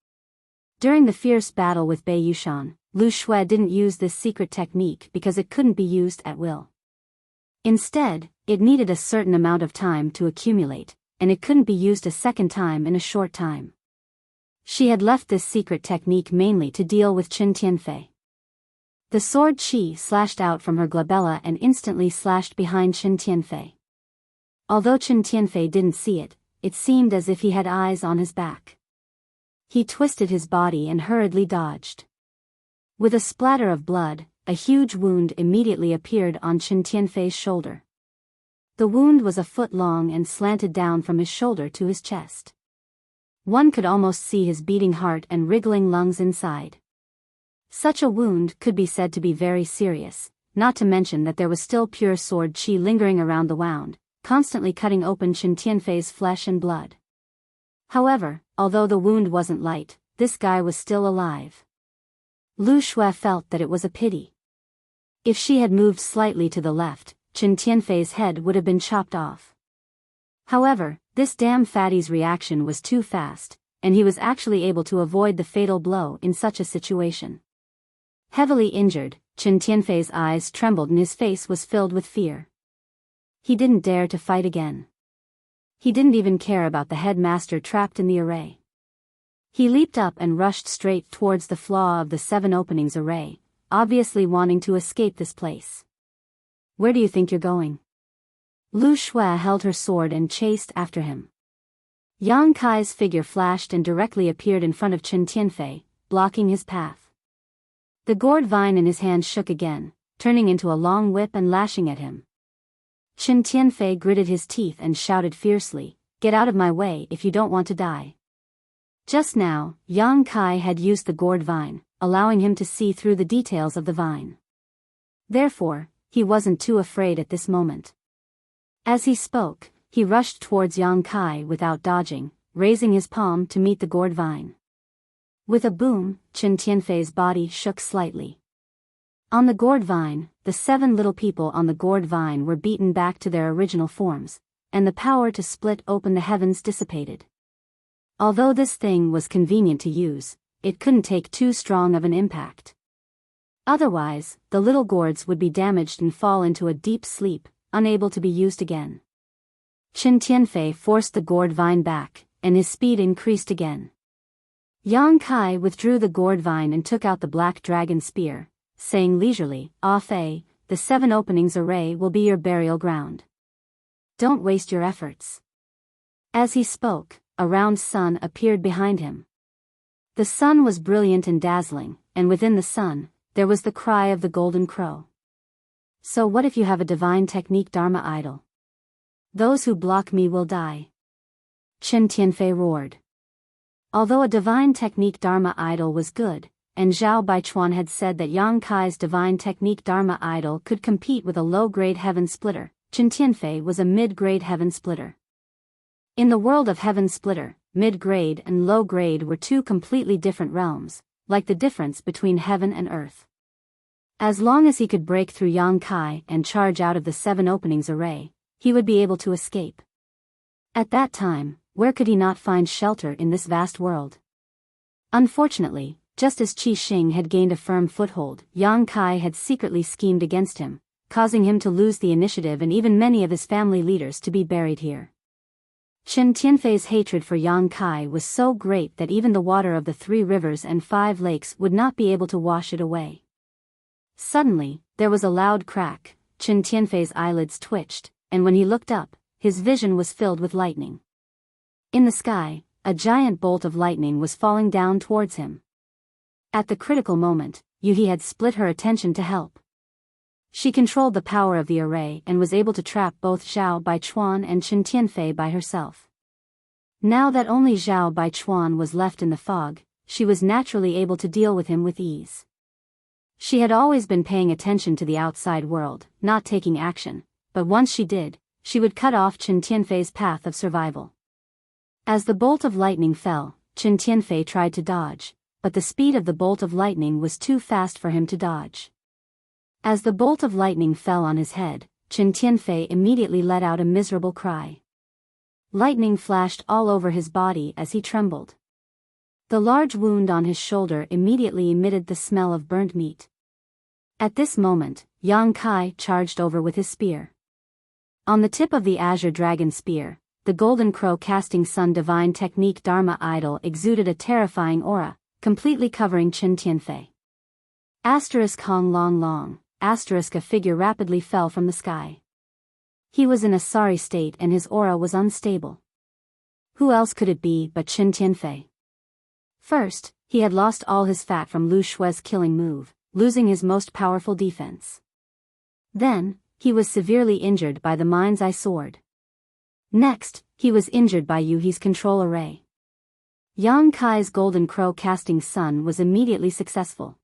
During the fierce battle with Bei Yushan, Lu Shui didn't use this secret technique because it couldn't be used at will. Instead, it needed a certain amount of time to accumulate, and it couldn't be used a second time in a short time. She had left this secret technique mainly to deal with Qin Tianfei. The sword chi slashed out from her glabella and instantly slashed behind Qin Tianfei. Although Qin Tianfei didn't see it, it seemed as if he had eyes on his back. He twisted his body and hurriedly dodged. With a splatter of blood, a huge wound immediately appeared on Chen Tianfei's shoulder. The wound was a foot long and slanted down from his shoulder to his chest. One could almost see his beating heart and wriggling lungs inside. Such a wound could be said to be very serious, not to mention that there was still pure sword qi lingering around the wound, constantly cutting open Chen Tianfei's flesh and blood. However, although the wound wasn't light, this guy was still alive. Lu Shui felt that it was a pity. If she had moved slightly to the left, Chen Tianfei's head would have been chopped off. However, this damn fatty's reaction was too fast, and he was actually able to avoid the fatal blow in such a situation. Heavily injured, Chen Tianfei's eyes trembled and his face was filled with fear. He didn't dare to fight again. He didn't even care about the headmaster trapped in the array. He leaped up and rushed straight towards the flaw of the 7 openings array, obviously wanting to escape this place. Where do you think you're going? Lu Shui held her sword and chased after him. Yang Kai's figure flashed and directly appeared in front of Chen Tianfei, blocking his path. The gourd vine in his hand shook again, turning into a long whip and lashing at him. Chen Tianfei gritted his teeth and shouted fiercely, "Get out of my way if you don't want to die." Just now, Yang Kai had used the gourd vine, allowing him to see through the details of the vine. Therefore, he wasn't too afraid at this moment. As he spoke, he rushed towards Yang Kai without dodging, raising his palm to meet the gourd vine. With a boom, Chen Tianfei's body shook slightly. On the gourd vine, the 7 little people on the gourd vine were beaten back to their original forms, and the power to split open the heavens dissipated. Although this thing was convenient to use, it couldn't take too strong of an impact. Otherwise, the little gourds would be damaged and fall into a deep sleep, unable to be used again. Chen Tianfei forced the gourd vine back, and his speed increased again. Yang Kai withdrew the gourd vine and took out the black dragon spear, saying leisurely, "Ah Fei, the 7 openings array will be your burial ground. Don't waste your efforts." As he spoke, a round sun appeared behind him. The sun was brilliant and dazzling, and within the sun, there was the cry of the golden crow. "So what if you have a divine technique Dharma idol? Those who block me will die." Chen Tianfei roared. Although a divine technique Dharma idol was good, and Zhao Baichuan had said that Yang Kai's divine technique Dharma idol could compete with a low-grade heaven splitter, Chen Tianfei was a mid-grade heaven splitter. In the world of heaven splitter, mid-grade and low-grade were 2 completely different realms, like the difference between heaven and earth. As long as he could break through Yang Kai and charge out of the 7 openings array, he would be able to escape. At that time, where could he not find shelter in this vast world? Unfortunately, just as Qi Xing had gained a firm foothold, Yang Kai had secretly schemed against him, causing him to lose the initiative and even many of his family leaders to be buried here. Chen Tianfei's hatred for Yang Kai was so great that even the water of the 3 rivers and 5 lakes would not be able to wash it away. Suddenly, there was a loud crack, Chen Tianfei's eyelids twitched, and when he looked up, his vision was filled with lightning. In the sky, a giant bolt of lightning was falling down towards him. At the critical moment, Yuhi had split her attention to help. She controlled the power of the array and was able to trap both Zhao Baichuan and Chen Tianfei by herself. Now that only Zhao Baichuan was left in the fog, she was naturally able to deal with him with ease. She had always been paying attention to the outside world, not taking action, but once she did, she would cut off Chen Tianfei's path of survival. As the bolt of lightning fell, Chen Tianfei tried to dodge, but the speed of the bolt of lightning was too fast for him to dodge. As the bolt of lightning fell on his head, Chen Tianfei immediately let out a miserable cry. Lightning flashed all over his body as he trembled. The large wound on his shoulder immediately emitted the smell of burnt meat. At this moment, Yang Kai charged over with his spear. On the tip of the azure dragon spear, the golden crow casting sun divine technique Dharma idol exuded a terrifying aura, completely covering Chen Tianfei. Hong long long. A figure rapidly fell from the sky. He was in a sorry state and his aura was unstable. Who else could it be but Chen Tianfei? First, he had lost all his fat from Lu Shue's killing move, losing his most powerful defense. Then, he was severely injured by the mind's eye sword. Next, he was injured by Yuhi's control array. Yang Kai's golden crow casting sun was immediately successful.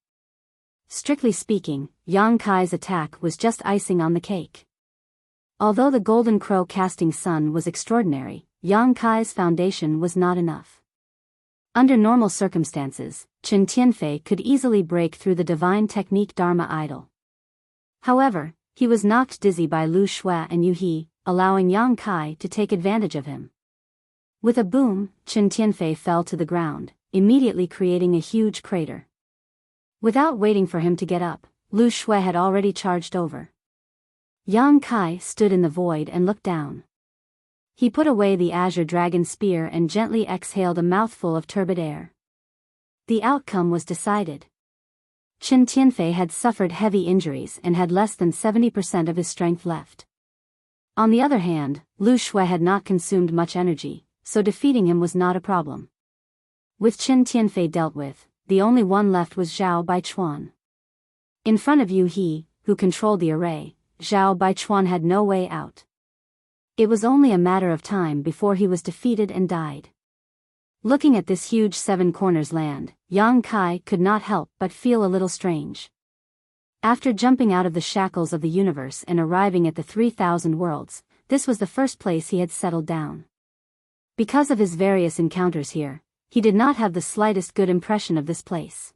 Strictly speaking, Yang Kai's attack was just icing on the cake. Although the golden crow casting sun was extraordinary, Yang Kai's foundation was not enough. Under normal circumstances, Chen Tianfei could easily break through the divine technique Dharma idol. However, he was knocked dizzy by Lu Shui and Yu He, allowing Yang Kai to take advantage of him. With a boom, Chen Tianfei fell to the ground, immediately creating a huge crater. Without waiting for him to get up, Lu Shui had already charged over. Yang Kai stood in the void and looked down. He put away the azure dragon spear and gently exhaled a mouthful of turbid air. The outcome was decided. Chen Tianfei had suffered heavy injuries and had less than 70% of his strength left. On the other hand, Lu Shui had not consumed much energy, so defeating him was not a problem. With Chen Tianfei dealt with, the only one left was Zhao Baichuan. In front of Yu He, who controlled the array, Zhao Baichuan had no way out. It was only a matter of time before he was defeated and died. Looking at this huge seven corners land, Yang Kai could not help but feel a little strange. After jumping out of the shackles of the universe and arriving at the 3,000 worlds, this was the first place he had settled down. Because of his various encounters here, he did not have the slightest good impression of this place.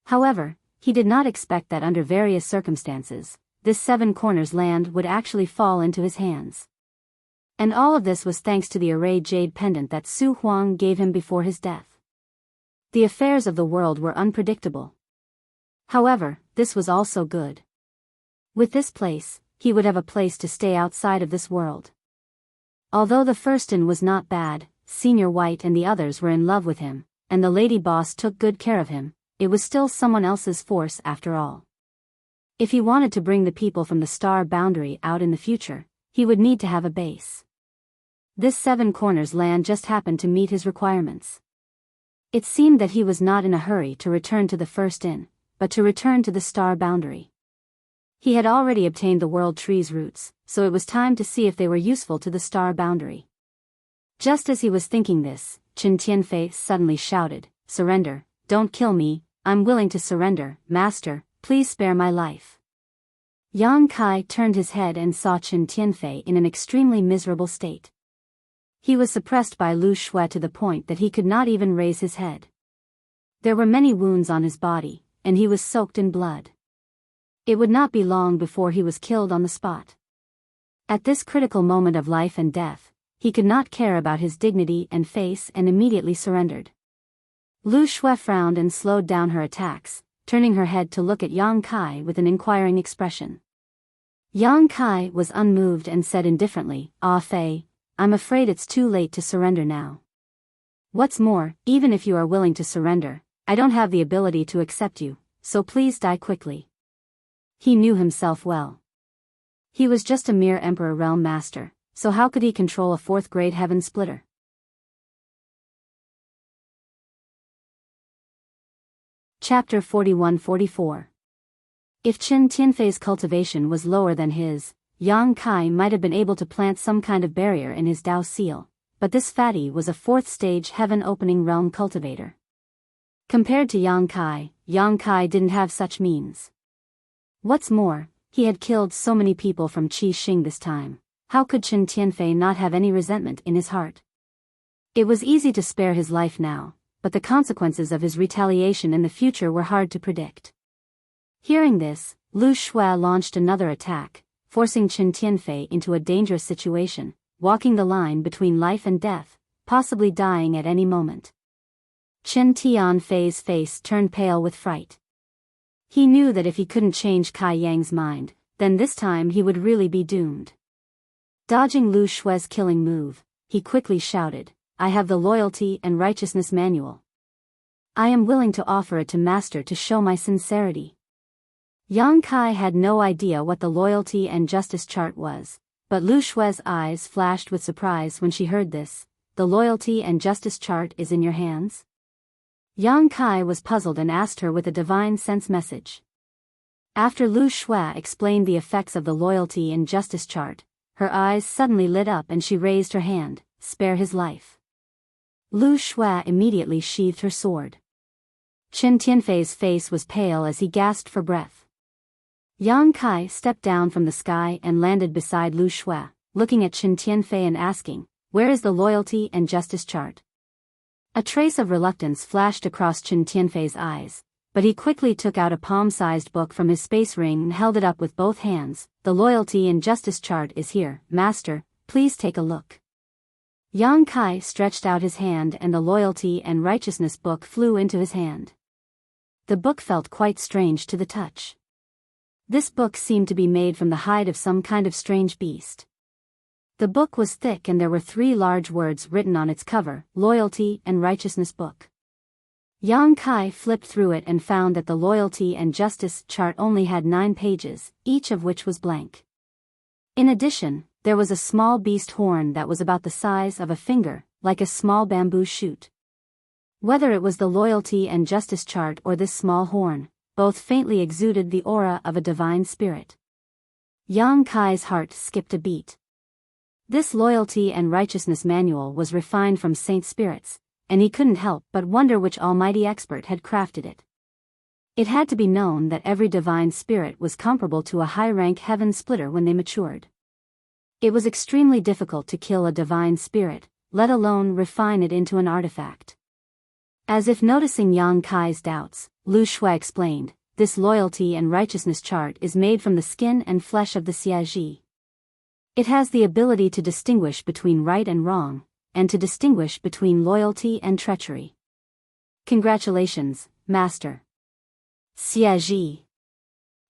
However, he did not expect that under various circumstances, this seven corners land would actually fall into his hands. And all of this was thanks to the array jade pendant that Su Huang gave him before his death. The affairs of the world were unpredictable. However, this was also good. With this place, he would have a place to stay outside of this world. Although the firstin was not bad, Senior White and the others were in love with him, and the lady boss took good care of him, it was still someone else's force after all. If he wanted to bring the people from the star boundary out in the future, he would need to have a base. This seven corners land just happened to meet his requirements. It seemed that he was not in a hurry to return to the first inn, but to return to the star boundary. He had already obtained the world tree's roots, so it was time to see if they were useful to the star boundary. Just as he was thinking this, Chen Tianfei suddenly shouted, "Surrender, don't kill me, I'm willing to surrender, master, please spare my life." Yang Kai turned his head and saw Chen Tianfei in an extremely miserable state. He was suppressed by Lu Shui to the point that he could not even raise his head. There were many wounds on his body, and he was soaked in blood. It would not be long before he was killed on the spot. At this critical moment of life and death, he could not care about his dignity and face and immediately surrendered. Lu Shui frowned and slowed down her attacks, turning her head to look at Yang Kai with an inquiring expression. Yang Kai was unmoved and said indifferently, "Ah Fei, I'm afraid it's too late to surrender now. What's more, even if you are willing to surrender, I don't have the ability to accept you, so please die quickly." He knew himself well. He was just a mere Emperor Realm Master, so how could he control a fourth-grade heaven splitter? Chapter 41-44. If Chen Tianfei's cultivation was lower than his, Yang Kai might have been able to plant some kind of barrier in his Dao seal, but this fatty was a fourth-stage heaven-opening realm cultivator. Compared to Yang Kai didn't have such means. What's more, he had killed so many people from Qi Xing this time. How could Chen Tianfei not have any resentment in his heart? It was easy to spare his life now, but the consequences of his retaliation in the future were hard to predict. Hearing this, Lu Shui launched another attack, forcing Chen Tianfei into a dangerous situation, walking the line between life and death, possibly dying at any moment. Chen Tianfei's face turned pale with fright. He knew that if he couldn't change Kai Yang's mind, then this time he would really be doomed. Dodging Lu Shui's killing move, he quickly shouted, "I have the Loyalty and Righteousness Manual. I am willing to offer it to Master to show my sincerity." Yang Kai had no idea what the Loyalty and Justice chart was, but Lu Shui's eyes flashed with surprise when she heard this. "The Loyalty and Justice chart is in your hands?" Yang Kai was puzzled and asked her with a divine sense message. After Lu Shui explained the effects of the loyalty and justice chart, her eyes suddenly lit up and she raised her hand, "Spare his life." Lu Shui immediately sheathed her sword. Qin Tianfei's face was pale as he gasped for breath. Yang Kai stepped down from the sky and landed beside Lu Shui, looking at Qin Tianfei and asking, "Where is the loyalty and justice chart?" A trace of reluctance flashed across Qin Tianfei's eyes, but he quickly took out a palm-sized book from his space ring and held it up with both hands. "The loyalty and justice chart is here, Master, please take a look." Yang Kai stretched out his hand and the loyalty and righteousness book flew into his hand. The book felt quite strange to the touch. This book seemed to be made from the hide of some kind of strange beast. The book was thick and there were 3 large words written on its cover, "Loyalty and Righteousness Book." Yang Kai flipped through it and found that the loyalty and justice chart only had 9 pages, each of which was blank. In addition, there was a small beast horn that was about the size of a finger, like a small bamboo shoot. Whether it was the loyalty and justice chart or this small horn, both faintly exuded the aura of a divine spirit. Yang Kai's heart skipped a beat. This loyalty and righteousness manual was refined from saint spirits, and he couldn't help but wonder which almighty expert had crafted it. It had to be known that every divine spirit was comparable to a high-rank heaven splitter when they matured. It was extremely difficult to kill a divine spirit, let alone refine it into an artifact. As if noticing Yang Kai's doubts, Lu Shui explained, "This loyalty and righteousness chart is made from the skin and flesh of the Xiaji. It has the ability to distinguish between right and wrong, and to distinguish between loyalty and treachery." "Congratulations, Master." Xiaji.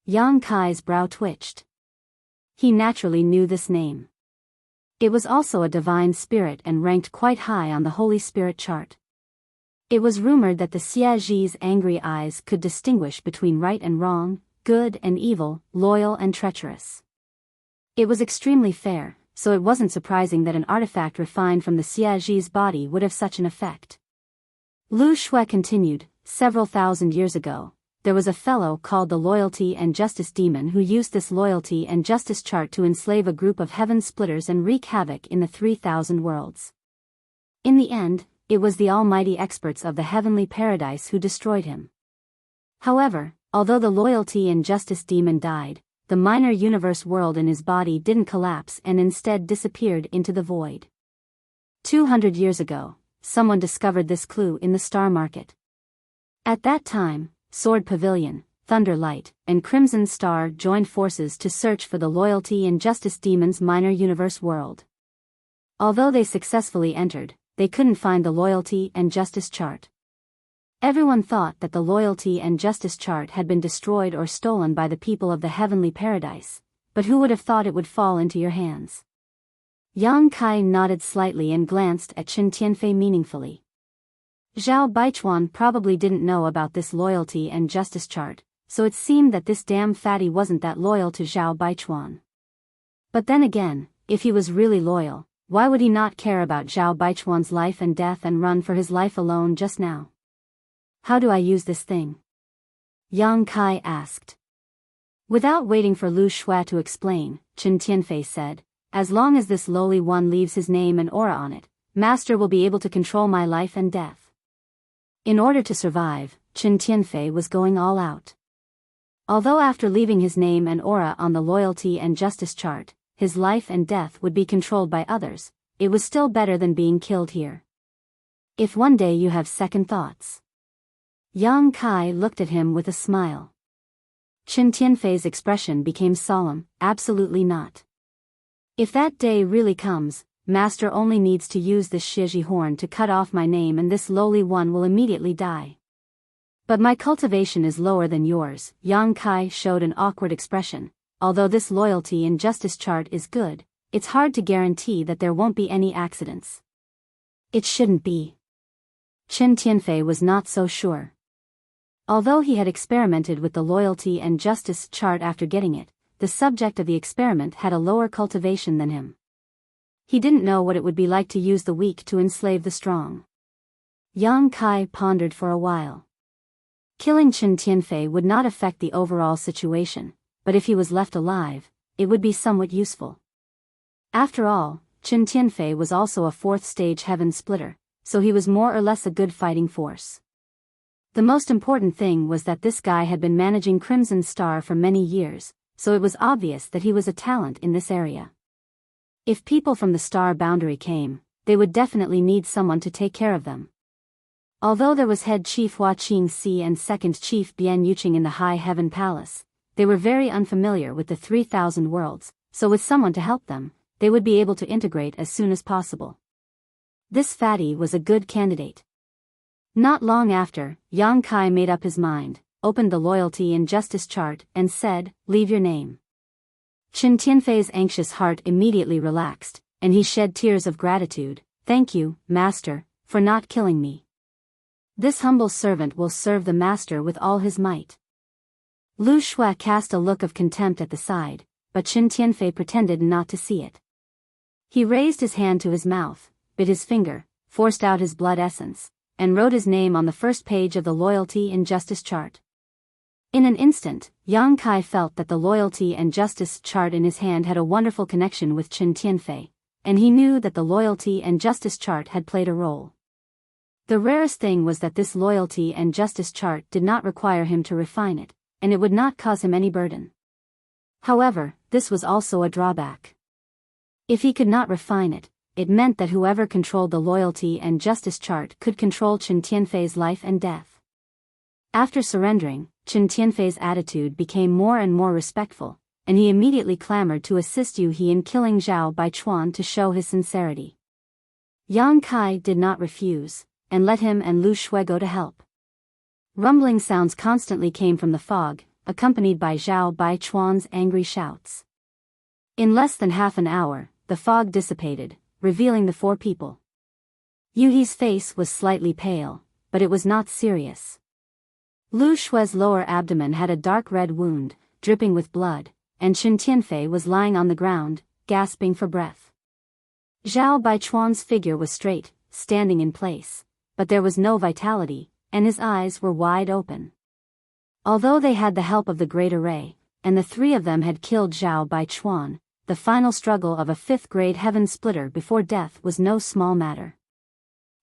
Yang Kai's brow twitched. He naturally knew this name. It was also a divine spirit and ranked quite high on the Holy Spirit chart. It was rumored that the Xiaji's angry eyes could distinguish between right and wrong, good and evil, loyal and treacherous. It was extremely fair, so it wasn't surprising that an artifact refined from the Xiaji's body would have such an effect. Lu Shui continued, "Several thousand years ago, there was a fellow called the Loyalty and Justice Demon who used this loyalty and justice chart to enslave a group of heaven splitters and wreak havoc in the 3,000 worlds. In the end, it was the almighty experts of the heavenly paradise who destroyed him. However, although the Loyalty and Justice Demon died, the minor universe world in his body didn't collapse and instead disappeared into the void. 200 years ago, someone discovered this clue in the star market. At that time, Sword Pavilion, Thunder Light, and Crimson Star joined forces to search for the Loyalty and Justice Demon's minor universe world. Although they successfully entered, they couldn't find the Loyalty and Justice chart. Everyone thought that the loyalty and justice chart had been destroyed or stolen by the people of the heavenly paradise, but who would have thought it would fall into your hands? Yang Kai nodded slightly and glanced at Qin Tianfei meaningfully. Zhao Baichuan probably didn't know about this loyalty and justice chart, so it seemed that this damn fatty wasn't that loyal to Zhao Baichuan. But then again, if he was really loyal, why would he not care about Zhao Baichuan's life and death and run for his life alone just now? "How do I use this thing?" Yang Kai asked. Without waiting for Lu Shui to explain, Qin Tianfei said, "As long as this lowly one leaves his name and aura on it, Master will be able to control my life and death." In order to survive, Qin Tianfei was going all out. Although after leaving his name and aura on the loyalty and justice chart, his life and death would be controlled by others, it was still better than being killed here. "If one day you have second thoughts." Yang Kai looked at him with a smile. Qin Tianfei's expression became solemn, "Absolutely not. If that day really comes, Master only needs to use this Shiji horn to cut off my name and this lowly one will immediately die. But my cultivation is lower than yours." Yang Kai showed an awkward expression. "Although this loyalty and justice chart is good, it's hard to guarantee that there won't be any accidents." "It shouldn't be." Qin Tianfei was not so sure. Although he had experimented with the loyalty and justice chart after getting it, the subject of the experiment had a lower cultivation than him. He didn't know what it would be like to use the weak to enslave the strong. Yang Kai pondered for a while. Killing Chen Tianfei would not affect the overall situation, but if he was left alive, it would be somewhat useful. After all, Chen Tianfei was also a fourth-stage heaven splitter, so he was more or less a good fighting force. The most important thing was that this guy had been managing Crimson Star for many years, so it was obvious that he was a talent in this area. If people from the star boundary came, they would definitely need someone to take care of them. Although there was head chief Hua Qingxi and second chief Bian Yuqing in the High Heaven Palace, they were very unfamiliar with the 3,000 worlds, so with someone to help them, they would be able to integrate as soon as possible. This fatty was a good candidate. Not long after, Yang Kai made up his mind, opened the loyalty and justice chart, and said, "Leave your name." Chen Tianfei's anxious heart immediately relaxed, and he shed tears of gratitude. "Thank you, Master, for not killing me. This humble servant will serve the Master with all his might." Lu Shui cast a look of contempt at the side, but Chen Tianfei pretended not to see it. He raised his hand to his mouth, bit his finger, forced out his blood essence, and wrote his name on the first page of the loyalty and justice chart. In an instant, Yang Kai felt that the loyalty and justice chart in his hand had a wonderful connection with Chen Tianfei, and he knew that the loyalty and justice chart had played a role. The rarest thing was that this loyalty and justice chart did not require him to refine it, and it would not cause him any burden. However, this was also a drawback. If he could not refine it, it meant that whoever controlled the loyalty and justice chart could control Chen Tianfei's life and death. After surrendering, Chen Tianfei's attitude became more and more respectful, and he immediately clamored to assist Yu He in killing Zhao Baichuan to show his sincerity. Yang Kai did not refuse, and let him and Lu Shui go to help. Rumbling sounds constantly came from the fog, accompanied by Zhao Baichuan's angry shouts. In less than half an hour, the fog dissipated, revealing the four people. Yu He's face was slightly pale, but it was not serious. Lu Shui's lower abdomen had a dark red wound, dripping with blood, and Chen Tianfei was lying on the ground, gasping for breath. Zhao Baichuan's figure was straight, standing in place, but there was no vitality, and his eyes were wide open. Although they had the help of the Great Array, and the three of them had killed Zhao Baichuan, the final struggle of a fifth-grade heaven splitter before death was no small matter.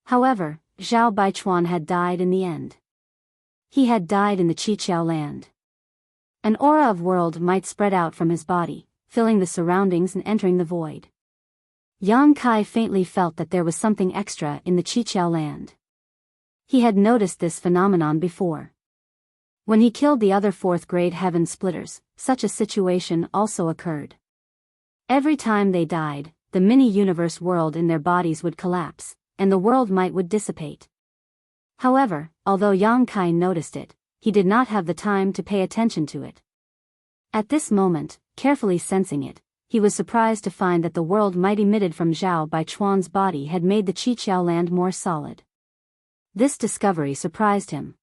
However, Zhao Baichuan had died in the end. He had died in the Qiqiao land. An aura of world might spread out from his body, filling the surroundings and entering the void. Yang Kai faintly felt that there was something extra in the Qiqiao land. He had noticed this phenomenon before. When he killed the other fourth-grade heaven splitters, such a situation also occurred. Every time they died, the mini-universe world in their bodies would collapse, and the world might would dissipate. However, although Yang Kai noticed it, he did not have the time to pay attention to it. At this moment, carefully sensing it, he was surprised to find that the world might emitted from Zhao Baichuan's body had made the Qiqiao land more solid. This discovery surprised him.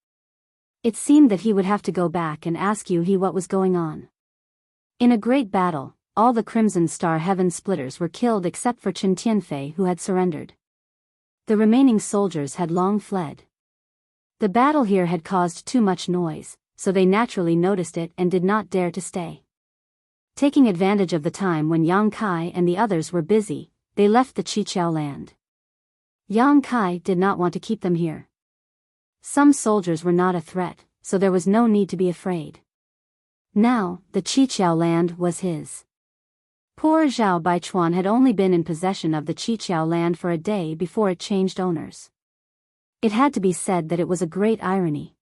It seemed that he would have to go back and ask Yu He what was going on. In a great battle, all the Crimson Star Heaven Splitters were killed except for Chen Tianfei, who had surrendered. The remaining soldiers had long fled. The battle here had caused too much noise, so they naturally noticed it and did not dare to stay. Taking advantage of the time when Yang Kai and the others were busy, they left the Qiqiao land. Yang Kai did not want to keep them here. Some soldiers were not a threat, so there was no need to be afraid. Now, the Qiqiao land was his. Poor Zhao Baichuan had only been in possession of the Qiqiao land for a day before it changed owners. It had to be said that it was a great irony.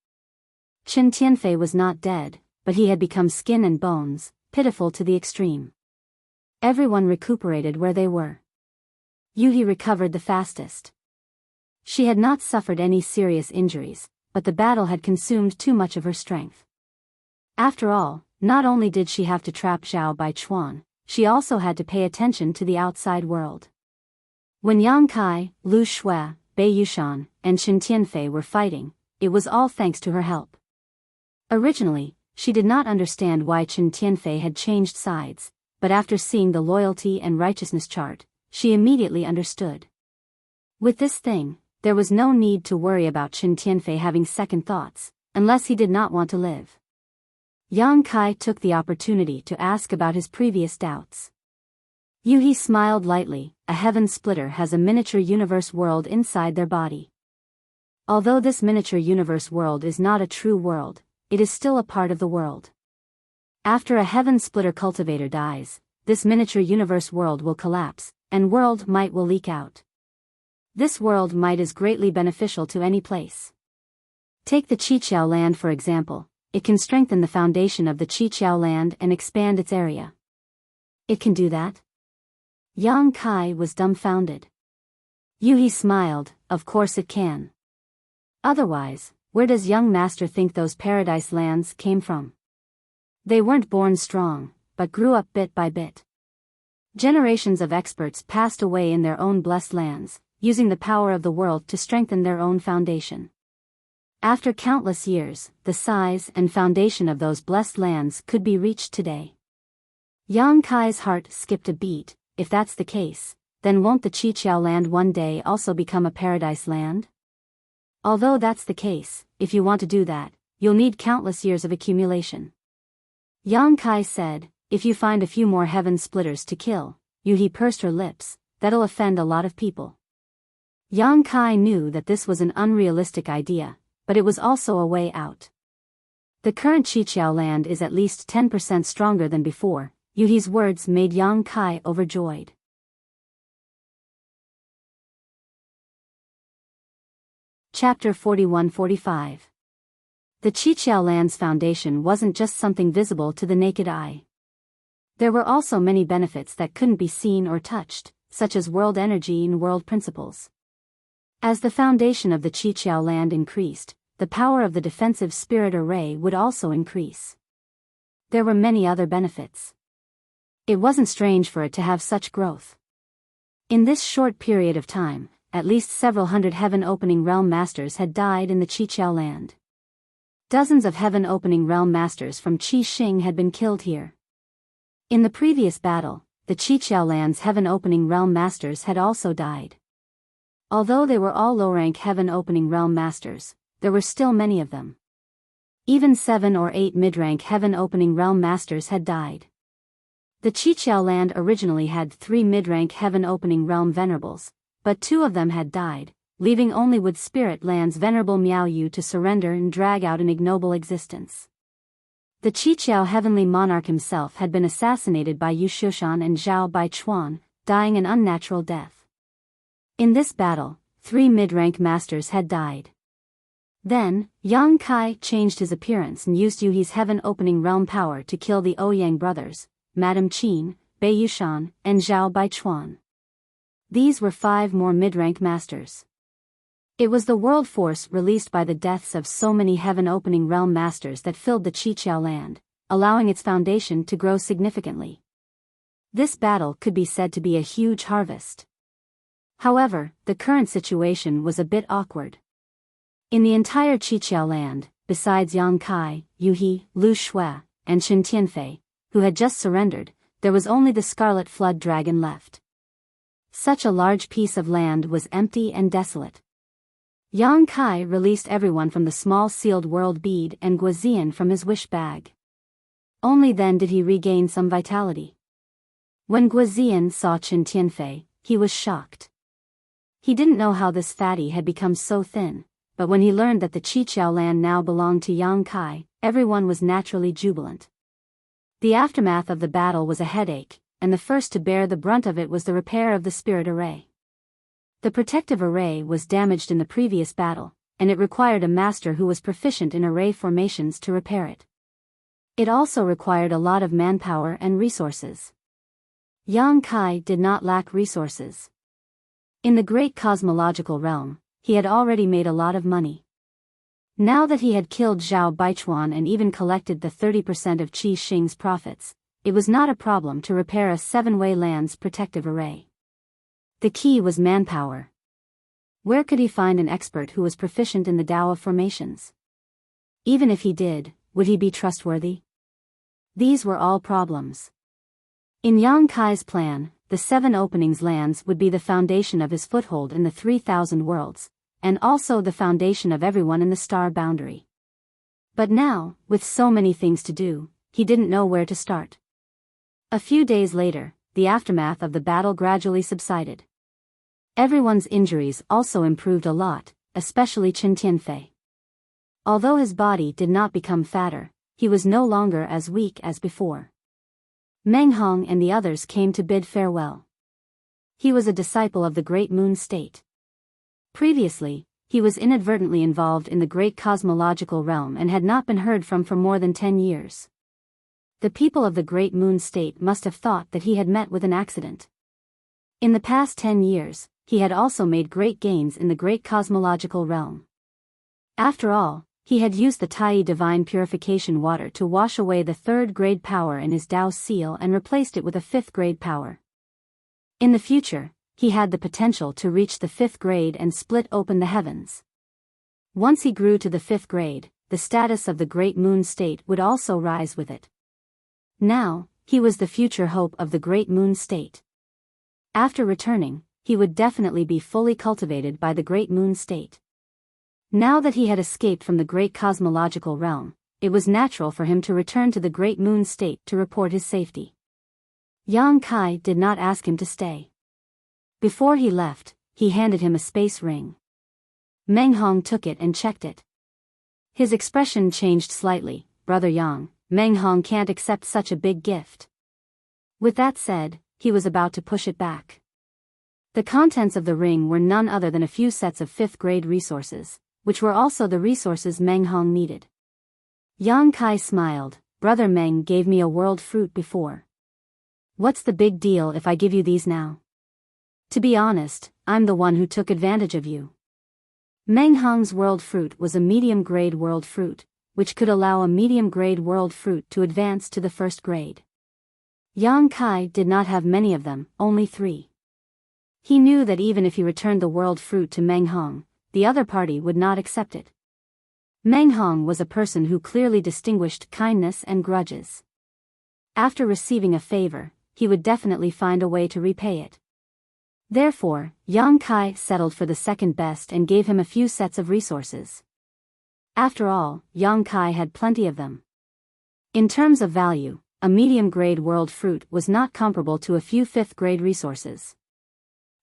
Chen Tianfei was not dead, but he had become skin and bones, pitiful to the extreme. Everyone recuperated where they were. Yu He recovered the fastest. She had not suffered any serious injuries, but the battle had consumed too much of her strength. After all, not only did she have to trap Zhao Baichuan, she also had to pay attention to the outside world. When Yang Kai, Lu Shui, Bei Yushan, and Chen Tianfei were fighting, it was all thanks to her help. Originally, she did not understand why Chen Tianfei had changed sides, but after seeing the loyalty and righteousness chart, she immediately understood. With this thing, there was no need to worry about Chen Tianfei having second thoughts, unless he did not want to live. Yang Kai took the opportunity to ask about his previous doubts. Yuhi smiled lightly. A heaven splitter has a miniature universe world inside their body. Although this miniature universe world is not a true world, it is still a part of the world. After a heaven splitter cultivator dies, this miniature universe world will collapse, and world might will leak out. This world might is greatly beneficial to any place. Take the Qiqiao land for example. It can strengthen the foundation of the Qiqiao land and expand its area. It can do that? Yang Kai was dumbfounded. Yuhi smiled. Of course it can. Otherwise, where does young master think those paradise lands came from? They weren't born strong, but grew up bit by bit. Generations of experts passed away in their own blessed lands, using the power of the world to strengthen their own foundation. After countless years, the size and foundation of those blessed lands could be reached today. Yang Kai's heart skipped a beat. If that's the case, then won't the Qiqiao land one day also become a paradise land? Although that's the case, if you want to do that, you'll need countless years of accumulation. Yang Kai said, if you find a few more heaven splitters to kill, Yuhi pursed her lips, that'll offend a lot of people. Yang Kai knew that this was an unrealistic idea, but it was also a way out. The current Qiqiao land is at least 10% stronger than before. Yuhi's words made Yang Kai overjoyed. Chapter 41-45. The Qiqiao land's foundation wasn't just something visible to the naked eye. There were also many benefits that couldn't be seen or touched, such as world energy and world principles. As the foundation of the Qiqiao land increased, the power of the defensive spirit array would also increase. There were many other benefits. It wasn't strange for it to have such growth. In this short period of time, at least several hundred heaven-opening realm masters had died in the Qiqiao land. Dozens of heaven-opening realm masters from Qi Xing had been killed here. In the previous battle, the Qiqiao land's heaven-opening realm masters had also died. Although they were all low-rank heaven-opening realm masters, there were still many of them. Even 7 or 8 mid-rank heaven-opening realm masters had died. The Qiqiao land originally had 3 mid-rank heaven-opening realm venerables, but 2 of them had died, leaving only Wood Spirit Land's venerable Miao Yu to surrender and drag out an ignoble existence. The Qiqiao heavenly monarch himself had been assassinated by Yu Shushan and Zhao Baichuan, dying an unnatural death. In this battle, 3 mid-rank masters had died. Then, Yang Kai changed his appearance and used Yuhi's heaven-opening realm power to kill the Ouyang brothers, Madame Qin, Bei Yushan, and Zhao Baichuan. These were 5 more mid-rank masters. It was the world force released by the deaths of so many heaven-opening realm masters that filled the Qiqiao land, allowing its foundation to grow significantly. This battle could be said to be a huge harvest. However, the current situation was a bit awkward. In the entire Qiqiao land, besides Yang Kai, Yuhi, Lu Shui, and Chen Tianfei, who had just surrendered, there was only the Scarlet Flood Dragon left. Such a large piece of land was empty and desolate. Yang Kai released everyone from the small sealed world bead and Guozian from his wish bag. Only then did he regain some vitality. When Guozian saw Chen Tianfei, he was shocked. He didn't know how this fatty had become so thin, but when he learned that the Qiqiao land now belonged to Yang Kai, everyone was naturally jubilant. The aftermath of the battle was a headache, and the first to bear the brunt of it was the repair of the spirit array. The protective array was damaged in the previous battle, and it required a master who was proficient in array formations to repair it. It also required a lot of manpower and resources. Yang Kai did not lack resources. In the great cosmological realm, he had already made a lot of money. Now that he had killed Zhao Baichuan and even collected the 30% of Qi Xing's profits, it was not a problem to repair a 7-way land's protective array. The key was manpower. Where could he find an expert who was proficient in the Tao of formations? Even if he did, would he be trustworthy? These were all problems. In Yang Kai's plan, the 7 openings lands would be the foundation of his foothold in the 3,000 worlds, and also the foundation of everyone in the star boundary. But now, with so many things to do, he didn't know where to start. A few days later, the aftermath of the battle gradually subsided. Everyone's injuries also improved a lot, especially Chen Tianfei. Although his body did not become fatter, he was no longer as weak as before. Meng Hong and the others came to bid farewell. He was a disciple of the Great Moon State. Previously, he was inadvertently involved in the great cosmological realm and had not been heard from for more than 10 years. The people of the Great Moon State must have thought that he had met with an accident. In the past 10 years, he had also made great gains in the great cosmological realm. After all, he had used the Tai divine purification water to wash away the 3rd grade power in his Tao seal and replaced it with a 5th grade power. In the future, he had the potential to reach the 5th grade and split open the heavens. Once he grew to the 5th grade, the status of the Great Moon State would also rise with it. Now, he was the future hope of the Great Moon State. After returning, he would definitely be fully cultivated by the Great Moon State. Now that he had escaped from the great cosmological realm, it was natural for him to return to the Great Moon State to report his safety. Yang Kai did not ask him to stay. Before he left, he handed him a space ring. Meng Hong took it and checked it. His expression changed slightly. Brother Yang, Meng Hong can't accept such a big gift. With that said, he was about to push it back. The contents of the ring were none other than a few sets of 5th grade resources, which were also the resources Meng Hong needed. Yang Kai smiled. Brother Meng gave me a world fruit before. What's the big deal if I give you these now? To be honest, I'm the one who took advantage of you. Meng Hong's world fruit was a medium-grade world fruit, which could allow a medium-grade world fruit to advance to the 1st grade. Yang Kai did not have many of them, only 3. He knew that even if he returned the world fruit to Meng Hong, the other party would not accept it. Meng Hong was a person who clearly distinguished kindness and grudges. After receiving a favor, he would definitely find a way to repay it. Therefore, Yang Kai settled for the second best and gave him a few sets of resources. After all, Yang Kai had plenty of them. In terms of value, a medium-grade world fruit was not comparable to a few 5th grade resources.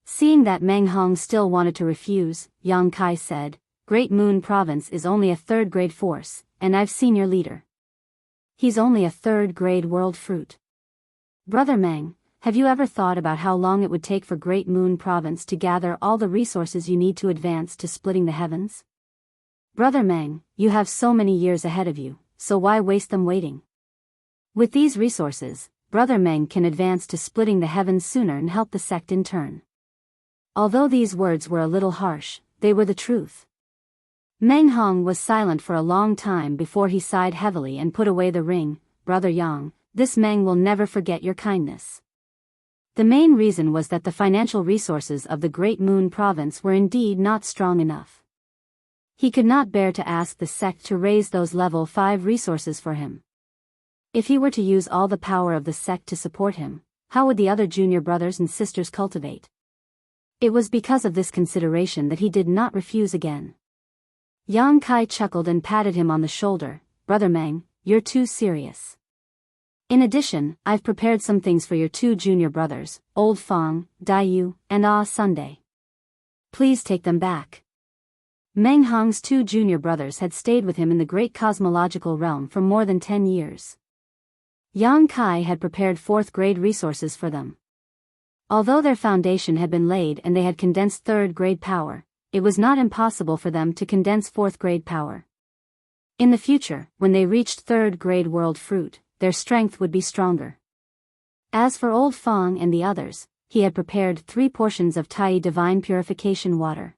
Seeing that Meng Hong still wanted to refuse, Yang Kai said, Great Moon Province is only a 3rd grade force, and I've seen your leader. He's only a 3rd grade world fruit. Brother Meng, have you ever thought about how long it would take for Great Moon Province to gather all the resources you need to advance to splitting the heavens? Brother Meng, you have so many years ahead of you, so why waste them waiting? With these resources, Brother Meng can advance to splitting the heavens sooner and help the sect in turn. Although these words were a little harsh, they were the truth. Meng Hong was silent for a long time before he sighed heavily and put away the ring. Brother Yang, this Meng will never forget your kindness. The main reason was that the financial resources of the Great Moon Province were indeed not strong enough. He could not bear to ask the sect to raise those level 5 resources for him. If he were to use all the power of the sect to support him, how would the other junior brothers and sisters cultivate? It was because of this consideration that he did not refuse again. Yang Kai chuckled and patted him on the shoulder. Brother Meng, you're too serious. In addition, I've prepared some things for your 2 junior brothers, Old Fang, Daiyu, and Sunday. Please take them back. Meng Hong's 2 junior brothers had stayed with him in the great cosmological realm for more than 10 years. Yang Kai had prepared 4th grade resources for them. Although their foundation had been laid and they had condensed 3rd grade power, it was not impossible for them to condense 4th grade power. In the future, when they reached 3rd grade world fruit, their strength would be stronger. As for Old Fang and the others, he had prepared 3 portions of Tai divine purification water.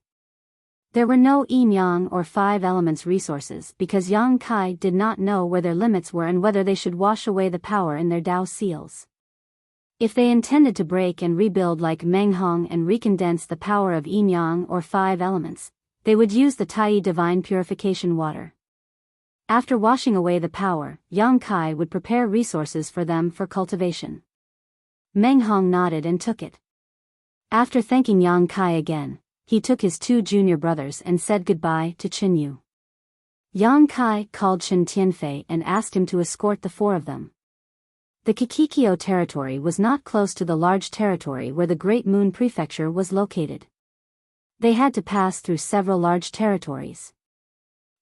There were no yin-yang or 5 elements resources because Yang Kai did not know where their limits were and whether they should wash away the power in their Tao seals. If they intended to break and rebuild like Meng Hong and recondense the power of yin-yang or 5 elements, they would use the Tai divine purification water. After washing away the power, Yang Kai would prepare resources for them for cultivation. Meng Hong nodded and took it. After thanking Yang Kai again, he took his 2 junior brothers and said goodbye to Chen Yu. Yang Kai called Chen Tianfei and asked him to escort the 4 of them. The Kikikyo territory was not close to the large territory where the Great Moon Prefecture was located. They had to pass through several large territories.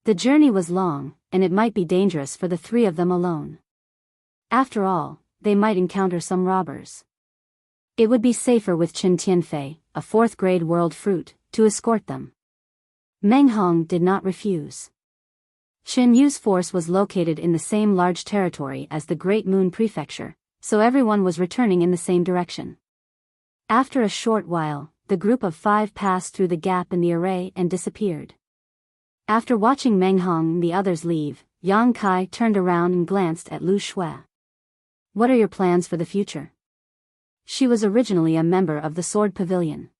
The journey was long, and it might be dangerous for the 3 of them alone. After all, they might encounter some robbers. It would be safer with Chen Tianfei, a 4th-grade world fruit, to escort them. Meng Hong did not refuse. Chen Yu's force was located in the same large territory as the Great Moon Prefecture, so everyone was returning in the same direction. After a short while, the group of 5 passed through the gap in the array and disappeared. After watching Meng Hong and the others leave, Yang Kai turned around and glanced at Lu Shui. What are your plans for the future? She was originally a member of the Sword Pavilion.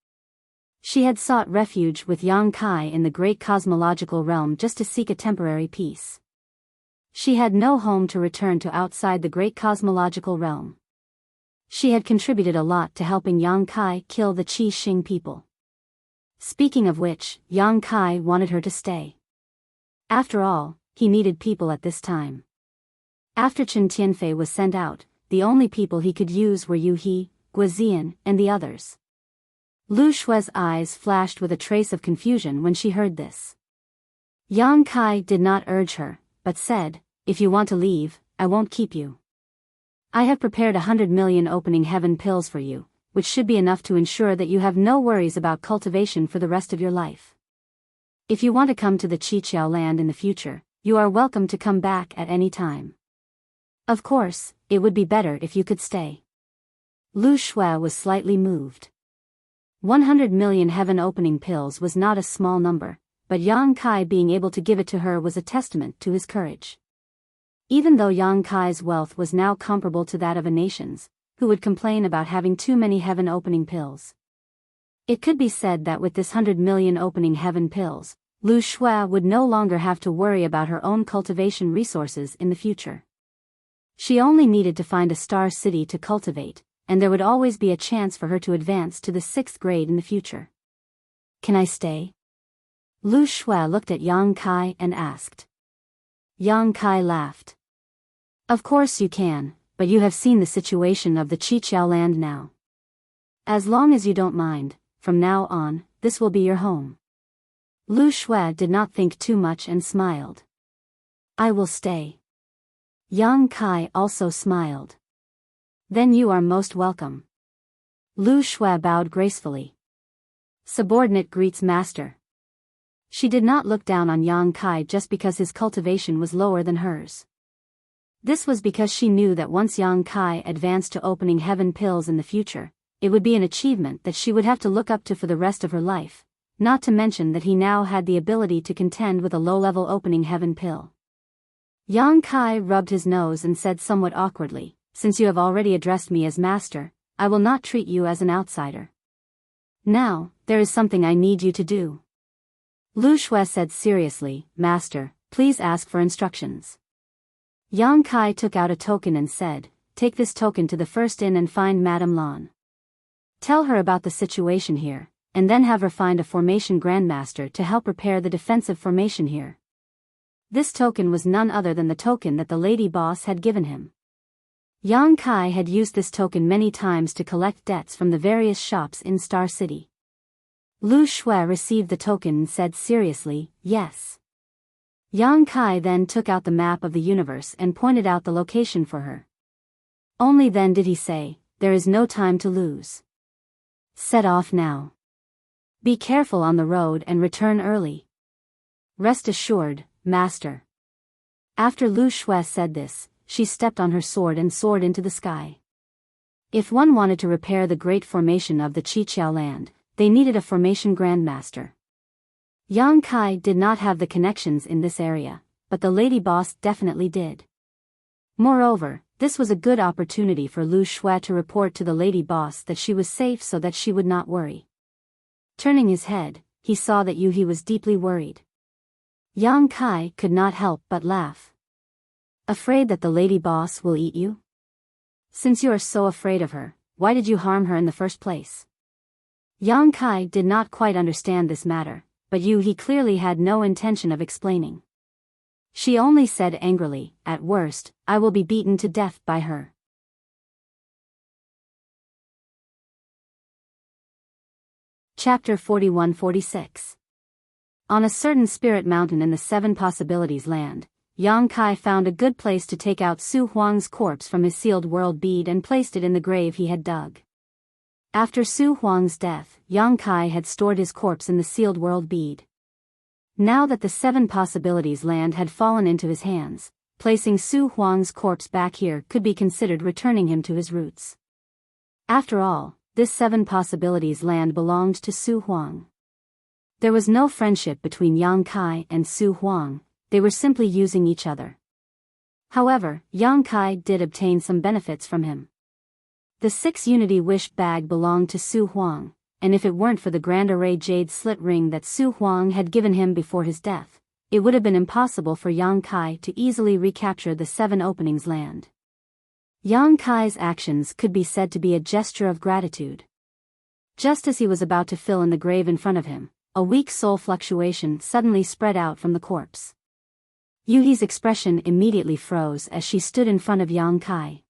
She had sought refuge with Yang Kai in the great cosmological realm just to seek a temporary peace. She had no home to return to outside the great cosmological realm. She had contributed a lot to helping Yang Kai kill the Qi Xing people. Speaking of which, Yang Kai wanted her to stay. After all, he needed people at this time. After Chen Tianfei was sent out, the only people he could use were Yu He, Guizian, and the others. Lu Shui's eyes flashed with a trace of confusion when she heard this. Yang Kai did not urge her, but said, "If you want to leave, I won't keep you. I have prepared 100 million opening heaven pills for you, which should be enough to ensure that you have no worries about cultivation for the rest of your life. If you want to come to the Qiqiao land in the future, you are welcome to come back at any time. Of course, it would be better if you could stay." Lu Shui was slightly moved. 100 million heaven opening pills was not a small number, but Yang Kai being able to give it to her was a testament to his courage. Even though Yang Kai's wealth was now comparable to that of a nation's, who would complain about having too many heaven opening pills? It could be said that with this 100 million opening heaven pills, Lu Shui would no longer have to worry about her own cultivation resources in the future. She only needed to find a star city to cultivate, and there would always be a chance for her to advance to the 6th grade in the future. "Can I stay?" Lu Shui looked at Yang Kai and asked. Yang Kai laughed. "Of course you can, but you have seen the situation of the Qiqiao land now. As long as you don't mind, from now on, this will be your home." Lu Shui did not think too much and smiled. "I will stay." Yang Kai also smiled. "Then you are most welcome." Lu Shui bowed gracefully. Subordinate greets master. She did not look down on Yang Kai just because his cultivation was lower than hers. This was because she knew that once Yang Kai advanced to opening heaven pills in the future, it would be an achievement that she would have to look up to for the rest of her life, not to mention that he now had the ability to contend with a low-level opening heaven pill. Yang Kai rubbed his nose and said somewhat awkwardly, "Since you have already addressed me as master, I will not treat you as an outsider. Now, there is something I need you to do." Lu Shui said seriously, "Master, please ask for instructions." Yang Kai took out a token and said, "Take this token to the first inn and find Madame Lan. Tell her about the situation here, and then have her find a formation grandmaster to help prepare the defensive formation here." This token was none other than the token that the lady boss had given him. Yang Kai had used this token many times to collect debts from the various shops in Star City. Lu Shui received the token and said seriously, "Yes." Yang Kai then took out the map of the universe and pointed out the location for her. Only then did he say, "There is no time to lose. Set off now. Be careful on the road and return early." "Rest assured, master." After Lu Shui said this, she stepped on her sword and soared into the sky. If one wanted to repair the great formation of the Qiqiao land, they needed a formation grandmaster. Yang Kai did not have the connections in this area, but the lady boss definitely did. Moreover, this was a good opportunity for Lu Shui to report to the lady boss that she was safe so that she would not worry. Turning his head, he saw that Yu He was deeply worried. Yang Kai could not help but laugh. "Afraid that the lady boss will eat you? Since you are so afraid of her, why did you harm her in the first place?" Yang Kai did not quite understand this matter, but He clearly had no intention of explaining. She only said angrily, "At worst, I will be beaten to death by her." Chapter 41-46. On a certain spirit mountain in the Seven Possibilities land, Yang Kai found a good place to take out Su Huang's corpse from his sealed world bead and placed it in the grave he had dug. After Su Huang's death, Yang Kai had stored his corpse in the sealed world bead. Now that the Seven Possibilities land had fallen into his hands, placing Su Huang's corpse back here could be considered returning him to his roots. After all, this Seven Possibilities land belonged to Su Huang. There was no friendship between Yang Kai and Su Huang, they were simply using each other. However, Yang Kai did obtain some benefits from him. The 6 Unity Wish bag belonged to Su Huang, and if it weren't for the Grand Array Jade slit ring that Su Huang had given him before his death, it would have been impossible for Yang Kai to easily recapture the 7 Openings land. Yang Kai's actions could be said to be a gesture of gratitude. Just as he was about to fill in the grave in front of him, a weak soul fluctuation suddenly spread out from the corpse. Yuhi's expression immediately froze as she stood in front of Yang Kai.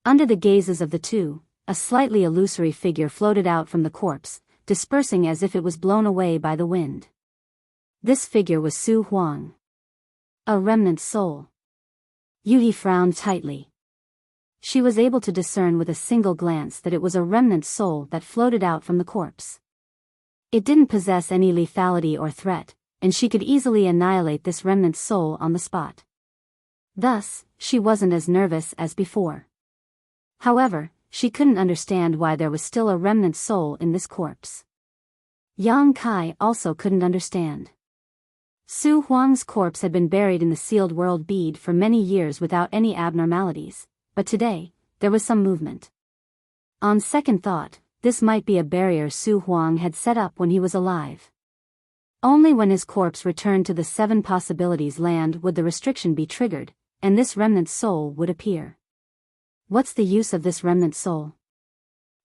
Under the gazes of the two, a slightly illusory figure floated out from the corpse, dispersing as if it was blown away by the wind. This figure was Su Huang. A remnant soul. Yuhi frowned tightly. She was able to discern with a single glance that it was a remnant soul that floated out from the corpse. It didn't possess any lethality or threat, and she could easily annihilate this remnant soul on the spot. Thus, she wasn't as nervous as before. However, she couldn't understand why there was still a remnant soul in this corpse. Yang Kai also couldn't understand. Su Huang's corpse had been buried in the sealed world bead for many years without any abnormalities, but today, there was some movement. On second thought, this might be a barrier Su Huang had set up when he was alive. Only when his corpse returned to the 7 Possibilities land would the restriction be triggered, and this remnant soul would appear. What's the use of this remnant soul?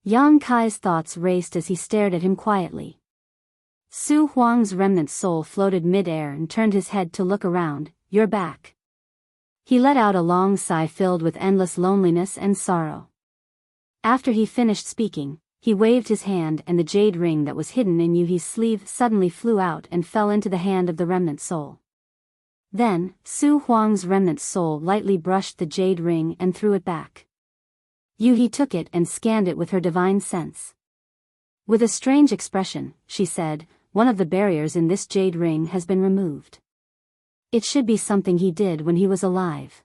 Yang Kai's thoughts raced as he stared at him quietly. Su Huang's remnant soul floated mid-air and turned his head to look around. "You're back." He let out a long sigh filled with endless loneliness and sorrow. After he finished speaking, he waved his hand and the jade ring that was hidden in Yuhi's sleeve suddenly flew out and fell into the hand of the remnant soul. Then, Su Huang's remnant soul lightly brushed the jade ring and threw it back. Yuhi took it and scanned it with her divine sense. With a strange expression, she said, "One of the barriers in this jade ring has been removed. It should be something he did when he was alive."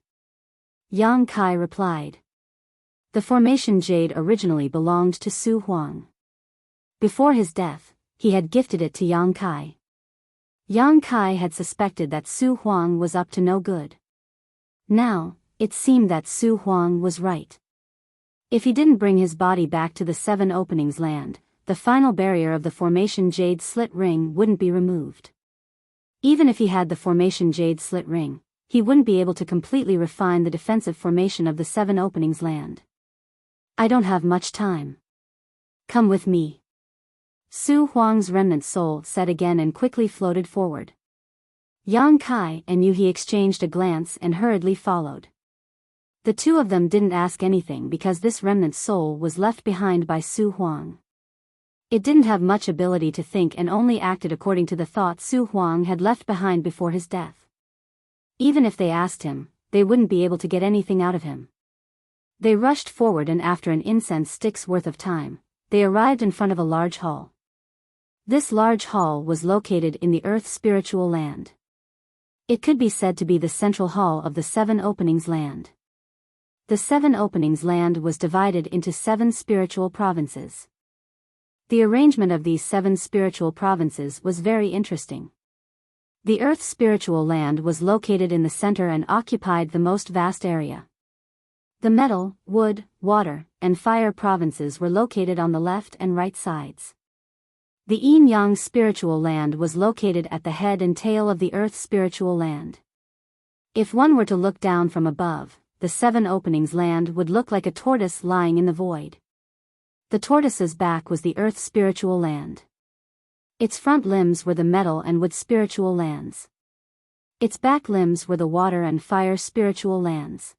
Yang Kai replied. The formation jade originally belonged to Su Huang. Before his death, he had gifted it to Yang Kai. Yang Kai had suspected that Su Huang was up to no good. Now, it seemed that Su Huang was right. If he didn't bring his body back to the 7 Openings land, the final barrier of the formation jade slit ring wouldn't be removed. Even if he had the formation jade slit ring, he wouldn't be able to completely refine the defensive formation of the 7 Openings land. "I don't have much time. Come with me." Su Huang's remnant soul said again and quickly floated forward. Yang Kai and Yuhi exchanged a glance and hurriedly followed. The two of them didn't ask anything because this remnant soul was left behind by Su Huang. It didn't have much ability to think and only acted according to the thoughts Su Huang had left behind before his death. Even if they asked him, they wouldn't be able to get anything out of him. They rushed forward and after an incense stick's worth of time, they arrived in front of a large hall. This large hall was located in the Earth spiritual land. It could be said to be the central hall of the 7 Openings land. The 7 Openings land was divided into 7 spiritual provinces. The arrangement of these 7 spiritual provinces was very interesting. The Earth spiritual land was located in the center and occupied the most vast area. The metal, wood, water, and fire provinces were located on the left and right sides. The Yin-Yang spiritual land was located at the head and tail of the Earth spiritual land. If one were to look down from above, the 7 Openings land would look like a tortoise lying in the void. The tortoise's back was the earth's spiritual land. Its front limbs were the metal and wood spiritual lands. Its back limbs were the water and fire spiritual lands.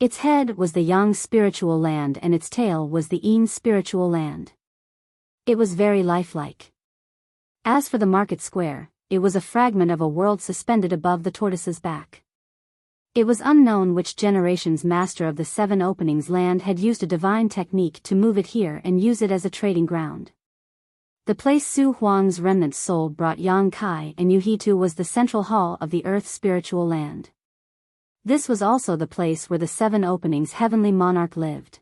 Its head was the yang spiritual land and its tail was the yin spiritual land. It was very lifelike. As for the market square, it was a fragment of a world suspended above the tortoise's back. It was unknown which generation's master of the seven openings land had used a divine technique to move it here and use it as a trading ground. The place Su Huang's remnant soul brought Yang Kai and Yu He to was the central hall of the earth's spiritual land. This was also the place where the seven openings heavenly monarch lived.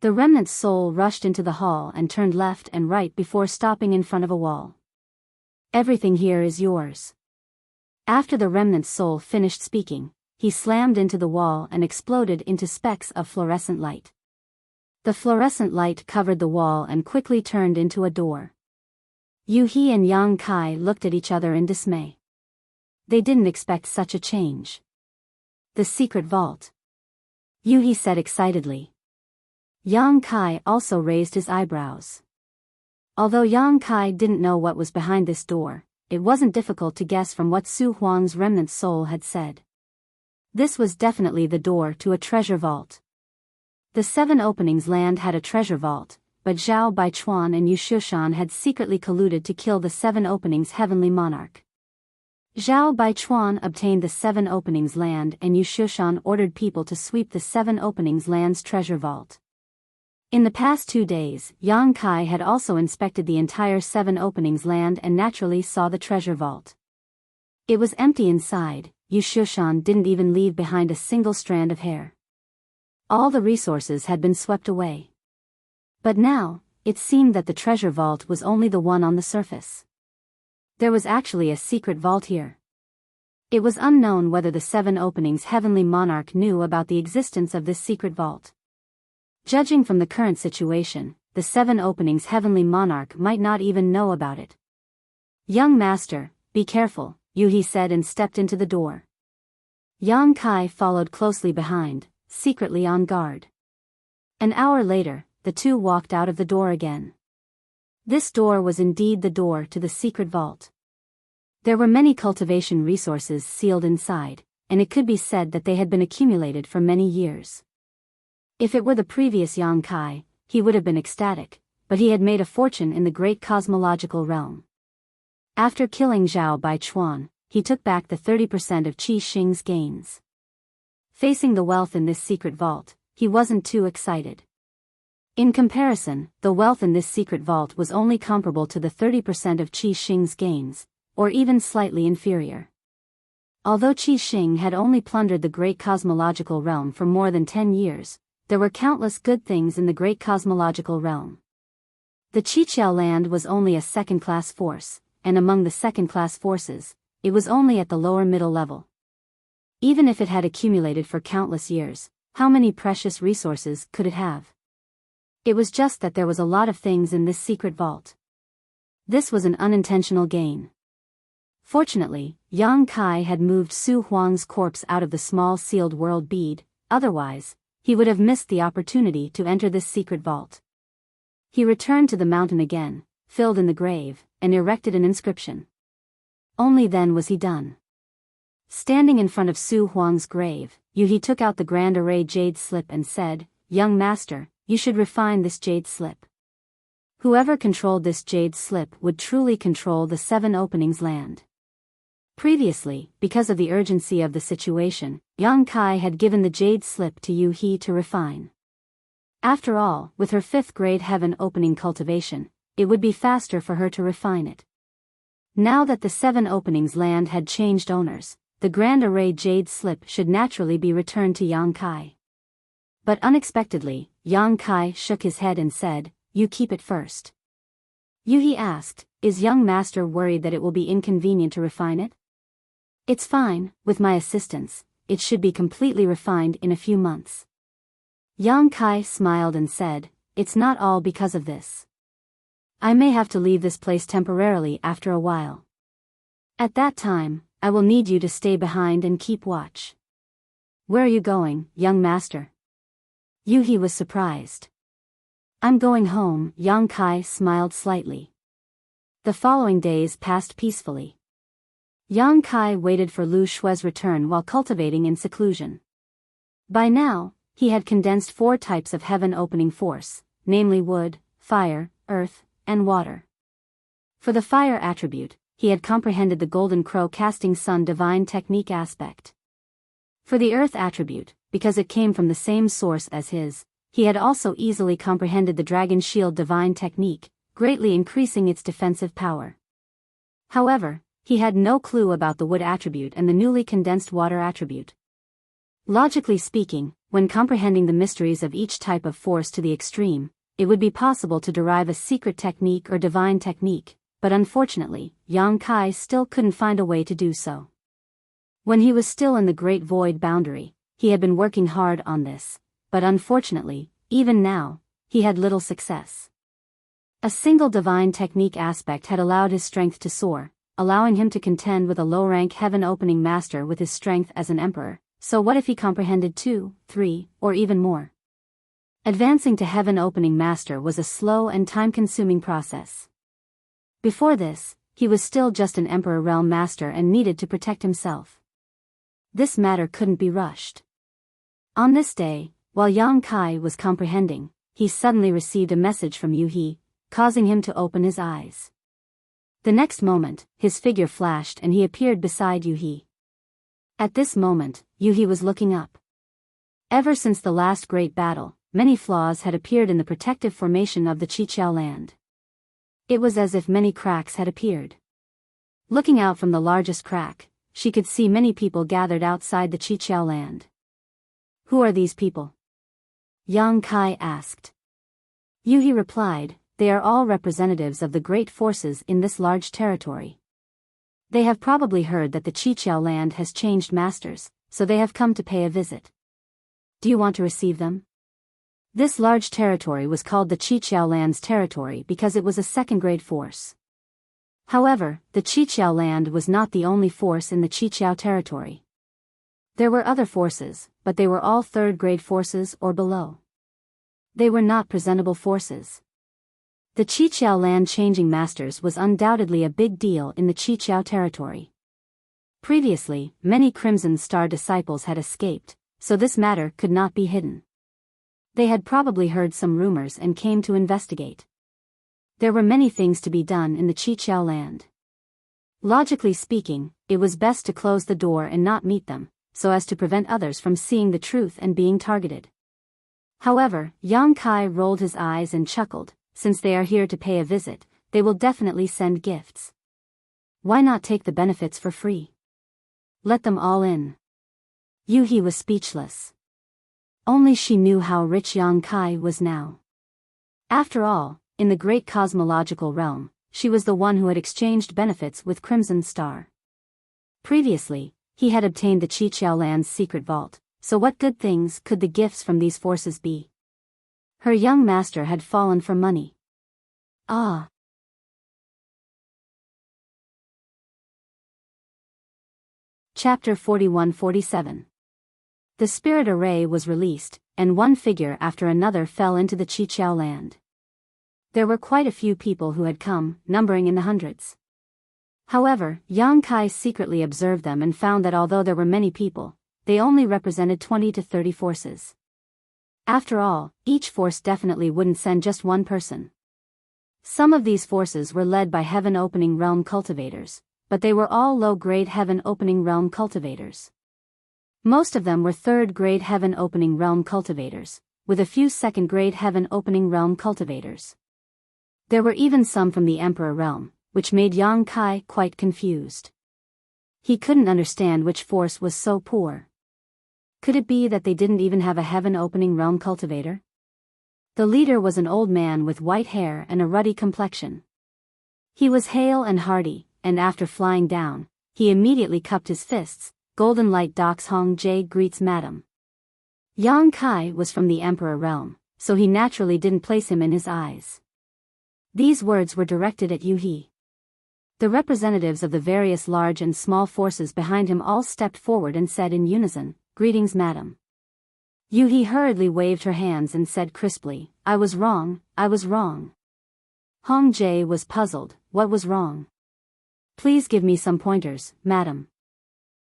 The remnant's soul rushed into the hall and turned left and right before stopping in front of a wall. Everything here is yours. After the remnant's soul finished speaking, he slammed into the wall and exploded into specks of fluorescent light. The fluorescent light covered the wall and quickly turned into a door. Yu He and Yang Kai looked at each other in dismay. They didn't expect such a change. The secret vault. Yu He said excitedly. Yang Kai also raised his eyebrows. Although Yang Kai didn't know what was behind this door, it wasn't difficult to guess from what Su Huang's remnant soul had said. This was definitely the door to a treasure vault. The seven openings land had a treasure vault, but Zhao Baichuan and Yu Shushan had secretly colluded to kill the seven openings heavenly monarch. Zhao Baichuan obtained the seven openings land and Yu Shushan ordered people to sweep the seven openings land's treasure vault. In the past 2 days, Yang Kai had also inspected the entire seven openings land and naturally saw the treasure vault. It was empty inside. Yu Shushan didn't even leave behind a single strand of hair. All the resources had been swept away. But now, it seemed that the treasure vault was only the one on the surface. There was actually a secret vault here. It was unknown whether the seven openings heavenly monarch knew about the existence of this secret vault. Judging from the current situation, the seven openings heavenly monarch might not even know about it. Young master, be careful, Yu He said and stepped into the door. Yang Kai followed closely behind, secretly on guard. An hour later, the two walked out of the door again. This door was indeed the door to the secret vault. There were many cultivation resources sealed inside, and it could be said that they had been accumulated for many years. If it were the previous Yang Kai, he would have been ecstatic, but he had made a fortune in the great cosmological realm. After killing Zhao Baichuan, he took back the 30% of Qi Xing's gains. Facing the wealth in this secret vault, he wasn't too excited. In comparison, the wealth in this secret vault was only comparable to the 30% of Qi Xing's gains, or even slightly inferior. Although Qi Xing had only plundered the great cosmological realm for more than 10 years, there were countless good things in the great cosmological realm. The Qiqiao land was only a second-class force, and among the second-class forces, it was only at the lower middle level. Even if it had accumulated for countless years, how many precious resources could it have? It was just that there was a lot of things in this secret vault. This was an unintentional gain. Fortunately, Yang Kai had moved Su Huang's corpse out of the small sealed world bead, otherwise, he would have missed the opportunity to enter this secret vault. He returned to the mountain again, filled in the grave, and erected an inscription. Only then was he done. Standing in front of Su Huang's grave, Yu He took out the grand array jade slip and said, "Young master, you should refine this jade slip." Whoever controlled this jade slip would truly control the seven openings land. Previously, because of the urgency of the situation, Yang Kai had given the jade slip to Yu He to refine. After all, with her 5th grade heaven opening cultivation, it would be faster for her to refine it. Now that the seven openings land had changed owners, the grand array jade slip should naturally be returned to Yang Kai. But unexpectedly, Yang Kai shook his head and said, "You keep it first." Yu He asked, "Is young master worried that it will be inconvenient to refine it?" "It's fine, with my assistance, it should be completely refined in a few months." Yang Kai smiled and said, "It's not all because of this. I may have to leave this place temporarily after a while. At that time, I will need you to stay behind and keep watch." "Where are you going, young master?" Yu He was surprised. I'm going home, Yang Kai smiled slightly. The following days passed peacefully. Yang Kai waited for Lu Shue's return while cultivating in seclusion. By now, he had condensed 4 types of heaven-opening force, namely wood, fire, earth, and water. For the fire attribute, he had comprehended the golden crow casting sun divine technique aspect. For the earth attribute, because it came from the same source as his, he had also easily comprehended the dragon shield divine technique, greatly increasing its defensive power. However, he had no clue about the wood attribute and the newly condensed water attribute. Logically speaking, when comprehending the mysteries of each type of force to the extreme, it would be possible to derive a secret technique or divine technique, but unfortunately, Yang Kai still couldn't find a way to do so. When he was still in the Great Void boundary, he had been working hard on this, but unfortunately, even now, he had little success. A single divine technique aspect had allowed his strength to soar, allowing him to contend with a low-rank heaven-opening master with his strength as an emperor, so what if he comprehended 2, 3, or even more? Advancing to heaven-opening master was a slow and time-consuming process. Before this, he was still just an emperor realm master and needed to protect himself. This matter couldn't be rushed. On this day, while Yang Kai was comprehending, he suddenly received a message from Yu He, causing him to open his eyes. The next moment, his figure flashed and he appeared beside Yu He. At this moment, Yu He was looking up. Ever since the last great battle, many flaws had appeared in the protective formation of the Qiqiao land. It was as if many cracks had appeared. Looking out from the largest crack, she could see many people gathered outside the Qiqiao land. Who are these people? Yang Kai asked. Yu He replied, they are all representatives of the great forces in this large territory. They have probably heard that the Qiqiao land has changed masters, so they have come to pay a visit. Do you want to receive them? This large territory was called the Qiqiao land's territory because it was a second-grade force. However, the Qiqiao land was not the only force in the Qiqiao territory. There were other forces, but they were all third-grade forces or below. They were not presentable forces. The Qiqiao land changing masters was undoubtedly a big deal in the Qiqiao territory. Previously, many Crimson Star disciples had escaped, so this matter could not be hidden. They had probably heard some rumors and came to investigate. There were many things to be done in the Qiqiao land. Logically speaking, it was best to close the door and not meet them, so as to prevent others from seeing the truth and being targeted. However, Yang Kai rolled his eyes and chuckled, since they are here to pay a visit, they will definitely send gifts. Why not take the benefits for free? Let them all in. Yu He was speechless. Only she knew how rich Yang Kai was now. After all, in the great cosmological realm, she was the one who had exchanged benefits with Crimson Star. Previously, he had obtained the Qiqiao land's secret vault, so what good things could the gifts from these forces be? Her young master had fallen for money. Ah! Chapter 41-47. The spirit array was released, and one figure after another fell into the Qiqiao land. There were quite a few people who had come, numbering in the hundreds. However, Yang Kai secretly observed them and found that although there were many people, they only represented 20 to 30 forces. After all, each force definitely wouldn't send just one person. Some of these forces were led by heaven-opening realm cultivators, but they were all low-grade heaven-opening realm cultivators. Most of them were third-grade heaven-opening realm cultivators, with a few second-grade heaven-opening realm cultivators. There were even some from the Emperor realm, which made Yang Kai quite confused. He couldn't understand which force was so poor. Could it be that they didn't even have a heaven-opening realm cultivator? The leader was an old man with white hair and a ruddy complexion. He was hale and hearty, and after flying down, he immediately cupped his fists. Golden Light Docs Hong Jie greets Madam. Yang Kai was from the Emperor realm, so he naturally didn't place him in his eyes. These words were directed at Yu He. The representatives of the various large and small forces behind him all stepped forward and said in unison, "Greetings, Madam." Yu He hurriedly waved her hands and said crisply, I was wrong, I was wrong. Hong Jie was puzzled. What was wrong? Please give me some pointers, madam.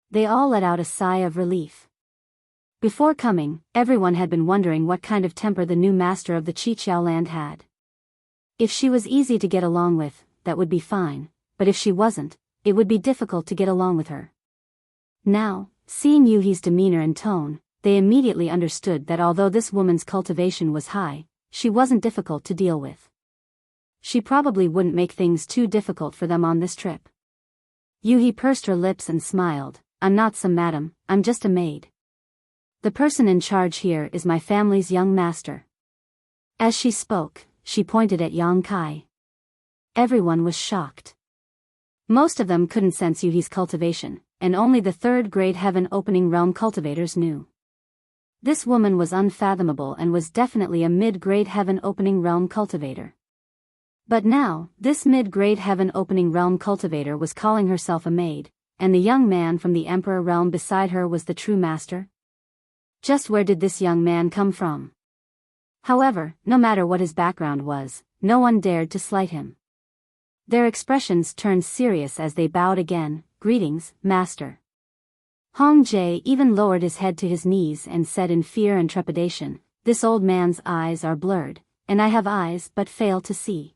They all let out a sigh of relief. Before coming, everyone had been wondering what kind of temper the new master of the Qiqiao land had. If she was easy to get along with, that would be fine, but if she wasn't, it would be difficult to get along with her. Now, seeing Yuhi's demeanor and tone, they immediately understood that although this woman's cultivation was high, she wasn't difficult to deal with. She probably wouldn't make things too difficult for them on this trip. Yuhi pursed her lips and smiled. I'm not some madam, I'm just a maid. The person in charge here is my family's young master. As she spoke, she pointed at Yang Kai. Everyone was shocked. Most of them couldn't sense Yuhi's cultivation, and only the third-grade heaven opening realm cultivators knew. This woman was unfathomable and was definitely a mid-grade heaven opening realm cultivator. But now, this mid-grade heaven opening realm cultivator was calling herself a maid, and the young man from the emperor realm beside her was the true master? Just where did this young man come from? However, no matter what his background was, no one dared to slight him. Their expressions turned serious as they bowed again. Greetings, master. Hong Jie even lowered his head to his knees and said in fear and trepidation, this old man's eyes are blurred, and I have eyes but fail to see.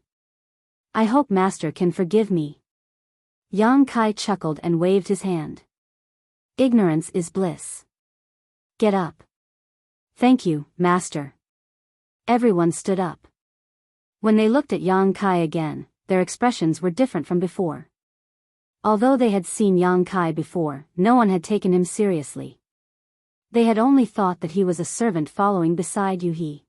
I hope master can forgive me. Yang Kai chuckled and waved his hand. Ignorance is bliss. Get up. Thank you, master. Everyone stood up. When they looked at Yang Kai again, their expressions were different from before. Although they had seen Yang Kai before, no one had taken him seriously. They had only thought that he was a servant following beside Yuhi.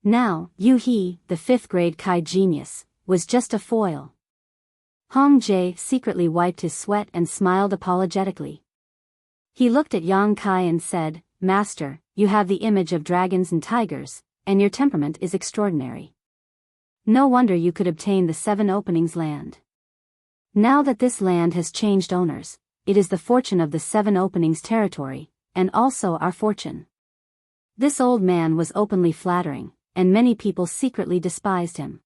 Now, Yuhi, the fifth-grade Kai genius, was just a foil. Hong Jie secretly wiped his sweat and smiled apologetically. He looked at Yang Kai and said, Master, you have the image of dragons and tigers, and your temperament is extraordinary. No wonder you could obtain the 7 openings land. Now that this land has changed owners, it is the fortune of the 7 openings territory, and also our fortune. This old man was openly flattering, and many people secretly despised him.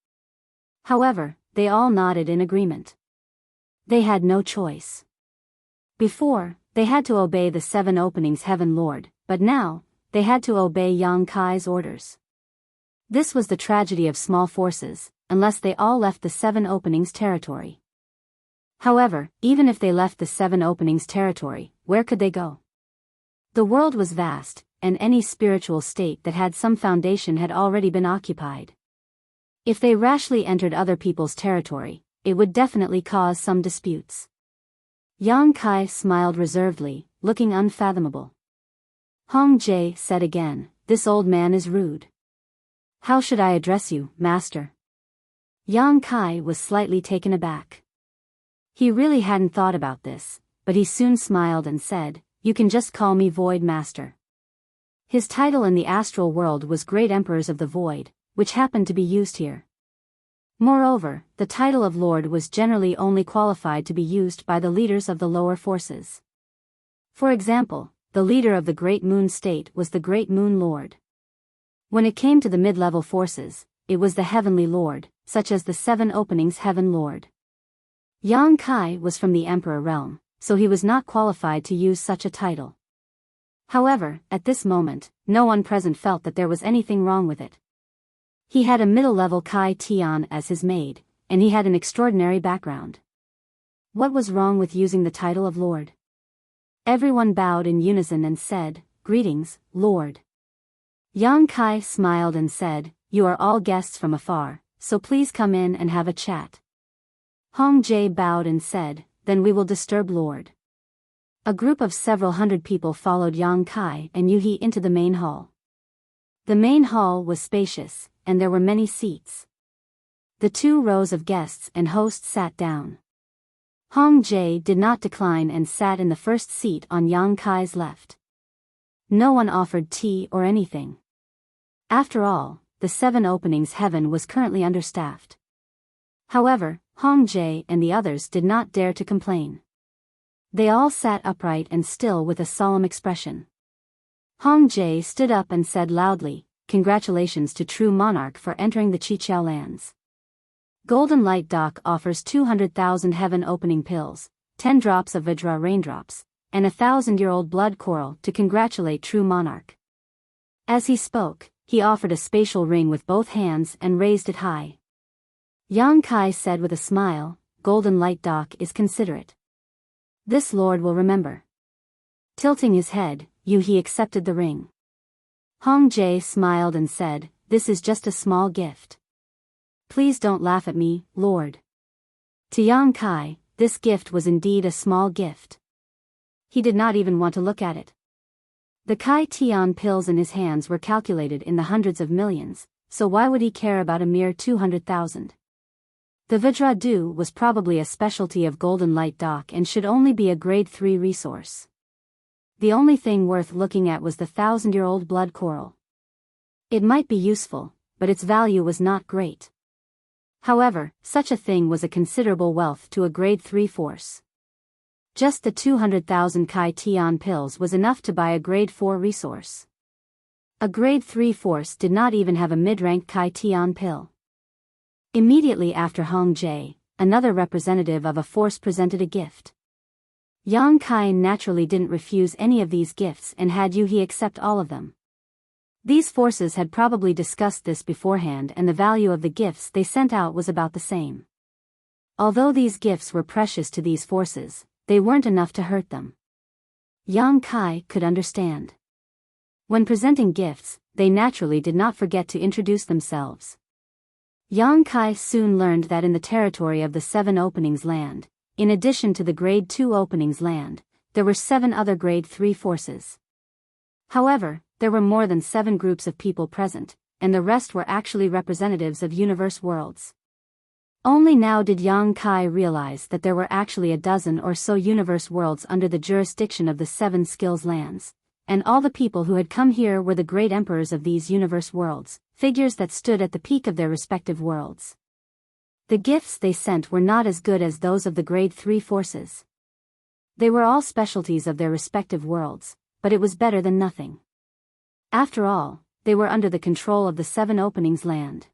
However, they all nodded in agreement. They had no choice. Before, they had to obey the 7 openings heaven lord, but now, they had to obey Yang Kai's orders. This was the tragedy of small forces, unless they all left the 7 openings territory. However, even if they left the 7 openings territory, where could they go? The world was vast, and any spiritual state that had some foundation had already been occupied. If they rashly entered other people's territory, it would definitely cause some disputes. Yang Kai smiled reservedly, looking unfathomable. Hong Jie said again, this old man is rude. How should I address you, master? Yang Kai was slightly taken aback. He really hadn't thought about this, but he soon smiled and said, you can just call me Void Master. His title in the astral world was Great Emperors of the Void, which happened to be used here. Moreover, the title of Lord was generally only qualified to be used by the leaders of the lower forces. For example, the leader of the Great Moon State was the Great Moon Lord. When it came to the mid-level forces, it was the Heavenly Lord, such as the 7 openings Heaven Lord. Yang Kai was from the Emperor realm, so he was not qualified to use such a title. However, at this moment, no one present felt that there was anything wrong with it. He had a middle-level Kai Tian as his maid, and he had an extraordinary background. What was wrong with using the title of Lord? Everyone bowed in unison and said, Greetings, Lord. Yang Kai smiled and said, You are all guests from afar, so please come in and have a chat. Hong Jie bowed and said, Then we will disturb Lord. A group of several hundred people followed Yang Kai and Yuhi into the main hall. The main hall was spacious, and there were many seats. The 2 rows of guests and hosts sat down. Hong Jie did not decline and sat in the first seat on Yang Kai's left. No one offered tea or anything. After all, the 7 openings heaven was currently understaffed. However, Hong Jie and the others did not dare to complain. They all sat upright and still with a solemn expression. Hong Jie stood up and said loudly, congratulations to true monarch for entering the Qiqiao lands. Golden Light Dock offers 200,000 heaven opening pills, 10 drops of Vajra raindrops, and 1,000-year-old blood coral to congratulate true monarch. As he spoke, he offered a spatial ring with both hands and raised it high. Yang Kai said with a smile, Golden Light Dock is considerate. This lord will remember. Tilting his head, He accepted the ring. Hong Jie smiled and said, this is just a small gift. Please don't laugh at me, Lord. To Yang Kai, this gift was indeed a small gift. He did not even want to look at it. The Kai Tian pills in his hands were calculated in the hundreds of millions, so why would he care about a mere 200,000? The Vajra Dew was probably a specialty of Golden Light Dock and should only be a grade 3 resource. The only thing worth looking at was the 1,000-year-old blood coral. It might be useful, but its value was not great. However, such a thing was a considerable wealth to a grade 3 force. Just the 200,000 Kai Tian pills was enough to buy a grade 4 resource. A grade 3 force did not even have a mid-rank Kai Tian pill. Immediately after Hong Jie, another representative of a force presented a gift. Yang Kai naturally didn't refuse any of these gifts and had He accept all of them. These forces had probably discussed this beforehand and the value of the gifts they sent out was about the same. Although these gifts were precious to these forces, they weren't enough to hurt them. Yang Kai could understand. When presenting gifts, they naturally did not forget to introduce themselves. Yang Kai soon learned that in the territory of the 7 openings land, in addition to the grade 2 openings land, there were 7 other grade 3 forces. However, there were more than 7 groups of people present, and the rest were actually representatives of universe worlds. Only now did Yang Kai realize that there were actually a dozen or so universe worlds under the jurisdiction of the 7 skills lands, and all the people who had come here were the great emperors of these universe worlds, figures that stood at the peak of their respective worlds. The gifts they sent were not as good as those of the grade 3 forces. They were all specialties of their respective worlds, but it was better than nothing. After all, they were under the control of the 7 openings land.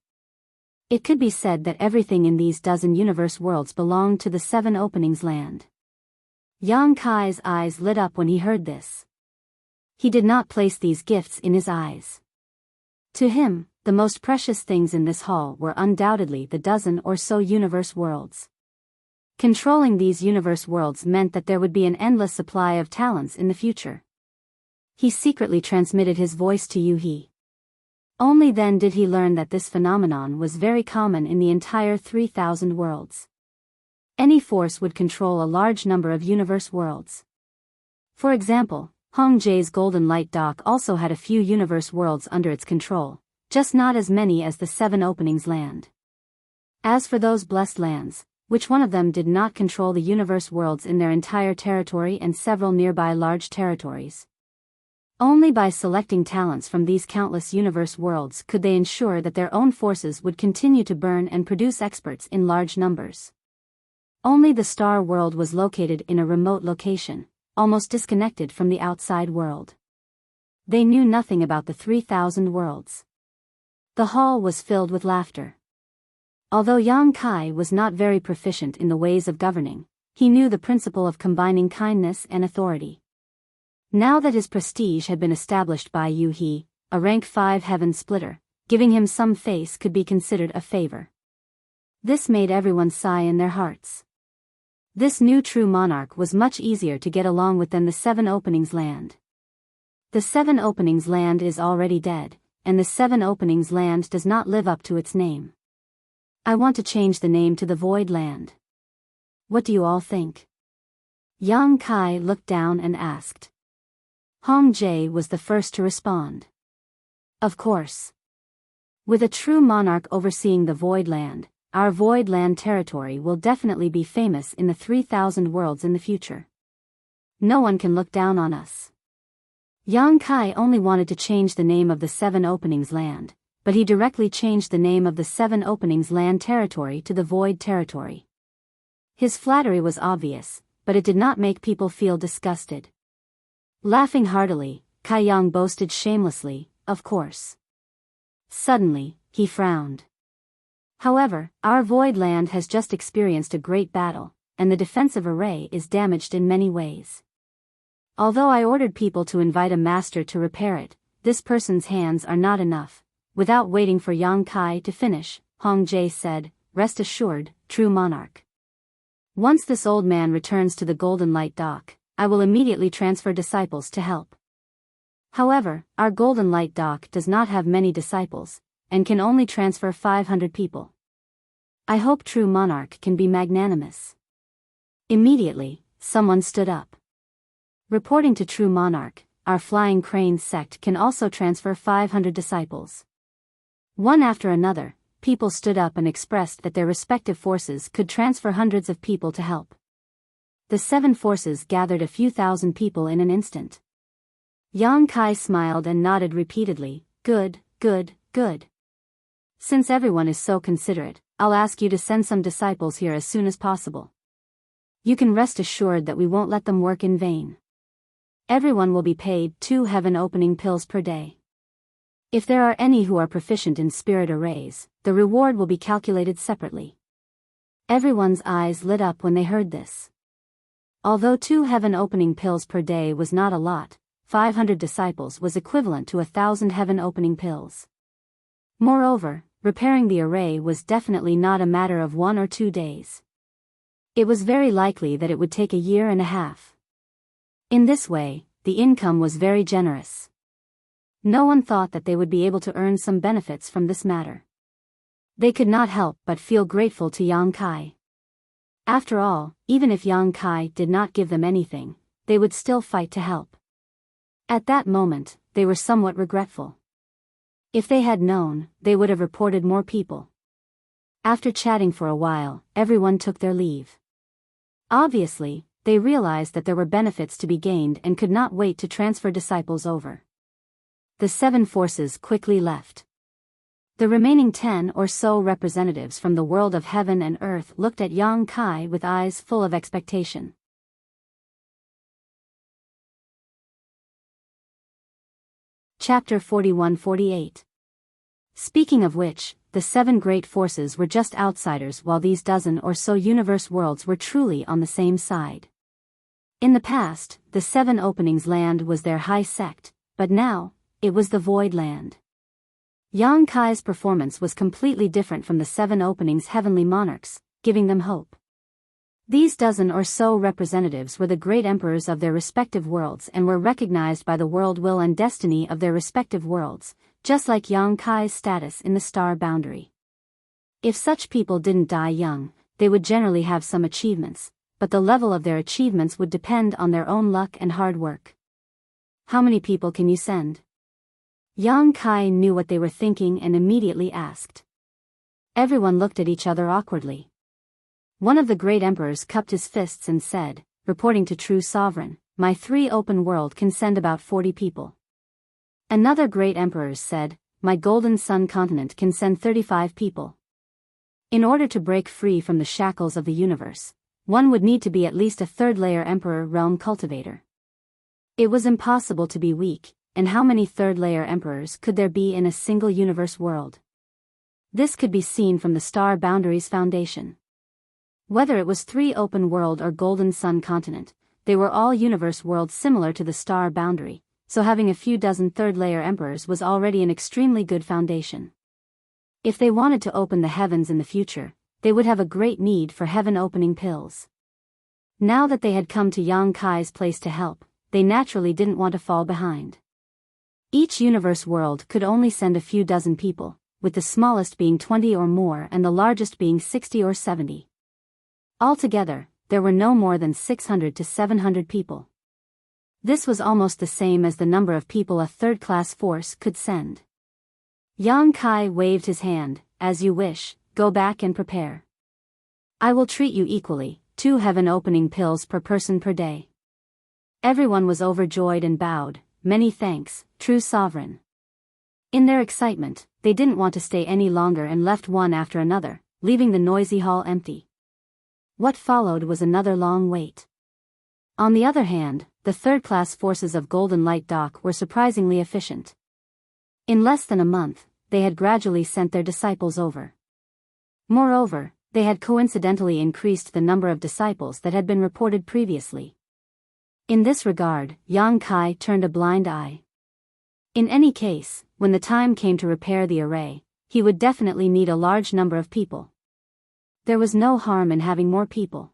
It could be said that everything in these dozen universe worlds belonged to the 7 openings land. Yang Kai's eyes lit up when he heard this. He did not place these gifts in his eyes. To him, the most precious things in this hall were undoubtedly the dozen or so universe worlds. Controlling these universe worlds meant that there would be an endless supply of talents in the future. He secretly transmitted his voice to He. Only then did he learn that this phenomenon was very common in the entire 3,000 worlds. Any force would control a large number of universe worlds. For example, Hong Jie's Golden Light Dock also had a few universe worlds under its control, just not as many as the 7 openings land. As for those blessed lands, which one of them did not control the universe worlds in their entire territory and several nearby large territories? Only by selecting talents from these countless universe worlds could they ensure that their own forces would continue to burn and produce experts in large numbers. Only the star world was located in a remote location, almost disconnected from the outside world. They knew nothing about the 3,000 worlds. The hall was filled with laughter. Although Yang Kai was not very proficient in the ways of governing, he knew the principle of combining kindness and authority. Now that his prestige had been established by He, a rank 5 heaven splitter, giving him some face could be considered a favor. This made everyone sigh in their hearts. This new true monarch was much easier to get along with than the 7 openings land. The 7 openings land is already dead, and the 7 openings land does not live up to its name. I want to change the name to the Void Land. What do you all think? Yang Kai looked down and asked. Hong Jie was the first to respond. Of course. With a true monarch overseeing the Void Land, our Void Land territory will definitely be famous in the 3,000 worlds in the future. No one can look down on us. Yang Kai only wanted to change the name of the 7 openings land, but he directly changed the name of the 7 openings land territory to the Void territory. His flattery was obvious, but it did not make people feel disgusted. Laughing heartily, Kai Yang boasted shamelessly, of course. Suddenly, he frowned. However, our void land has just experienced a great battle, and the defensive array is damaged in many ways. Although I ordered people to invite a master to repair it, this person's hands are not enough. Without waiting for Yang Kai to finish, Hong Jie said, "Rest assured, true monarch. Once this old man returns to the Golden Light Dock, I will immediately transfer disciples to help. However, our Golden Light Dock does not have many disciples, and can only transfer 500 people. I hope true monarch can be magnanimous." Immediately, someone stood up. Reporting to true monarch, our Flying Crane sect can also transfer 500 disciples. One after another, people stood up and expressed that their respective forces could transfer hundreds of people to help. The 7 forces gathered a few thousand people in an instant. Yang Kai smiled and nodded repeatedly. Good, good, good. Since everyone is so considerate, I'll ask you to send some disciples here as soon as possible. You can rest assured that we won't let them work in vain. Everyone will be paid 2 heaven-opening pills per day. If there are any who are proficient in spirit arrays, the reward will be calculated separately. Everyone's eyes lit up when they heard this. Although 2 heaven-opening pills per day was not a lot, 500 disciples was equivalent to 1,000 heaven-opening pills. Moreover, repairing the array was definitely not a matter of 1 or 2 days. It was very likely that it would take a year and a half. In this way, the income was very generous. No one thought that they would be able to earn some benefits from this matter. They could not help but feel grateful to Yang Kai. After all, even if Yang Kai did not give them anything, they would still fight to help. At that moment, they were somewhat regretful. If they had known, they would have reported more people. After chatting for a while, everyone took their leave. Obviously, they realized that there were benefits to be gained and could not wait to transfer disciples over. The 7 forces quickly left. The remaining 10 or so representatives from the world of heaven and earth looked at Yang Kai with eyes full of expectation. Chapter 41-48. Speaking of which, the 7 great forces were just outsiders while these dozen or so universe worlds were truly on the same side. In the past, the 7 openings land was their high sect, but now, it was the void land. Yang Kai's performance was completely different from the 7 openings heavenly monarchs, giving them hope. These dozen or so representatives were the great emperors of their respective worlds and were recognized by the world will and destiny of their respective worlds, just like Yang Kai's status in the star boundary. If such people didn't die young, they would generally have some achievements, but the level of their achievements would depend on their own luck and hard work. How many people can you send? Yang Kai knew what they were thinking and immediately asked. Everyone looked at each other awkwardly. One of the great emperors cupped his fists and said, reporting to True Sovereign, "My 3 open world can send about 40 people." Another great emperor said, "My Golden Sun continent can send 35 people." In order to break free from the shackles of the universe, one would need to be at least a 3rd-layer emperor realm cultivator. It was impossible to be weak, and how many 3rd-layer emperors could there be in a single universe world? This could be seen from the star boundary's foundation. Whether it was 3 open world or Golden Sun continent, they were all universe worlds similar to the star boundary, so having a few dozen 3rd-layer emperors was already an extremely good foundation. If they wanted to open the heavens in the future, they would have a great need for heaven-opening pills. Now that they had come to Yang Kai's place to help, they naturally didn't want to fall behind. Each universe world could only send a few dozen people, with the smallest being 20 or more and the largest being 60 or 70. Altogether, there were no more than 600 to 700 people. This was almost the same as the number of people a 3rd-class force could send. Yang Kai waved his hand, "As you wish, go back and prepare. I will treat you equally, 2 heaven-opening pills per person per day." Everyone was overjoyed and bowed, "Many thanks, True Sovereign." In their excitement, they didn't want to stay any longer and left one after another, leaving the noisy hall empty. What followed was another long wait. On the other hand, the 3rd-class forces of Golden Light Dock were surprisingly efficient. In less than a month, they had gradually sent their disciples over. Moreover, they had coincidentally increased the number of disciples that had been reported previously. In this regard, Yang Kai turned a blind eye. In any case, when the time came to repair the array, he would definitely need a large number of people. There was no harm in having more people.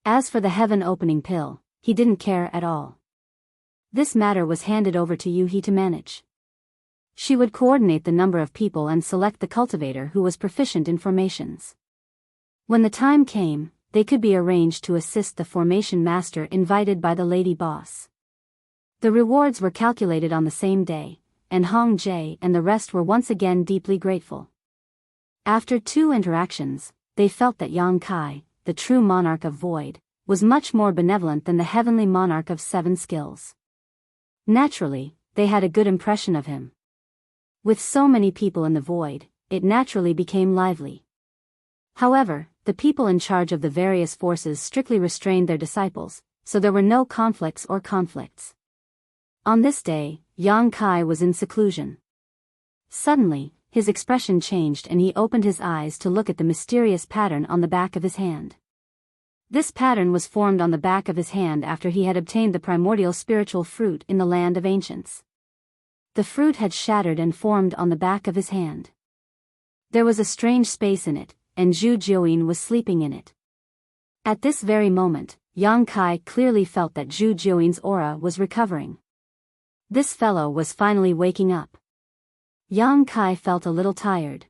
As for the heaven-opening pill, he didn't care at all. This matter was handed over to Yuhi to manage. She would coordinate the number of people and select the cultivator who was proficient in formations. When the time came, they could be arranged to assist the formation master invited by the lady boss. The rewards were calculated on the same day, and Hong Jie and the rest were once again deeply grateful. After 2 interactions, they felt that Yang Kai, the true monarch of void, was much more benevolent than the heavenly monarch of 7 skills. Naturally, they had a good impression of him. With so many people in the void, it naturally became lively. However, the people in charge of the various forces strictly restrained their disciples, so there were no conflicts or conflicts. On this day, Yang Kai was in seclusion. Suddenly, his expression changed and he opened his eyes to look at the mysterious pattern on the back of his hand. This pattern was formed on the back of his hand after he had obtained the primordial spiritual fruit in the land of ancients. The fruit had shattered and formed on the back of his hand. There was a strange space in it, and Zhu Jiuyin was sleeping in it. At this very moment, Yang Kai clearly felt that Zhu Jiuyin's aura was recovering. This fellow was finally waking up. Yang Kai felt a little tired.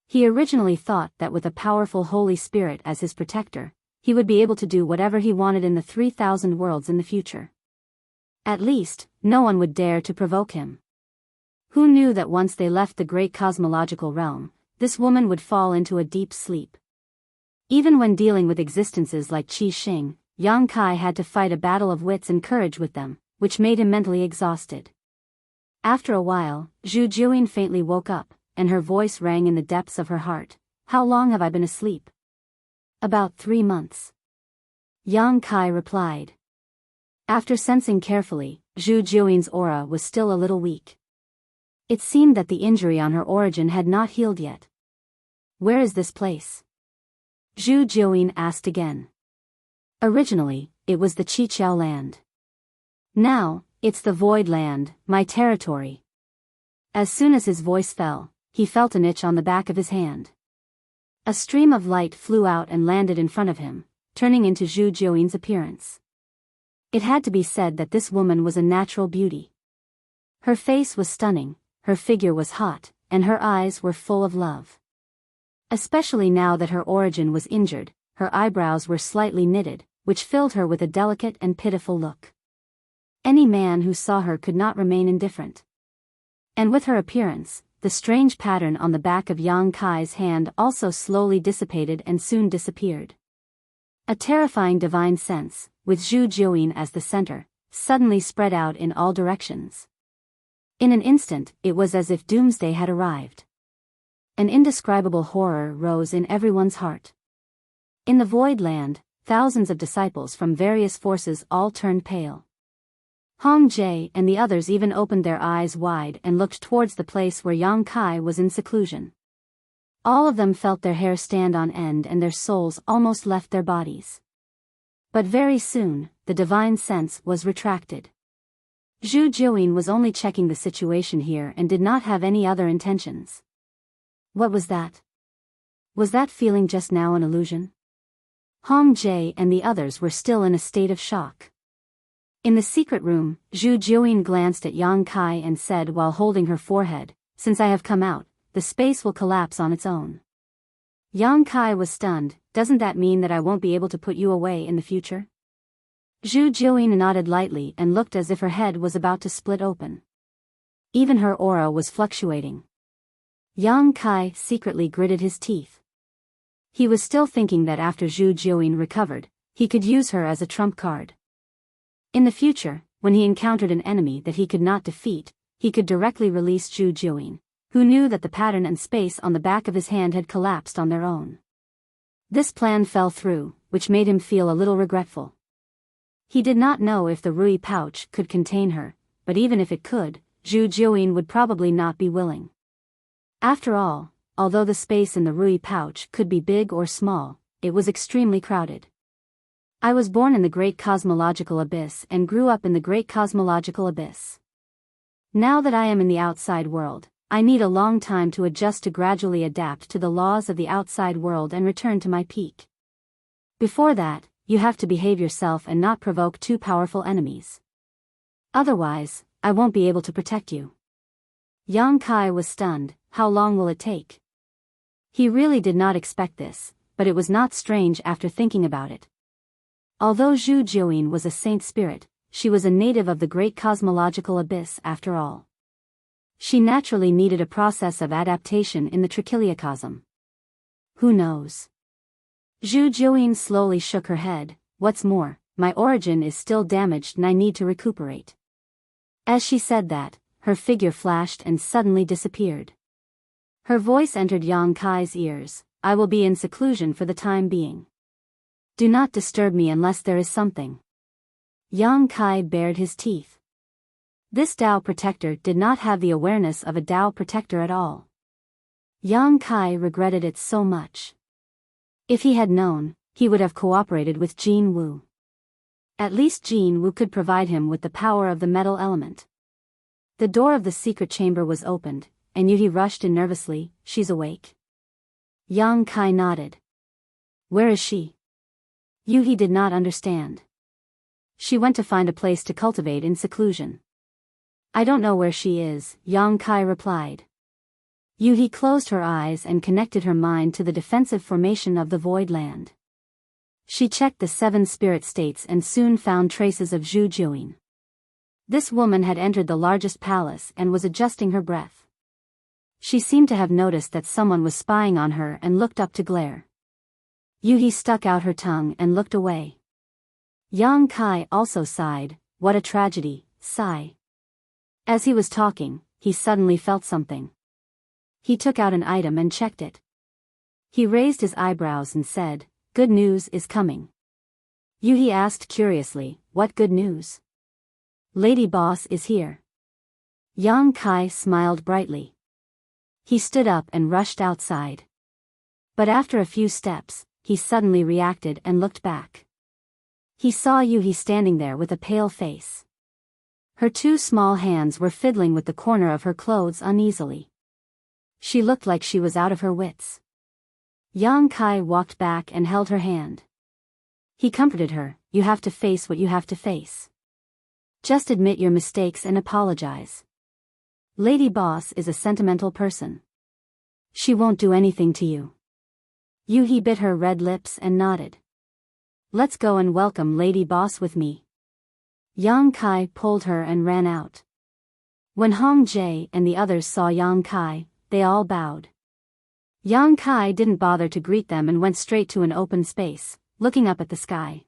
He originally thought that with a powerful Holy Spirit as his protector, he would be able to do whatever he wanted in the 3,000 worlds in the future. At least, no one would dare to provoke him. Who knew that once they left the great cosmological realm, this woman would fall into a deep sleep? Even when dealing with existences like Qi Xing, Yang Kai had to fight a battle of wits and courage with them, which made him mentally exhausted. After a while, Zhu Jiuyin faintly woke up, and her voice rang in the depths of her heart. "How long have I been asleep?" "About 3 months." Yang Kai replied. After sensing carefully, Zhu Jiuyin's aura was still a little weak. It seemed that the injury on her origin had not healed yet. "Where is this place?" Zhu Jiuyin asked again. "Originally, it was the Qiqiao land. Now, it's the Void Land, my territory." As soon as his voice fell, he felt an itch on the back of his hand. A stream of light flew out and landed in front of him, turning into Zhu Jiuyin's appearance. It had to be said that this woman was a natural beauty. Her face was stunning, her figure was hot, and her eyes were full of love. Especially now that her origin was injured, her eyebrows were slightly knitted, which filled her with a delicate and pitiful look. Any man who saw her could not remain indifferent. And with her appearance, the strange pattern on the back of Yang Kai's hand also slowly dissipated and soon disappeared. A terrifying divine sense, with Zhu Jiuyin as the center, suddenly spread out in all directions. In an instant, it was as if doomsday had arrived. An indescribable horror rose in everyone's heart. In the Void Land, thousands of disciples from various forces all turned pale. Hong Jie and the others even opened their eyes wide and looked towards the place where Yang Kai was in seclusion. All of them felt their hair stand on end and their souls almost left their bodies. But very soon, the divine sense was retracted. Zhu Jiuyin was only checking the situation here and did not have any other intentions. What was that? Was that feeling just now an illusion? Hong Jie and the others were still in a state of shock. In the secret room, Zhu Jiuyin glanced at Yang Kai and said while holding her forehead, "Since I have come out, the space will collapse on its own." Yang Kai was stunned. "Doesn't that mean that I won't be able to put you away in the future?" Zhu Jiuyin nodded lightly and looked as if her head was about to split open. Even her aura was fluctuating. Yang Kai secretly gritted his teeth. He was still thinking that after Zhu Jiuyin recovered, he could use her as a trump card. In the future, when he encountered an enemy that he could not defeat, he could directly release Zhu Jiuyin, who knew that the pattern and space on the back of his hand had collapsed on their own. This plan fell through, which made him feel a little regretful. He did not know if the Rui pouch could contain her, but even if it could, Zhu Jiuyin would probably not be willing. After all, although the space in the Rui pouch could be big or small, it was extremely crowded. I was born in the great cosmological abyss and grew up in the great cosmological abyss. Now that I am in the outside world, I need a long time to adjust to gradually adapt to the laws of the outside world and return to my peak. Before that, you have to behave yourself and not provoke too powerful enemies. Otherwise, I won't be able to protect you. Yang Kai was stunned. How long will it take? He really did not expect this, but it was not strange after thinking about it. Although Zhu Jiuyin was a saint spirit, she was a native of the great cosmological abyss after all. She naturally needed a process of adaptation in the trichiliocosm. Who knows? Zhu Jiuyin slowly shook her head. What's more, my origin is still damaged and I need to recuperate. As she said that, her figure flashed and suddenly disappeared. Her voice entered Yang Kai's ears. I will be in seclusion for the time being. Do not disturb me unless there is something. Yang Kai bared his teeth. This Tao protector did not have the awareness of a Tao protector at all. Yang Kai regretted it so much. If he had known, he would have cooperated with Jin Wu. At least Jin Wu could provide him with the power of the metal element. The door of the secret chamber was opened, and Yuhi rushed in nervously. She's awake? Yang Kai nodded. Where is she? Yuhi did not understand. She went to find a place to cultivate in seclusion. I don't know where she is, Yang Kai replied. Yuhi closed her eyes and connected her mind to the defensive formation of the void land. She checked the 7 spirit states and soon found traces of Zhu Jiuyin. This woman had entered the largest palace and was adjusting her breath. She seemed to have noticed that someone was spying on her and looked up to glare. Yuhi stuck out her tongue and looked away. Yang Kai also sighed. What a tragedy, sigh. As he was talking, he suddenly felt something. He took out an item and checked it. He raised his eyebrows and said, good news is coming. Yuhi asked curiously, what good news? Lady Boss is here. Yang Kai smiled brightly. He stood up and rushed outside. But after a few steps, he suddenly reacted and looked back. He saw Yuhi standing there with a pale face. Her 2 small hands were fiddling with the corner of her clothes uneasily. She looked like she was out of her wits. Yang Kai walked back and held her hand. He comforted her. You have to face what you have to face. Just admit your mistakes and apologize. Lady Boss is a sentimental person. She won't do anything to you. Yuhi bit her red lips and nodded. Let's go and welcome Lady Boss with me. Yang Kai pulled her and ran out. When Hong Jie and the others saw Yang Kai, they all bowed. Yang Kai didn't bother to greet them and went straight to an open space, looking up at the sky.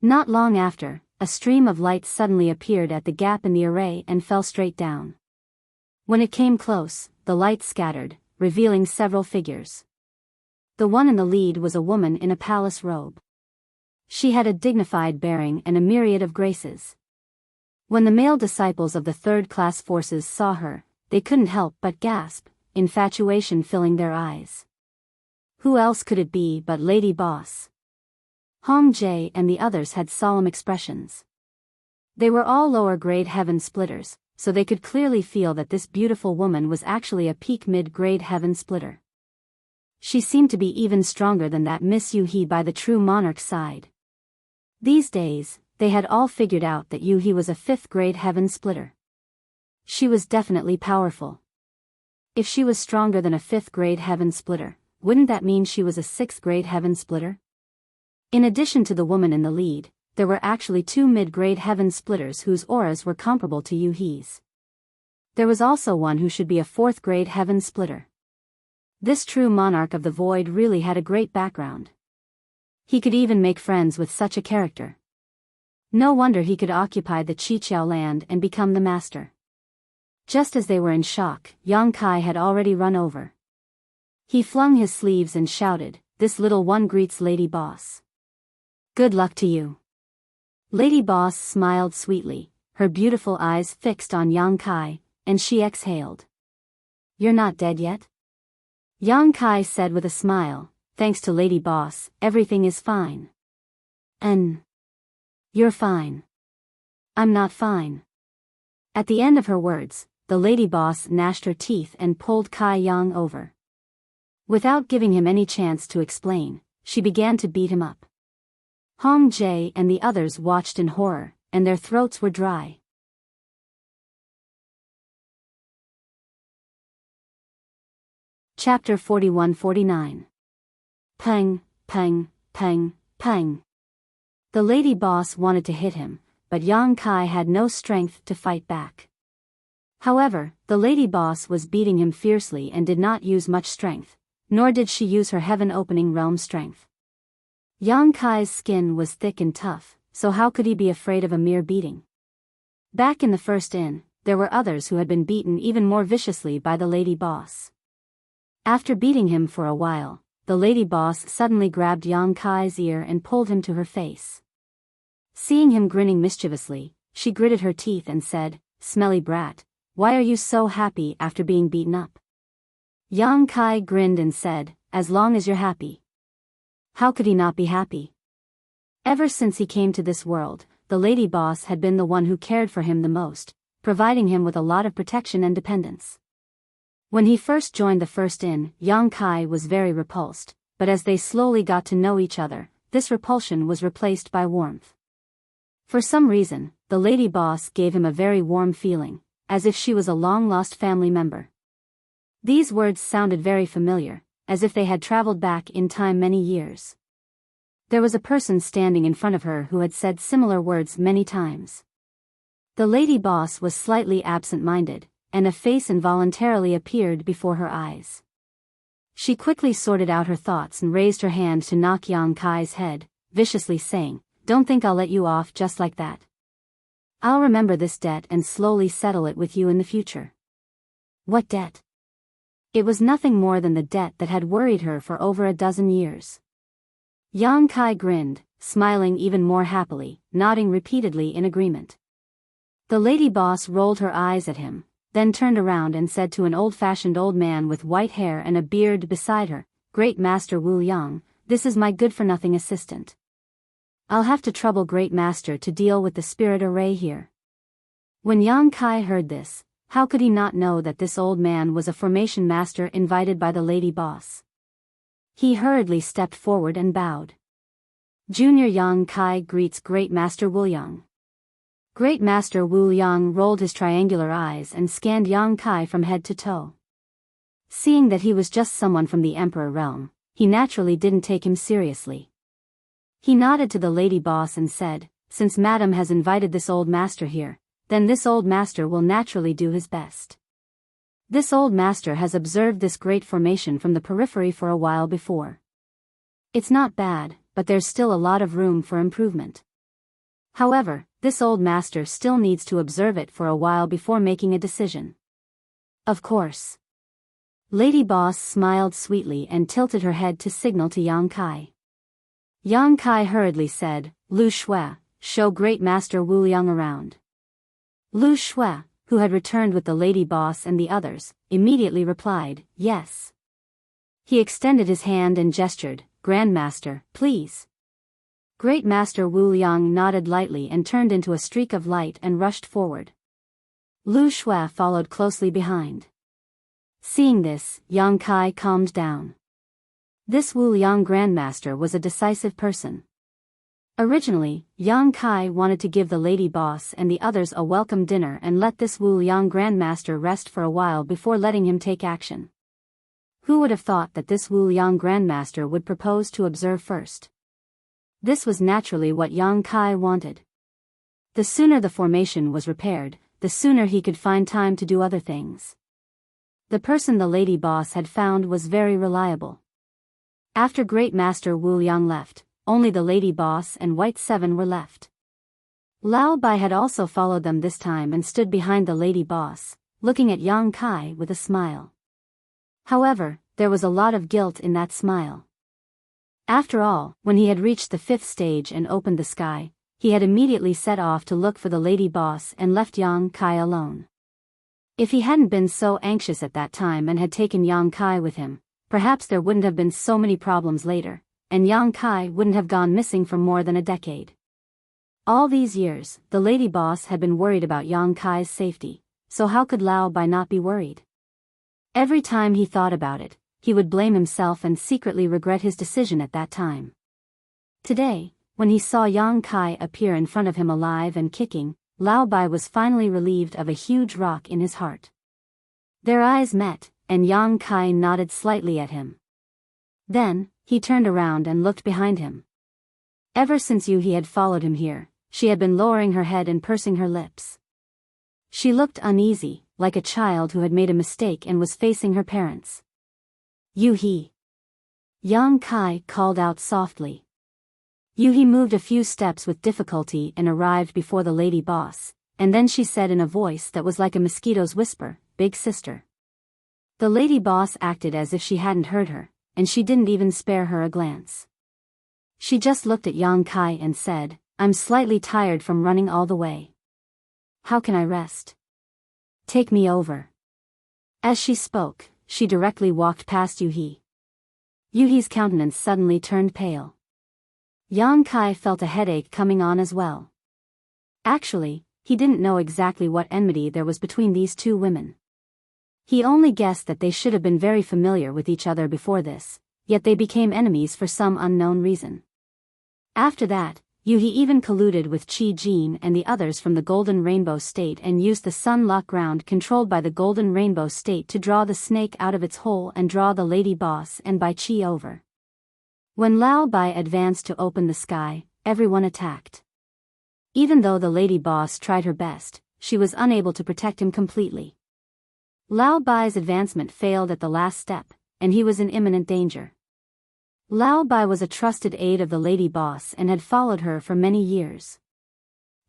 Not long after, a stream of light suddenly appeared at the gap in the array and fell straight down. When it came close, the light scattered, revealing several figures. The one in the lead was a woman in a palace robe. She had a dignified bearing and a myriad of graces. When the male disciples of the third-class forces saw her, they couldn't help but gasp, infatuation filling their eyes. Who else could it be but Lady Boss? Hong Jie and the others had solemn expressions. They were all lower-grade heaven splitters, so they could clearly feel that this beautiful woman was actually a peak mid-grade heaven splitter. She seemed to be even stronger than that Miss Yuhi by the true monarch's side. These days, they had all figured out that Yuhi was a 5th-grade heaven splitter. She was definitely powerful. If she was stronger than a 5th-grade heaven splitter, wouldn't that mean she was a 6th-grade heaven splitter? In addition to the woman in the lead, there were actually 2 mid-grade heaven splitters whose auras were comparable to Yuhi's. There was also one who should be a 4th-grade heaven splitter. This true monarch of the void really had a great background. He could even make friends with such a character. No wonder he could occupy the Qiqiao land and become the master. Just as they were in shock, Yang Kai had already run over. He flung his sleeves and shouted, "This little one greets Lady Boss. Good luck to you." Lady Boss smiled sweetly, her beautiful eyes fixed on Yang Kai, and she exhaled. you're not dead yet? Yang Kai said with a smile, thanks to Lady Boss, everything is fine. And you're fine. I'm not fine. At the end of her words, the Lady Boss gnashed her teeth and pulled Kai Yang over. Without giving him any chance to explain, she began to beat him up. Hong Jie and the others watched in horror, and their throats were dry. Chapter 41-49. Peng, peng, peng, peng. The Lady Boss wanted to hit him, but Yang Kai had no strength to fight back. However, the Lady Boss was beating him fiercely and did not use much strength, nor did she use her heaven-opening realm strength. Yang Kai's skin was thick and tough, so how could he be afraid of a mere beating? Back in the first inn, there were others who had been beaten even more viciously by the Lady Boss. After beating him for a while, the Lady Boss suddenly grabbed Yang Kai's ear and pulled him to her face. Seeing him grinning mischievously, she gritted her teeth and said, "Smelly brat, why are you so happy after being beaten up?" Yang Kai grinned and said, "As long as you're happy." How could he not be happy? Ever since he came to this world, the Lady Boss had been the one who cared for him the most, providing him with a lot of protection and dependence. When he first joined the first inn, Yang Kai was very repulsed, but as they slowly got to know each other, this repulsion was replaced by warmth. For some reason, the Lady Boss gave him a very warm feeling, as if she was a long-lost family member. These words sounded very familiar, as if they had traveled back in time many years. There was a person standing in front of her who had said similar words many times. The Lady Boss was slightly absent-minded, and a face involuntarily appeared before her eyes. She quickly sorted out her thoughts and raised her hand to knock Yang Kai's head, viciously saying, "Don't think I'll let you off just like that. I'll remember this debt and slowly settle it with you in the future." What debt? It was nothing more than the debt that had worried her for over a dozen years. Yang Kai grinned, smiling even more happily, nodding repeatedly in agreement. The Lady Boss rolled her eyes at him, then turned around and said to an old-fashioned old man with white hair and a beard beside her, "Great Master Wu Yang, this is my good-for-nothing assistant. I'll have to trouble Great Master to deal with the spirit array here." When Yang Kai heard this, how could he not know that this old man was a formation master invited by the Lady Boss? He hurriedly stepped forward and bowed. Junior Yang Kai greets Great Master Wu Yang. Great Master Wu Yang rolled his triangular eyes and scanned Yang Kai from head to toe. Seeing that he was just someone from the Emperor realm, he naturally didn't take him seriously. He nodded to the Lady Boss and said, "Since Madam has invited this old master here, then this old master will naturally do his best. This old master has observed this great formation from the periphery for a while before. It's not bad, but there's still a lot of room for improvement. However, this old master still needs to observe it for a while before making a decision." "Of course." Lady Boss smiled sweetly and tilted her head to signal to Yang Kai. Yang Kai hurriedly said, "Lu Shui, show Great Master Wu Yang around." Lu Shui, who had returned with the Lady Boss and the others, immediately replied, "Yes." He extended his hand and gestured, "Grandmaster, please." Great Master Wu Yang nodded lightly and turned into a streak of light and rushed forward. Lu Shui followed closely behind. Seeing this, Yang Kai calmed down. This Wu Yang Grandmaster was a decisive person. Originally, Yang Kai wanted to give the Lady Boss and the others a welcome dinner and let this Wu Yang Grandmaster rest for a while before letting him take action. Who would have thought that this Wu Yang Grandmaster would propose to observe first? This was naturally what Yang Kai wanted. The sooner the formation was repaired, the sooner he could find time to do other things. The person the Lady Boss had found was very reliable. After Great Master Wu Yang left, only the Lady Boss and White Seven were left. Lao Bai had also followed them this time and stood behind the Lady Boss, looking at Yang Kai with a smile. However, there was a lot of guilt in that smile. After all, when he had reached the 5th stage and opened the sky, he had immediately set off to look for the Lady Boss and left Yang Kai alone. If he hadn't been so anxious at that time and had taken Yang Kai with him, perhaps there wouldn't have been so many problems later, and Yang Kai wouldn't have gone missing for more than a decade. All these years, the lady boss had been worried about Yang Kai's safety, so how could Lao Bai not be worried? Every time he thought about it, he would blame himself and secretly regret his decision at that time. Today, when he saw Yang Kai appear in front of him alive and kicking, Lao Bai was finally relieved of a huge rock in his heart. Their eyes met, and Yang Kai nodded slightly at him. Then, he turned around and looked behind him. Ever since he had followed him here, she had been lowering her head and pursing her lips. She looked uneasy, like a child who had made a mistake and was facing her parents. He. Yang Kai called out softly. He moved a few steps with difficulty and arrived before the lady boss, and then she said in a voice that was like a mosquito's whisper, "Big sister." The lady boss acted as if she hadn't heard her, and she didn't even spare her a glance. She just looked at Yang Kai and said, "I'm slightly tired from running all the way. How can I rest? Take me over." As she spoke, she directly walked past Yuhi's countenance suddenly turned pale. Yang Kai felt a headache coming on as well. Actually, he didn't know exactly what enmity there was between these two women. He only guessed that they should have been very familiar with each other before this, yet they became enemies for some unknown reason. After that, Yuhi even colluded with Qi Jin and the others from the Golden Rainbow State and used the Sun Lock Ground controlled by the Golden Rainbow State to draw the snake out of its hole and draw the Lady Boss and Bai Qi over. When Lao Bai advanced to open the sky, everyone attacked. Even though the Lady Boss tried her best, she was unable to protect him completely. Lao Bai's advancement failed at the last step, and he was in imminent danger. Lao Bai was a trusted aide of the Lady Boss and had followed her for many years.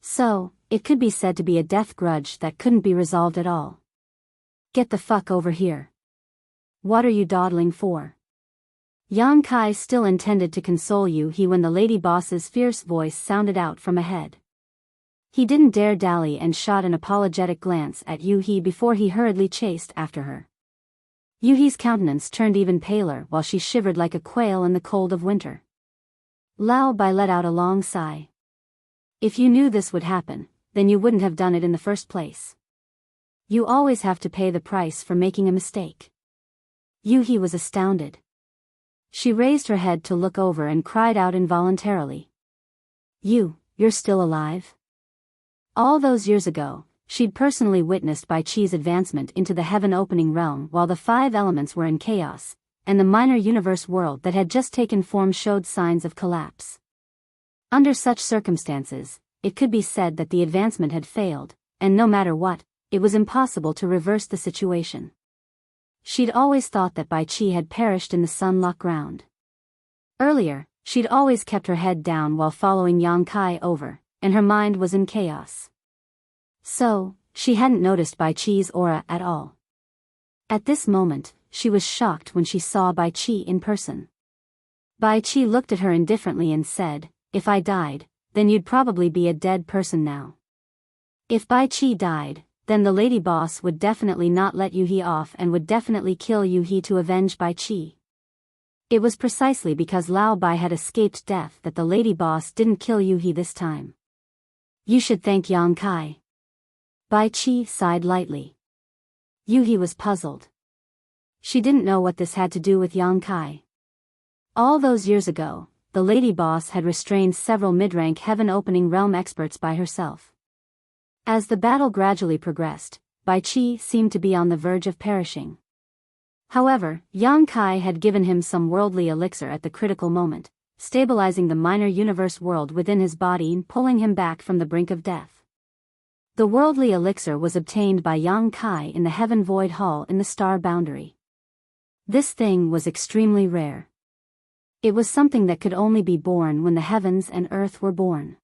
So, it could be said to be a death grudge that couldn't be resolved at all. "Get the fuck over here. What are you dawdling for?" Yang Kai still intended to console Yuhi when the Lady Boss's fierce voice sounded out from ahead. He didn't dare dally and shot an apologetic glance at Yuhi before he hurriedly chased after her. Yuhi's countenance turned even paler while she shivered like a quail in the cold of winter. Lao Bai let out a long sigh. "If you knew this would happen, then you wouldn't have done it in the first place. You always have to pay the price for making a mistake." Yuhi was astounded. She raised her head to look over and cried out involuntarily. You're still alive?" All those years ago, she'd personally witnessed Bai Qi's advancement into the heaven-opening realm while the five elements were in chaos, and the minor universe world that had just taken form showed signs of collapse. Under such circumstances, it could be said that the advancement had failed, and no matter what, it was impossible to reverse the situation. She'd always thought that Bai Qi had perished in the Sunlock Ground. Earlier, she'd always kept her head down while following Yang Kai over, and her mind was in chaos. So, she hadn't noticed Bai Qi's aura at all. At this moment, she was shocked when she saw Bai Qi in person. Bai Qi looked at her indifferently and said, "If I died, then you'd probably be a dead person now." If Bai Qi died, then the Lady Boss would definitely not let Yuhi off and would definitely kill Yuhi to avenge Bai Qi. It was precisely because Lao Bai had escaped death that the Lady Boss didn't kill Yuhi this time. "You should thank Yang Kai." Bai Qi sighed lightly. Yuhi was puzzled. She didn't know what this had to do with Yang Kai. All those years ago, the Lady Boss had restrained several mid-rank heaven-opening realm experts by herself. As the battle gradually progressed, Bai Qi seemed to be on the verge of perishing. However, Yang Kai had given him some worldly elixir at the critical moment, stabilizing the minor universe world within his body and pulling him back from the brink of death. The worldly elixir was obtained by Yang Kai in the Heaven Void Hall in the Star Boundary. This thing was extremely rare. It was something that could only be born when the heavens and earth were born.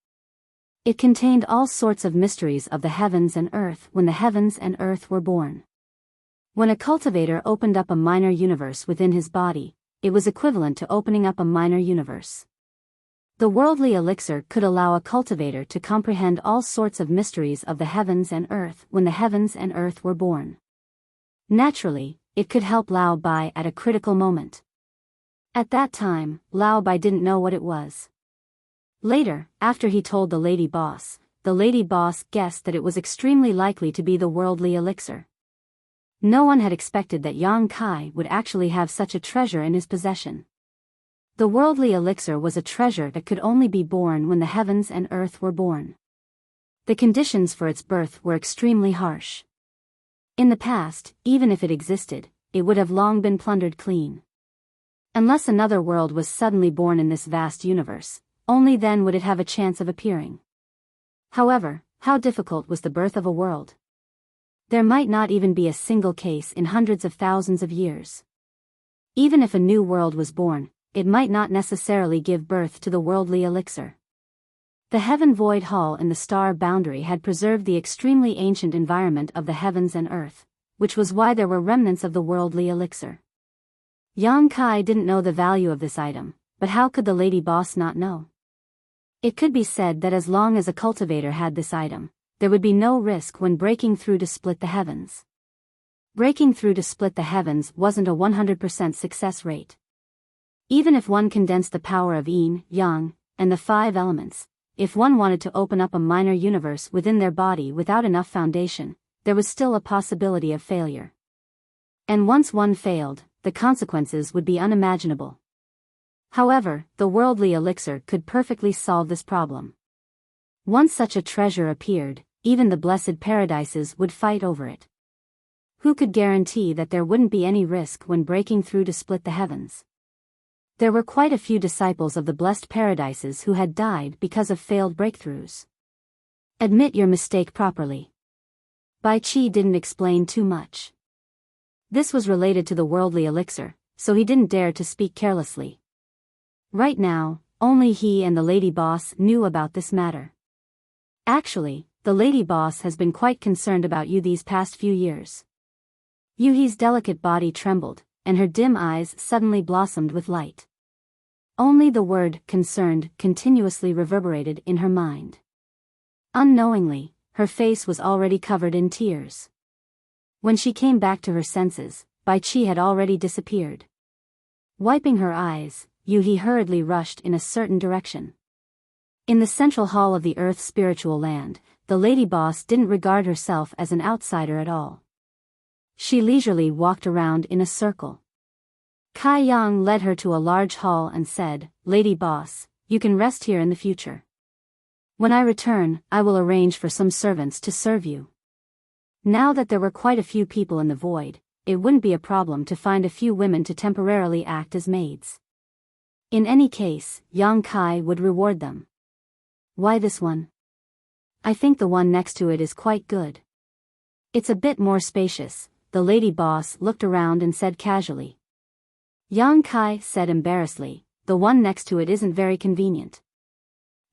It contained all sorts of mysteries of the heavens and earth when the heavens and earth were born. When a cultivator opened up a minor universe within his body, it was equivalent to opening up a minor universe. The worldly elixir could allow a cultivator to comprehend all sorts of mysteries of the heavens and earth when the heavens and earth were born. Naturally, it could help Lao Bai at a critical moment. At that time, Lao Bai didn't know what it was. Later, after he told the lady boss guessed that it was extremely likely to be the worldly elixir. No one had expected that Yang Kai would actually have such a treasure in his possession. The worldly elixir was a treasure that could only be born when the heavens and earth were born. The conditions for its birth were extremely harsh. In the past, even if it existed, it would have long been plundered clean. Unless another world was suddenly born in this vast universe, only then would it have a chance of appearing. However, how difficult was the birth of a world? There might not even be a single case in hundreds of thousands of years. Even if a new world was born, it might not necessarily give birth to the worldly elixir. The heaven void hall in the star boundary had preserved the extremely ancient environment of the heavens and earth, which was why there were remnants of the worldly elixir. Yang Kai didn't know the value of this item, but how could the lady boss not know? It could be said that as long as a cultivator had this item, there would be no risk when breaking through to split the heavens. Breaking through to split the heavens wasn't a 100% success rate. Even if one condensed the power of yin, yang, and the 5 elements, if one wanted to open up a minor universe within their body without enough foundation, there was still a possibility of failure. And once one failed, the consequences would be unimaginable. However, the worldly elixir could perfectly solve this problem. Once such a treasure appeared, even the blessed paradises would fight over it. Who could guarantee that there wouldn't be any risk when breaking through to split the heavens? There were quite a few disciples of the blessed paradises who had died because of failed breakthroughs. Admit your mistake properly. Bai Qi didn't explain too much. This was related to the worldly elixir, so he didn't dare to speak carelessly. Right now, only he and the lady boss knew about this matter. Actually, the lady boss has been quite concerned about you these past few years. Yuhi's delicate body trembled, and her dim eyes suddenly blossomed with light. Only the word concerned continuously reverberated in her mind. Unknowingly, her face was already covered in tears. When she came back to her senses, Bai Qi had already disappeared. Wiping her eyes, Yuhi hurriedly rushed in a certain direction. In the central hall of the Earth's spiritual land, the lady boss didn't regard herself as an outsider at all. She leisurely walked around in a circle. Kai Yang led her to a large hall and said, "Lady boss, you can rest here in the future. When I return, I will arrange for some servants to serve you." Now that there were quite a few people in the void, it wouldn't be a problem to find a few women to temporarily act as maids. In any case, Yang Kai would reward them. Why this one? I think the one next to it is quite good. It's a bit more spacious, the lady boss looked around and said casually. Yang Kai said embarrassedly, the one next to it isn't very convenient.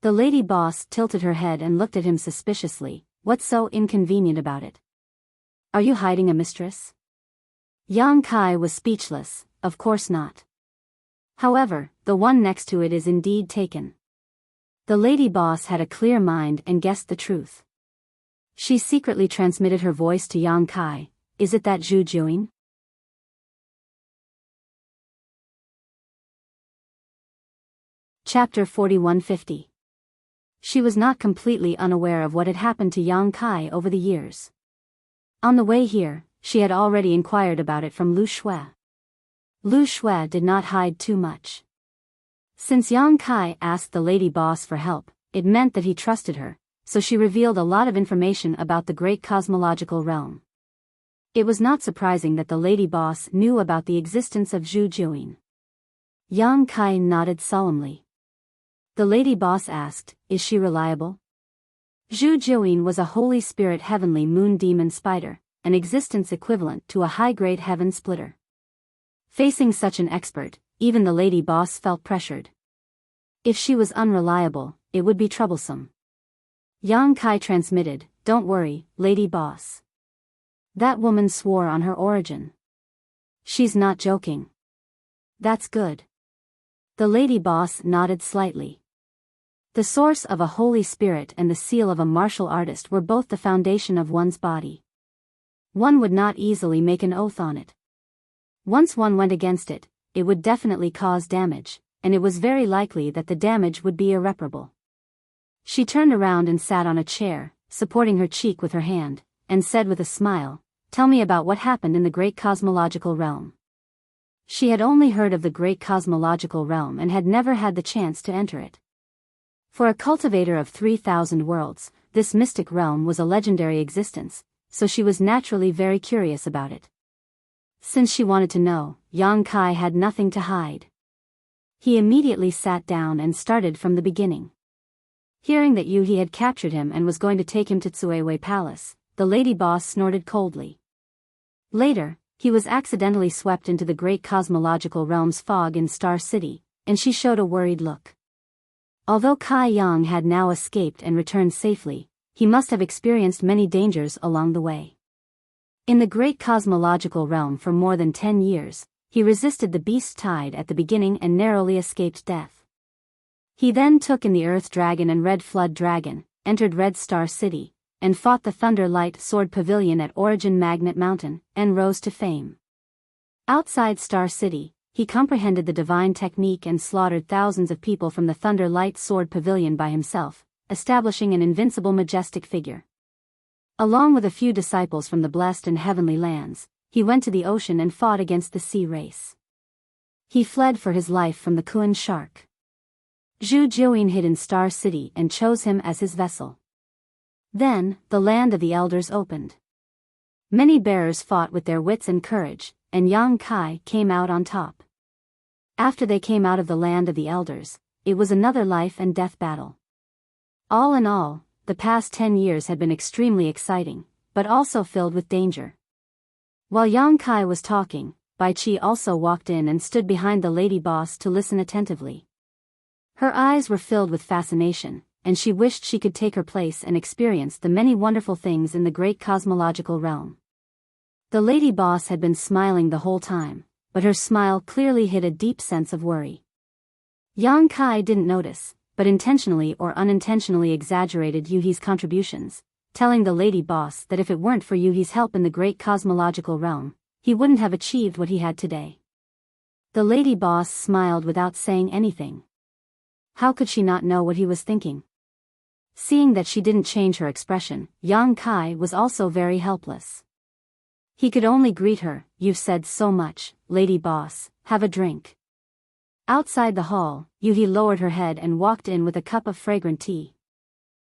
The lady boss tilted her head and looked at him suspiciously. What's so inconvenient about it? Are you hiding a mistress? Yang Kai was speechless. Of course not. However, the one next to it is indeed taken. The lady boss had a clear mind and guessed the truth. She secretly transmitted her voice to Yang Kai. Is it that Zhu Juing? Chapter 4150. She was not completely unaware of what had happened to Yang Kai over the years. On the way here, she had already inquired about it from Lu Shui. Lu Shui did not hide too much. Since Yang Kai asked the lady boss for help, it meant that he trusted her, so she revealed a lot of information about the great cosmological realm. It was not surprising that the lady boss knew about the existence of Zhu Juing. Yang Kai nodded solemnly. The lady boss asked, "Is she reliable?" Zhu Juing was a holy spirit heavenly moon demon spider, an existence equivalent to a high-grade heaven splitter. Facing such an expert, even the lady boss felt pressured. If she was unreliable, it would be troublesome. Yang Kai transmitted, "Don't worry, lady boss. That woman swore on her origin. She's not joking." That's good. The lady boss nodded slightly. The source of a holy spirit and the seal of a martial artist were both the foundation of one's body. One would not easily make an oath on it. Once one went against it, it would definitely cause damage, and it was very likely that the damage would be irreparable. She turned around and sat on a chair, supporting her cheek with her hand, and said with a smile, "Tell me about what happened in the great cosmological realm." She had only heard of the great cosmological realm and had never had the chance to enter it. For a cultivator of 3,000 worlds, this mystic realm was a legendary existence, so she was naturally very curious about it. Since she wanted to know, Yang Kai had nothing to hide. He immediately sat down and started from the beginning. Hearing that Yuhi had captured him and was going to take him to Tsueiwei Palace, the lady boss snorted coldly. Later, he was accidentally swept into the great cosmological realm's fog in Star City, and she showed a worried look. Although Kai Yang had now escaped and returned safely, he must have experienced many dangers along the way. In the great cosmological realm for more than 10 years, he resisted the beast tide at the beginning and narrowly escaped death. He then took in the Earth Dragon and Red Flood Dragon, entered Red Star City, and fought the Thunder Light Sword Pavilion at Origin Magnet Mountain, and rose to fame. Outside Star City, he comprehended the divine technique and slaughtered thousands of people from the Thunder Light Sword Pavilion by himself, establishing an invincible majestic figure. Along with a few disciples from the blessed and heavenly lands, he went to the ocean and fought against the sea race. He fled for his life from the Kuan shark. Zhu Jiuyin hid in Star City and chose him as his vessel. Then, the land of the elders opened. Many bearers fought with their wits and courage, and Yang Kai came out on top. After they came out of the land of the elders, it was another life and death battle. All in all, the past 10 years had been extremely exciting, but also filled with danger. While Yang Kai was talking, Bai Qi also walked in and stood behind the lady boss to listen attentively. Her eyes were filled with fascination, and she wished she could take her place and experience the many wonderful things in the great cosmological realm. The lady boss had been smiling the whole time, but her smile clearly hid a deep sense of worry. Yang Kai didn't notice, but intentionally or unintentionally exaggerated Yuhi's contributions, telling the lady boss that if it weren't for Yuhi's help in the great cosmological realm, he wouldn't have achieved what he had today. The lady boss smiled without saying anything. How could she not know what he was thinking? Seeing that she didn't change her expression, Yang Kai was also very helpless. He could only greet her, "You've said so much, lady boss, have a drink." Outside the hall, Yuhi lowered her head and walked in with a cup of fragrant tea.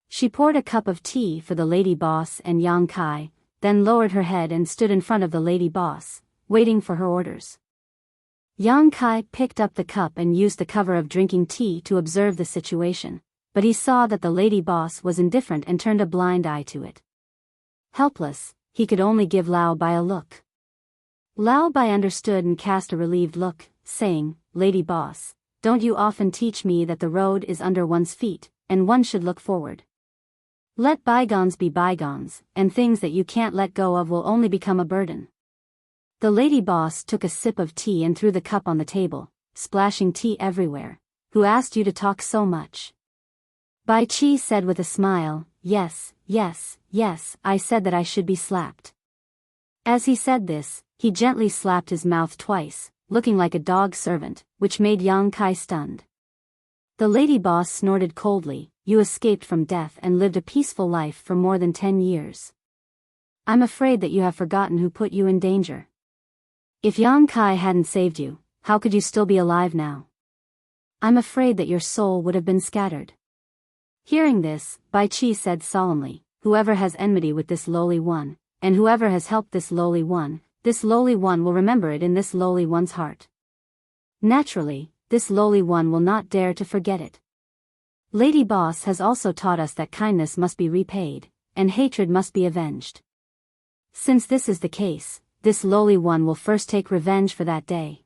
She poured a cup of tea for the lady boss and Yang Kai, then lowered her head and stood in front of the lady boss, waiting for her orders. Yang Kai picked up the cup and used the cover of drinking tea to observe the situation, but he saw that the lady boss was indifferent and turned a blind eye to it. Helpless, he could only give Lao Bai a look. Lao Bai understood and cast a relieved look, saying, "Lady boss, don't you often teach me that the road is under one's feet, and one should look forward? Let bygones be bygones, and things that you can't let go of will only become a burden." The lady boss took a sip of tea and threw the cup on the table, splashing tea everywhere. "Who asked you to talk so much?" Bai Qi said with a smile, Yes, I said that I should be slapped." As he said this, he gently slapped his mouth twice, looking like a dog servant, which made Yang Kai stunned. The lady boss snorted coldly, "You escaped from death and lived a peaceful life for more than 10 years. I'm afraid that you have forgotten who put you in danger. If Yang Kai hadn't saved you, how could you still be alive now? I'm afraid that your soul would have been scattered." Hearing this, Bai Qi said solemnly, "Whoever has enmity with this lowly one, and whoever has helped this lowly one will remember it in this lowly one's heart. Naturally, this lowly one will not dare to forget it. Lady Boss has also taught us that kindness must be repaid, and hatred must be avenged. Since this is the case, this lowly one will first take revenge for that day."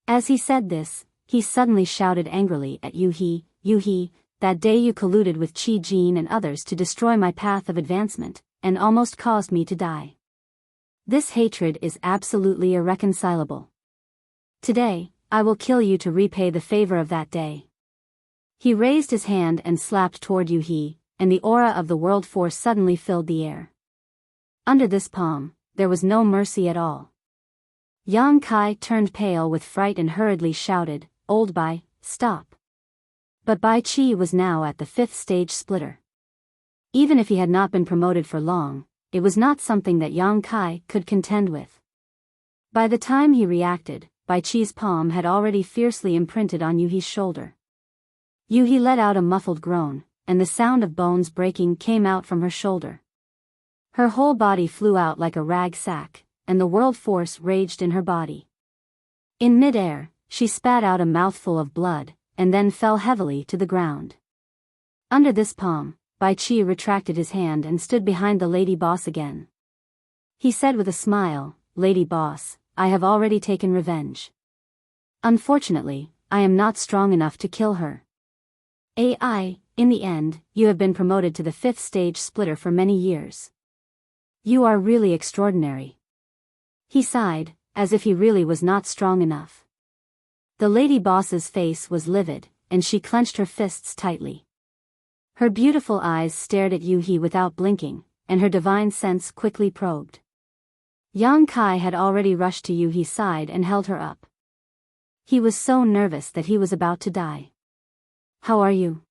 As he said this, he suddenly shouted angrily at Yuhi, "That day you colluded with Qi Jin and others to destroy my path of advancement, and almost caused me to die. This hatred is absolutely irreconcilable. Today, I will kill you to repay the favor of that day." He raised his hand and slapped toward Yu-He, and the aura of the world force suddenly filled the air. Under this palm, there was no mercy at all. Yang Kai turned pale with fright and hurriedly shouted, "Old Bai, stop." But Bai Qi was now at the 5th stage splitter. Even if he had not been promoted for long, it was not something that Yang Kai could contend with. By the time he reacted, Bai Qi's palm had already fiercely imprinted on Yu-He's shoulder. Yu-He let out a muffled groan, and the sound of bones breaking came out from her shoulder. Her whole body flew out like a rag sack, and the world force raged in her body. In mid-air, she spat out a mouthful of blood, and then fell heavily to the ground. Under this palm, Bai Qi retracted his hand and stood behind the lady boss again. He said with a smile, "Lady boss, I have already taken revenge. Unfortunately, I am not strong enough to kill her. In the end, you have been promoted to the 5th stage splitter for many years. You are really extraordinary." He sighed, as if he really was not strong enough. The lady boss's face was livid, and she clenched her fists tightly. Her beautiful eyes stared at Yu-He without blinking, and her divine sense quickly probed. Yang Kai had already rushed to Yu-He's side and held her up. He was so nervous that he was about to die. "How are you?"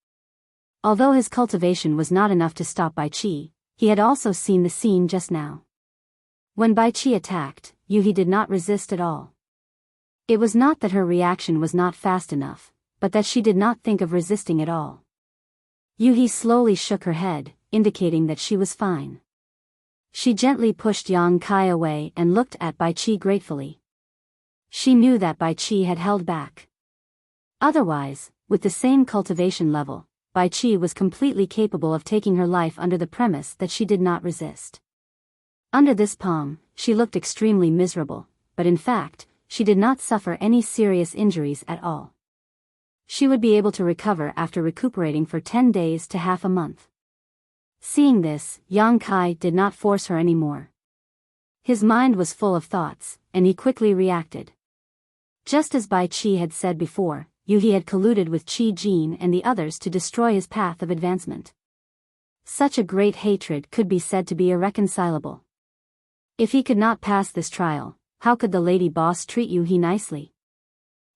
Although his cultivation was not enough to stop Bai Qi, he had also seen the scene just now. When Bai Qi attacked, Yu-He did not resist at all. It was not that her reaction was not fast enough, but that she did not think of resisting at all. Yu-He slowly shook her head, indicating that she was fine. She gently pushed Yang Kai away and looked at Bai Qi gratefully. She knew that Bai Qi had held back. Otherwise, with the same cultivation level, Bai Qi was completely capable of taking her life under the premise that she did not resist. Under this palm, she looked extremely miserable, but in fact, she did not suffer any serious injuries at all. She would be able to recover after recuperating for 10 days to half a month. Seeing this, Yang Kai did not force her anymore. His mind was full of thoughts, and he quickly reacted. Just as Bai Qi had said before, Yu-He had colluded with Qi Jin and the others to destroy his path of advancement. Such a great hatred could be said to be irreconcilable. If he could not pass this trial, how could the lady boss treat Yu-He nicely?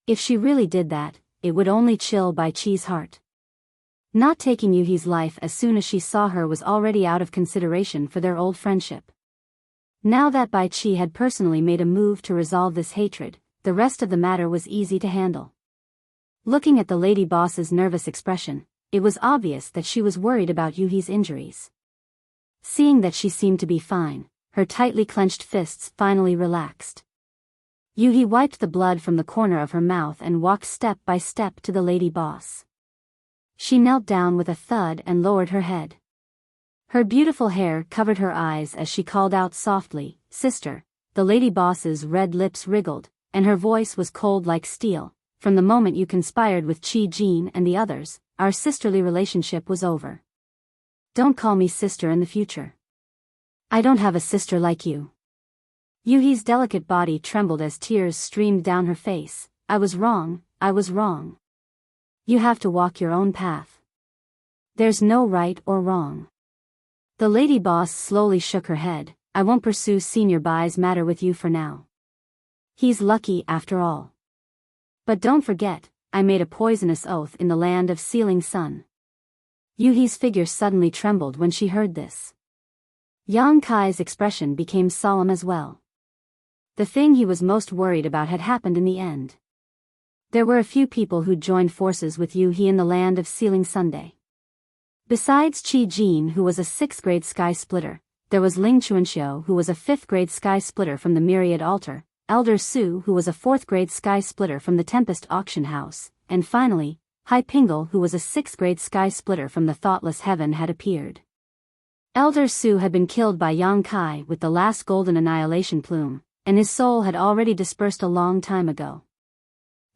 If she really did that, it would only chill Bai Qi's heart. Not taking Yu-He's life as soon as she saw her was already out of consideration for their old friendship. Now that Bai Qi had personally made a move to resolve this hatred, the rest of the matter was easy to handle. Looking at the lady boss's nervous expression, it was obvious that she was worried about Yu-He's injuries. Seeing that she seemed to be fine, her tightly clenched fists finally relaxed. Yu-He wiped the blood from the corner of her mouth and walked step by step to the lady boss. She knelt down with a thud and lowered her head. Her beautiful hair covered her eyes as she called out softly, "Sister." The lady boss's red lips wriggled, and her voice was cold like steel. "From the moment you conspired with Qi Jin and the others, our sisterly relationship was over. Don't call me sister in the future. I don't have a sister like you." Yu-He's delicate body trembled as tears streamed down her face. I was wrong. You have to walk your own path. There's no right or wrong." The lady boss slowly shook her head. "I won't pursue Senior Bai's matter with you for now. He's lucky after all. But don't forget, I made a poisonous oath in the land of Sealing Sun." Yu-He's figure suddenly trembled when she heard this. Yang Kai's expression became solemn as well. The thing he was most worried about had happened in the end. There were a few people who'd joined forces with Yu-He in the land of Sealing Sunday. Besides Qi Jin, who was a 6th grade sky splitter, there was Ling Chuanxiu, who was a 5th grade sky splitter from the Myriad Altar, Elder Su, who was a 4th grade sky splitter from the Tempest Auction House, and finally, Hai Pingle, who was a 6th grade sky splitter from the Thoughtless Heaven, had appeared. Elder Su had been killed by Yang Kai with the last golden annihilation plume, and his soul had already dispersed a long time ago.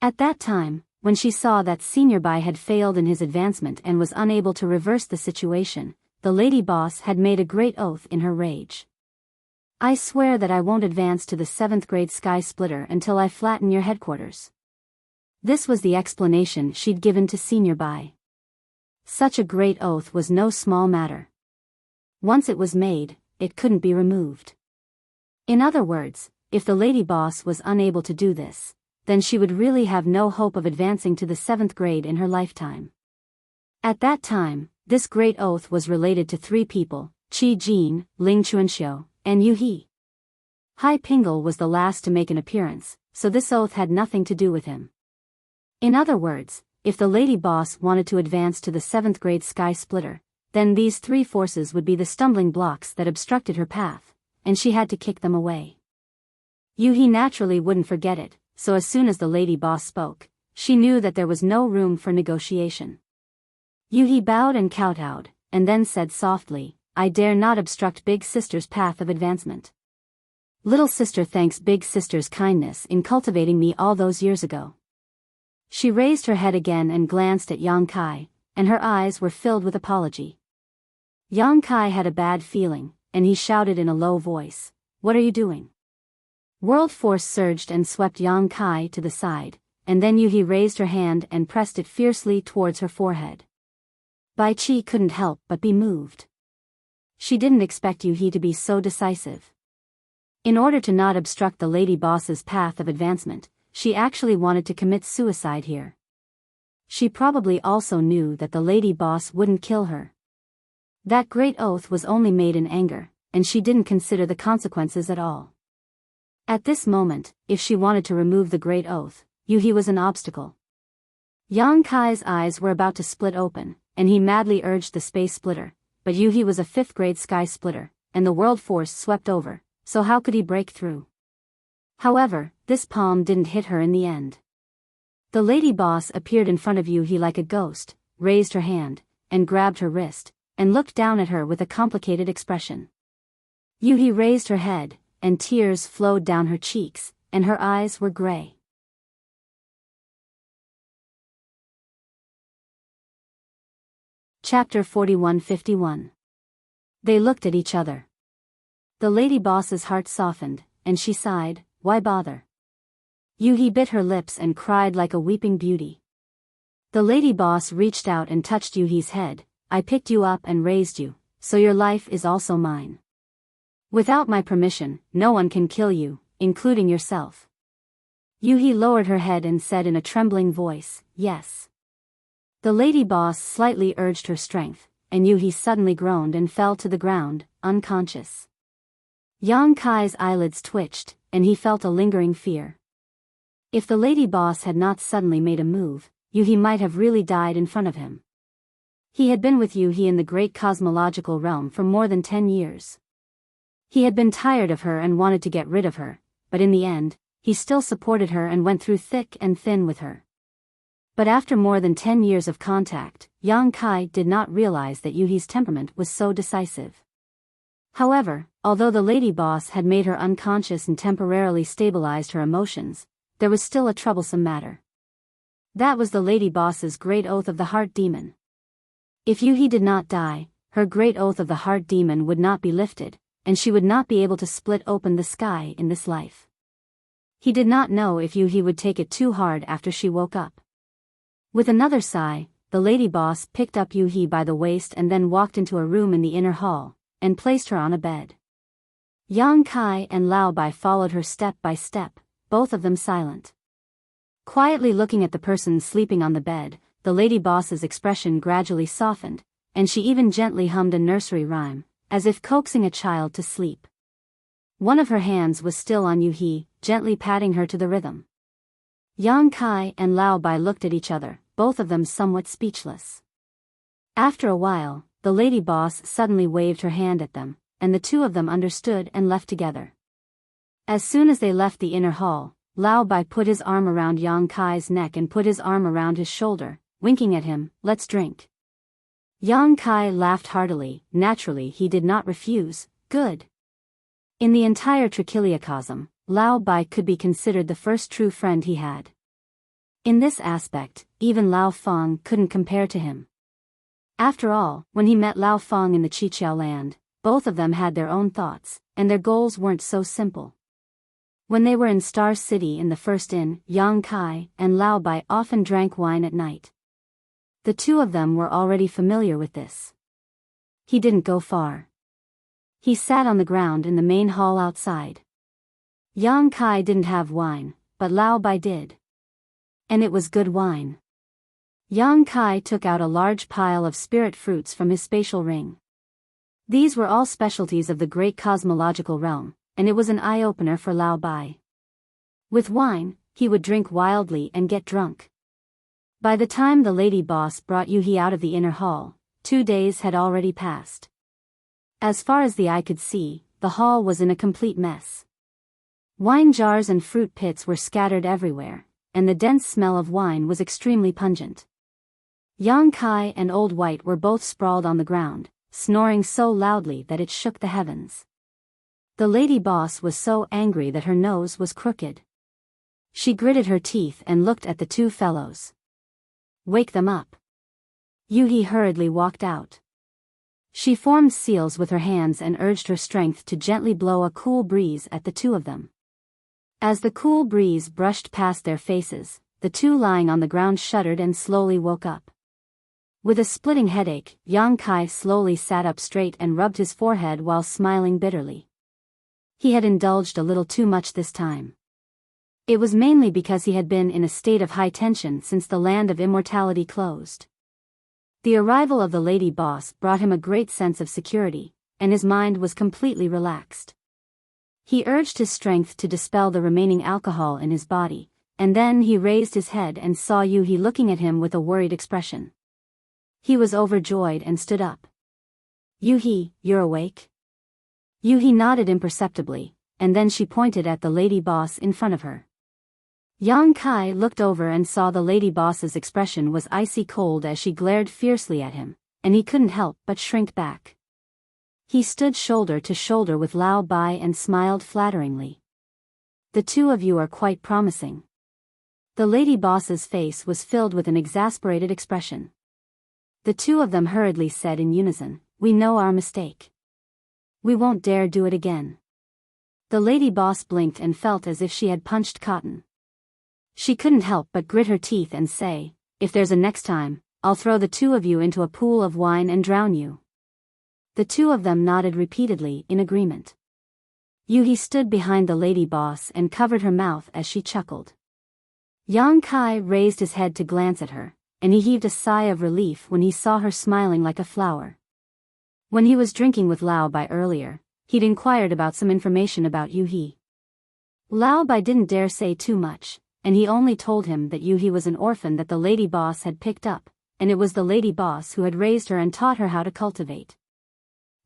At that time, when she saw that Senior Bai had failed in his advancement and was unable to reverse the situation, the lady boss had made a great oath in her rage. "I swear that I won't advance to the 7th grade sky splitter until I flatten your headquarters." This was the explanation she'd given to Senior Bai. such a great oath was no small matter. Once it was made, it couldn't be removed. In other words, if the lady boss was unable to do this, then she would really have no hope of advancing to the 7th grade in her lifetime. At that time, this great oath was related to 3 people, Qi Jin, Ling Chuanxiu, and Yu He. Hai Pingle was the last to make an appearance, so this oath had nothing to do with him. In other words, if the lady boss wanted to advance to the 7th grade sky splitter, then these 3 forces would be the stumbling blocks that obstructed her path, and she had to kick them away. Yu He naturally wouldn't forget it, so as soon as the lady boss spoke, she knew that there was no room for negotiation. Yu He bowed and kowtowed, and then said softly, "I dare not obstruct Big Sister's path of advancement. Little sister thanks Big Sister's kindness in cultivating me all those years ago." She raised her head again and glanced at Yang Kai, and her eyes were filled with apology. Yang Kai had a bad feeling, and he shouted in a low voice, "What are you doing?" World force surged and swept Yang Kai to the side, and then Yu He raised her hand and pressed it fiercely towards her forehead. Bai Qi couldn't help but be moved. She didn't expect Yu He to be so decisive. In order to not obstruct the lady boss's path of advancement, she actually wanted to commit suicide here. She probably also knew that the lady boss wouldn't kill her. That great oath was only made in anger, and she didn't consider the consequences at all. At this moment, if she wanted to remove the great oath, Yu He was an obstacle. Yang Kai's eyes were about to split open, and he madly urged the space splitter, but Yu He was a 5th grade sky splitter, and the world force swept over, so how could he break through? However, this palm didn't hit her in the end. The lady boss appeared in front of Yu He like a ghost, raised her hand, and grabbed her wrist, and looked down at her with a complicated expression. Yu He raised her head, and tears flowed down her cheeks, and her eyes were gray. Chapter 41-51. They looked at each other. The lady boss's heart softened, and she sighed, "Why bother?" Yu He bit her lips and cried like a weeping beauty. The lady boss reached out and touched Yu He's head. "I picked you up and raised you, so your life is also mine. Without my permission, no one can kill you, including yourself." Yu He lowered her head and said in a trembling voice, "Yes." The lady boss slightly urged her strength, and Yu He suddenly groaned and fell to the ground, unconscious. Yang Kai's eyelids twitched, and he felt a lingering fear. If the lady boss had not suddenly made a move, Yu He might have really died in front of him. He had been with Yu He in the great cosmological realm for more than 10 years. He had been tired of her and wanted to get rid of her, but in the end, he still supported her and went through thick and thin with her. But after more than 10 years of contact, Yang Kai did not realize that Yu He's temperament was so decisive. However, although the lady boss had made her unconscious and temporarily stabilized her emotions, there was still a troublesome matter. That was the lady boss's great oath of the heart demon. If Yu He did not die, her great oath of the heart demon would not be lifted, and she would not be able to split open the sky in this life. He did not know if Yu He would take it too hard after she woke up. With another sigh, the lady boss picked up Yu He by the waist and then walked into a room in the inner hall, and placed her on a bed. Yang Kai and Lao Bai followed her step by step, both of them silent. Quietly looking at the person sleeping on the bed, the lady boss's expression gradually softened, and she even gently hummed a nursery rhyme, as if coaxing a child to sleep. One of her hands was still on Yu He, gently patting her to the rhythm. Yang Kai and Lao Bai looked at each other, both of them somewhat speechless. After a while, the lady boss suddenly waved her hand at them, and the two of them understood and left together. As soon as they left the inner hall, Lao Bai put his arm around Yang Kai's neck and put his arm around his shoulder, winking at him, "Let's drink." Yang Kai laughed heartily. Naturally he did not refuse. Good. In the entire Trichiliacosm, Lao Bai could be considered the first true friend he had. In this aspect, even Lao Feng couldn't compare to him. After all, when he met Lao Feng in the Qiqiao land, both of them had their own thoughts, and their goals weren't so simple. When they were in Star City in the first inn, Yang Kai and Lao Bai often drank wine at night. The two of them were already familiar with this. He didn't go far. He sat on the ground in the main hall outside. Yang Kai didn't have wine, but Lao Bai did. And it was good wine. Yang Kai took out a large pile of spirit fruits from his spatial ring. These were all specialties of the great cosmological realm, and it was an eye-opener for Lao Bai. With wine, he would drink wildly and get drunk. By the time the lady boss brought Yuhi out of the inner hall, 2 days had already passed. As far as the eye could see, the hall was in a complete mess. Wine jars and fruit pits were scattered everywhere, and the dense smell of wine was extremely pungent. Yang Kai and Old White were both sprawled on the ground, snoring so loudly that it shook the heavens. The lady boss was so angry that her nose was crooked. She gritted her teeth and looked at the two fellows. "Wake them up." Yuhi hurriedly walked out. She formed seals with her hands and urged her strength to gently blow a cool breeze at the two of them. As the cool breeze brushed past their faces, the two lying on the ground shuddered and slowly woke up. With a splitting headache, Yang Kai slowly sat up straight and rubbed his forehead while smiling bitterly. He had indulged a little too much this time. It was mainly because he had been in a state of high tension since the land of immortality closed. The arrival of the lady boss brought him a great sense of security, and his mind was completely relaxed. He urged his strength to dispel the remaining alcohol in his body, and then he raised his head and saw Yuhi looking at him with a worried expression. He was overjoyed and stood up. "Yuhi, you're awake?" Yuhi nodded imperceptibly, and then she pointed at the lady boss in front of her. Yang Kai looked over and saw the lady boss's expression was icy cold as she glared fiercely at him, and he couldn't help but shrink back. He stood shoulder to shoulder with Lao Bai and smiled flatteringly. "The two of you are quite promising." The lady boss's face was filled with an exasperated expression. The two of them hurriedly said in unison, "We know our mistake. We won't dare do it again." The lady boss blinked and felt as if she had punched cotton. She couldn't help but grit her teeth and say, "If there's a next time, I'll throw the two of you into a pool of wine and drown you." The two of them nodded repeatedly in agreement. Yuhi stood behind the lady boss and covered her mouth as she chuckled. Yang Kai raised his head to glance at her, and he heaved a sigh of relief when he saw her smiling like a flower. When he was drinking with Lao Bai earlier, he'd inquired about some information about Yuhi. Lao Bai didn't dare say too much, and he only told him that Yuhi was an orphan that the lady boss had picked up, and it was the lady boss who had raised her and taught her how to cultivate.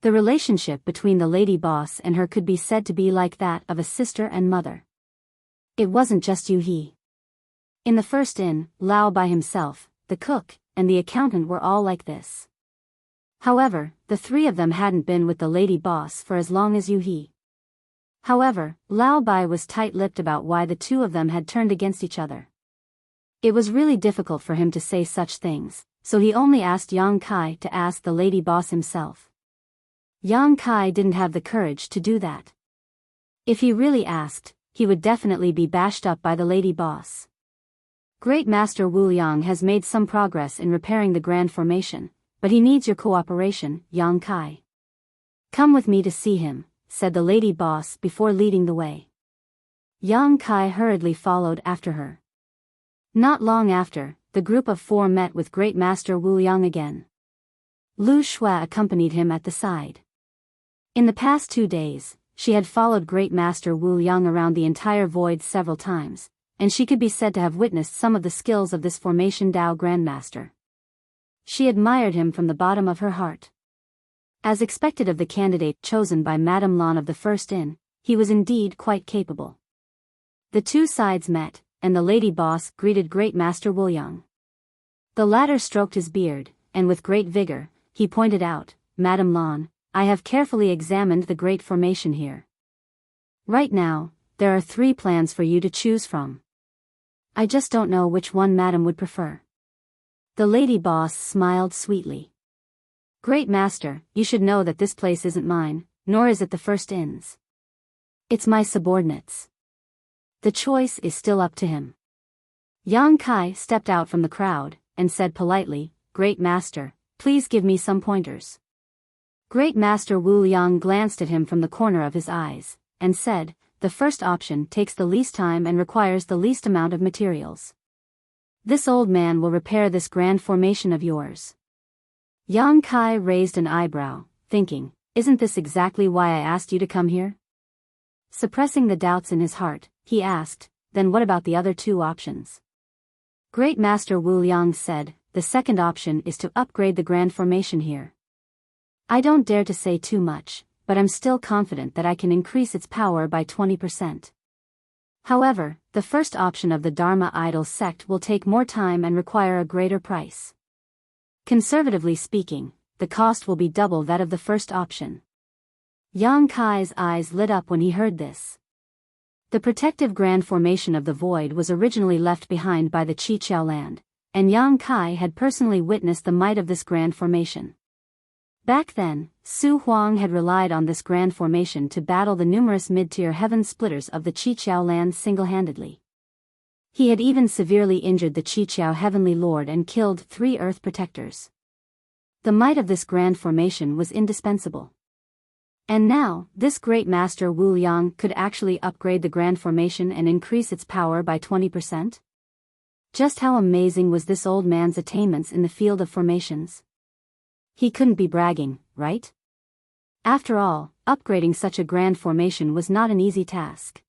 The relationship between the lady boss and her could be said to be like that of a sister and mother. It wasn't just Yuhi. In the first inn, Lao Bai himself, the cook, and the accountant were all like this. However, the three of them hadn't been with the lady boss for as long as Yuhi. However, Lao Bai was tight-lipped about why the two of them had turned against each other. It was really difficult for him to say such things, so he only asked Yang Kai to ask the lady boss himself. Yang Kai didn't have the courage to do that. If he really asked, he would definitely be bashed up by the lady boss. Great Master Wu Yang has made some progress in repairing the Grand Formation, but he needs your cooperation, Yang Kai. "Come with me to see him," said the lady boss before leading the way. Yang Kai hurriedly followed after her. Not long after, the group of four met with Great Master Wu Yang again. Lu Shui accompanied him at the side. In the past 2 days, she had followed Great Master Wu Yang around the entire void several times, and she could be said to have witnessed some of the skills of this Formation Dao Grandmaster. She admired him from the bottom of her heart. As expected of the candidate chosen by Madame Lan of the First Inn, he was indeed quite capable. The two sides met, and the lady boss greeted Great Master Wu Yang. The latter stroked his beard, and with great vigor, he pointed out, "Madame Lan, I have carefully examined the great formation here. Right now, there are 3 plans for you to choose from. I just don't know which one Madame would prefer." The lady boss smiled sweetly. "Great Master, you should know that this place isn't mine, nor is it the First Inn's. It's my subordinates. The choice is still up to him." Yang Kai stepped out from the crowd, and said politely, Great Master, please give me some pointers. Great Master Wu Liang glanced at him from the corner of his eyes, and said, the first option takes the least time and requires the least amount of materials. This old man will repair this grand formation of yours. Yang Kai raised an eyebrow, thinking, isn't this exactly why I asked you to come here? Suppressing the doubts in his heart, he asked, then what about the other two options? Great Master Wu Liang said, the second option is to upgrade the grand formation here. I don't dare to say too much, but I'm still confident that I can increase its power by 20%. However, the first option of the Dharma idol sect will take more time and require a greater price. Conservatively speaking, the cost will be double that of the first option. Yang Kai's eyes lit up when he heard this. The protective grand formation of the void was originally left behind by the Qiqiao land, and Yang Kai had personally witnessed the might of this grand formation. Back then, Su Huang had relied on this grand formation to battle the numerous mid-tier heaven splitters of the Qiqiao land single-handedly. He had even severely injured the Qiqiao heavenly lord and killed 3 earth protectors. The might of this grand formation was indispensable. And now, this great master Wu Liang could actually upgrade the grand formation and increase its power by 20%? Just how amazing was this old man's attainments in the field of formations? He couldn't be bragging, right? After all, upgrading such a grand formation was not an easy task.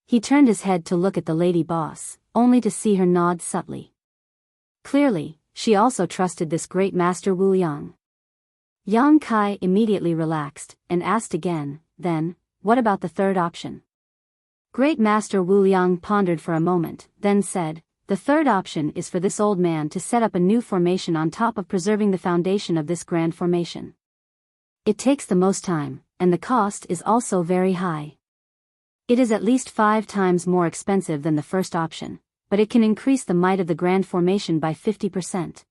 He turned his head to look at the lady boss, only to see her nod subtly. Clearly, she also trusted this great master Wu Liang. Yang Kai immediately relaxed, and asked again, then, what about the third option? Great Master Wu Liang pondered for a moment, then said, the third option is for this old man to set up a new formation on top of preserving the foundation of this grand formation. It takes the most time, and the cost is also very high. It is at least 5 times more expensive than the first option, but it can increase the might of the grand formation by 50%.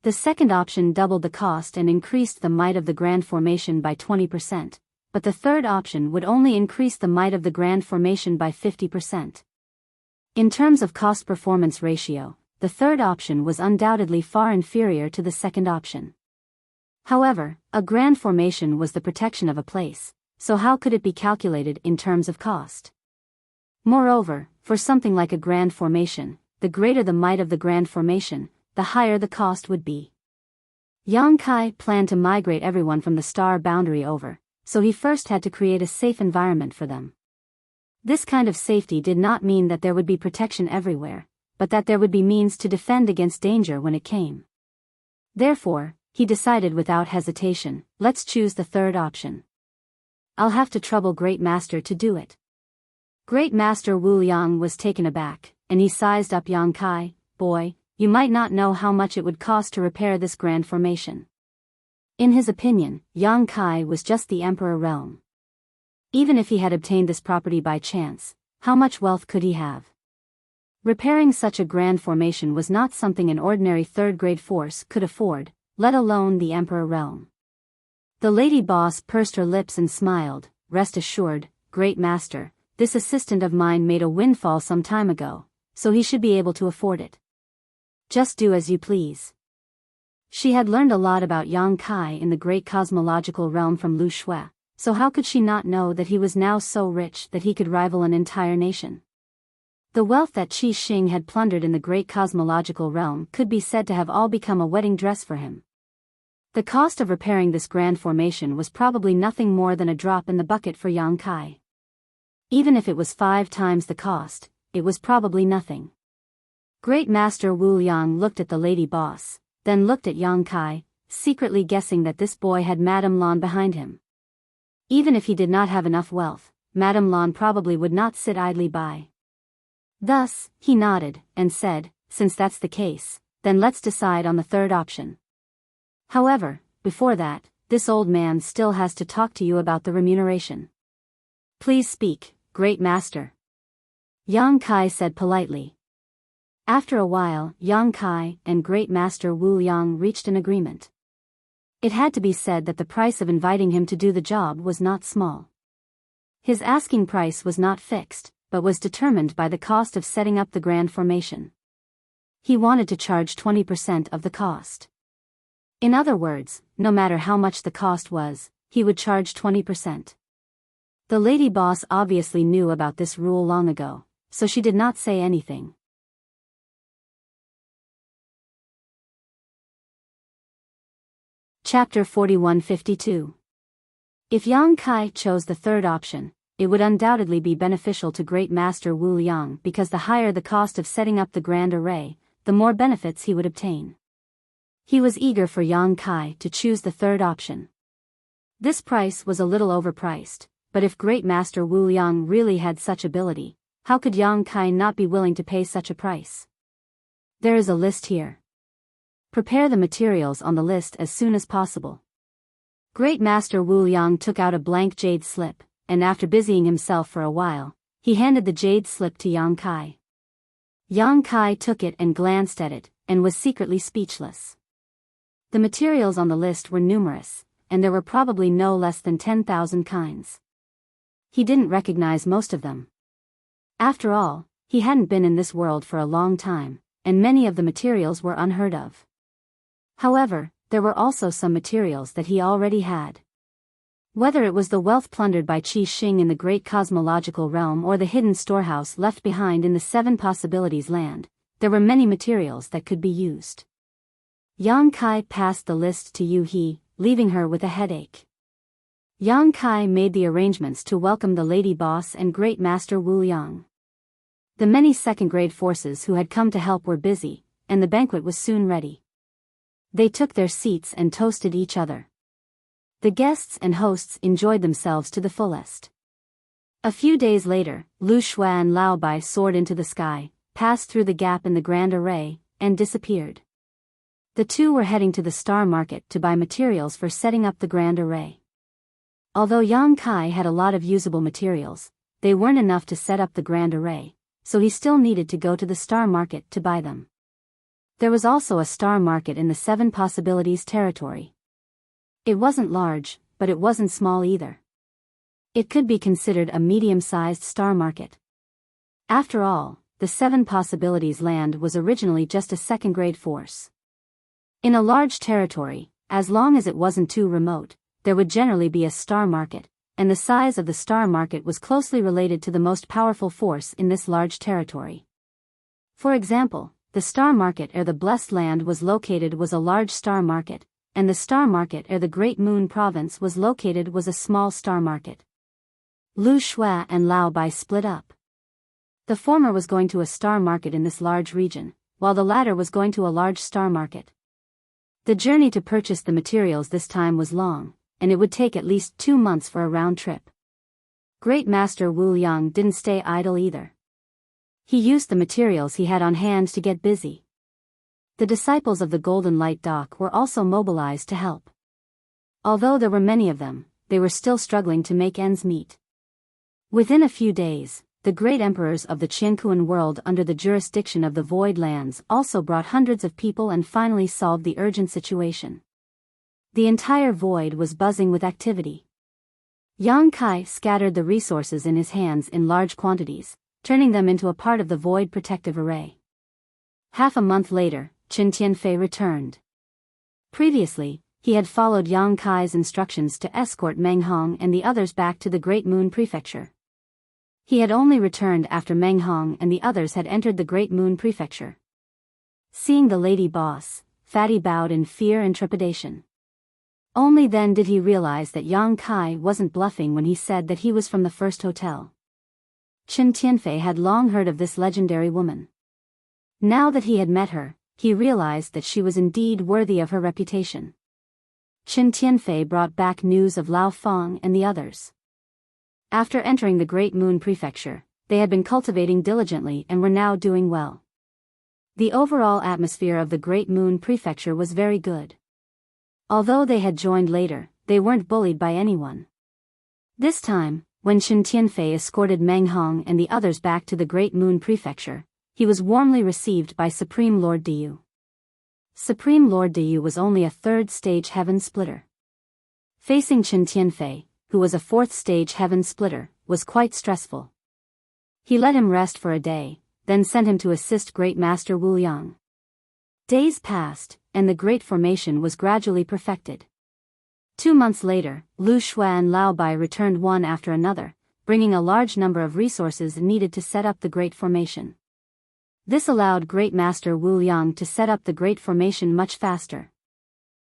The second option doubled the cost and increased the might of the grand formation by 20%, but the third option would only increase the might of the grand formation by 50%. In terms of cost-performance ratio, the third option was undoubtedly far inferior to the second option. However, a grand formation was the protection of a place, so how could it be calculated in terms of cost? Moreover, for something like a grand formation, the greater the might of the grand formation, the higher the cost would be. Yang Kai planned to migrate everyone from the star boundary over, so he first had to create a safe environment for them. This kind of safety did not mean that there would be protection everywhere, but that there would be means to defend against danger when it came. Therefore, he decided without hesitation, let's choose the third option. I'll have to trouble Great Master to do it. Great Master Wu Liang was taken aback, and he sized up Yang Kai, boy, you might not know how much it would cost to repair this grand formation. In his opinion, Yang Kai was just the emperor realm. Even if he had obtained this property by chance, how much wealth could he have? Repairing such a grand formation was not something an ordinary third-grade force could afford, let alone the emperor realm. The lady boss pursed her lips and smiled, rest assured, Great Master, this assistant of mine made a windfall some time ago, so he should be able to afford it. Just do as you please. She had learned a lot about Yang Kai in the great cosmological realm from Lu Shui, so how could she not know that he was now so rich that he could rival an entire nation? The wealth that Qi Xing had plundered in the great cosmological realm could be said to have all become a wedding dress for him. The cost of repairing this grand formation was probably nothing more than a drop in the bucket for Yang Kai. Even if it was 5 times the cost, it was probably nothing. Great Master Wu Liang looked at the lady boss, then looked at Yang Kai, secretly guessing that this boy had Madame Lan behind him. Even if he did not have enough wealth, Madame Lan probably would not sit idly by. Thus, he nodded, and said, since that's the case, then let's decide on the third option. However, before that, this old man still has to talk to you about the remuneration. Please speak, Great Master. Yang Kai said politely. After a while, Yang Kai and Great Master Wu Liang reached an agreement. It had to be said that the price of inviting him to do the job was not small. His asking price was not fixed, but was determined by the cost of setting up the grand formation. He wanted to charge 20% of the cost. In other words, no matter how much the cost was, he would charge 20%. The lady boss obviously knew about this rule long ago, so she did not say anything. Chapter 4152. If Yang Kai chose the third option, it would undoubtedly be beneficial to Great Master Wu Liang because the higher the cost of setting up the grand array, the more benefits he would obtain. He was eager for Yang Kai to choose the third option. This price was a little overpriced, but if Great Master Wu Liang really had such ability, how could Yang Kai not be willing to pay such a price? There is a list here. Prepare the materials on the list as soon as possible. Great Master Wu Liang took out a blank jade slip, and after busying himself for a while, he handed the jade slip to Yang Kai. Yang Kai took it and glanced at it, and was secretly speechless. The materials on the list were numerous, and there were probably no less than 10,000 kinds. He didn't recognize most of them. After all, he hadn't been in this world for a long time, and many of the materials were unheard of. However, there were also some materials that he already had. Whether it was the wealth plundered by Qi Xing in the great cosmological realm or the hidden storehouse left behind in the Seven Possibilities land, there were many materials that could be used. Yang Kai passed the list to Yu He, leaving her with a headache. Yang Kai made the arrangements to welcome the lady boss and Great Master Wu Liang. The many second-grade forces who had come to help were busy, and the banquet was soon ready. They took their seats and toasted each other. The guests and hosts enjoyed themselves to the fullest. A few days later, Lu Shuai and Lao Bai soared into the sky, passed through the gap in the grand array, and disappeared. The two were heading to the star market to buy materials for setting up the grand array. Although Yang Kai had a lot of usable materials, they weren't enough to set up the grand array, so he still needed to go to the star market to buy them. There was also a star market in the Seven Possibilities territory. It wasn't large, but it wasn't small either. It could be considered a medium-sized star market. After all, the Seven Possibilities land was originally just a second-grade force. In a large territory, as long as it wasn't too remote, there would generally be a star market, and the size of the star market was closely related to the most powerful force in this large territory. For example, the star market ere the Blessed Land was located was a large star market, and the star market ere the Great Moon Province was located was a small star market. Lu Shuai and Lao Bai split up. The former was going to a star market in this large region, while the latter was going to a large star market. The journey to purchase the materials this time was long, and it would take at least 2 months for a round trip. Great Master Wu Liang didn't stay idle either. He used the materials he had on hand to get busy. The disciples of the Golden Light Dock were also mobilized to help. Although there were many of them, they were still struggling to make ends meet. Within a few days, the great emperors of the Qiankuan world under the jurisdiction of the Void Lands also brought hundreds of people and finally solved the urgent situation. The entire void was buzzing with activity. Yang Kai scattered the resources in his hands in large quantities, turning them into a part of the void protective array. Half a month later, Qin Tianfei returned. Previously, he had followed Yang Kai's instructions to escort Meng Hong and the others back to the Great Moon Prefecture. He had only returned after Meng Hong and the others had entered the Great Moon Prefecture. Seeing the lady boss, Fatty bowed in fear and trepidation. Only then did he realize that Yang Kai wasn't bluffing when he said that he was from the first hotel. Qin Tianfei had long heard of this legendary woman. Now that he had met her, he realized that she was indeed worthy of her reputation. Qin Tianfei brought back news of Lao Feng and the others. After entering the Great Moon Prefecture, they had been cultivating diligently and were now doing well. The overall atmosphere of the Great Moon Prefecture was very good. Although they had joined later, they weren't bullied by anyone. This time, when Qin Tianfei escorted Meng Hong and the others back to the Great Moon Prefecture, he was warmly received by Supreme Lord Diyu. Supreme Lord Diyu was only a third-stage heaven splitter. Facing Qin Tianfei, who was a fourth-stage heaven splitter, was quite stressful. He let him rest for a day, then sent him to assist Great Master Wu Liang. Days passed, and the Great Formation was gradually perfected. 2 months later, Lu Shui and Lao Bai returned one after another, bringing a large number of resources needed to set up the Great Formation. This allowed Great Master Wu Yang to set up the Great Formation much faster.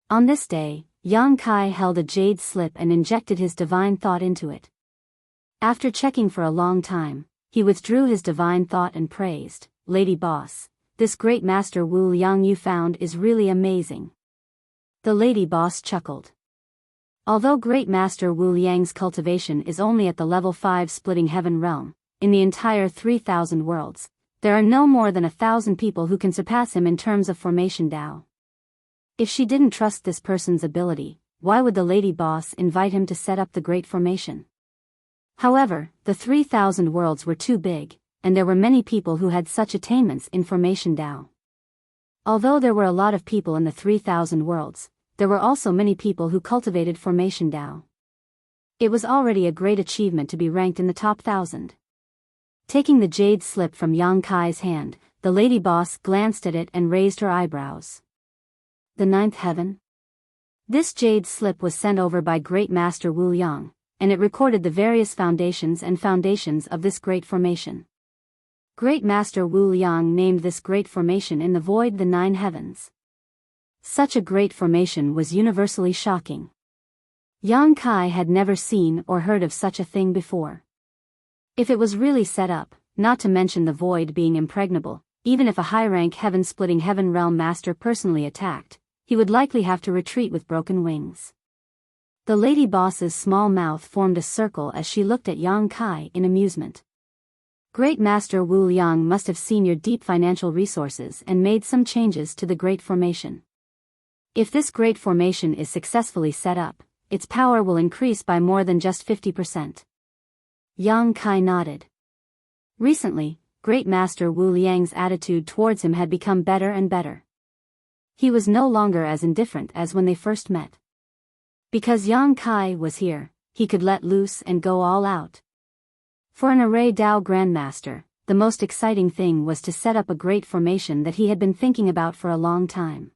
On this day, Yang Kai held a jade slip and injected his divine thought into it. After checking for a long time, he withdrew his divine thought and praised, "Lady Boss, this Great Master Wu Yang you found is really amazing." The Lady Boss chuckled. Although Great Master Wu Yang's cultivation is only at the level 5 splitting heaven realm, in the entire 3,000 worlds, there are no more than 1,000 people who can surpass him in terms of formation Dao. If she didn't trust this person's ability, why would the Lady Boss invite him to set up the Great Formation? However, the 3,000 worlds were too big, and there were many people who had such attainments in formation Dao. Although there were a lot of people in the 3,000 worlds, there were also many people who cultivated formation Dao. It was already a great achievement to be ranked in the top 1,000. Taking the jade slip from Yang Kai's hand, the Lady Boss glanced at it and raised her eyebrows. The 9th heaven? This jade slip was sent over by Great Master Wu Yang, and it recorded the various foundations of this Great Formation. Great Master Wu Yang named this Great Formation in the void the 9 heavens. Such a great formation was universally shocking. Yang Kai had never seen or heard of such a thing before. If it was really set up, not to mention the void being impregnable, even if a high-rank heaven-splitting heaven realm master personally attacked, he would likely have to retreat with broken wings. The Lady Boss's small mouth formed a circle as she looked at Yang Kai in amusement. Great Master Wu Yang must have seen your deep financial resources and made some changes to the Great Formation. If this Great Formation is successfully set up, its power will increase by more than just 50%. Yang Kai nodded. Recently, Great Master Wu Liang's attitude towards him had become better and better. He was no longer as indifferent as when they first met. Because Yang Kai was here, he could let loose and go all out. For an Array Dao Grandmaster, the most exciting thing was to set up a Great Formation that he had been thinking about for a long time.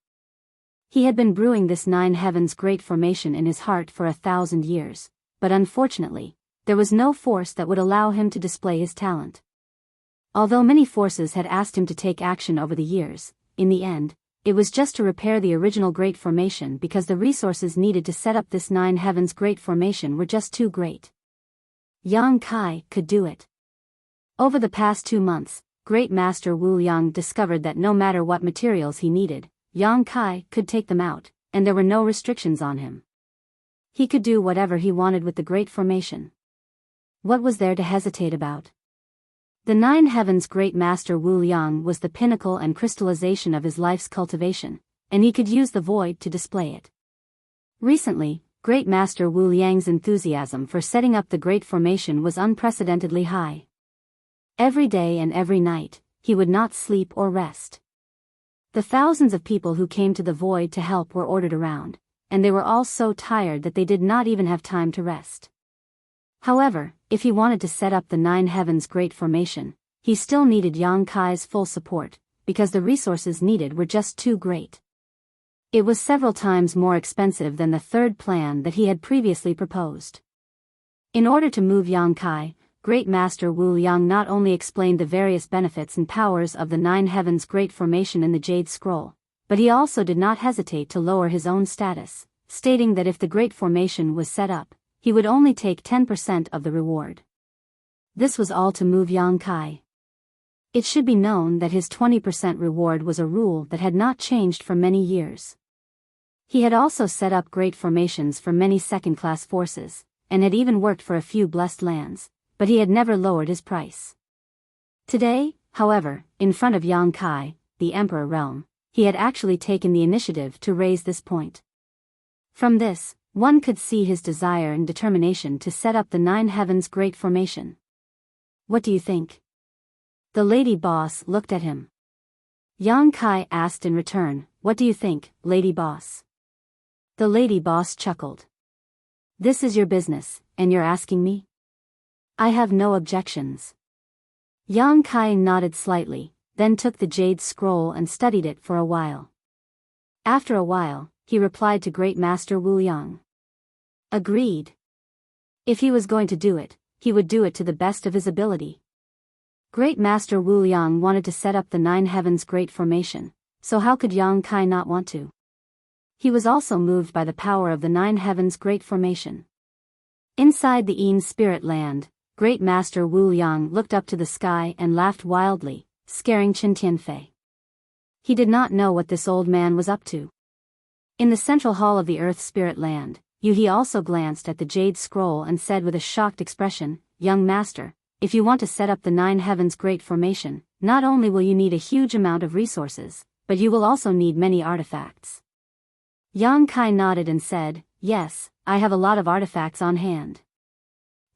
He had been brewing this 9 heavens Great Formation in his heart for 1,000 years, but unfortunately, there was no force that would allow him to display his talent. Although many forces had asked him to take action over the years, in the end, it was just to repair the original Great Formation because the resources needed to set up this 9 heavens Great Formation were just too great. Yang Kai could do it. Over the past 2 months, Great Master Wu Yang discovered that no matter what materials he needed, Yang Kai could take them out, and there were no restrictions on him. He could do whatever he wanted with the Great Formation. What was there to hesitate about? The 9 heavens Great Master Wu Yang was the pinnacle and crystallization of his life's cultivation, and he could use the void to display it. Recently, Great Master Wu Yang's enthusiasm for setting up the Great Formation was unprecedentedly high. Every day and every night, he would not sleep or rest. The thousands of people who came to the void to help were ordered around, and they were all so tired that they did not even have time to rest. However, if he wanted to set up the 9 heavens Great Formation, he still needed Yang Kai's full support, because the resources needed were just too great. It was several times more expensive than the third plan that he had previously proposed. In order to move Yang Kai, Great Master Wu Yang not only explained the various benefits and powers of the 9 heavens Great Formation in the Jade Scroll, but he also did not hesitate to lower his own status, stating that if the Great Formation was set up, he would only take 10% of the reward. This was all to move Yang Kai. It should be known that his 20% reward was a rule that had not changed for many years. He had also set up Great Formations for many second-class forces, and had even worked for a few blessed lands, but he had never lowered his price. Today, however, in front of Yang Kai, the Emperor realm, he had actually taken the initiative to raise this point. From this, one could see his desire and determination to set up the 9 heavens Great Formation. What do you think? The Lady Boss looked at him. Yang Kai asked in return, "What do you think, Lady Boss?" The Lady Boss chuckled. "This is your business, and you're asking me? I have no objections." Yang Kai nodded slightly, then took the jade scroll and studied it for a while. After a while, he replied to Great Master Wu Yang. Agreed. If he was going to do it, he would do it to the best of his ability. Great Master Wu Yang wanted to set up the Nine Heavens Great Formation, so how could Yang Kai not want to? He was also moved by the power of the Nine Heavens Great Formation. Inside the Yin Spirit Land, Great Master Wu Yang looked up to the sky and laughed wildly, scaring Qin Tianfei. He did not know what this old man was up to. In the central hall of the Earth Spirit Land, Yu also glanced at the jade scroll and said with a shocked expression, "Young master, if you want to set up the Nine Heavens Great Formation, not only will you need a huge amount of resources, but you will also need many artifacts." Yang Kai nodded and said, "Yes, I have a lot of artifacts on hand.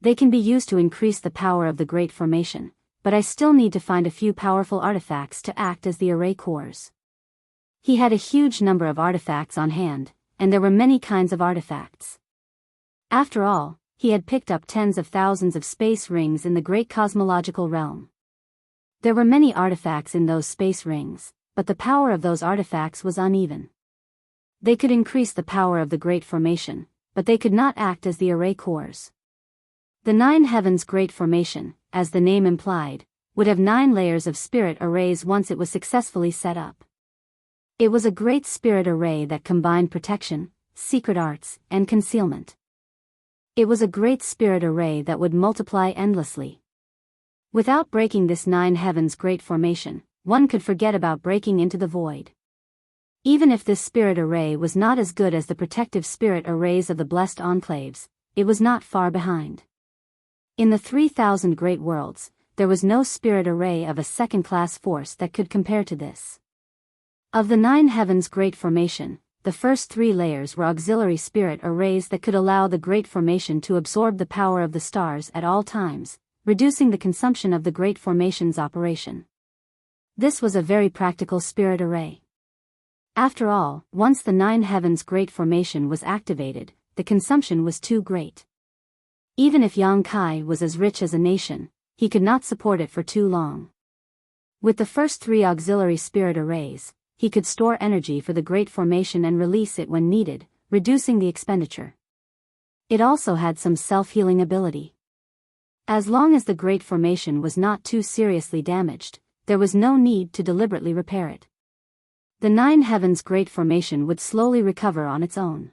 They can be used to increase the power of the Great Formation, but I still need to find a few powerful artifacts to act as the array cores." He had a huge number of artifacts on hand, and there were many kinds of artifacts. After all, he had picked up tens of thousands of space rings in the great cosmological realm. There were many artifacts in those space rings, but the power of those artifacts was uneven. They could increase the power of the Great Formation, but they could not act as the array cores. The Nine Heavens Great Formation, as the name implied, would have 9 layers of spirit arrays once it was successfully set up. It was a great spirit array that combined protection, secret arts, and concealment. It was a great spirit array that would multiply endlessly. Without breaking this Nine Heavens Great Formation, one could forget about breaking into the void. Even if this spirit array was not as good as the protective spirit arrays of the blessed enclaves, it was not far behind. In the 3,000 great worlds, there was no spirit array of a second-class force that could compare to this. Of the Nine Heavens Great Formation, the first 3 layers were auxiliary spirit arrays that could allow the Great Formation to absorb the power of the stars at all times, reducing the consumption of the Great Formation's operation. This was a very practical spirit array. After all, once the Nine Heavens Great Formation was activated, the consumption was too great. Even if Yang Kai was as rich as a nation, he could not support it for too long. With the first 3 auxiliary spirit arrays, he could store energy for the Great Formation and release it when needed, reducing the expenditure. It also had some self-healing ability. As long as the Great Formation was not too seriously damaged, there was no need to deliberately repair it. The Nine Heavens Great Formation would slowly recover on its own.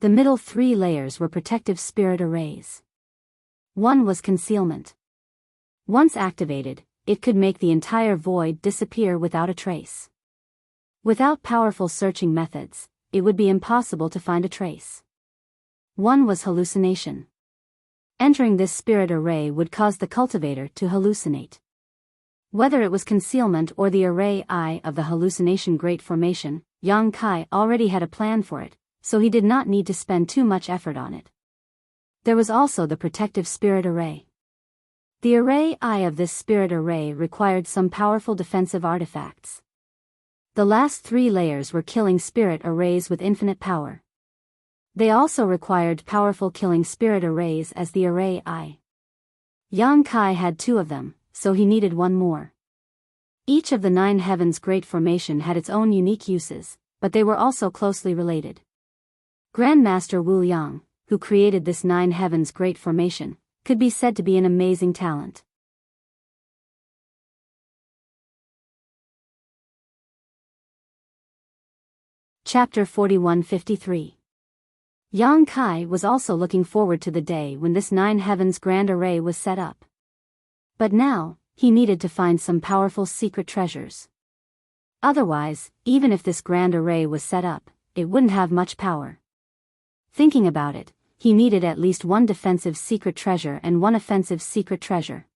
The middle 3 layers were protective spirit arrays. One was concealment. Once activated, it could make the entire void disappear without a trace. Without powerful searching methods, it would be impossible to find a trace. One was hallucination. Entering this spirit array would cause the cultivator to hallucinate. Whether it was concealment or the array eye of the hallucination Great Formation, Yang Kai already had a plan for it, so he did not need to spend too much effort on it. There was also the protective spirit array. The array eye of this spirit array required some powerful defensive artifacts. The last 3 layers were killing spirit arrays with infinite power. They also required powerful killing spirit arrays as the array eye. Yang Kai had 2 of them, so he needed 1 more. Each of the Nine Heavens Great Formation had its own unique uses, but they were also closely related. Grandmaster Wu Yang, who created this Nine Heavens Great Formation, could be said to be an amazing talent. Chapter 4153. Yang Kai was also looking forward to the day when this Nine Heavens Grand Array was set up. But now, he needed to find some powerful secret treasures. Otherwise, even if this Grand Array was set up, it wouldn't have much power. Thinking about it, he needed at least 1 defensive secret treasure and 1 offensive secret treasure.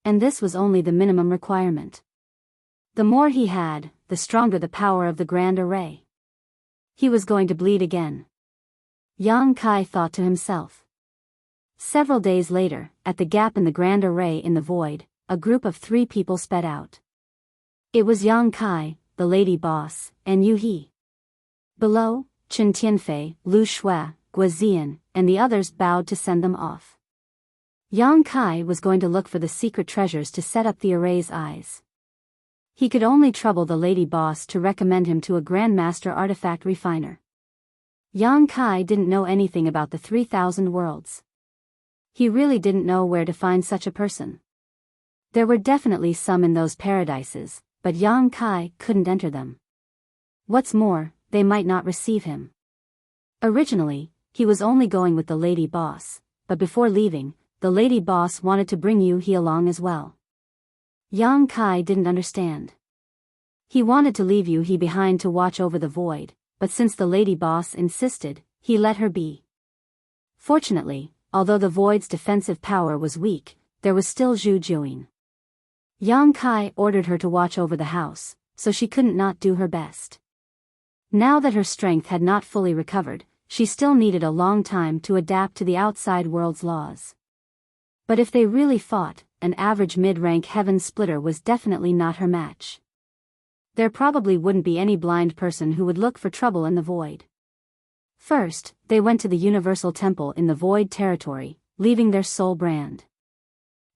And this was only the minimum requirement. The more he had, the stronger the power of the Grand Array. He was going to bleed again. Yang Kai thought to himself. Several days later, at the gap in the Grand Array in the void, a group of 3 people sped out. It was Yang Kai, the lady boss, and Yu He. Below, Qin Tianfei, Lu Shui, Guozian, and the others bowed to send them off. Yang Kai was going to look for the secret treasures to set up the array's eyes. He could only trouble the lady boss to recommend him to a grandmaster artifact refiner. Yang Kai didn't know anything about the 3,000 worlds. He really didn't know where to find such a person. There were definitely some in those paradises, but Yang Kai couldn't enter them. What's more, they might not receive him. Originally, he was only going with the lady boss, but before leaving, the lady boss wanted to bring Yu-He along as well. Yang Kai didn't understand. He wanted to leave Yu-He behind to watch over the void, but since the lady boss insisted, he let her be. Fortunately, although the void's defensive power was weak, there was still Zhu Juin. Yang Kai ordered her to watch over the house, so she couldn't not do her best. Now that her strength had not fully recovered, she still needed a long time to adapt to the outside world's laws. But if they really fought, an average mid-rank heaven splitter was definitely not her match. There probably wouldn't be any blind person who would look for trouble in the void. First, they went to the Universal Temple in the void territory, leaving their soul brand.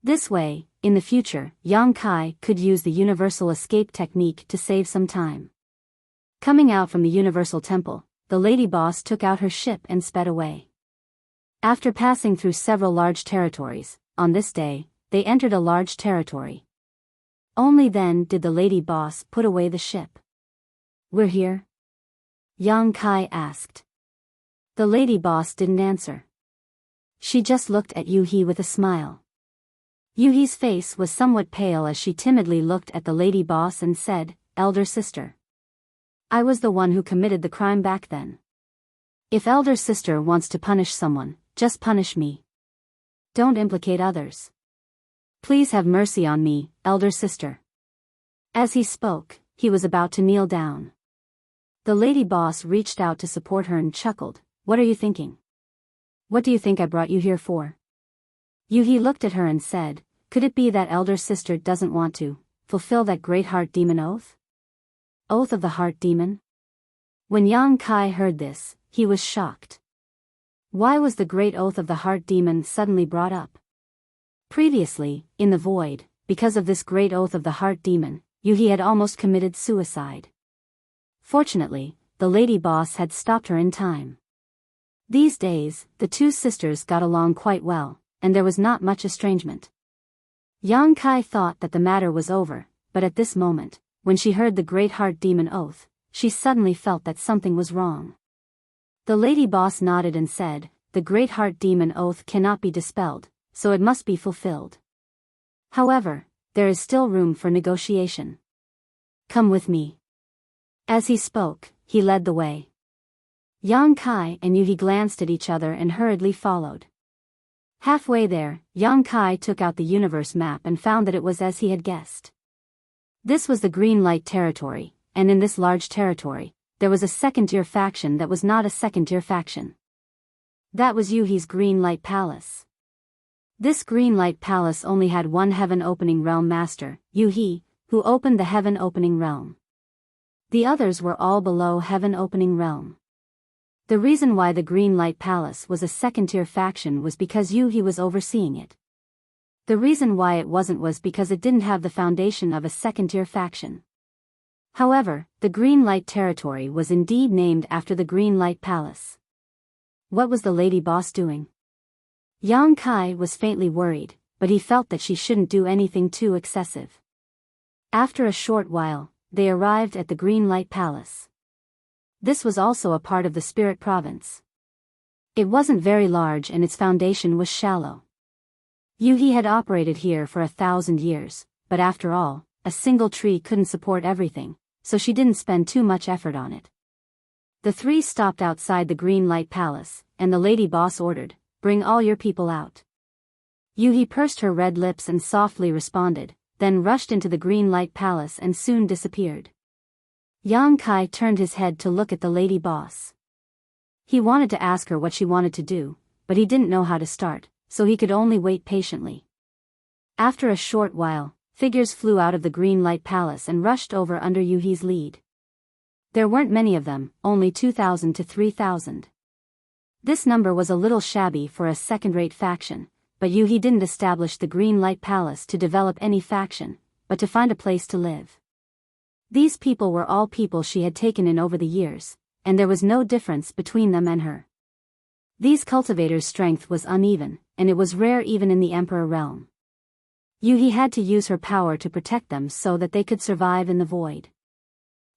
This way, in the future, Yang Kai could use the Universal Escape technique to save some time. Coming out from the Universal Temple, the lady boss took out her ship and sped away. After passing through several large territories, on this day, they entered a large territory. Only then did the lady boss put away the ship. "We're here?" Yang Kai asked. The lady boss didn't answer. She just looked at Yu-He with a smile. Yu-He's face was somewhat pale as she timidly looked at the lady boss and said, "Elder sister. I was the one who committed the crime back then. If elder sister wants to punish someone, just punish me. Don't implicate others. Please have mercy on me, elder sister." As he spoke, he was about to kneel down. The lady boss reached out to support her and chuckled, "What are you thinking? What do you think I brought you here for?" Yu-He looked at her and said, "Could it be that elder sister doesn't want to fulfill that great heart demon oath?" Oath of the heart demon? When Yang Kai heard this, he was shocked. Why was the great oath of the heart demon suddenly brought up? Previously, in the void, because of this great oath of the heart demon, Yu-He had almost committed suicide. Fortunately, the lady boss had stopped her in time. These days, the two sisters got along quite well, and there was not much estrangement. Yang Kai thought that the matter was over, but at this moment, when she heard the great heart demon oath, she suddenly felt that something was wrong. The lady boss nodded and said, "The great heart demon oath cannot be dispelled, so it must be fulfilled. However, there is still room for negotiation. Come with me." As he spoke, he led the way. Yang Kai and Yu-He glanced at each other and hurriedly followed. Halfway there, Yang Kai took out the universe map and found that it was as he had guessed. This was the Green Light territory, and in this large territory, there was a second-tier faction that was not a second-tier faction. That was Yu-He's Green Light Palace. This Green Light Palace only had one Heaven Opening Realm master, Yu-He, who opened the Heaven Opening Realm. The others were all below Heaven Opening Realm. The reason why the Green Light Palace was a second-tier faction was because Yu-He was overseeing it. The reason why it wasn't was because it didn't have the foundation of a second-tier faction. However, the Green Light territory was indeed named after the Green Light Palace. What was the lady boss doing? Yang Kai was faintly worried, but he felt that she shouldn't do anything too excessive. After a short while, they arrived at the Green Light Palace. This was also a part of the Spirit Province. It wasn't very large and its foundation was shallow. Yu-He had operated here for 1,000 years, but after all, a single tree couldn't support everything, so she didn't spend too much effort on it. The three stopped outside the Green Light Palace, and the lady boss ordered, "Bring all your people out." Yu-He pursed her red lips and softly responded, then rushed into the Green Light Palace and soon disappeared. Yang Kai turned his head to look at the lady boss. He wanted to ask her what she wanted to do, but he didn't know how to start, so he could only wait patiently. After a short while, figures flew out of the Green Light Palace and rushed over under Yu-He's lead. There weren't many of them, only 2,000 to 3,000. This number was a little shabby for a second-rate faction, but Yu-He didn't establish the Green Light Palace to develop any faction, but to find a place to live. These people were all people she had taken in over the years, and there was no difference between them and her. These cultivators' strength was uneven, and it was rare even in the Emperor realm. Yuhi had to use her power to protect them so that they could survive in the void.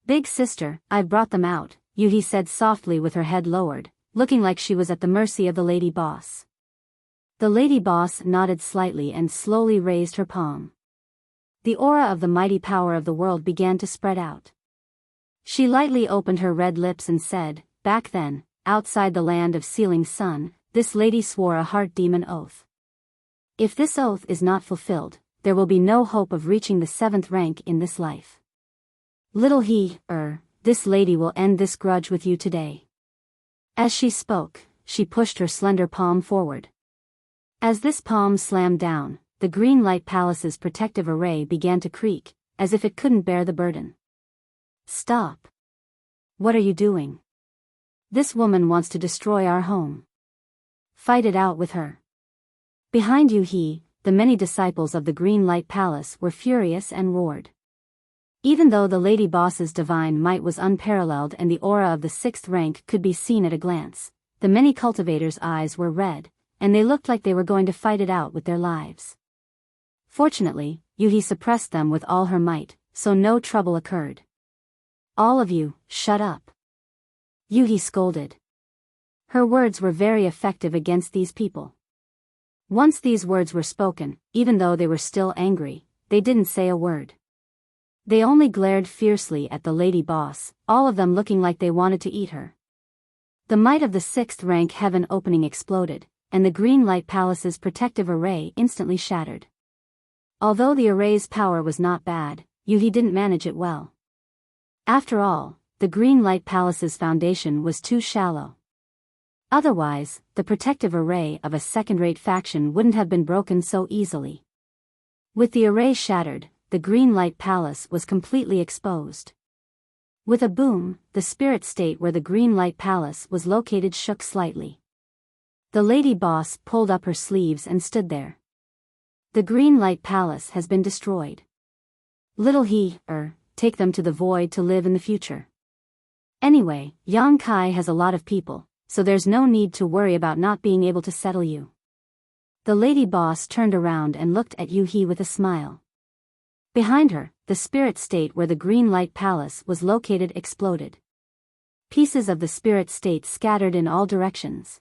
Big sister, I've brought them out, Yuhi said softly with her head lowered, looking like she was at the mercy of the lady boss. The lady boss nodded slightly and slowly raised her palm. The aura of the mighty power of the world began to spread out. She lightly opened her red lips and said, back then, outside the land of Sealing Sun, this lady swore a heart demon oath. If this oath is not fulfilled, there will be no hope of reaching the 7th rank in this life. Little this lady will end this grudge with you today. As she spoke, she pushed her slender palm forward. As this palm slammed down, the green light palace's protective array began to creak, as if it couldn't bear the burden. Stop. What are you doing? This woman wants to destroy our home. Fight it out with her. Behind Yuhi, the many disciples of the Green Light Palace were furious and roared. Even though the lady boss's divine might was unparalleled and the aura of the 6th rank could be seen at a glance, the many cultivators' eyes were red, and they looked like they were going to fight it out with their lives. Fortunately, Yuhi suppressed them with all her might, so no trouble occurred. All of you, shut up. Yuhi scolded. Her words were very effective against these people. Once these words were spoken, even though they were still angry, they didn't say a word. They only glared fiercely at the lady boss, all of them looking like they wanted to eat her. The might of the 6th rank heaven opening exploded, and the Green Light Palace's protective array instantly shattered. Although the array's power was not bad, Yuhi didn't manage it well. After all, the Green Light Palace's foundation was too shallow. Otherwise, the protective array of a second-rate faction wouldn't have been broken so easily. With the array shattered, the Green Light Palace was completely exposed. With a boom, the spirit state where the Green Light Palace was located shook slightly. The lady boss pulled up her sleeves and stood there. The Green Light Palace has been destroyed. Little take them to the void to live in the future. Anyway, Yang Kai has a lot of people, so there's no need to worry about not being able to settle you. The lady boss turned around and looked at Yuhi with a smile. Behind her, the spirit state where the Green Light Palace was located exploded. Pieces of the spirit state scattered in all directions.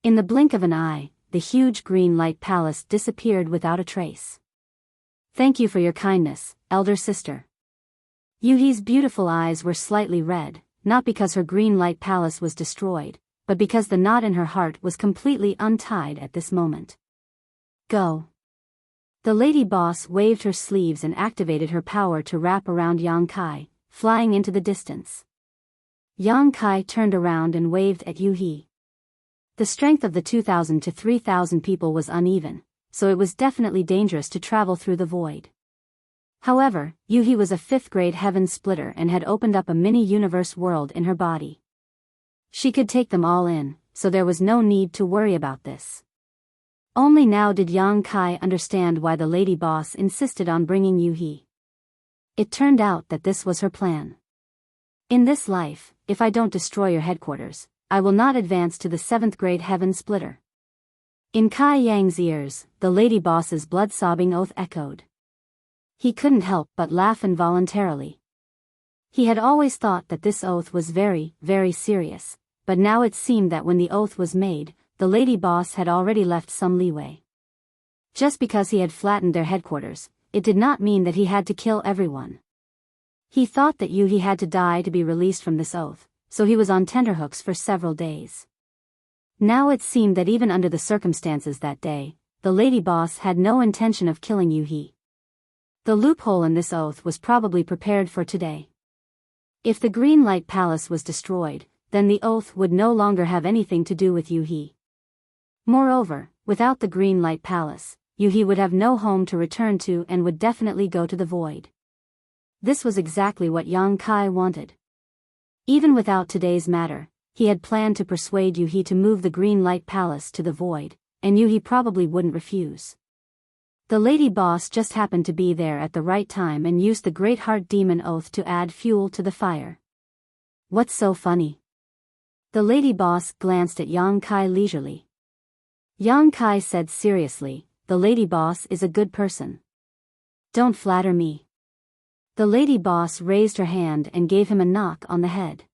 In the blink of an eye, the huge Green Light Palace disappeared without a trace. Thank you for your kindness, elder sister. Yuhi's beautiful eyes were slightly red, not because her Green Light Palace was destroyed, but because the knot in her heart was completely untied at this moment. Go. The lady boss waved her sleeves and activated her power to wrap around Yang Kai, flying into the distance. Yang Kai turned around and waved at Yuhi. The strength of the 2,000 to 3,000 people was uneven, so it was definitely dangerous to travel through the void. However, Yuhi was a 5th-grade heaven splitter and had opened up a mini-universe world in her body. She could take them all in, so there was no need to worry about this. Only now did Yang Kai understand why the lady boss insisted on bringing Yuhi. It turned out that this was her plan. In this life, if I don't destroy your headquarters, I will not advance to the 7th-grade heaven splitter. In Kai Yang's ears, the lady boss's blood-sobbing oath echoed. He couldn't help but laugh involuntarily. He had always thought that this oath was very, very serious, but now it seemed that when the oath was made, the lady boss had already left some leeway. Just because he had flattened their headquarters, it did not mean that he had to kill everyone. He thought that Yuhi had to die to be released from this oath, so he was on tenterhooks for several days. Now it seemed that even under the circumstances that day, the lady boss had no intention of killing Yuhi. The loophole in this oath was probably prepared for today. If the Green Light Palace was destroyed, then the oath would no longer have anything to do with Yuhi. Moreover, without the Green Light Palace, Yuhi would have no home to return to and would definitely go to the void. This was exactly what Yang Kai wanted. Even without today's matter, he had planned to persuade Yuhi to move the Green Light Palace to the void, and Yuhi probably wouldn't refuse. The lady boss just happened to be there at the right time and used the Great Heart Demon Oath to add fuel to the fire. What's so funny? The lady boss glanced at Yang Kai leisurely. Yang Kai said seriously, the lady boss is a good person. Don't flatter me. The lady boss raised her hand and gave him a knock on the head.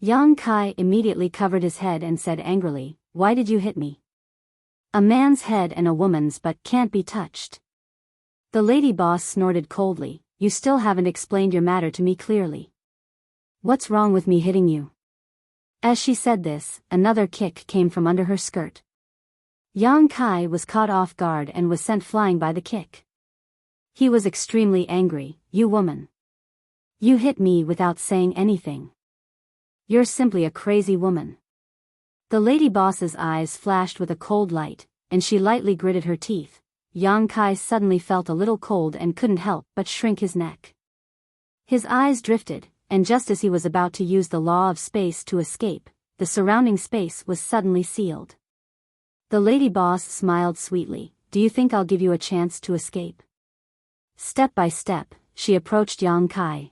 Yang Kai immediately covered his head and said angrily, why did you hit me? A man's head and a woman's butt can't be touched. The lady boss snorted coldly, you still haven't explained your matter to me clearly. What's wrong with me hitting you? As she said this, another kick came from under her skirt. Yang Kai was caught off guard and was sent flying by the kick. He was extremely angry, you woman. You hit me without saying anything. You're simply a crazy woman. The lady boss's eyes flashed with a cold light, and she lightly gritted her teeth. Yang Kai suddenly felt a little cold and couldn't help but shrink his neck. His eyes drifted, and just as he was about to use the law of space to escape, the surrounding space was suddenly sealed. The lady boss smiled sweetly, do you think I'll give you a chance to escape? Step by step, she approached Yang Kai.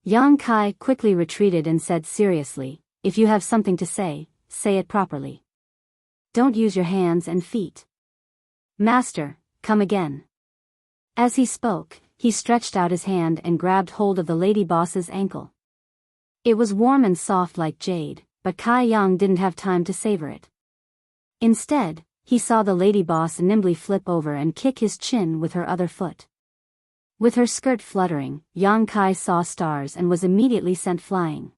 Yang Kai quickly retreated and said seriously, if you have something to say, say it properly. Don't use your hands and feet. Master, come again. As he spoke, he stretched out his hand and grabbed hold of the lady boss's ankle. It was warm and soft like jade, but Kai Yang didn't have time to savor it. Instead, he saw the lady boss nimbly flip over and kick his chin with her other foot. With her skirt fluttering, Yang Kai saw stars and was immediately sent flying.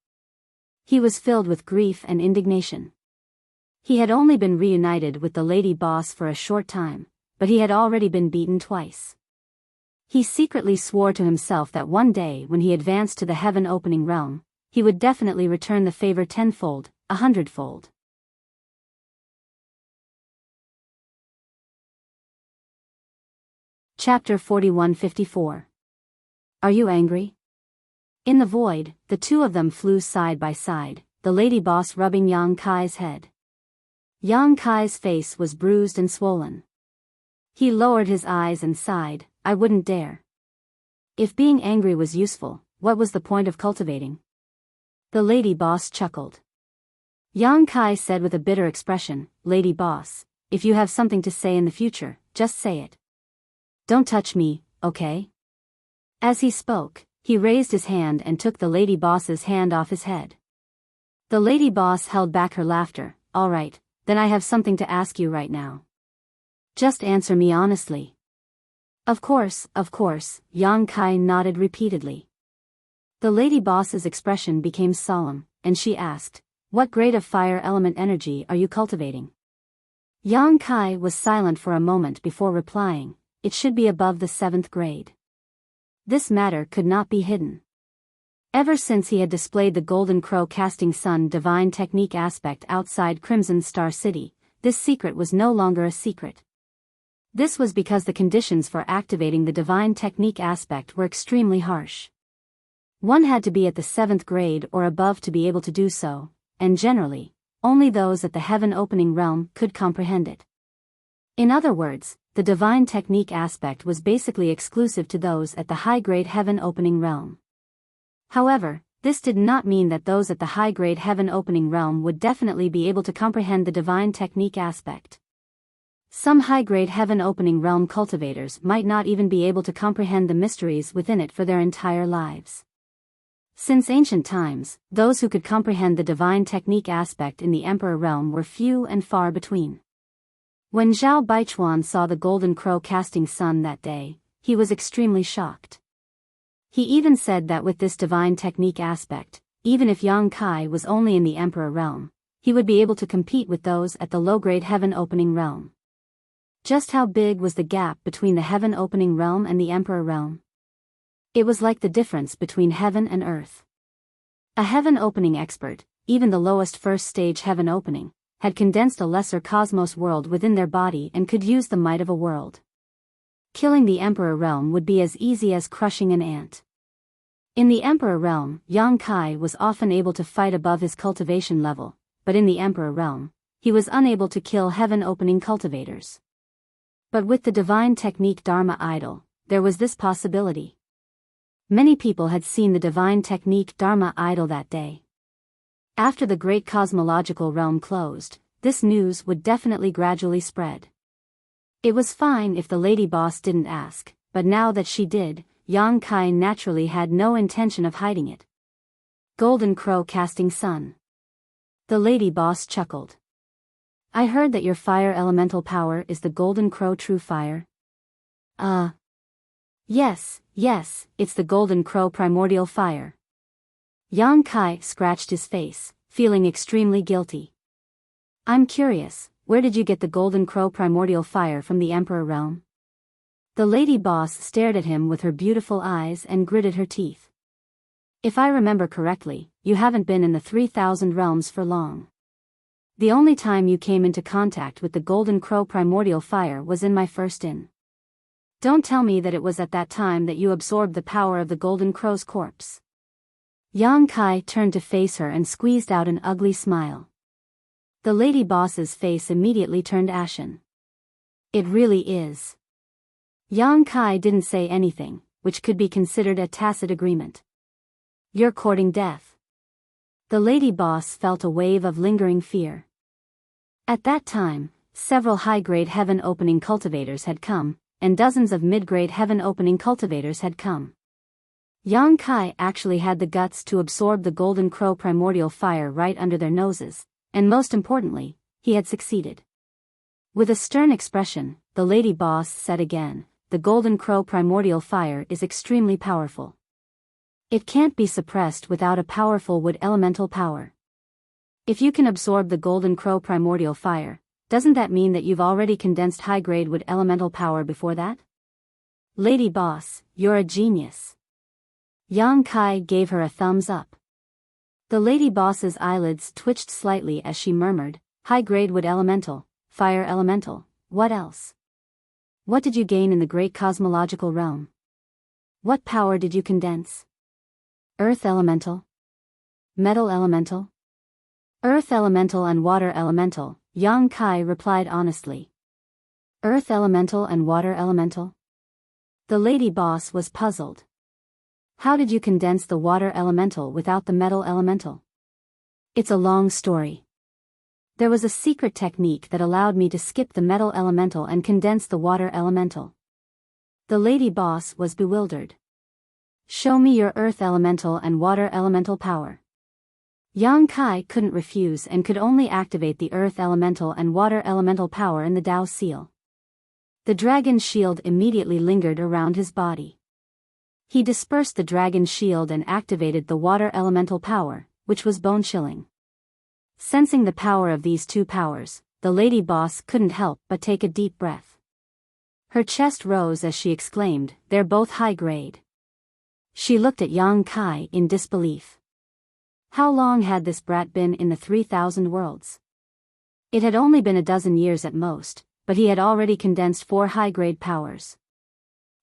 He was filled with grief and indignation. He had only been reunited with the lady boss for a short time, but he had already been beaten twice. He secretly swore to himself that one day when he advanced to the heaven-opening realm, he would definitely return the favor tenfold, 100-fold. Chapter 41-54. Are you angry? In the void, the two of them flew side by side, the lady boss rubbing Yang Kai's head. Yang Kai's face was bruised and swollen. He lowered his eyes and sighed, I wouldn't dare. If being angry was useful, what was the point of cultivating? The lady boss chuckled. Yang Kai said with a bitter expression, Lady boss, if you have something to say in the future, just say it. Don't touch me, okay? As he spoke, he raised his hand and took the lady boss's hand off his head. The lady boss held back her laughter, all right, then I have something to ask you right now. Just answer me honestly. Of course, Yang Kai nodded repeatedly. The lady boss's expression became solemn, and she asked, what grade of fire element energy are you cultivating? Yang Kai was silent for a moment before replying, it should be above the 7th grade. This matter could not be hidden. Ever since he had displayed the Golden Crow casting sun divine technique aspect outside Crimson Star City, this secret was no longer a secret. This was because the conditions for activating the divine technique aspect were extremely harsh. One had to be at the 7th grade or above to be able to do so, and generally, only those at the heaven-opening realm could comprehend it. In other words, the divine technique aspect was basically exclusive to those at the high-grade heaven-opening realm. However, this did not mean that those at the high-grade heaven-opening realm would definitely be able to comprehend the divine technique aspect. Some high-grade heaven-opening realm cultivators might not even be able to comprehend the mysteries within it for their entire lives. Since ancient times, those who could comprehend the divine technique aspect in the Emperor realm were few and far between. When Zhao Baichuan saw the Golden Crow casting sun that day, he was extremely shocked. He even said that with this divine technique aspect, even if Yang Kai was only in the Emperor realm, he would be able to compete with those at the low-grade heaven-opening realm. Just how big was the gap between the heaven-opening realm and the Emperor realm? It was like the difference between heaven and earth. A heaven-opening expert, even the lowest first-stage heaven-opening, had condensed a lesser cosmos world within their body and could use the might of a world. Killing the Emperor realm would be as easy as crushing an ant. In the Emperor realm, Yang Kai was often able to fight above his cultivation level, but in the Emperor realm, he was unable to kill heaven-opening cultivators. But with the divine technique Dharma idol, there was this possibility. Many people had seen the divine technique Dharma idol that day. After the great cosmological realm closed, this news would definitely gradually spread. It was fine if the lady boss didn't ask, but now that she did, Yang Kai naturally had no intention of hiding it. Golden Crow casting sun. The lady boss chuckled. I heard that your fire elemental power is the Golden Crow true fire. Yes, it's the Golden Crow primordial fire. Yang Kai scratched his face, feeling extremely guilty. I'm curious, where did you get the Golden Crow primordial fire from the Emperor realm? The lady boss stared at him with her beautiful eyes and gritted her teeth. If I remember correctly, you haven't been in the 3,000 realms for long. The only time you came into contact with the Golden Crow primordial fire was in my first inn. Don't tell me that it was at that time that you absorbed the power of the Golden Crow's corpse. Yang Kai turned to face her and squeezed out an ugly smile. The lady boss's face immediately turned ashen. It really is. Yang Kai didn't say anything, which could be considered a tacit agreement. You're courting death. The lady boss felt a wave of lingering fear. At that time, several high-grade heaven opening cultivators had come, and dozens of mid-grade heaven opening cultivators had come. Yang Kai actually had the guts to absorb the Golden Crow primordial fire right under their noses, and most importantly, he had succeeded. With a stern expression, the lady boss said again, the Golden Crow primordial fire is extremely powerful. It can't be suppressed without a powerful wood elemental power. If you can absorb the Golden Crow primordial fire, doesn't that mean that you've already condensed high-grade wood elemental power before that? Lady boss, you're a genius. Yang Kai gave her a thumbs up. The lady boss's eyelids twitched slightly as she murmured, high-grade wood elemental, fire elemental, what else? What did you gain in the great cosmological realm? What power did you condense? Earth elemental? Metal elemental? Earth elemental and water elemental, Yang Kai replied honestly. Earth elemental and water elemental? The lady boss was puzzled. How did you condense the water elemental without the metal elemental? It's a long story. There was a secret technique that allowed me to skip the metal elemental and condense the water elemental. The lady boss was bewildered. Show me your earth elemental and water elemental power. Yang Kai couldn't refuse and could only activate the earth elemental and water elemental power in the Dao seal. The dragon's shield immediately lingered around his body. He dispersed the dragon's shield and activated the water elemental power, which was bone-chilling. Sensing the power of these two powers, the lady boss couldn't help but take a deep breath. Her chest rose as she exclaimed, they're both high-grade. She looked at Yang Kai in disbelief. How long had this brat been in the 3,000 worlds? It had only been a dozen years at most, but he had already condensed 4 high-grade powers.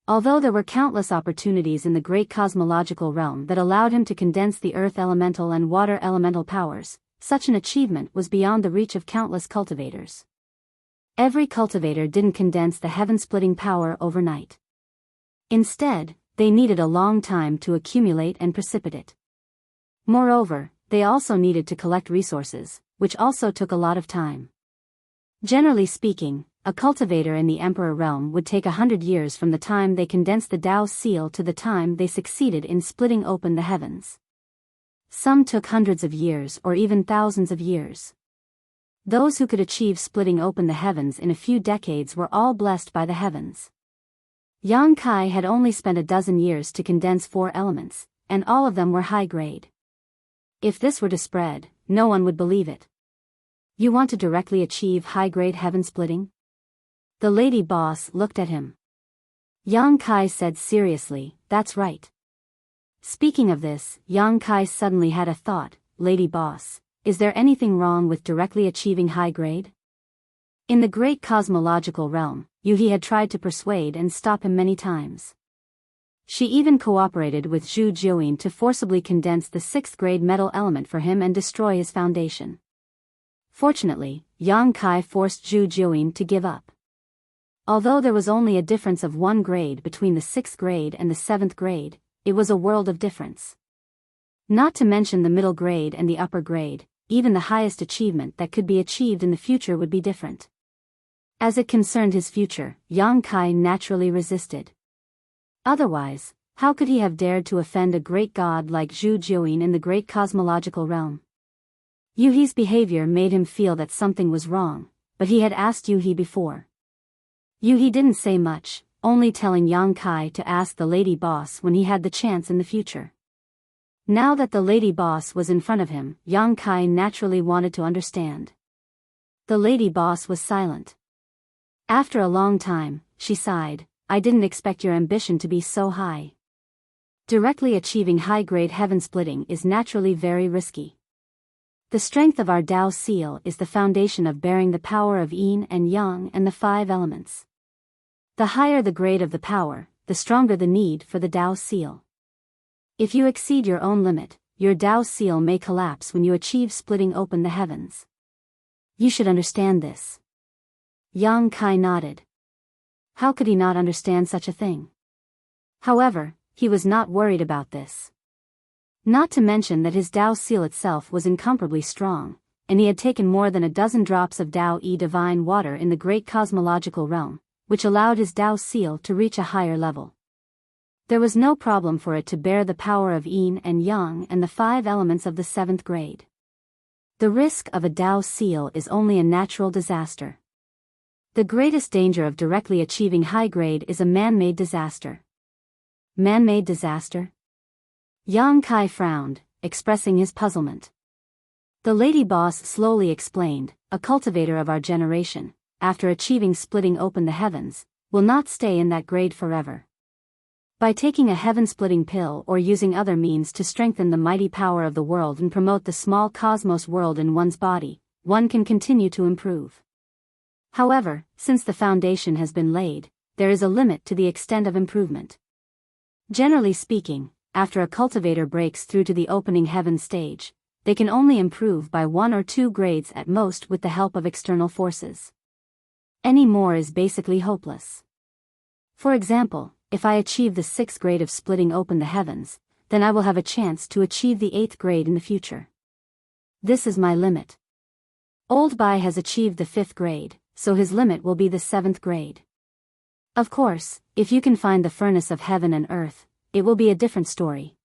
Although there were countless opportunities in the great cosmological realm that allowed him to condense the earth elemental and water elemental powers, such an achievement was beyond the reach of countless cultivators. Every cultivator didn't condense the heaven-splitting power overnight. Instead, they needed a long time to accumulate and precipitate. Moreover, they also needed to collect resources, which also took a lot of time. Generally speaking, a cultivator in the Emperor realm would take 100 years from the time they condensed the Dao seal to the time they succeeded in splitting open the heavens. Some took hundreds of years or even thousands of years. Those who could achieve splitting open the heavens in a few decades were all blessed by the heavens. Yang Kai had only spent a dozen years to condense 4 elements, and all of them were high-grade. If this were to spread, no one would believe it. You want to directly achieve high-grade heaven splitting? The lady boss looked at him. Yang Kai said seriously, that's right. Speaking of this, Yang Kai suddenly had a thought, lady boss, is there anything wrong with directly achieving high grade? In the great cosmological realm, he had tried to persuade and stop him many times. She even cooperated with Zhu Jiuyin to forcibly condense the 6th grade metal element for him and destroy his foundation. Fortunately, Yang Kai forced Zhu Jiuyin to give up. Although there was only a difference of 1 grade between the 6th grade and the 7th grade, it was a world of difference. Not to mention the middle grade and the upper grade, even the highest achievement that could be achieved in the future would be different. As it concerned his future, Yang Kai naturally resisted. Otherwise, how could he have dared to offend a great god like Zhu Jiuyin in the great cosmological realm? Yuhi's behavior made him feel that something was wrong, but he had asked Yuhi before. Yuhi didn't say much, only telling Yang Kai to ask the lady boss when he had the chance in the future. Now that the lady boss was in front of him, Yang Kai naturally wanted to understand. The lady boss was silent. After a long time, she sighed, "I didn't expect your ambition to be so high. Directly achieving high-grade heaven splitting is naturally very risky. The strength of our Tao seal is the foundation of bearing the power of yin and yang and the 5 elements. The higher the grade of the power, the stronger the need for the Tao seal. If you exceed your own limit, your Tao seal may collapse when you achieve splitting open the heavens. You should understand this." Yang Kai nodded. How could he not understand such a thing? However, he was not worried about this. Not to mention that his Tao seal itself was incomparably strong, and he had taken more than a dozen drops of Tao-E divine water in the great cosmological realm, which allowed his Tao seal to reach a higher level. There was no problem for it to bear the power of yin and yang and the 5 elements of the 7th grade. The risk of a Tao seal is only a natural disaster. The greatest danger of directly achieving high grade is a man-made disaster. Man-made disaster? Yang Kai frowned, expressing his puzzlement. The lady boss slowly explained, "A cultivator of our generation, after achieving splitting open the heavens, will not stay in that grade forever. By taking a heaven-splitting pill or using other means to strengthen the mighty power of the world and promote the small cosmos world in one's body, one can continue to improve. However, since the foundation has been laid, there is a limit to the extent of improvement. Generally speaking, after a cultivator breaks through to the opening heaven stage, they can only improve by 1 or 2 grades at most with the help of external forces. Any more is basically hopeless. For example, if I achieve the 6th grade of splitting open the heavens, then I will have a chance to achieve the 8th grade in the future. This is my limit. Old Bai has achieved the 5th grade, so his limit will be the 7th grade. Of course, if you can find the furnace of heaven and earth, it will be a different story.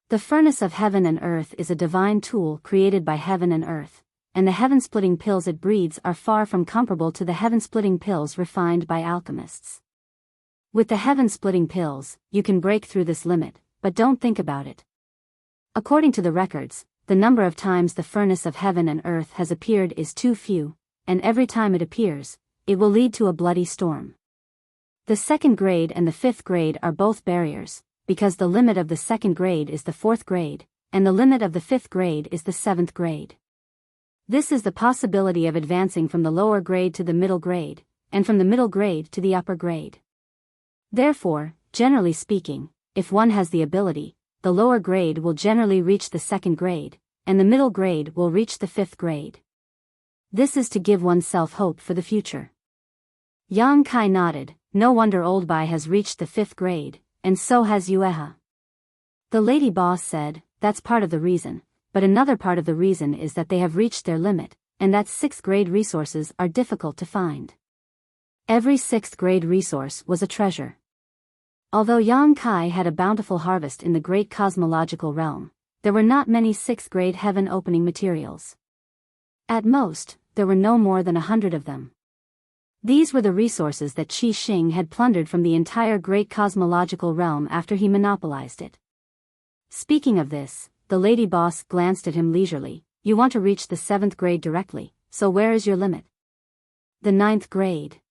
The furnace of heaven and earth is a divine tool created by heaven and earth, and the heaven-splitting pills it breeds are far from comparable to the heaven-splitting pills refined by alchemists. With the heaven-splitting pills, you can break through this limit, but don't think about it. According to the records, the number of times the furnace of heaven and earth has appeared is too few, and every time it appears, it will lead to a bloody storm. The 2nd grade and the 5th grade are both barriers, because the limit of the 2nd grade is the 4th grade, and the limit of the 5th grade is the 7th grade. This is the possibility of advancing from the lower grade to the middle grade, and from the middle grade to the upper grade. Therefore, generally speaking, if one has the ability, the lower grade will generally reach the 2nd grade, and the middle grade will reach the 5th grade. This is to give oneself hope for the future. Yang Kai nodded. No wonder Old Bai has reached the 5th grade, and so has Yueha. The lady boss said, "That's part of the reason, but another part of the reason is that they have reached their limit, and that 6th grade resources are difficult to find." Every 6th grade resource was a treasure. Although Yang Kai had a bountiful harvest in the great cosmological realm, there were not many 6th grade heaven opening materials. At most, there were no more than 100 of them. These were the resources that Qi Xing had plundered from the entire great cosmological realm after he monopolized it. Speaking of this, the lady boss glanced at him leisurely. "You want to reach the 7th grade directly, so where is your limit?" "The 9th grade."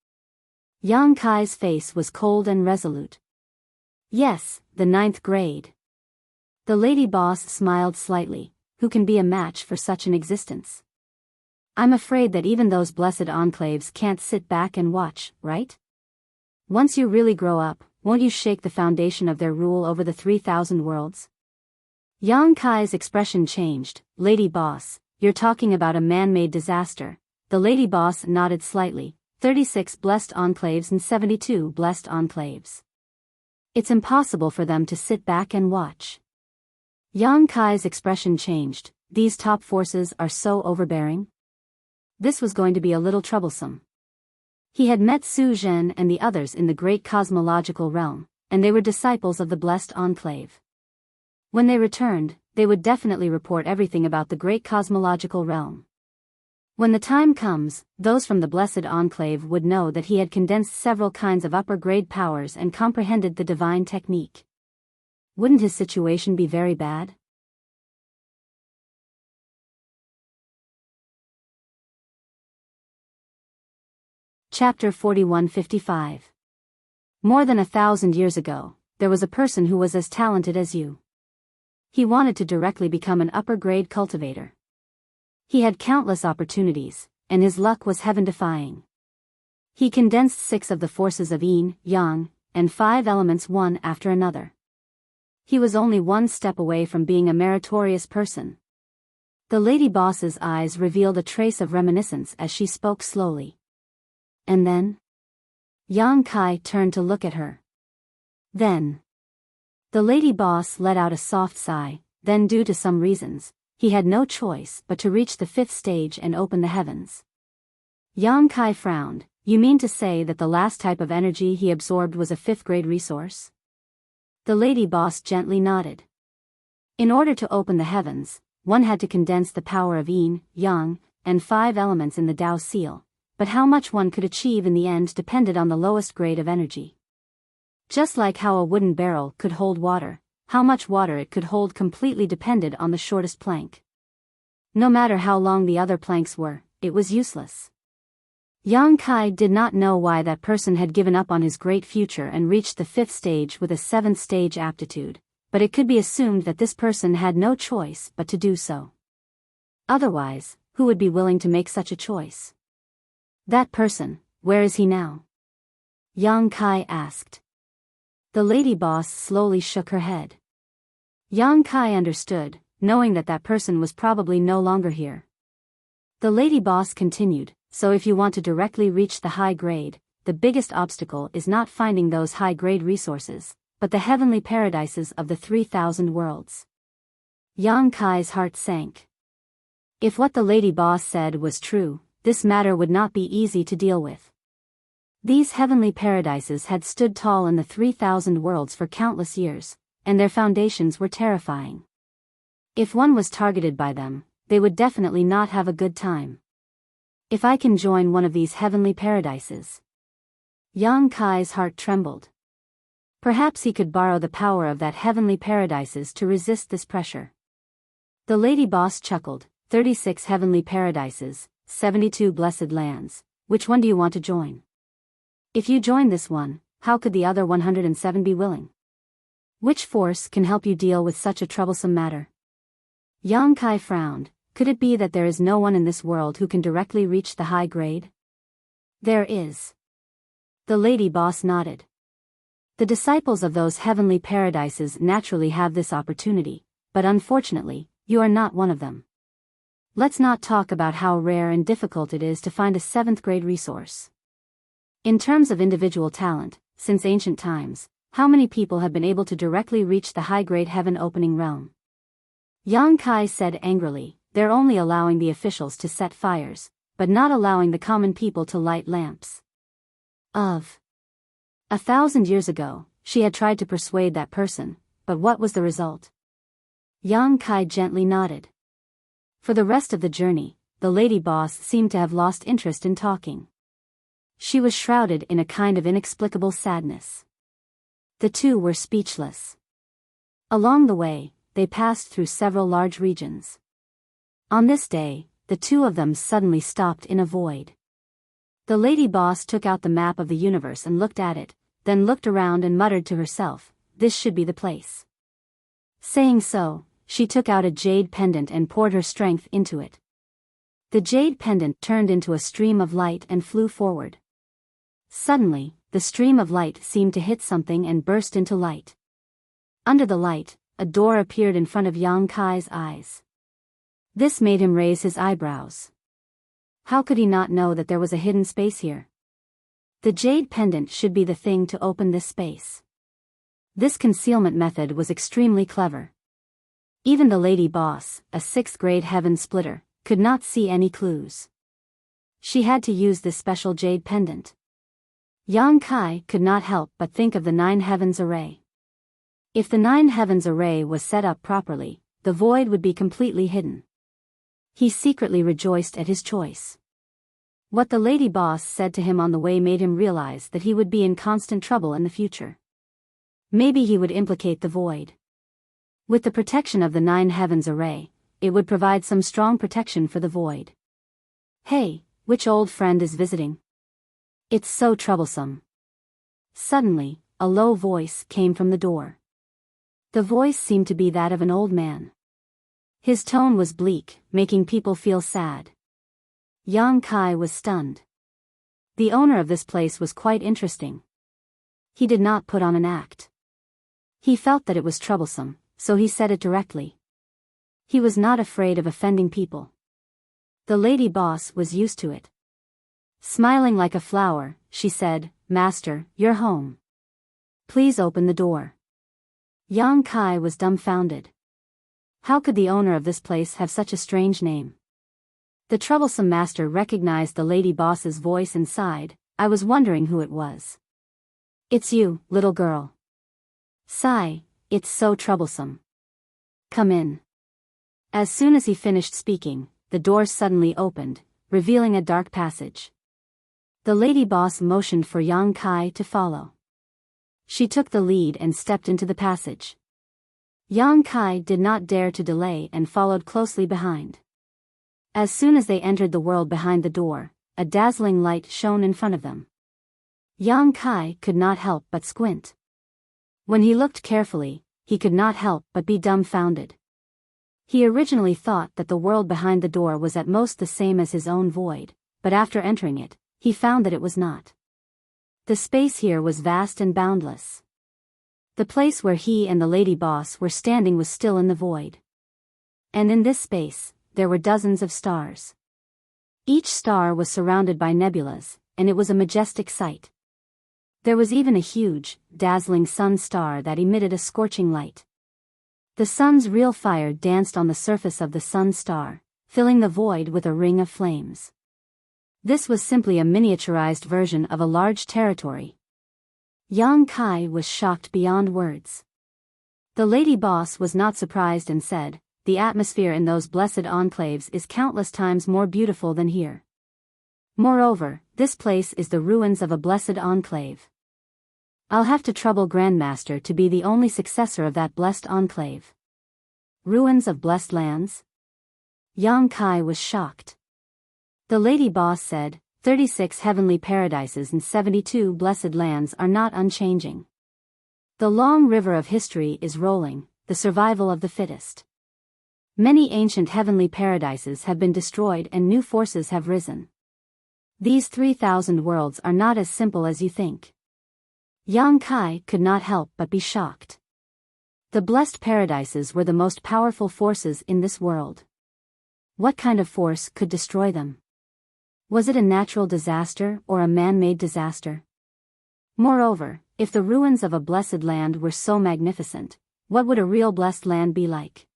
Yang Kai's face was cold and resolute. "Yes, the 9th grade." The lady boss smiled slightly. Who can be a match for such an existence? I'm afraid that even those blessed enclaves can't sit back and watch, right? Once you really grow up, won't you shake the foundation of their rule over the 3,000 worlds? Yang Kai's expression changed. "Lady boss, you're talking about a man-made disaster." The lady boss nodded slightly, 36 blessed enclaves and 72 blessed enclaves. It's impossible for them to sit back and watch. Yang Kai's expression changed. These top forces are so overbearing. This was going to be a little troublesome. He had met Su Zhen and the others in the great cosmological realm, and they were disciples of the blessed enclave. When they returned, they would definitely report everything about the great cosmological realm. When the time comes, those from the blessed enclave would know that he had condensed several kinds of upper-grade powers and comprehended the divine technique. Wouldn't his situation be very bad? Chapter 4155. More than 1,000 years ago, there was a person who was as talented as you. He wanted to directly become an upper-grade cultivator. He had countless opportunities, and his luck was heaven-defying. He condensed 6 of the forces of yin, yang, and 5 elements one after another. He was only one step away from being a meritorious person. The lady boss's eyes revealed a trace of reminiscence as she spoke slowly. And then? Yang Kai turned to look at her. Then. The lady boss let out a soft sigh. Then, due to some reasons, he had no choice but to reach the 5th stage and open the heavens. Yang Kai frowned. You mean to say that the last type of energy he absorbed was a 5th-grade resource? The lady boss gently nodded. In order to open the heavens, one had to condense the power of yin, yang, and 5 elements in the Tao seal, but how much one could achieve in the end depended on the lowest grade of energy. Just like how a wooden barrel could hold water, how much water it could hold completely depended on the shortest plank. No matter how long the other planks were, it was useless. Yang Kai did not know why that person had given up on his great future and reached the 5th stage with a 7th stage aptitude, but it could be assumed that this person had no choice but to do so. Otherwise, who would be willing to make such a choice? That person, where is he now? Yang Kai asked. The lady boss slowly shook her head. Yang Kai understood, knowing that that person was probably no longer here. The lady boss continued, so if you want to directly reach the high grade, the biggest obstacle is not finding those high-grade resources, but the heavenly paradises of the 3,000 worlds. Yang Kai's heart sank. If what the lady boss said was true, this matter would not be easy to deal with. These heavenly paradises had stood tall in the 3,000 worlds for countless years, and their foundations were terrifying. If one was targeted by them, they would definitely not have a good time. If I can join one of these heavenly paradises. Yang Kai's heart trembled. Perhaps he could borrow the power of that heavenly paradises to resist this pressure. The lady boss chuckled. 36 heavenly paradises, 72 blessed lands. Which one do you want to join? If you join this one, how could the other 107 be willing? Which force can help you deal with such a troublesome matter? Yang Kai frowned. Could it be that there is no one in this world who can directly reach the high grade? There is. The lady boss nodded. The disciples of those heavenly paradises naturally have this opportunity, but unfortunately, you are not one of them. Let's not talk about how rare and difficult it is to find a 7th grade resource. In terms of individual talent, since ancient times, how many people have been able to directly reach the high-grade heaven-opening realm? Yang Kai said angrily, they're only allowing the officials to set fires, but not allowing the common people to light lamps. 1,000 years ago, she had tried to persuade that person, but what was the result? Yang Kai gently nodded. For the rest of the journey, the lady boss seemed to have lost interest in talking. She was shrouded in a kind of inexplicable sadness. The two were speechless. Along the way, they passed through several large regions. On this day, the two of them suddenly stopped in a void. The lady boss took out the map of the universe and looked at it, then looked around and muttered to herself, this should be the place. Saying so, she took out a jade pendant and poured her strength into it. The jade pendant turned into a stream of light and flew forward. Suddenly, the stream of light seemed to hit something and burst into light. Under the light, a door appeared in front of Yang Kai's eyes. This made him raise his eyebrows. How could he not know that there was a hidden space here? The jade pendant should be the thing to open this space. This concealment method was extremely clever. Even the lady boss, a 6th-grade heaven splitter, could not see any clues. She had to use this special jade pendant. Yang Kai could not help but think of the 9 heavens array. If the 9 heavens array was set up properly, the void would be completely hidden. He secretly rejoiced at his choice. What the lady boss said to him on the way made him realize that he would be in constant trouble in the future. Maybe he would implicate the void. With the protection of the 9 heavens array, it would provide some strong protection for the void. Hey, which old friend is visiting? It's so troublesome. Suddenly, a low voice came from the door. The voice seemed to be that of an old man. His tone was bleak, making people feel sad. Yang Kai was stunned. The owner of this place was quite interesting. He did not put on an act. He felt that it was troublesome, so he said it directly. He was not afraid of offending people. The lady boss was used to it. Smiling like a flower, she said, "Master, you're home. Please open the door." Yang Kai was dumbfounded. How could the owner of this place have such a strange name? The troublesome master recognized the lady boss's voice and sighed. "I was wondering who it was." "It's you, little girl." "Sigh, it's so troublesome." "Come in." As soon as he finished speaking, the door suddenly opened, revealing a dark passage. The lady boss motioned for Yang Kai to follow. She took the lead and stepped into the passage. Yang Kai did not dare to delay and followed closely behind. As soon as they entered the world behind the door, a dazzling light shone in front of them. Yang Kai could not help but squint. When he looked carefully, he could not help but be dumbfounded. He originally thought that the world behind the door was at most the same as his own void, but after entering it, he found that it was not. The space here was vast and boundless. The place where he and the lady boss were standing was still in the void. And in this space, there were dozens of stars. Each star was surrounded by nebulas, and it was a majestic sight. There was even a huge, dazzling sun star that emitted a scorching light. The sun's real fire danced on the surface of the sun star, filling the void with a ring of flames. This was simply a miniaturized version of a large territory. Yang Kai was shocked beyond words. The lady boss was not surprised and said, "The atmosphere in those blessed enclaves is countless times more beautiful than here. Moreover, this place is the ruins of a blessed enclave. I'll have to trouble Grandmaster to be the only successor of that blessed enclave." Ruins of blessed lands? Yang Kai was shocked. The lady boss said, 36 heavenly paradises and 72 blessed lands are not unchanging. The long river of history is rolling, the survival of the fittest. Many ancient heavenly paradises have been destroyed and new forces have risen. These 3,000 worlds are not as simple as you think. Yang Kai could not help but be shocked. The blessed paradises were the most powerful forces in this world. What kind of force could destroy them? Was it a natural disaster or a man-made disaster? Moreover, if the ruins of a blessed land were so magnificent, what would a real blessed land be like?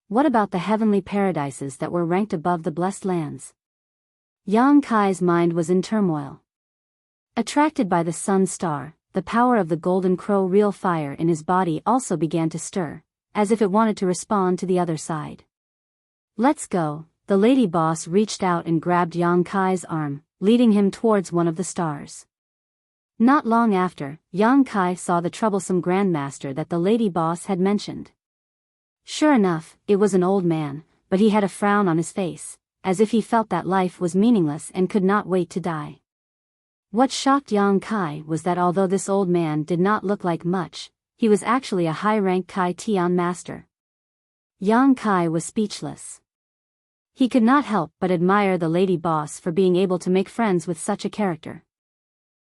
What about the heavenly paradises that were ranked above the blessed lands? Yang Kai's mind was in turmoil. Attracted by the sun star, the power of the golden crow real fire in his body also began to stir, as if it wanted to respond to the other side. "Let's go." The lady boss reached out and grabbed Yang Kai's arm, leading him towards one of the stars. Not long after, Yang Kai saw the troublesome grandmaster that the lady boss had mentioned. Sure enough, it was an old man, but he had a frown on his face, as if he felt that life was meaningless and could not wait to die. What shocked Yang Kai was that although this old man did not look like much, he was actually a high-rank Kai Tian master. Yang Kai was speechless. He could not help but admire the lady boss for being able to make friends with such a character.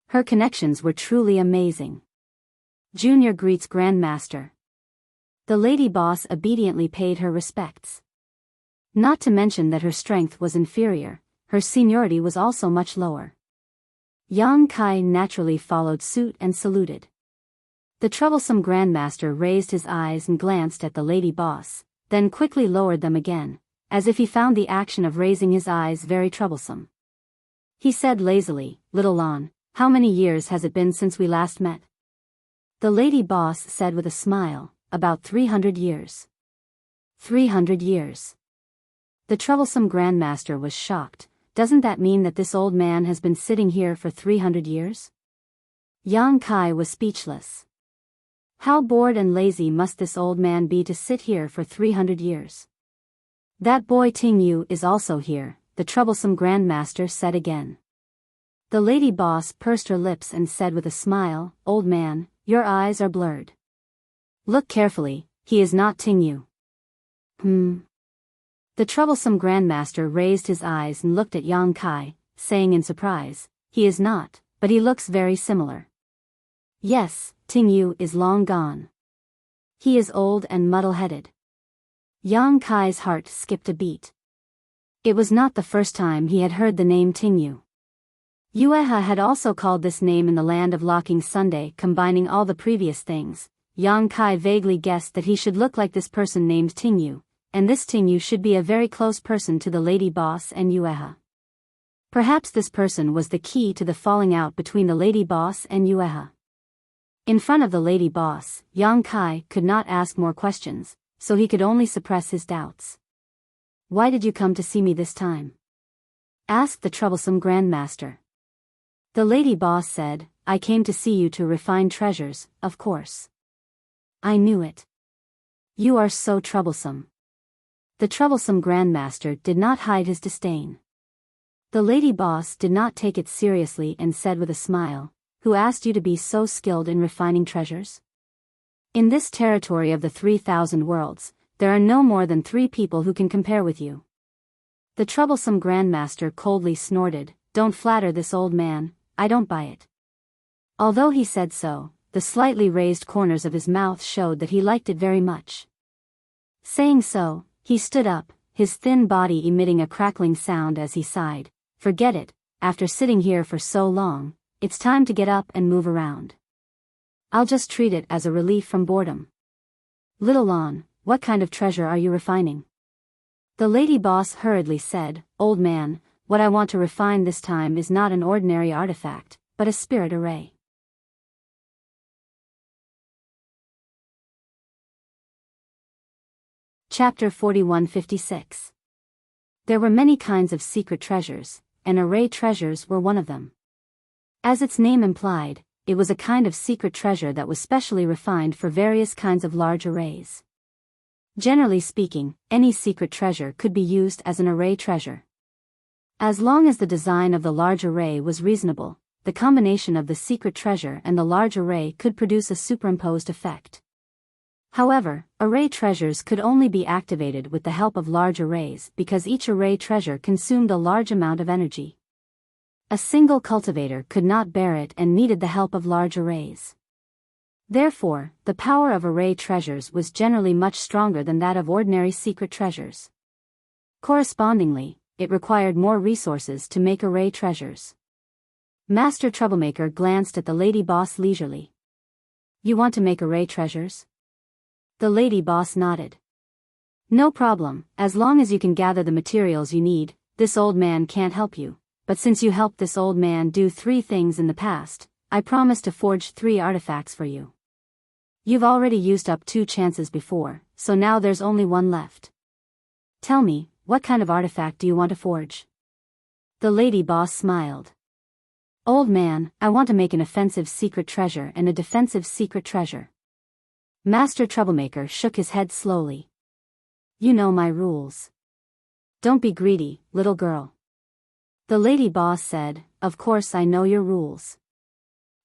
Her connections were truly amazing. Junior greets Grandmaster. The lady boss obediently paid her respects. Not to mention that her strength was inferior, her seniority was also much lower. Yang Kai naturally followed suit and saluted. The troublesome grandmaster raised his eyes and glanced at the lady boss, then quickly lowered them again, as if he found the action of raising his eyes very troublesome. He said lazily, "Little Lon, how many years has it been since we last met?" The lady boss said with a smile, "About 300 years. 300 years. The troublesome grandmaster was shocked. Doesn't that mean that this old man has been sitting here for 300 years? Yang Kai was speechless. How bored and lazy must this old man be to sit here for 300 years? That boy Ting Yu is also here, the troublesome grandmaster said again. The lady boss pursed her lips and said with a smile, "Old man, your eyes are blurred. Look carefully, he is not Ting Yu." The troublesome grandmaster raised his eyes and looked at Yang Kai, saying in surprise, "He is not, but he looks very similar. Yes, Ting Yu is long gone. He is old and muddle-headed." Yang Kai's heart skipped a beat. It was not the first time he had heard the name Ting Yu. Yueha had also called this name in the land of Locking Sunday, combining all the previous things. Yang Kai vaguely guessed that he should look like this person named Ting Yu, and this Ting Yu should be a very close person to the lady boss and Yueha. Perhaps this person was the key to the falling out between the lady boss and Yueha. In front of the lady boss, Yang Kai could not ask more questions, so he could only suppress his doubts. "Why did you come to see me this time?" asked the troublesome grandmaster. The lady boss said, "I came to see you to refine treasures, of course." "I knew it. You are so troublesome." The troublesome grandmaster did not hide his disdain. The lady boss did not take it seriously and said with a smile, "Who asked you to be so skilled in refining treasures? In this territory of the 3,000 worlds, there are no more than 3 people who can compare with you." The troublesome grandmaster coldly snorted, "Don't flatter this old man, I don't buy it." Although he said so, the slightly raised corners of his mouth showed that he liked it very much. Saying so, he stood up, his thin body emitting a crackling sound as he sighed, "Forget it, after sitting here for so long, it's time to get up and move around. I'll just treat it as a relief from boredom." "Little Lon, what kind of treasure are you refining?" The lady boss hurriedly said, "Old man, what I want to refine this time is not an ordinary artifact, but a spirit array." Chapter 4156. There were many kinds of secret treasures, and array treasures were one of them. As its name implied, it was a kind of secret treasure that was specially refined for various kinds of large arrays. Generally speaking, any secret treasure could be used as an array treasure. As long as the design of the large array was reasonable, the combination of the secret treasure and the large array could produce a superimposed effect. However, array treasures could only be activated with the help of large arrays because each array treasure consumed a large amount of energy. A single cultivator could not bear it and needed the help of large arrays. Therefore, the power of array treasures was generally much stronger than that of ordinary secret treasures. Correspondingly, it required more resources to make array treasures. Master Troublemaker glanced at the lady boss leisurely. "You want to make array treasures?" The lady boss nodded. "No problem, as long as you can gather the materials you need. This old man can't help you, but since you helped this old man do 3 things in the past, I promise to forge 3 artifacts for you. You've already used up 2 chances before, so now there's only 1 left. Tell me, what kind of artifact do you want to forge?" The lady boss smiled. "Old man, I want to make an offensive secret treasure and a defensive secret treasure." Master Troublemaker shook his head slowly. "You know my rules. Don't be greedy, little girl." The lady boss said, "Of course I know your rules.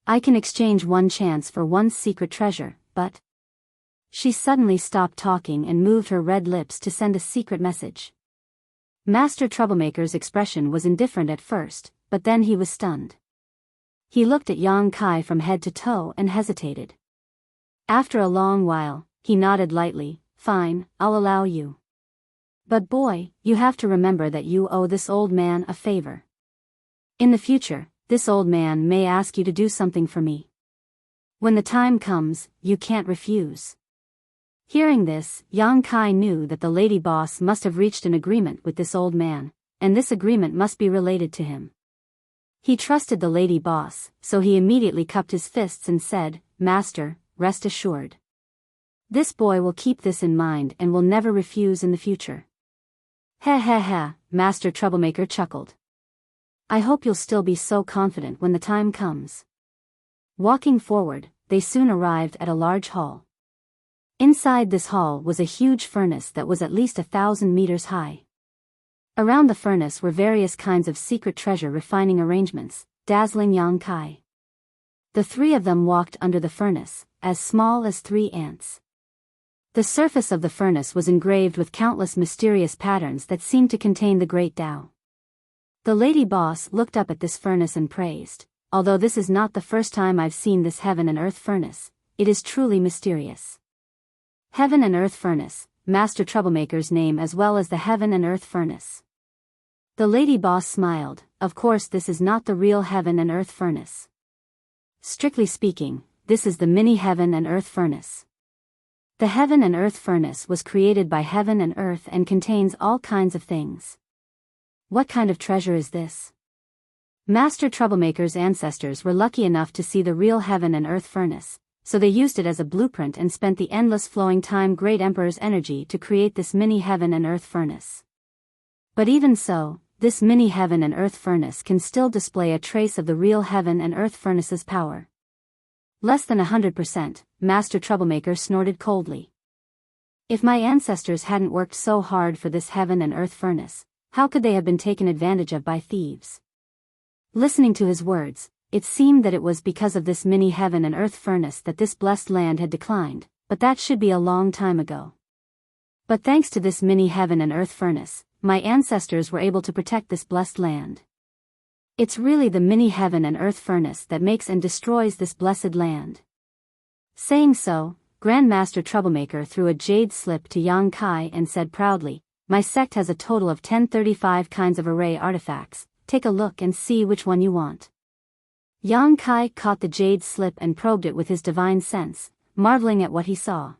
I can exchange 1 chance for 1 secret treasure, but..." She suddenly stopped talking and moved her red lips to send a secret message. Master Troublemaker's expression was indifferent at first, but then he was stunned. He looked at Yang Kai from head to toe and hesitated. After a long while, he nodded lightly, "Fine, I'll allow you. But boy, you have to remember that you owe this old man a favor. In the future, this old man may ask you to do something for me. When the time comes, you can't refuse." Hearing this, Yang Kai knew that the lady boss must have reached an agreement with this old man, and this agreement must be related to him. He trusted the lady boss, so he immediately cupped his fists and said, "Master, rest assured. This boy will keep this in mind and will never refuse in the future." "Heh heh heh," Master Troublemaker chuckled. "I hope you'll still be so confident when the time comes." Walking forward, they soon arrived at a large hall. Inside this hall was a huge furnace that was at least 1,000 meters high. Around the furnace were various kinds of secret treasure refining arrangements, dazzling Yang Kai. The three of them walked under the furnace, as small as 3 ants. The surface of the furnace was engraved with countless mysterious patterns that seemed to contain the great Tao. The lady boss looked up at this furnace and praised, "Although this is not the first time I've seen this heaven and earth furnace, it is truly mysterious." Heaven and earth furnace, Master Troublemaker's name as well as the heaven and earth furnace. The lady boss smiled. "Of course this is not the real heaven and earth furnace. Strictly speaking, this is the mini heaven and earth furnace. The heaven and earth furnace was created by heaven and earth and contains all kinds of things." "What kind of treasure is this?" Master Troublemaker's ancestors were lucky enough to see the real heaven and earth furnace, so they used it as a blueprint and spent the endless flowing time Great Emperor's energy to create this mini heaven and earth furnace. But even so, this mini heaven and earth furnace can still display a trace of the real heaven and earth furnace's power. "Less than 100%, Master Troublemaker snorted coldly. "If my ancestors hadn't worked so hard for this heaven and earth furnace, how could they have been taken advantage of by thieves?" Listening to his words, it seemed that it was because of this mini heaven and earth furnace that this blessed land had declined, but that should be a long time ago. But thanks to this mini heaven and earth furnace, my ancestors were able to protect this blessed land. It's really the mini heaven and earth furnace that makes and destroys this blessed land." Saying so, Grandmaster Troublemaker threw a jade slip to Yang Kai and said proudly, "My sect has a total of 1035 kinds of array artifacts, take a look and see which one you want." Yang Kai caught the jade slip and probed it with his divine sense, marveling at what he saw.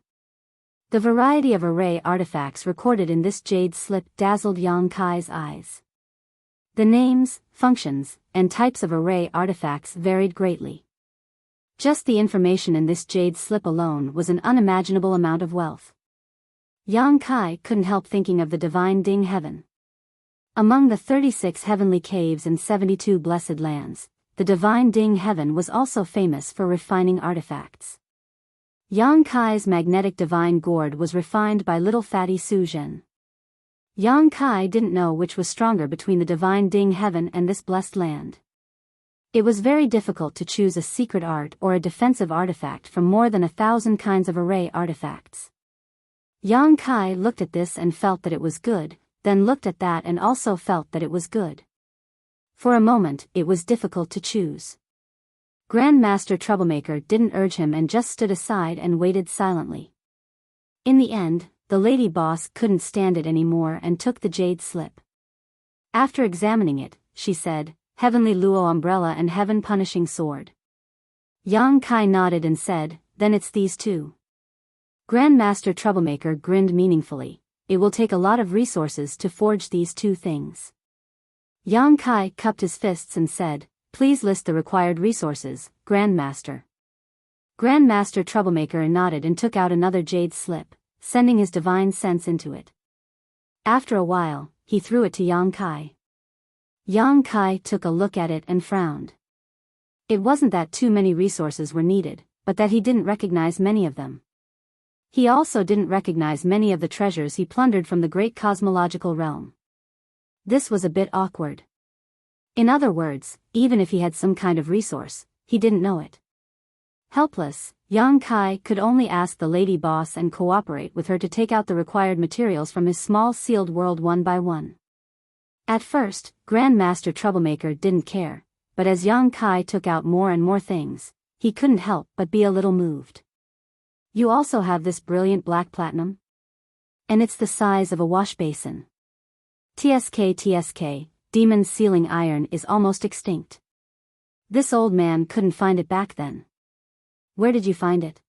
The variety of array artifacts recorded in this jade slip dazzled Yang Kai's eyes. The names, functions, and types of array artifacts varied greatly. Just the information in this jade slip alone was an unimaginable amount of wealth. Yang Kai couldn't help thinking of the divine Ding Heaven. Among the 36 heavenly caves and 72 blessed lands, the divine Ding Heaven was also famous for refining artifacts. Yang Kai's magnetic divine gourd was refined by little fatty Su Zhen. Yang Kai didn't know which was stronger between the divine Ding Heaven and this blessed land. It was very difficult to choose a secret art or a defensive artifact from more than 1,000 kinds of array artifacts. Yang Kai looked at this and felt that it was good, then looked at that and also felt that it was good. For a moment, it was difficult to choose. Grandmaster Troublemaker didn't urge him and just stood aside and waited silently. In the end, the lady boss couldn't stand it anymore and took the jade slip. After examining it, she said, "Heavenly Luo umbrella and heaven punishing sword." Yang Kai nodded and said, "Then it's these two." Grandmaster Troublemaker grinned meaningfully. "It will take a lot of resources to forge these two things." Yang Kai cupped his fists and said, "Please list the required resources, Grandmaster." Grandmaster Troublemaker nodded and took out another jade slip, sending his divine sense into it. After a while, he threw it to Yang Kai. Yang Kai took a look at it and frowned. It wasn't that too many resources were needed, but that he didn't recognize many of them. He also didn't recognize many of the treasures he plundered from the great cosmological realm. This was a bit awkward. In other words, even if he had some kind of resource, he didn't know it. Helpless, Yang Kai could only ask the lady boss and cooperate with her to take out the required materials from his small sealed world one by one. At first, Grandmaster Troublemaker didn't care, but as Yang Kai took out more and more things, he couldn't help but be a little moved. "You also have this brilliant black platinum? And it's the size of a wash basin. TSK, demon sealing iron is almost extinct. This old man couldn't find it back then. Where did you find it?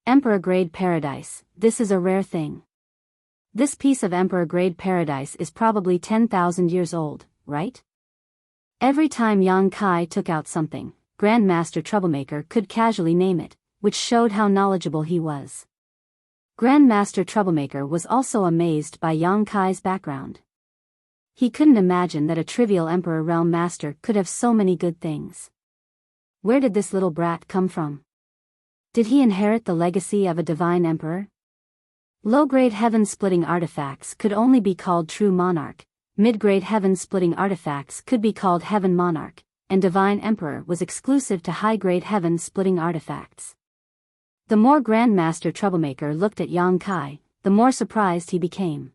Emperor-grade paradise, this is a rare thing. This piece of emperor-grade paradise is probably 10,000 years old, right? Every time Yang Kai took out something, Grandmaster Troublemaker could casually name it, which showed how knowledgeable he was. Grandmaster Troublemaker was also amazed by Yang Kai's background. He couldn't imagine that a trivial Emperor Realm Master could have so many good things. Where did this little brat come from? Did he inherit the legacy of a divine emperor? Low-grade heaven-splitting artifacts could only be called True Monarch, mid-grade heaven-splitting artifacts could be called Heaven Monarch, and Divine Emperor was exclusive to high-grade heaven-splitting artifacts. The more Grandmaster Troublemaker looked at Yang Kai, the more surprised he became.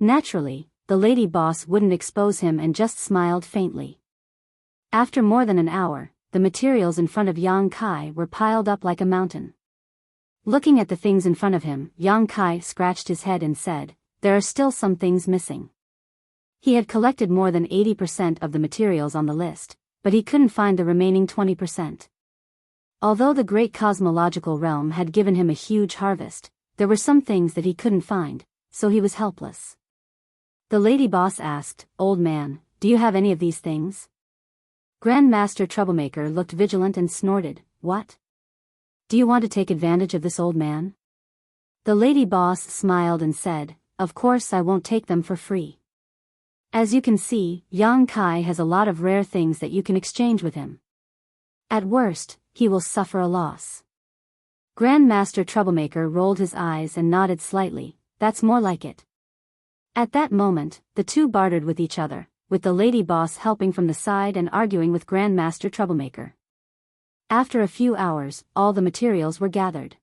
Naturally, the lady boss wouldn't expose him and just smiled faintly. After more than an hour, the materials in front of Yang Kai were piled up like a mountain. Looking at the things in front of him, Yang Kai scratched his head and said, "There are still some things missing." He had collected more than 80% of the materials on the list, but he couldn't find the remaining 20%. Although the great cosmological realm had given him a huge harvest, there were some things that he couldn't find, so he was helpless. The lady boss asked, "Old man, do you have any of these things?" Grandmaster Troublemaker looked vigilant and snorted, "What? Do you want to take advantage of this old man?" The lady boss smiled and said, "Of course I won't take them for free. As you can see, Yang Kai has a lot of rare things that you can exchange with him. At worst, he will suffer a loss." Grandmaster Troublemaker rolled his eyes and nodded slightly, "That's more like it." At that moment, the two bartered with each other, with the lady boss helping from the side and arguing with Grandmaster Troublemaker. After a few hours, all the materials were gathered.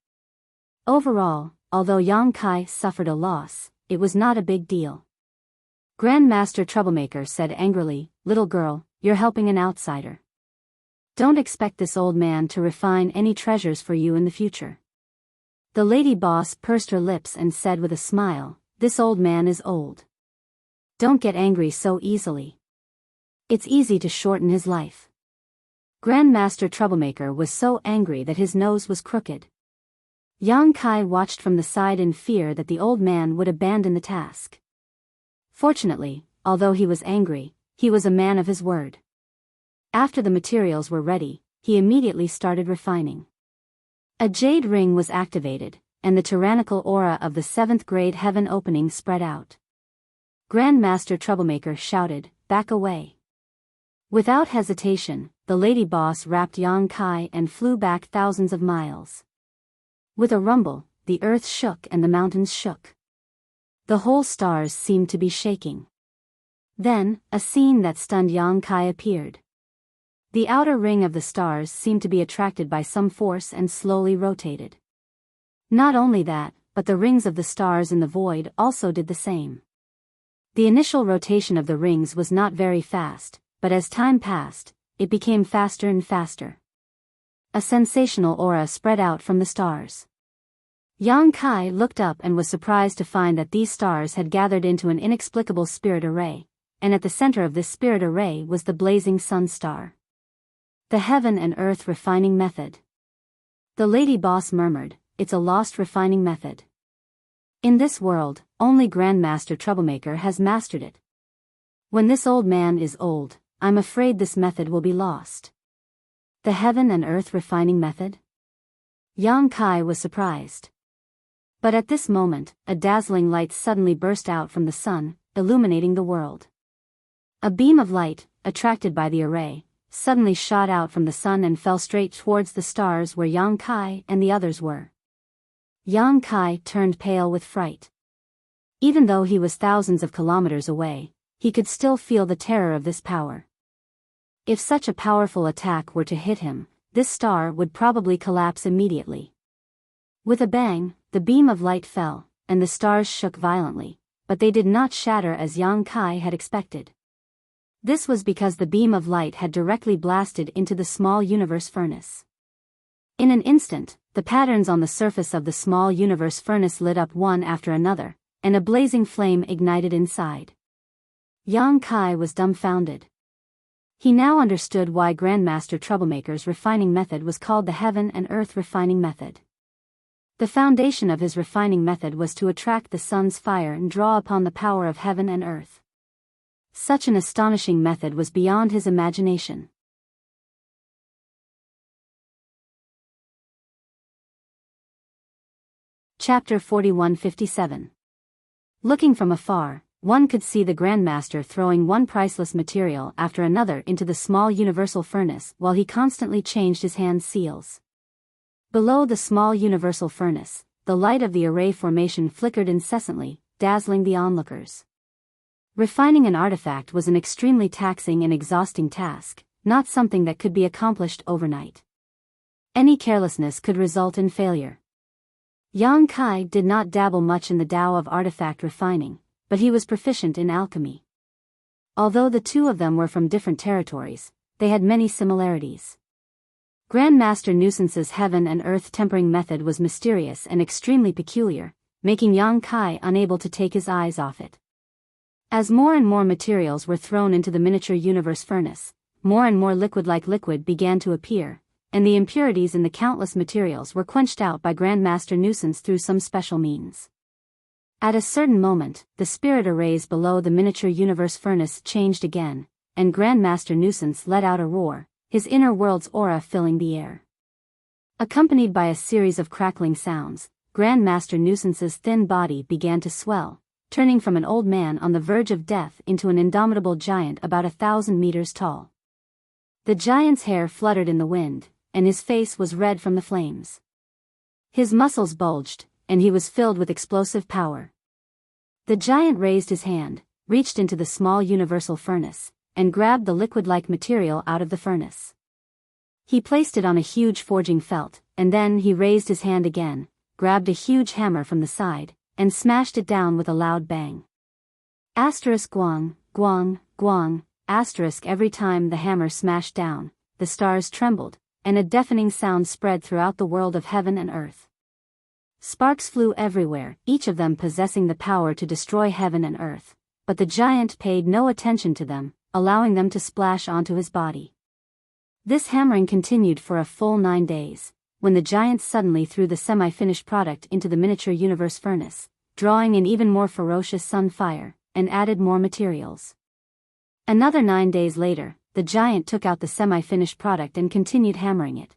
Overall, although Yang Kai suffered a loss, it was not a big deal. Grandmaster Troublemaker said angrily, "Little girl, you're helping an outsider. Don't expect this old man to refine any treasures for you in the future." The lady boss pursed her lips and said with a smile, "This old man is old. Don't get angry so easily. It's easy to shorten his life." Grandmaster Troublemaker was so angry that his nose was crooked. Yang Kai watched from the side in fear that the old man would abandon the task. Fortunately, although he was angry, he was a man of his word. After the materials were ready, he immediately started refining. A jade ring was activated, and the tyrannical aura of the 7th grade heaven opening spread out. Grandmaster Troublemaker shouted, "Back away." Without hesitation, the lady boss wrapped Yang Kai and flew back thousands of miles. With a rumble, the earth shook and the mountains shook. The whole stars seemed to be shaking. Then, a scene that stunned Yang Kai appeared. The outer ring of the stars seemed to be attracted by some force and slowly rotated. Not only that, but the rings of the stars in the void also did the same. The initial rotation of the rings was not very fast, but as time passed, it became faster and faster. A sensational aura spread out from the stars. Yang Kai looked up and was surprised to find that these stars had gathered into an inexplicable spirit array, and at the center of this spirit array was the blazing sun star. The heaven and earth refining method. The lady boss murmured, "It's a lost refining method. In this world, only Grandmaster Troublemaker has mastered it. When this old man is old, I'm afraid this method will be lost." The heaven and earth refining method? Yang Kai was surprised. But at this moment, a dazzling light suddenly burst out from the sun, illuminating the world. A beam of light, attracted by the array, suddenly shot out from the sun and fell straight towards the stars where Yang Kai and the others were. Yang Kai turned pale with fright. Even though he was thousands of kilometers away, he could still feel the terror of this power. If such a powerful attack were to hit him, this star would probably collapse immediately. With a bang, the beam of light fell, and the stars shook violently, but they did not shatter as Yang Kai had expected. This was because the beam of light had directly blasted into the small universe furnace. In an instant, the patterns on the surface of the small universe furnace lit up one after another, and a blazing flame ignited inside. Yang Kai was dumbfounded. He now understood why Grandmaster Troublemaker's refining method was called the Heaven and Earth Refining Method. The foundation of his refining method was to attract the sun's fire and draw upon the power of heaven and earth. Such an astonishing method was beyond his imagination. Chapter 4157. Looking from afar, one could see the Grandmaster throwing one priceless material after another into the small universal furnace while he constantly changed his hand seals. Below the small universal furnace, the light of the array formation flickered incessantly, dazzling the onlookers. Refining an artifact was an extremely taxing and exhausting task, not something that could be accomplished overnight. Any carelessness could result in failure. Yang Kai did not dabble much in the Tao of artifact refining, but he was proficient in alchemy. Although the two of them were from different territories, they had many similarities. Grandmaster Nuisance's heaven and earth tempering method was mysterious and extremely peculiar, making Yang Kai unable to take his eyes off it. As more and more materials were thrown into the miniature universe furnace, more and more liquid-like liquid began to appear, and the impurities in the countless materials were quenched out by Grandmaster Nuisance through some special means. At a certain moment, the spirit arrays below the miniature universe furnace changed again, and Grandmaster Nuisance let out a roar, his inner world's aura filling the air. Accompanied by a series of crackling sounds, Grandmaster Nuisance's thin body began to swell, turning from an old man on the verge of death into an indomitable giant about 1,000 meters tall. The giant's hair fluttered in the wind, and his face was red from the flames. His muscles bulged, and he was filled with explosive power. The giant raised his hand, reached into the small universal furnace, and grabbed the liquid-like material out of the furnace. He placed it on a huge forging felt, and then he raised his hand again, grabbed a huge hammer from the side, and smashed it down with a loud bang. Asterisk guang, guang, guang, asterisk every time the hammer smashed down, the stars trembled, and a deafening sound spread throughout the world of heaven and earth. Sparks flew everywhere, each of them possessing the power to destroy heaven and earth, but the giant paid no attention to them, allowing them to splash onto his body. This hammering continued for a full 9 days, when the giant suddenly threw the semi-finished product into the miniature universe furnace, drawing in even more ferocious sun fire, and added more materials. Another 9 days later, the giant took out the semi-finished product and continued hammering it.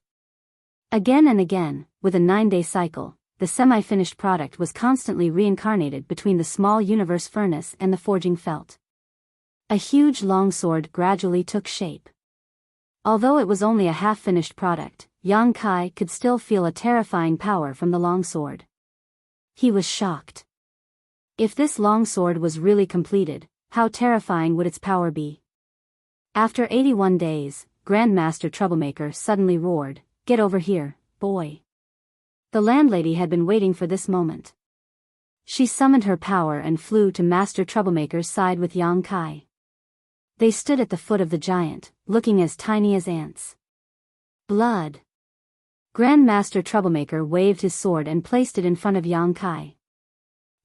Again and again, with a 9-day cycle, the semi-finished product was constantly reincarnated between the small universe furnace and the forging felt. A huge longsword gradually took shape. Although it was only a half-finished product, Yang Kai could still feel a terrifying power from the longsword. He was shocked. If this longsword was really completed, how terrifying would its power be? After 81 days, Grandmaster Troublemaker suddenly roared, "Get over here, boy." The landlady had been waiting for this moment. She summoned her power and flew to Master Troublemaker's side with Yang Kai. They stood at the foot of the giant, looking as tiny as ants. Blood. Grandmaster Troublemaker waved his sword and placed it in front of Yang Kai.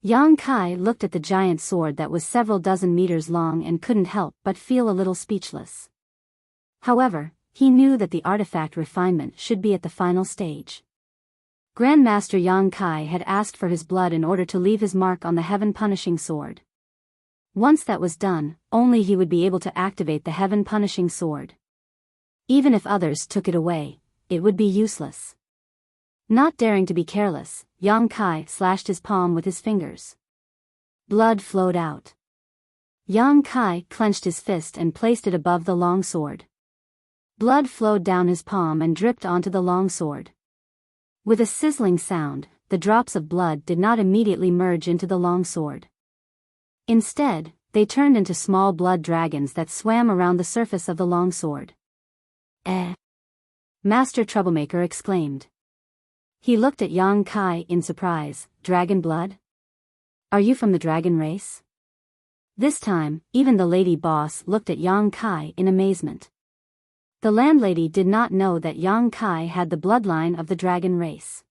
Yang Kai looked at the giant sword that was several dozen meters long and couldn't help but feel a little speechless. However, he knew that the artifact refinement should be at the final stage. Grandmaster Yang Kai had asked for his blood in order to leave his mark on the heaven-punishing sword. Once that was done, only he would be able to activate the heaven-punishing sword. Even if others took it away, it would be useless. Not daring to be careless, Yang Kai slashed his palm with his fingers. Blood flowed out. Yang Kai clenched his fist and placed it above the long sword. Blood flowed down his palm and dripped onto the long sword. With a sizzling sound, the drops of blood did not immediately merge into the long sword. Instead, they turned into small blood dragons that swam around the surface of the long sword. "Eh!" Master Troublemaker exclaimed. He looked at Yang Kai in surprise. "Dragon blood? Are you from the dragon race?" This time, even the lady boss looked at Yang Kai in amazement. The landlady did not know that Yang Kai had the bloodline of the dragon race.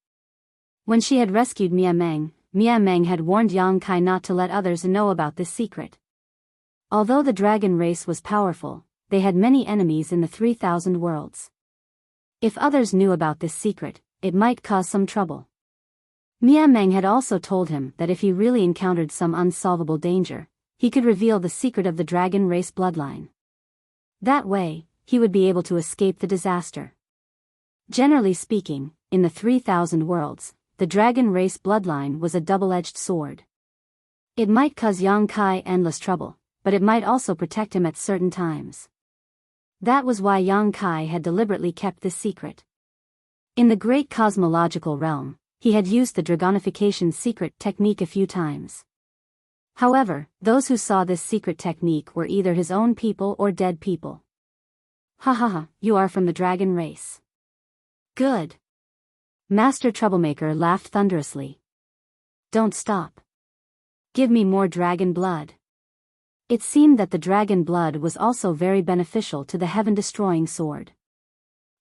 When she had rescued Mia Meng had warned Yang Kai not to let others know about this secret. Although the dragon race was powerful, they had many enemies in the 3,000 worlds. If others knew about this secret, it might cause some trouble. Meng had also told him that if he really encountered some unsolvable danger, he could reveal the secret of the dragon race bloodline. That way, he would be able to escape the disaster. Generally speaking, in the 3,000 worlds, the dragon race bloodline was a double-edged sword. It might cause Yang Kai endless trouble, but it might also protect him at certain times. That was why Yang Kai had deliberately kept this secret. In the great cosmological realm, he had used the dragonification secret technique a few times. However, those who saw this secret technique were either his own people or dead people. Ha ha ha, you are from the dragon race. Good. Master Troublemaker laughed thunderously. Don't stop. Give me more dragon blood. It seemed that the dragon blood was also very beneficial to the heaven-destroying sword.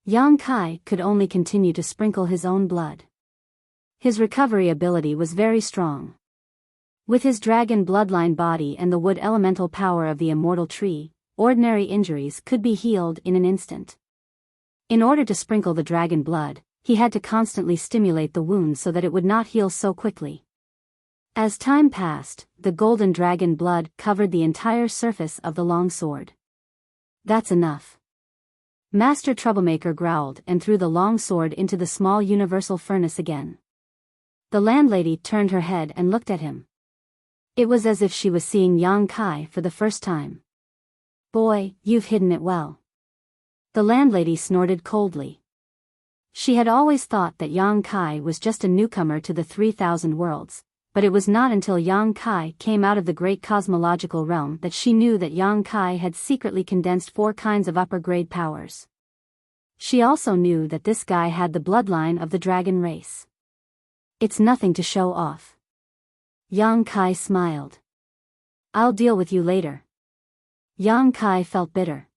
Yang Kai could only continue to sprinkle his own blood. His recovery ability was very strong. With his dragon bloodline body and the wood elemental power of the immortal tree, ordinary injuries could be healed in an instant. In order to sprinkle the dragon blood, he had to constantly stimulate the wound so that it would not heal so quickly. As time passed, the golden dragon blood covered the entire surface of the long sword. That's enough. Master Troublemaker growled and threw the long sword into the small universal furnace again. The landlady turned her head and looked at him. It was as if she was seeing Yang Kai for the first time. Boy, you've hidden it well. The landlady snorted coldly. She had always thought that Yang Kai was just a newcomer to the 3,000 worlds, but it was not until Yang Kai came out of the great cosmological realm that she knew that Yang Kai had secretly condensed 4 kinds of upper-grade powers. She also knew that this guy had the bloodline of the dragon race. It's nothing to show off. Yang Kai smiled. I'll deal with you later. Yang Kai felt bitter.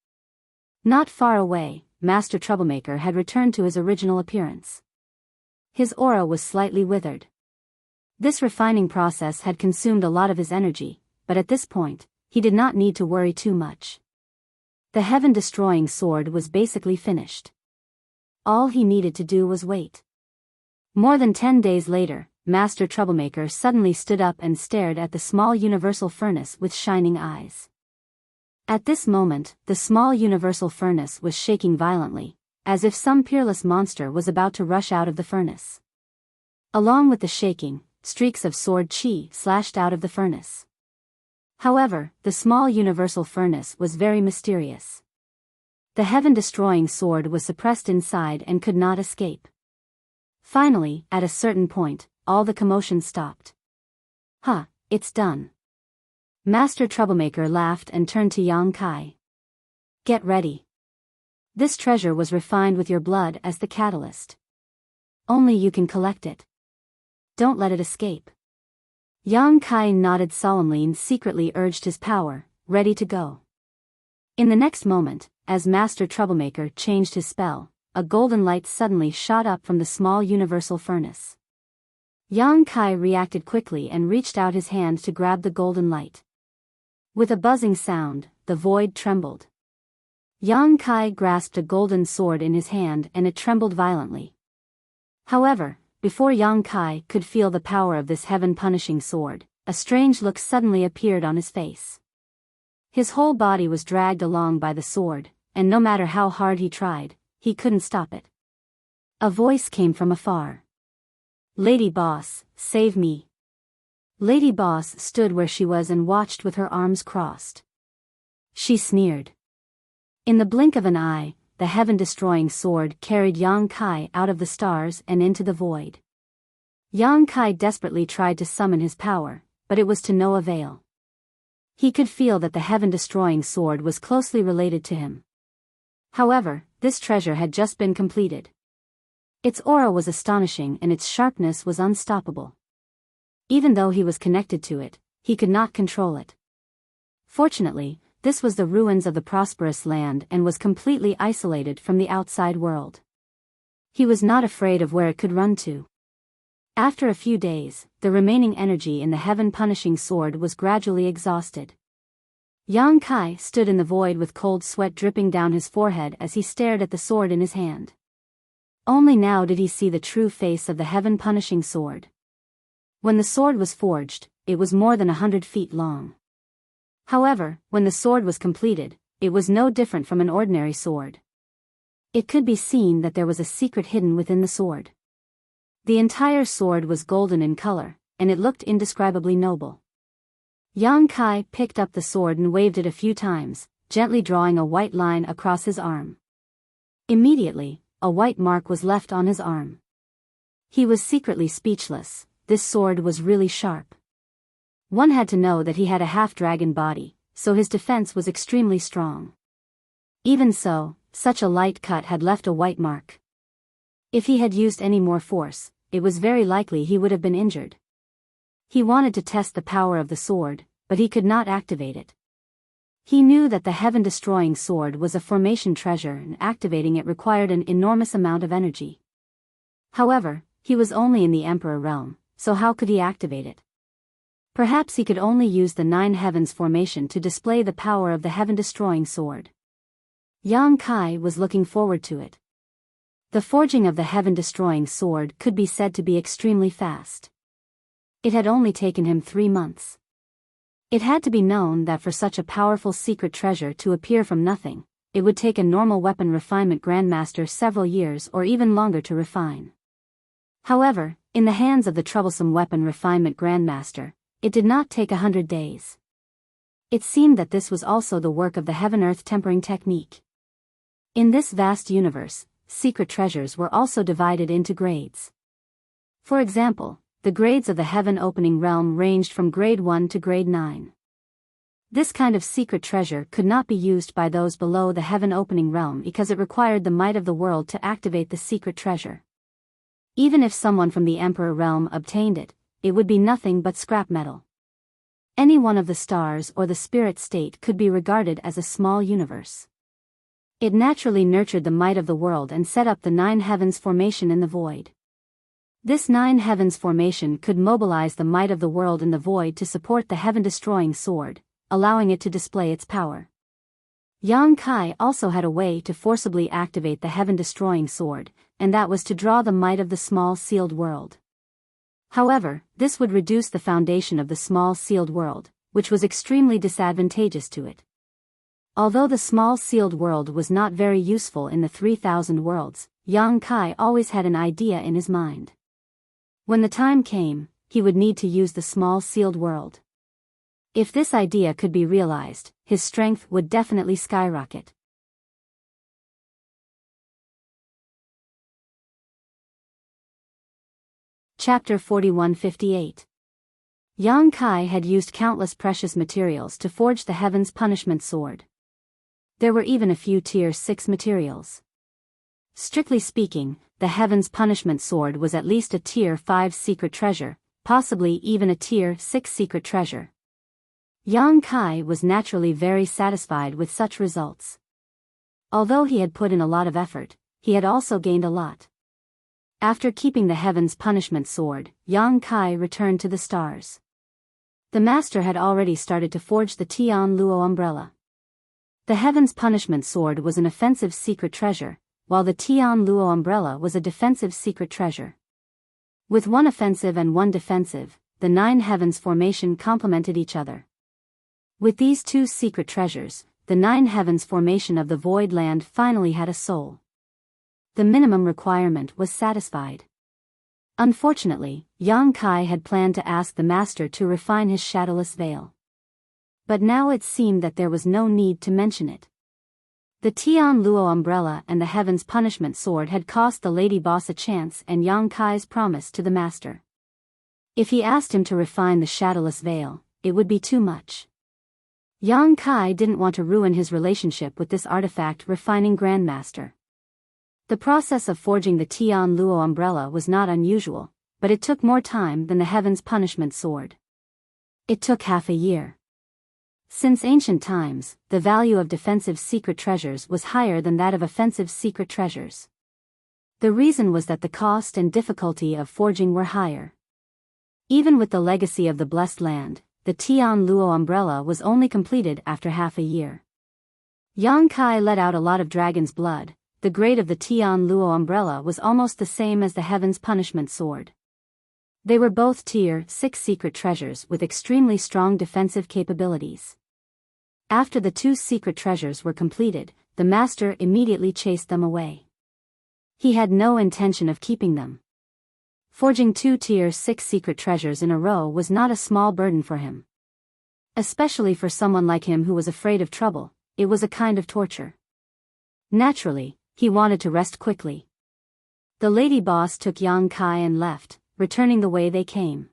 Not far away, Master Troublemaker had returned to his original appearance. His aura was slightly withered. This refining process had consumed a lot of his energy, but at this point, he did not need to worry too much. The heaven-destroying sword was basically finished. All he needed to do was wait. More than 10 days later, Master Troublemaker suddenly stood up and stared at the small universal furnace with shining eyes. At this moment, the small universal furnace was shaking violently, as if some peerless monster was about to rush out of the furnace. Along with the shaking, streaks of sword chi slashed out of the furnace. However, the small universal furnace was very mysterious. The heaven-destroying sword was suppressed inside and could not escape. Finally, at a certain point, all the commotion stopped. Huh, it's done. Master Troublemaker laughed and turned to Yang Kai. Get ready. This treasure was refined with your blood as the catalyst. Only you can collect it. Don't let it escape. Yang Kai nodded solemnly and secretly urged his power, ready to go. In the next moment, as Master Troublemaker changed his spell, a golden light suddenly shot up from the small universal furnace. Yang Kai reacted quickly and reached out his hand to grab the golden light. With a buzzing sound, the void trembled. Yang Kai grasped a golden sword in his hand and it trembled violently. However, before Yang Kai could feel the power of this heaven-punishing sword, a strange look suddenly appeared on his face. His whole body was dragged along by the sword, and no matter how hard he tried, he couldn't stop it. A voice came from afar. Lady Boss, save me. Lady Boss stood where she was and watched with her arms crossed. She sneered. In the blink of an eye, the heaven-destroying sword carried Yang Kai out of the stars and into the void. Yang Kai desperately tried to summon his power, but it was to no avail. He could feel that the heaven-destroying sword was closely related to him. However, this treasure had just been completed. Its aura was astonishing and its sharpness was unstoppable. Even though he was connected to it, he could not control it. Fortunately, this was the ruins of the prosperous land and was completely isolated from the outside world. He was not afraid of where it could run to. After a few days, the remaining energy in the heaven-punishing sword was gradually exhausted. Yang Kai stood in the void with cold sweat dripping down his forehead as he stared at the sword in his hand. Only now did he see the true face of the heaven-punishing sword. When the sword was forged, it was more than 100 feet long. However, when the sword was completed, it was no different from an ordinary sword. It could be seen that there was a secret hidden within the sword. The entire sword was golden in color, and it looked indescribably noble. Yang Kai picked up the sword and waved it a few times, gently drawing a white line across his arm. Immediately, a white mark was left on his arm. He was secretly speechless. This sword was really sharp. One had to know that he had a half-dragon body, so his defense was extremely strong. Even so, such a light cut had left a white mark. If he had used any more force, it was very likely he would have been injured. He wanted to test the power of the sword, but he could not activate it. He knew that the heaven-destroying sword was a formation treasure and activating it required an enormous amount of energy. However, he was only in the Emperor realm, so how could he activate it? Perhaps he could only use the 9 heavens formation to display the power of the heaven-destroying sword. Yang Kai was looking forward to it. The forging of the heaven-destroying sword could be said to be extremely fast. It had only taken him 3 months. It had to be known that for such a powerful secret treasure to appear from nothing, it would take a normal weapon refinement grandmaster several years or even longer to refine. However, in the hands of the troublesome weapon refinement grandmaster, it did not take 100 days. It seemed that this was also the work of the heaven-earth tempering technique. In this vast universe, secret treasures were also divided into grades. For example, the grades of the heaven-opening realm ranged from grade 1 to grade 9. This kind of secret treasure could not be used by those below the heaven-opening realm because it required the might of the world to activate the secret treasure. Even if someone from the Emperor realm obtained it, it would be nothing but scrap metal. Any one of the stars or the spirit state could be regarded as a small universe. It naturally nurtured the might of the world and set up the 9 heavens formation in the void. This 9 heavens formation could mobilize the might of the world in the void to support the heaven-destroying sword, allowing it to display its power. Yang Kai also had a way to forcibly activate the heaven-destroying sword, and that was to draw the might of the small sealed world. However, this would reduce the foundation of the small sealed world, which was extremely disadvantageous to it. Although the small sealed world was not very useful in the 3,000 worlds, Yang Kai always had an idea in his mind. When the time came, he would need to use the small sealed world. If this idea could be realized, his strength would definitely skyrocket. Chapter 4158. Yang Kai had used countless precious materials to forge the Heaven's Punishment Sword. There were even a few Tier 6 materials. Strictly speaking, the Heaven's Punishment Sword was at least a Tier 5 secret treasure, possibly even a Tier 6 secret treasure. Yang Kai was naturally very satisfied with such results. Although he had put in a lot of effort, he had also gained a lot. After keeping the Heaven's Punishment Sword, Yang Kai returned to the stars. The master had already started to forge the Tian Luo umbrella. The Heaven's Punishment Sword was an offensive secret treasure, while the Tian Luo umbrella was a defensive secret treasure. With one offensive and one defensive, the 9 heavens formation complemented each other. With these 2 secret treasures, the 9 heavens formation of the void land finally had a soul. The minimum requirement was satisfied. Unfortunately, Yang Kai had planned to ask the master to refine his shadowless veil. But now it seemed that there was no need to mention it. The Tian Luo umbrella and the Heaven's Punishment Sword had cost the lady boss a chance and Yang Kai's promise to the master. If he asked him to refine the shadowless veil, it would be too much. Yang Kai didn't want to ruin his relationship with this artifact refining grandmaster. The process of forging the Tian Luo umbrella was not unusual, but it took more time than the Heaven's Punishment Sword. It took half a year. Since ancient times, the value of defensive secret treasures was higher than that of offensive secret treasures. The reason was that the cost and difficulty of forging were higher. Even with the legacy of the Blessed Land, the Tian Luo umbrella was only completed after half a year. Yang Kai let out a lot of dragon's blood. The grade of the Tian Luo umbrella was almost the same as the Heaven's Punishment Sword. They were both Tier 6 secret treasures with extremely strong defensive capabilities. After the 2 secret treasures were completed, the master immediately chased them away. He had no intention of keeping them. Forging 2 Tier 6 secret treasures in a row was not a small burden for him. Especially for someone like him who was afraid of trouble, it was a kind of torture. Naturally, he wanted to rest quickly. The lady boss took Yang Kai and left, returning the way they came.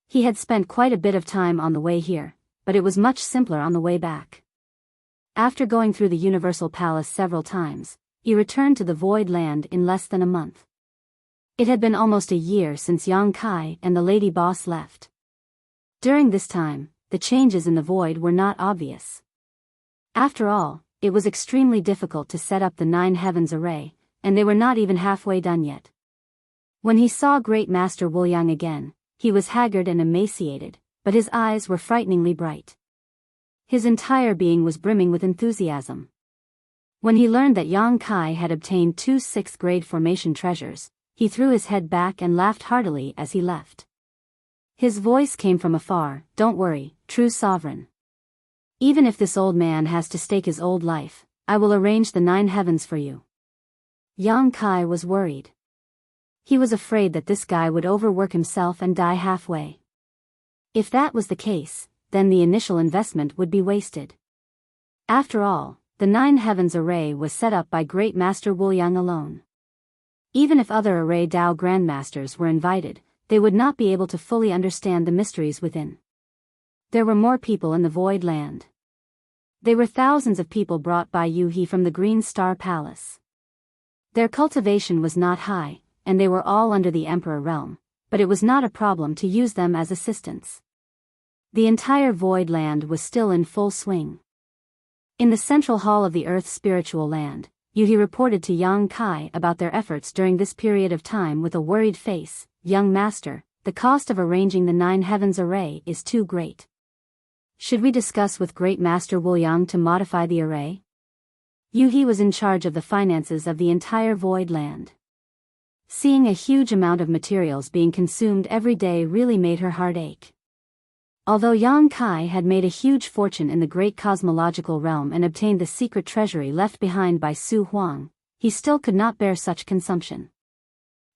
He had spent quite a bit of time on the way here, but it was much simpler on the way back. After going through the Universal Palace several times, he returned to the Void Land in less than a month. It had been almost a year since Yang Kai and the lady boss left. During this time, the changes in the Void were not obvious. After all, it was extremely difficult to set up the 9 Heavens Array, and they were not even halfway done yet. When he saw Great Master Wuliang again, he was haggard and emaciated, but his eyes were frighteningly bright. His entire being was brimming with enthusiasm. When he learned that Yang Kai had obtained 2 6th-grade formation treasures, he threw his head back and laughed heartily as he left. His voice came from afar, "Don't worry, true sovereign. Even if this old man has to stake his old life, I will arrange the 9 heavens for you." Yang Kai was worried. He was afraid that this guy would overwork himself and die halfway. If that was the case, then the initial investment would be wasted. After all, the 9 Heavens Array was set up by Great Master Wuliang alone. Even if other Array Dao Grandmasters were invited, they would not be able to fully understand the mysteries within. There were more people in the Void Land. They were thousands of people brought by Yu He from the Green Star Palace. Their cultivation was not high, and they were all under the Emperor realm, but it was not a problem to use them as assistants. The entire Void Land was still in full swing. In the central hall of the Earth's spiritual land, Yu He reported to Yang Kai about their efforts during this period of time with a worried face. "Young master, the cost of arranging the 9 Heavens Array is too great. Should we discuss with Great Master Wuliang to modify the array?" Yu He was in charge of the finances of the entire Void Land. Seeing a huge amount of materials being consumed every day really made her heart ache. Although Yang Kai had made a huge fortune in the great cosmological realm and obtained the secret treasury left behind by Su Huang, he still could not bear such consumption.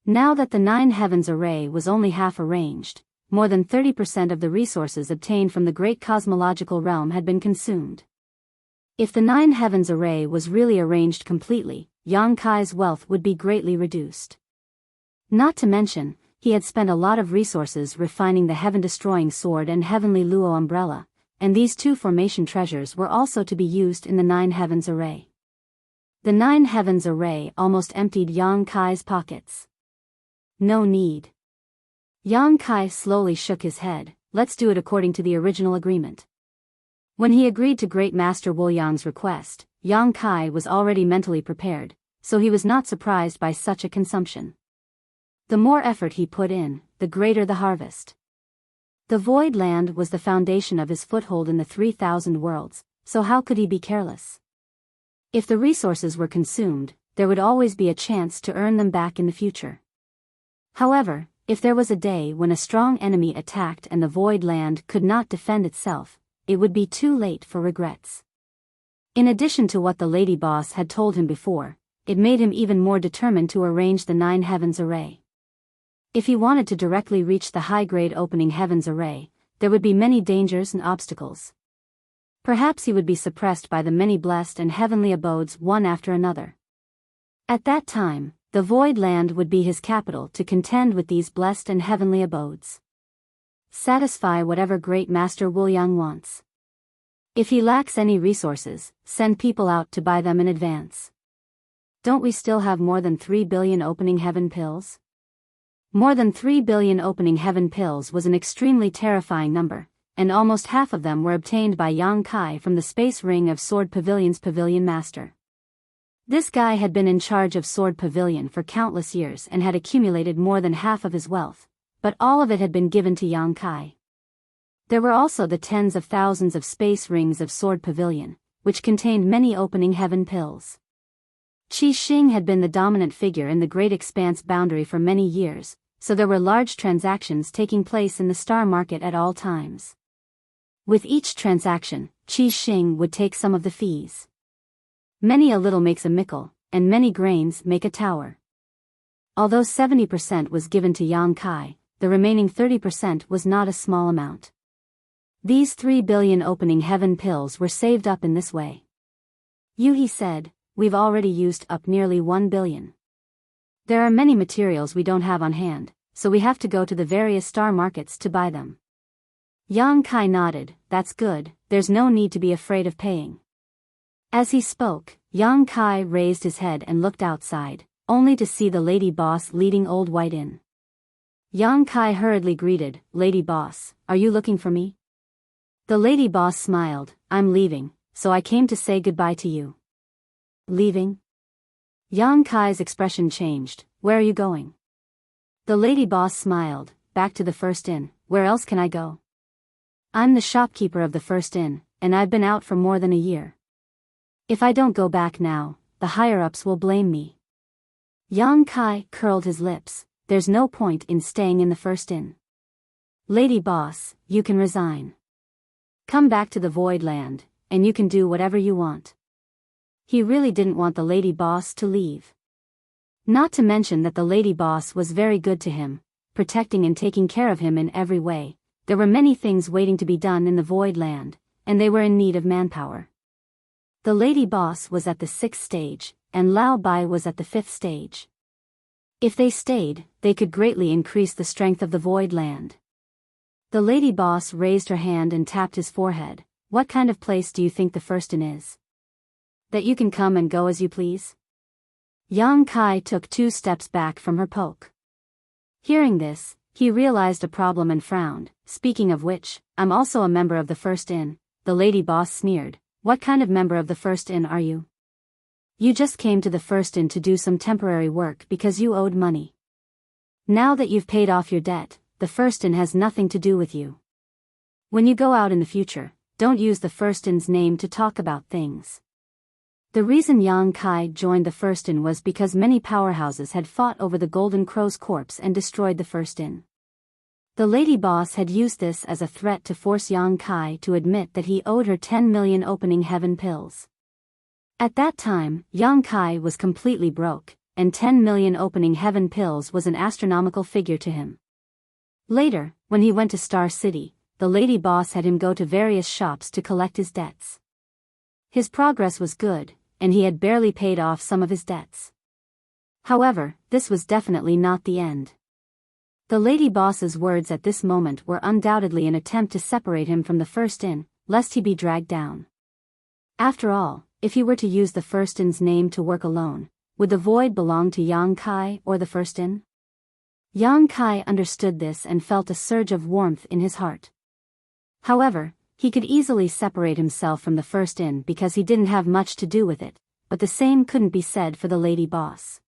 Now that the 9 Heavens Array was only half arranged, more than 30% of the resources obtained from the great cosmological realm had been consumed. If the 9 Heavens Array was really arranged completely, Yang Kai's wealth would be greatly reduced. Not to mention, he had spent a lot of resources refining the heaven-destroying sword and heavenly Luo umbrella, and these 2 formation treasures were also to be used in the 9 Heavens Array. The 9 Heavens Array almost emptied Yang Kai's pockets. No need. Yang Kai slowly shook his head. "Let's do it according to the original agreement." When he agreed to Great Master Wuliang's request, Yang Kai was already mentally prepared, so he was not surprised by such a consumption. The more effort he put in, the greater the harvest. The Void Land was the foundation of his foothold in the 3,000 worlds, so how could he be careless? If the resources were consumed, there would always be a chance to earn them back in the future. However, if there was a day when a strong enemy attacked and the Void Land could not defend itself, it would be too late for regrets. In addition to what the lady boss had told him before, it made him even more determined to arrange the 9 Heavens Array. If he wanted to directly reach the high-grade opening Heavens Array, there would be many dangers and obstacles. Perhaps he would be suppressed by the many blessed and heavenly abodes one after another. At that time, the Void Land would be his capital to contend with these blessed and heavenly abodes. Satisfy whatever Great Master Wuliang wants. If he lacks any resources, send people out to buy them in advance. Don't we still have more than 3 billion opening heaven pills? More than 3 billion opening heaven pills was an extremely terrifying number, and almost half of them were obtained by Yang Kai from the space ring of Sword Pavilion's Pavilion Master. This guy had been in charge of Sword Pavilion for countless years and had accumulated more than half of his wealth, but all of it had been given to Yang Kai. There were also the tens of thousands of space rings of Sword Pavilion, which contained many opening heaven pills. Qi Xing had been the dominant figure in the Great Expanse boundary for many years, so there were large transactions taking place in the star market at all times. With each transaction, Qi Xing would take some of the fees. Many a little makes a mickle, and many grains make a tower. Although 70% was given to Yang Kai, the remaining 30% was not a small amount. These 3 billion opening heaven pills were saved up in this way. Yuhi said, "We've already used up nearly 1 billion. There are many materials we don't have on hand, so we have to go to the various star markets to buy them." Yang Kai nodded, "That's good, there's no need to be afraid of paying." As he spoke, Yang Kai raised his head and looked outside, only to see the lady boss leading Old White in. Yang Kai hurriedly greeted, "Lady boss, are you looking for me?" The lady boss smiled, "I'm leaving, so I came to say goodbye to you." "Leaving?" Yang Kai's expression changed, "Where are you going?" The lady boss smiled, "Back to the first inn, where else can I go? I'm the shopkeeper of the first inn, and I've been out for more than a year. If I don't go back now, the higher-ups will blame me." Yang Kai curled his lips, "There's no point in staying in the first inn. Lady boss, you can resign. Come back to the Void Land, and you can do whatever you want." He really didn't want the lady boss to leave. Not to mention that the lady boss was very good to him, protecting and taking care of him in every way. There were many things waiting to be done in the Void Land, and they were in need of manpower. The lady boss was at the 6th stage, and Lao Bai was at the 5th stage. If they stayed, they could greatly increase the strength of the Void Land. The lady boss raised her hand and tapped his forehead. "What kind of place do you think the first inn is? That you can come and go as you please?" Yang Kai took 2 steps back from her poke. Hearing this, he realized a problem and frowned. "Speaking of which, I'm also a member of the first inn," the lady boss sneered. "What kind of member of the first inn are you? You just came to the first inn to do some temporary work because you owed money. Now that you've paid off your debt, the first inn has nothing to do with you. When you go out in the future, don't use the first inn's name to talk about things." The reason Yang Kai joined the first inn was because many powerhouses had fought over the Golden Crow's corpse and destroyed the first inn. The lady boss had used this as a threat to force Yang Kai to admit that he owed her 10 million opening heaven pills. At that time, Yang Kai was completely broke, and 10 million opening heaven pills was an astronomical figure to him. Later, when he went to Star City, the lady boss had him go to various shops to collect his debts. His progress was good, and he had barely paid off some of his debts. However, this was definitely not the end. The lady boss's words at this moment were undoubtedly an attempt to separate him from the first inn, lest he be dragged down. After all, if he were to use the first inn's name to work alone, would the void belong to Yang Kai or the first inn? Yang Kai understood this and felt a surge of warmth in his heart. However, he could easily separate himself from the first inn because he didn't have much to do with it, but the same couldn't be said for the lady boss.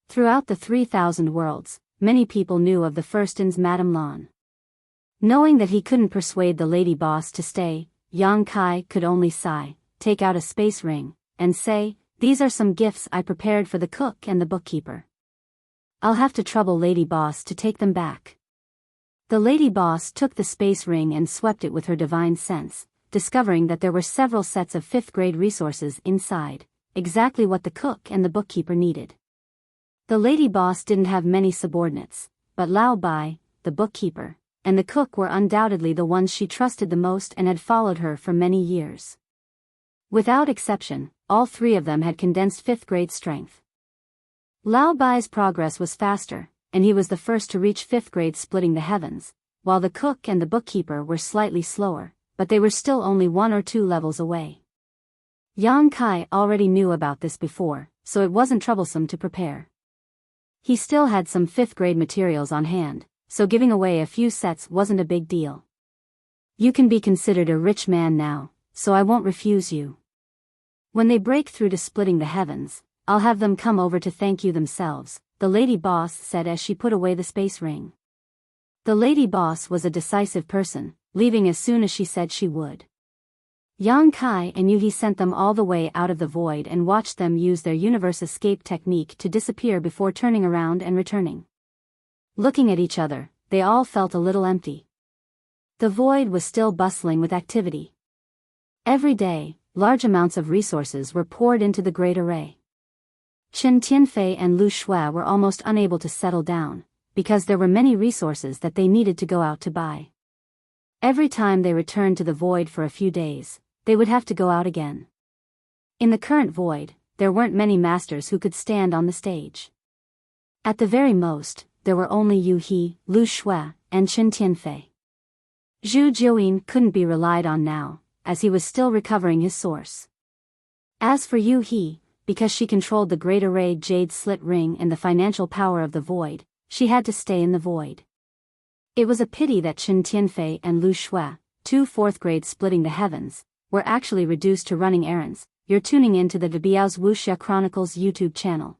Throughout the 3,000 worlds, many people knew of the first inn's Madame Lan. Knowing that he couldn't persuade the lady boss to stay, Yang Kai could only sigh, take out a space ring, and say, "These are some gifts I prepared for the cook and the bookkeeper. I'll have to trouble lady boss to take them back." The lady boss took the space ring and swept it with her divine sense, discovering that there were several sets of 5th-grade resources inside, exactly what the cook and the bookkeeper needed. The lady boss didn't have many subordinates, but Lao Bai, the bookkeeper, and the cook were undoubtedly the ones she trusted the most and had followed her for many years. Without exception, all 3 of them had condensed 5th-grade strength. Lao Bai's progress was faster, and he was the first to reach 5th grade splitting the heavens, while the cook and the bookkeeper were slightly slower, but they were still only 1 or 2 levels away. Yang Kai already knew about this before, so it wasn't troublesome to prepare. He still had some 5th-grade materials on hand, so giving away a few sets wasn't a big deal. "You can be considered a rich man now, so I won't refuse you. When they break through to splitting the heavens, I'll have them come over to thank you themselves," the lady boss said as she put away the space ring. The lady boss was a decisive person, leaving as soon as she said she would. Yang Kai and Yuhi sent them all the way out of the void and watched them use their universe escape technique to disappear before turning around and returning. Looking at each other, they all felt a little empty. The void was still bustling with activity. Every day, large amounts of resources were poured into the Great Array. Chen Tianfei and Lu Shui were almost unable to settle down, because there were many resources that they needed to go out to buy. Every time they returned to the void for a few days, they would have to go out again. In the current void, there weren't many masters who could stand on the stage. At the very most, there were only Yu He, Lu Shui, and Chen Tianfei. Zhu Jiuyin couldn't be relied on now, as he was still recovering his source. As for Yu He, because she controlled the Great Array Jade Slit Ring and the financial power of the void, she had to stay in the void. It was a pity that Chen Tianfei and Lu Shui, two fourth grades splitting the heavens, were actually reduced to running errands. You're tuning in to the Biyao's Wuxia Chronicles YouTube channel.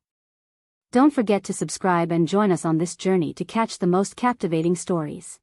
Don't forget to subscribe and join us on this journey to catch the most captivating stories.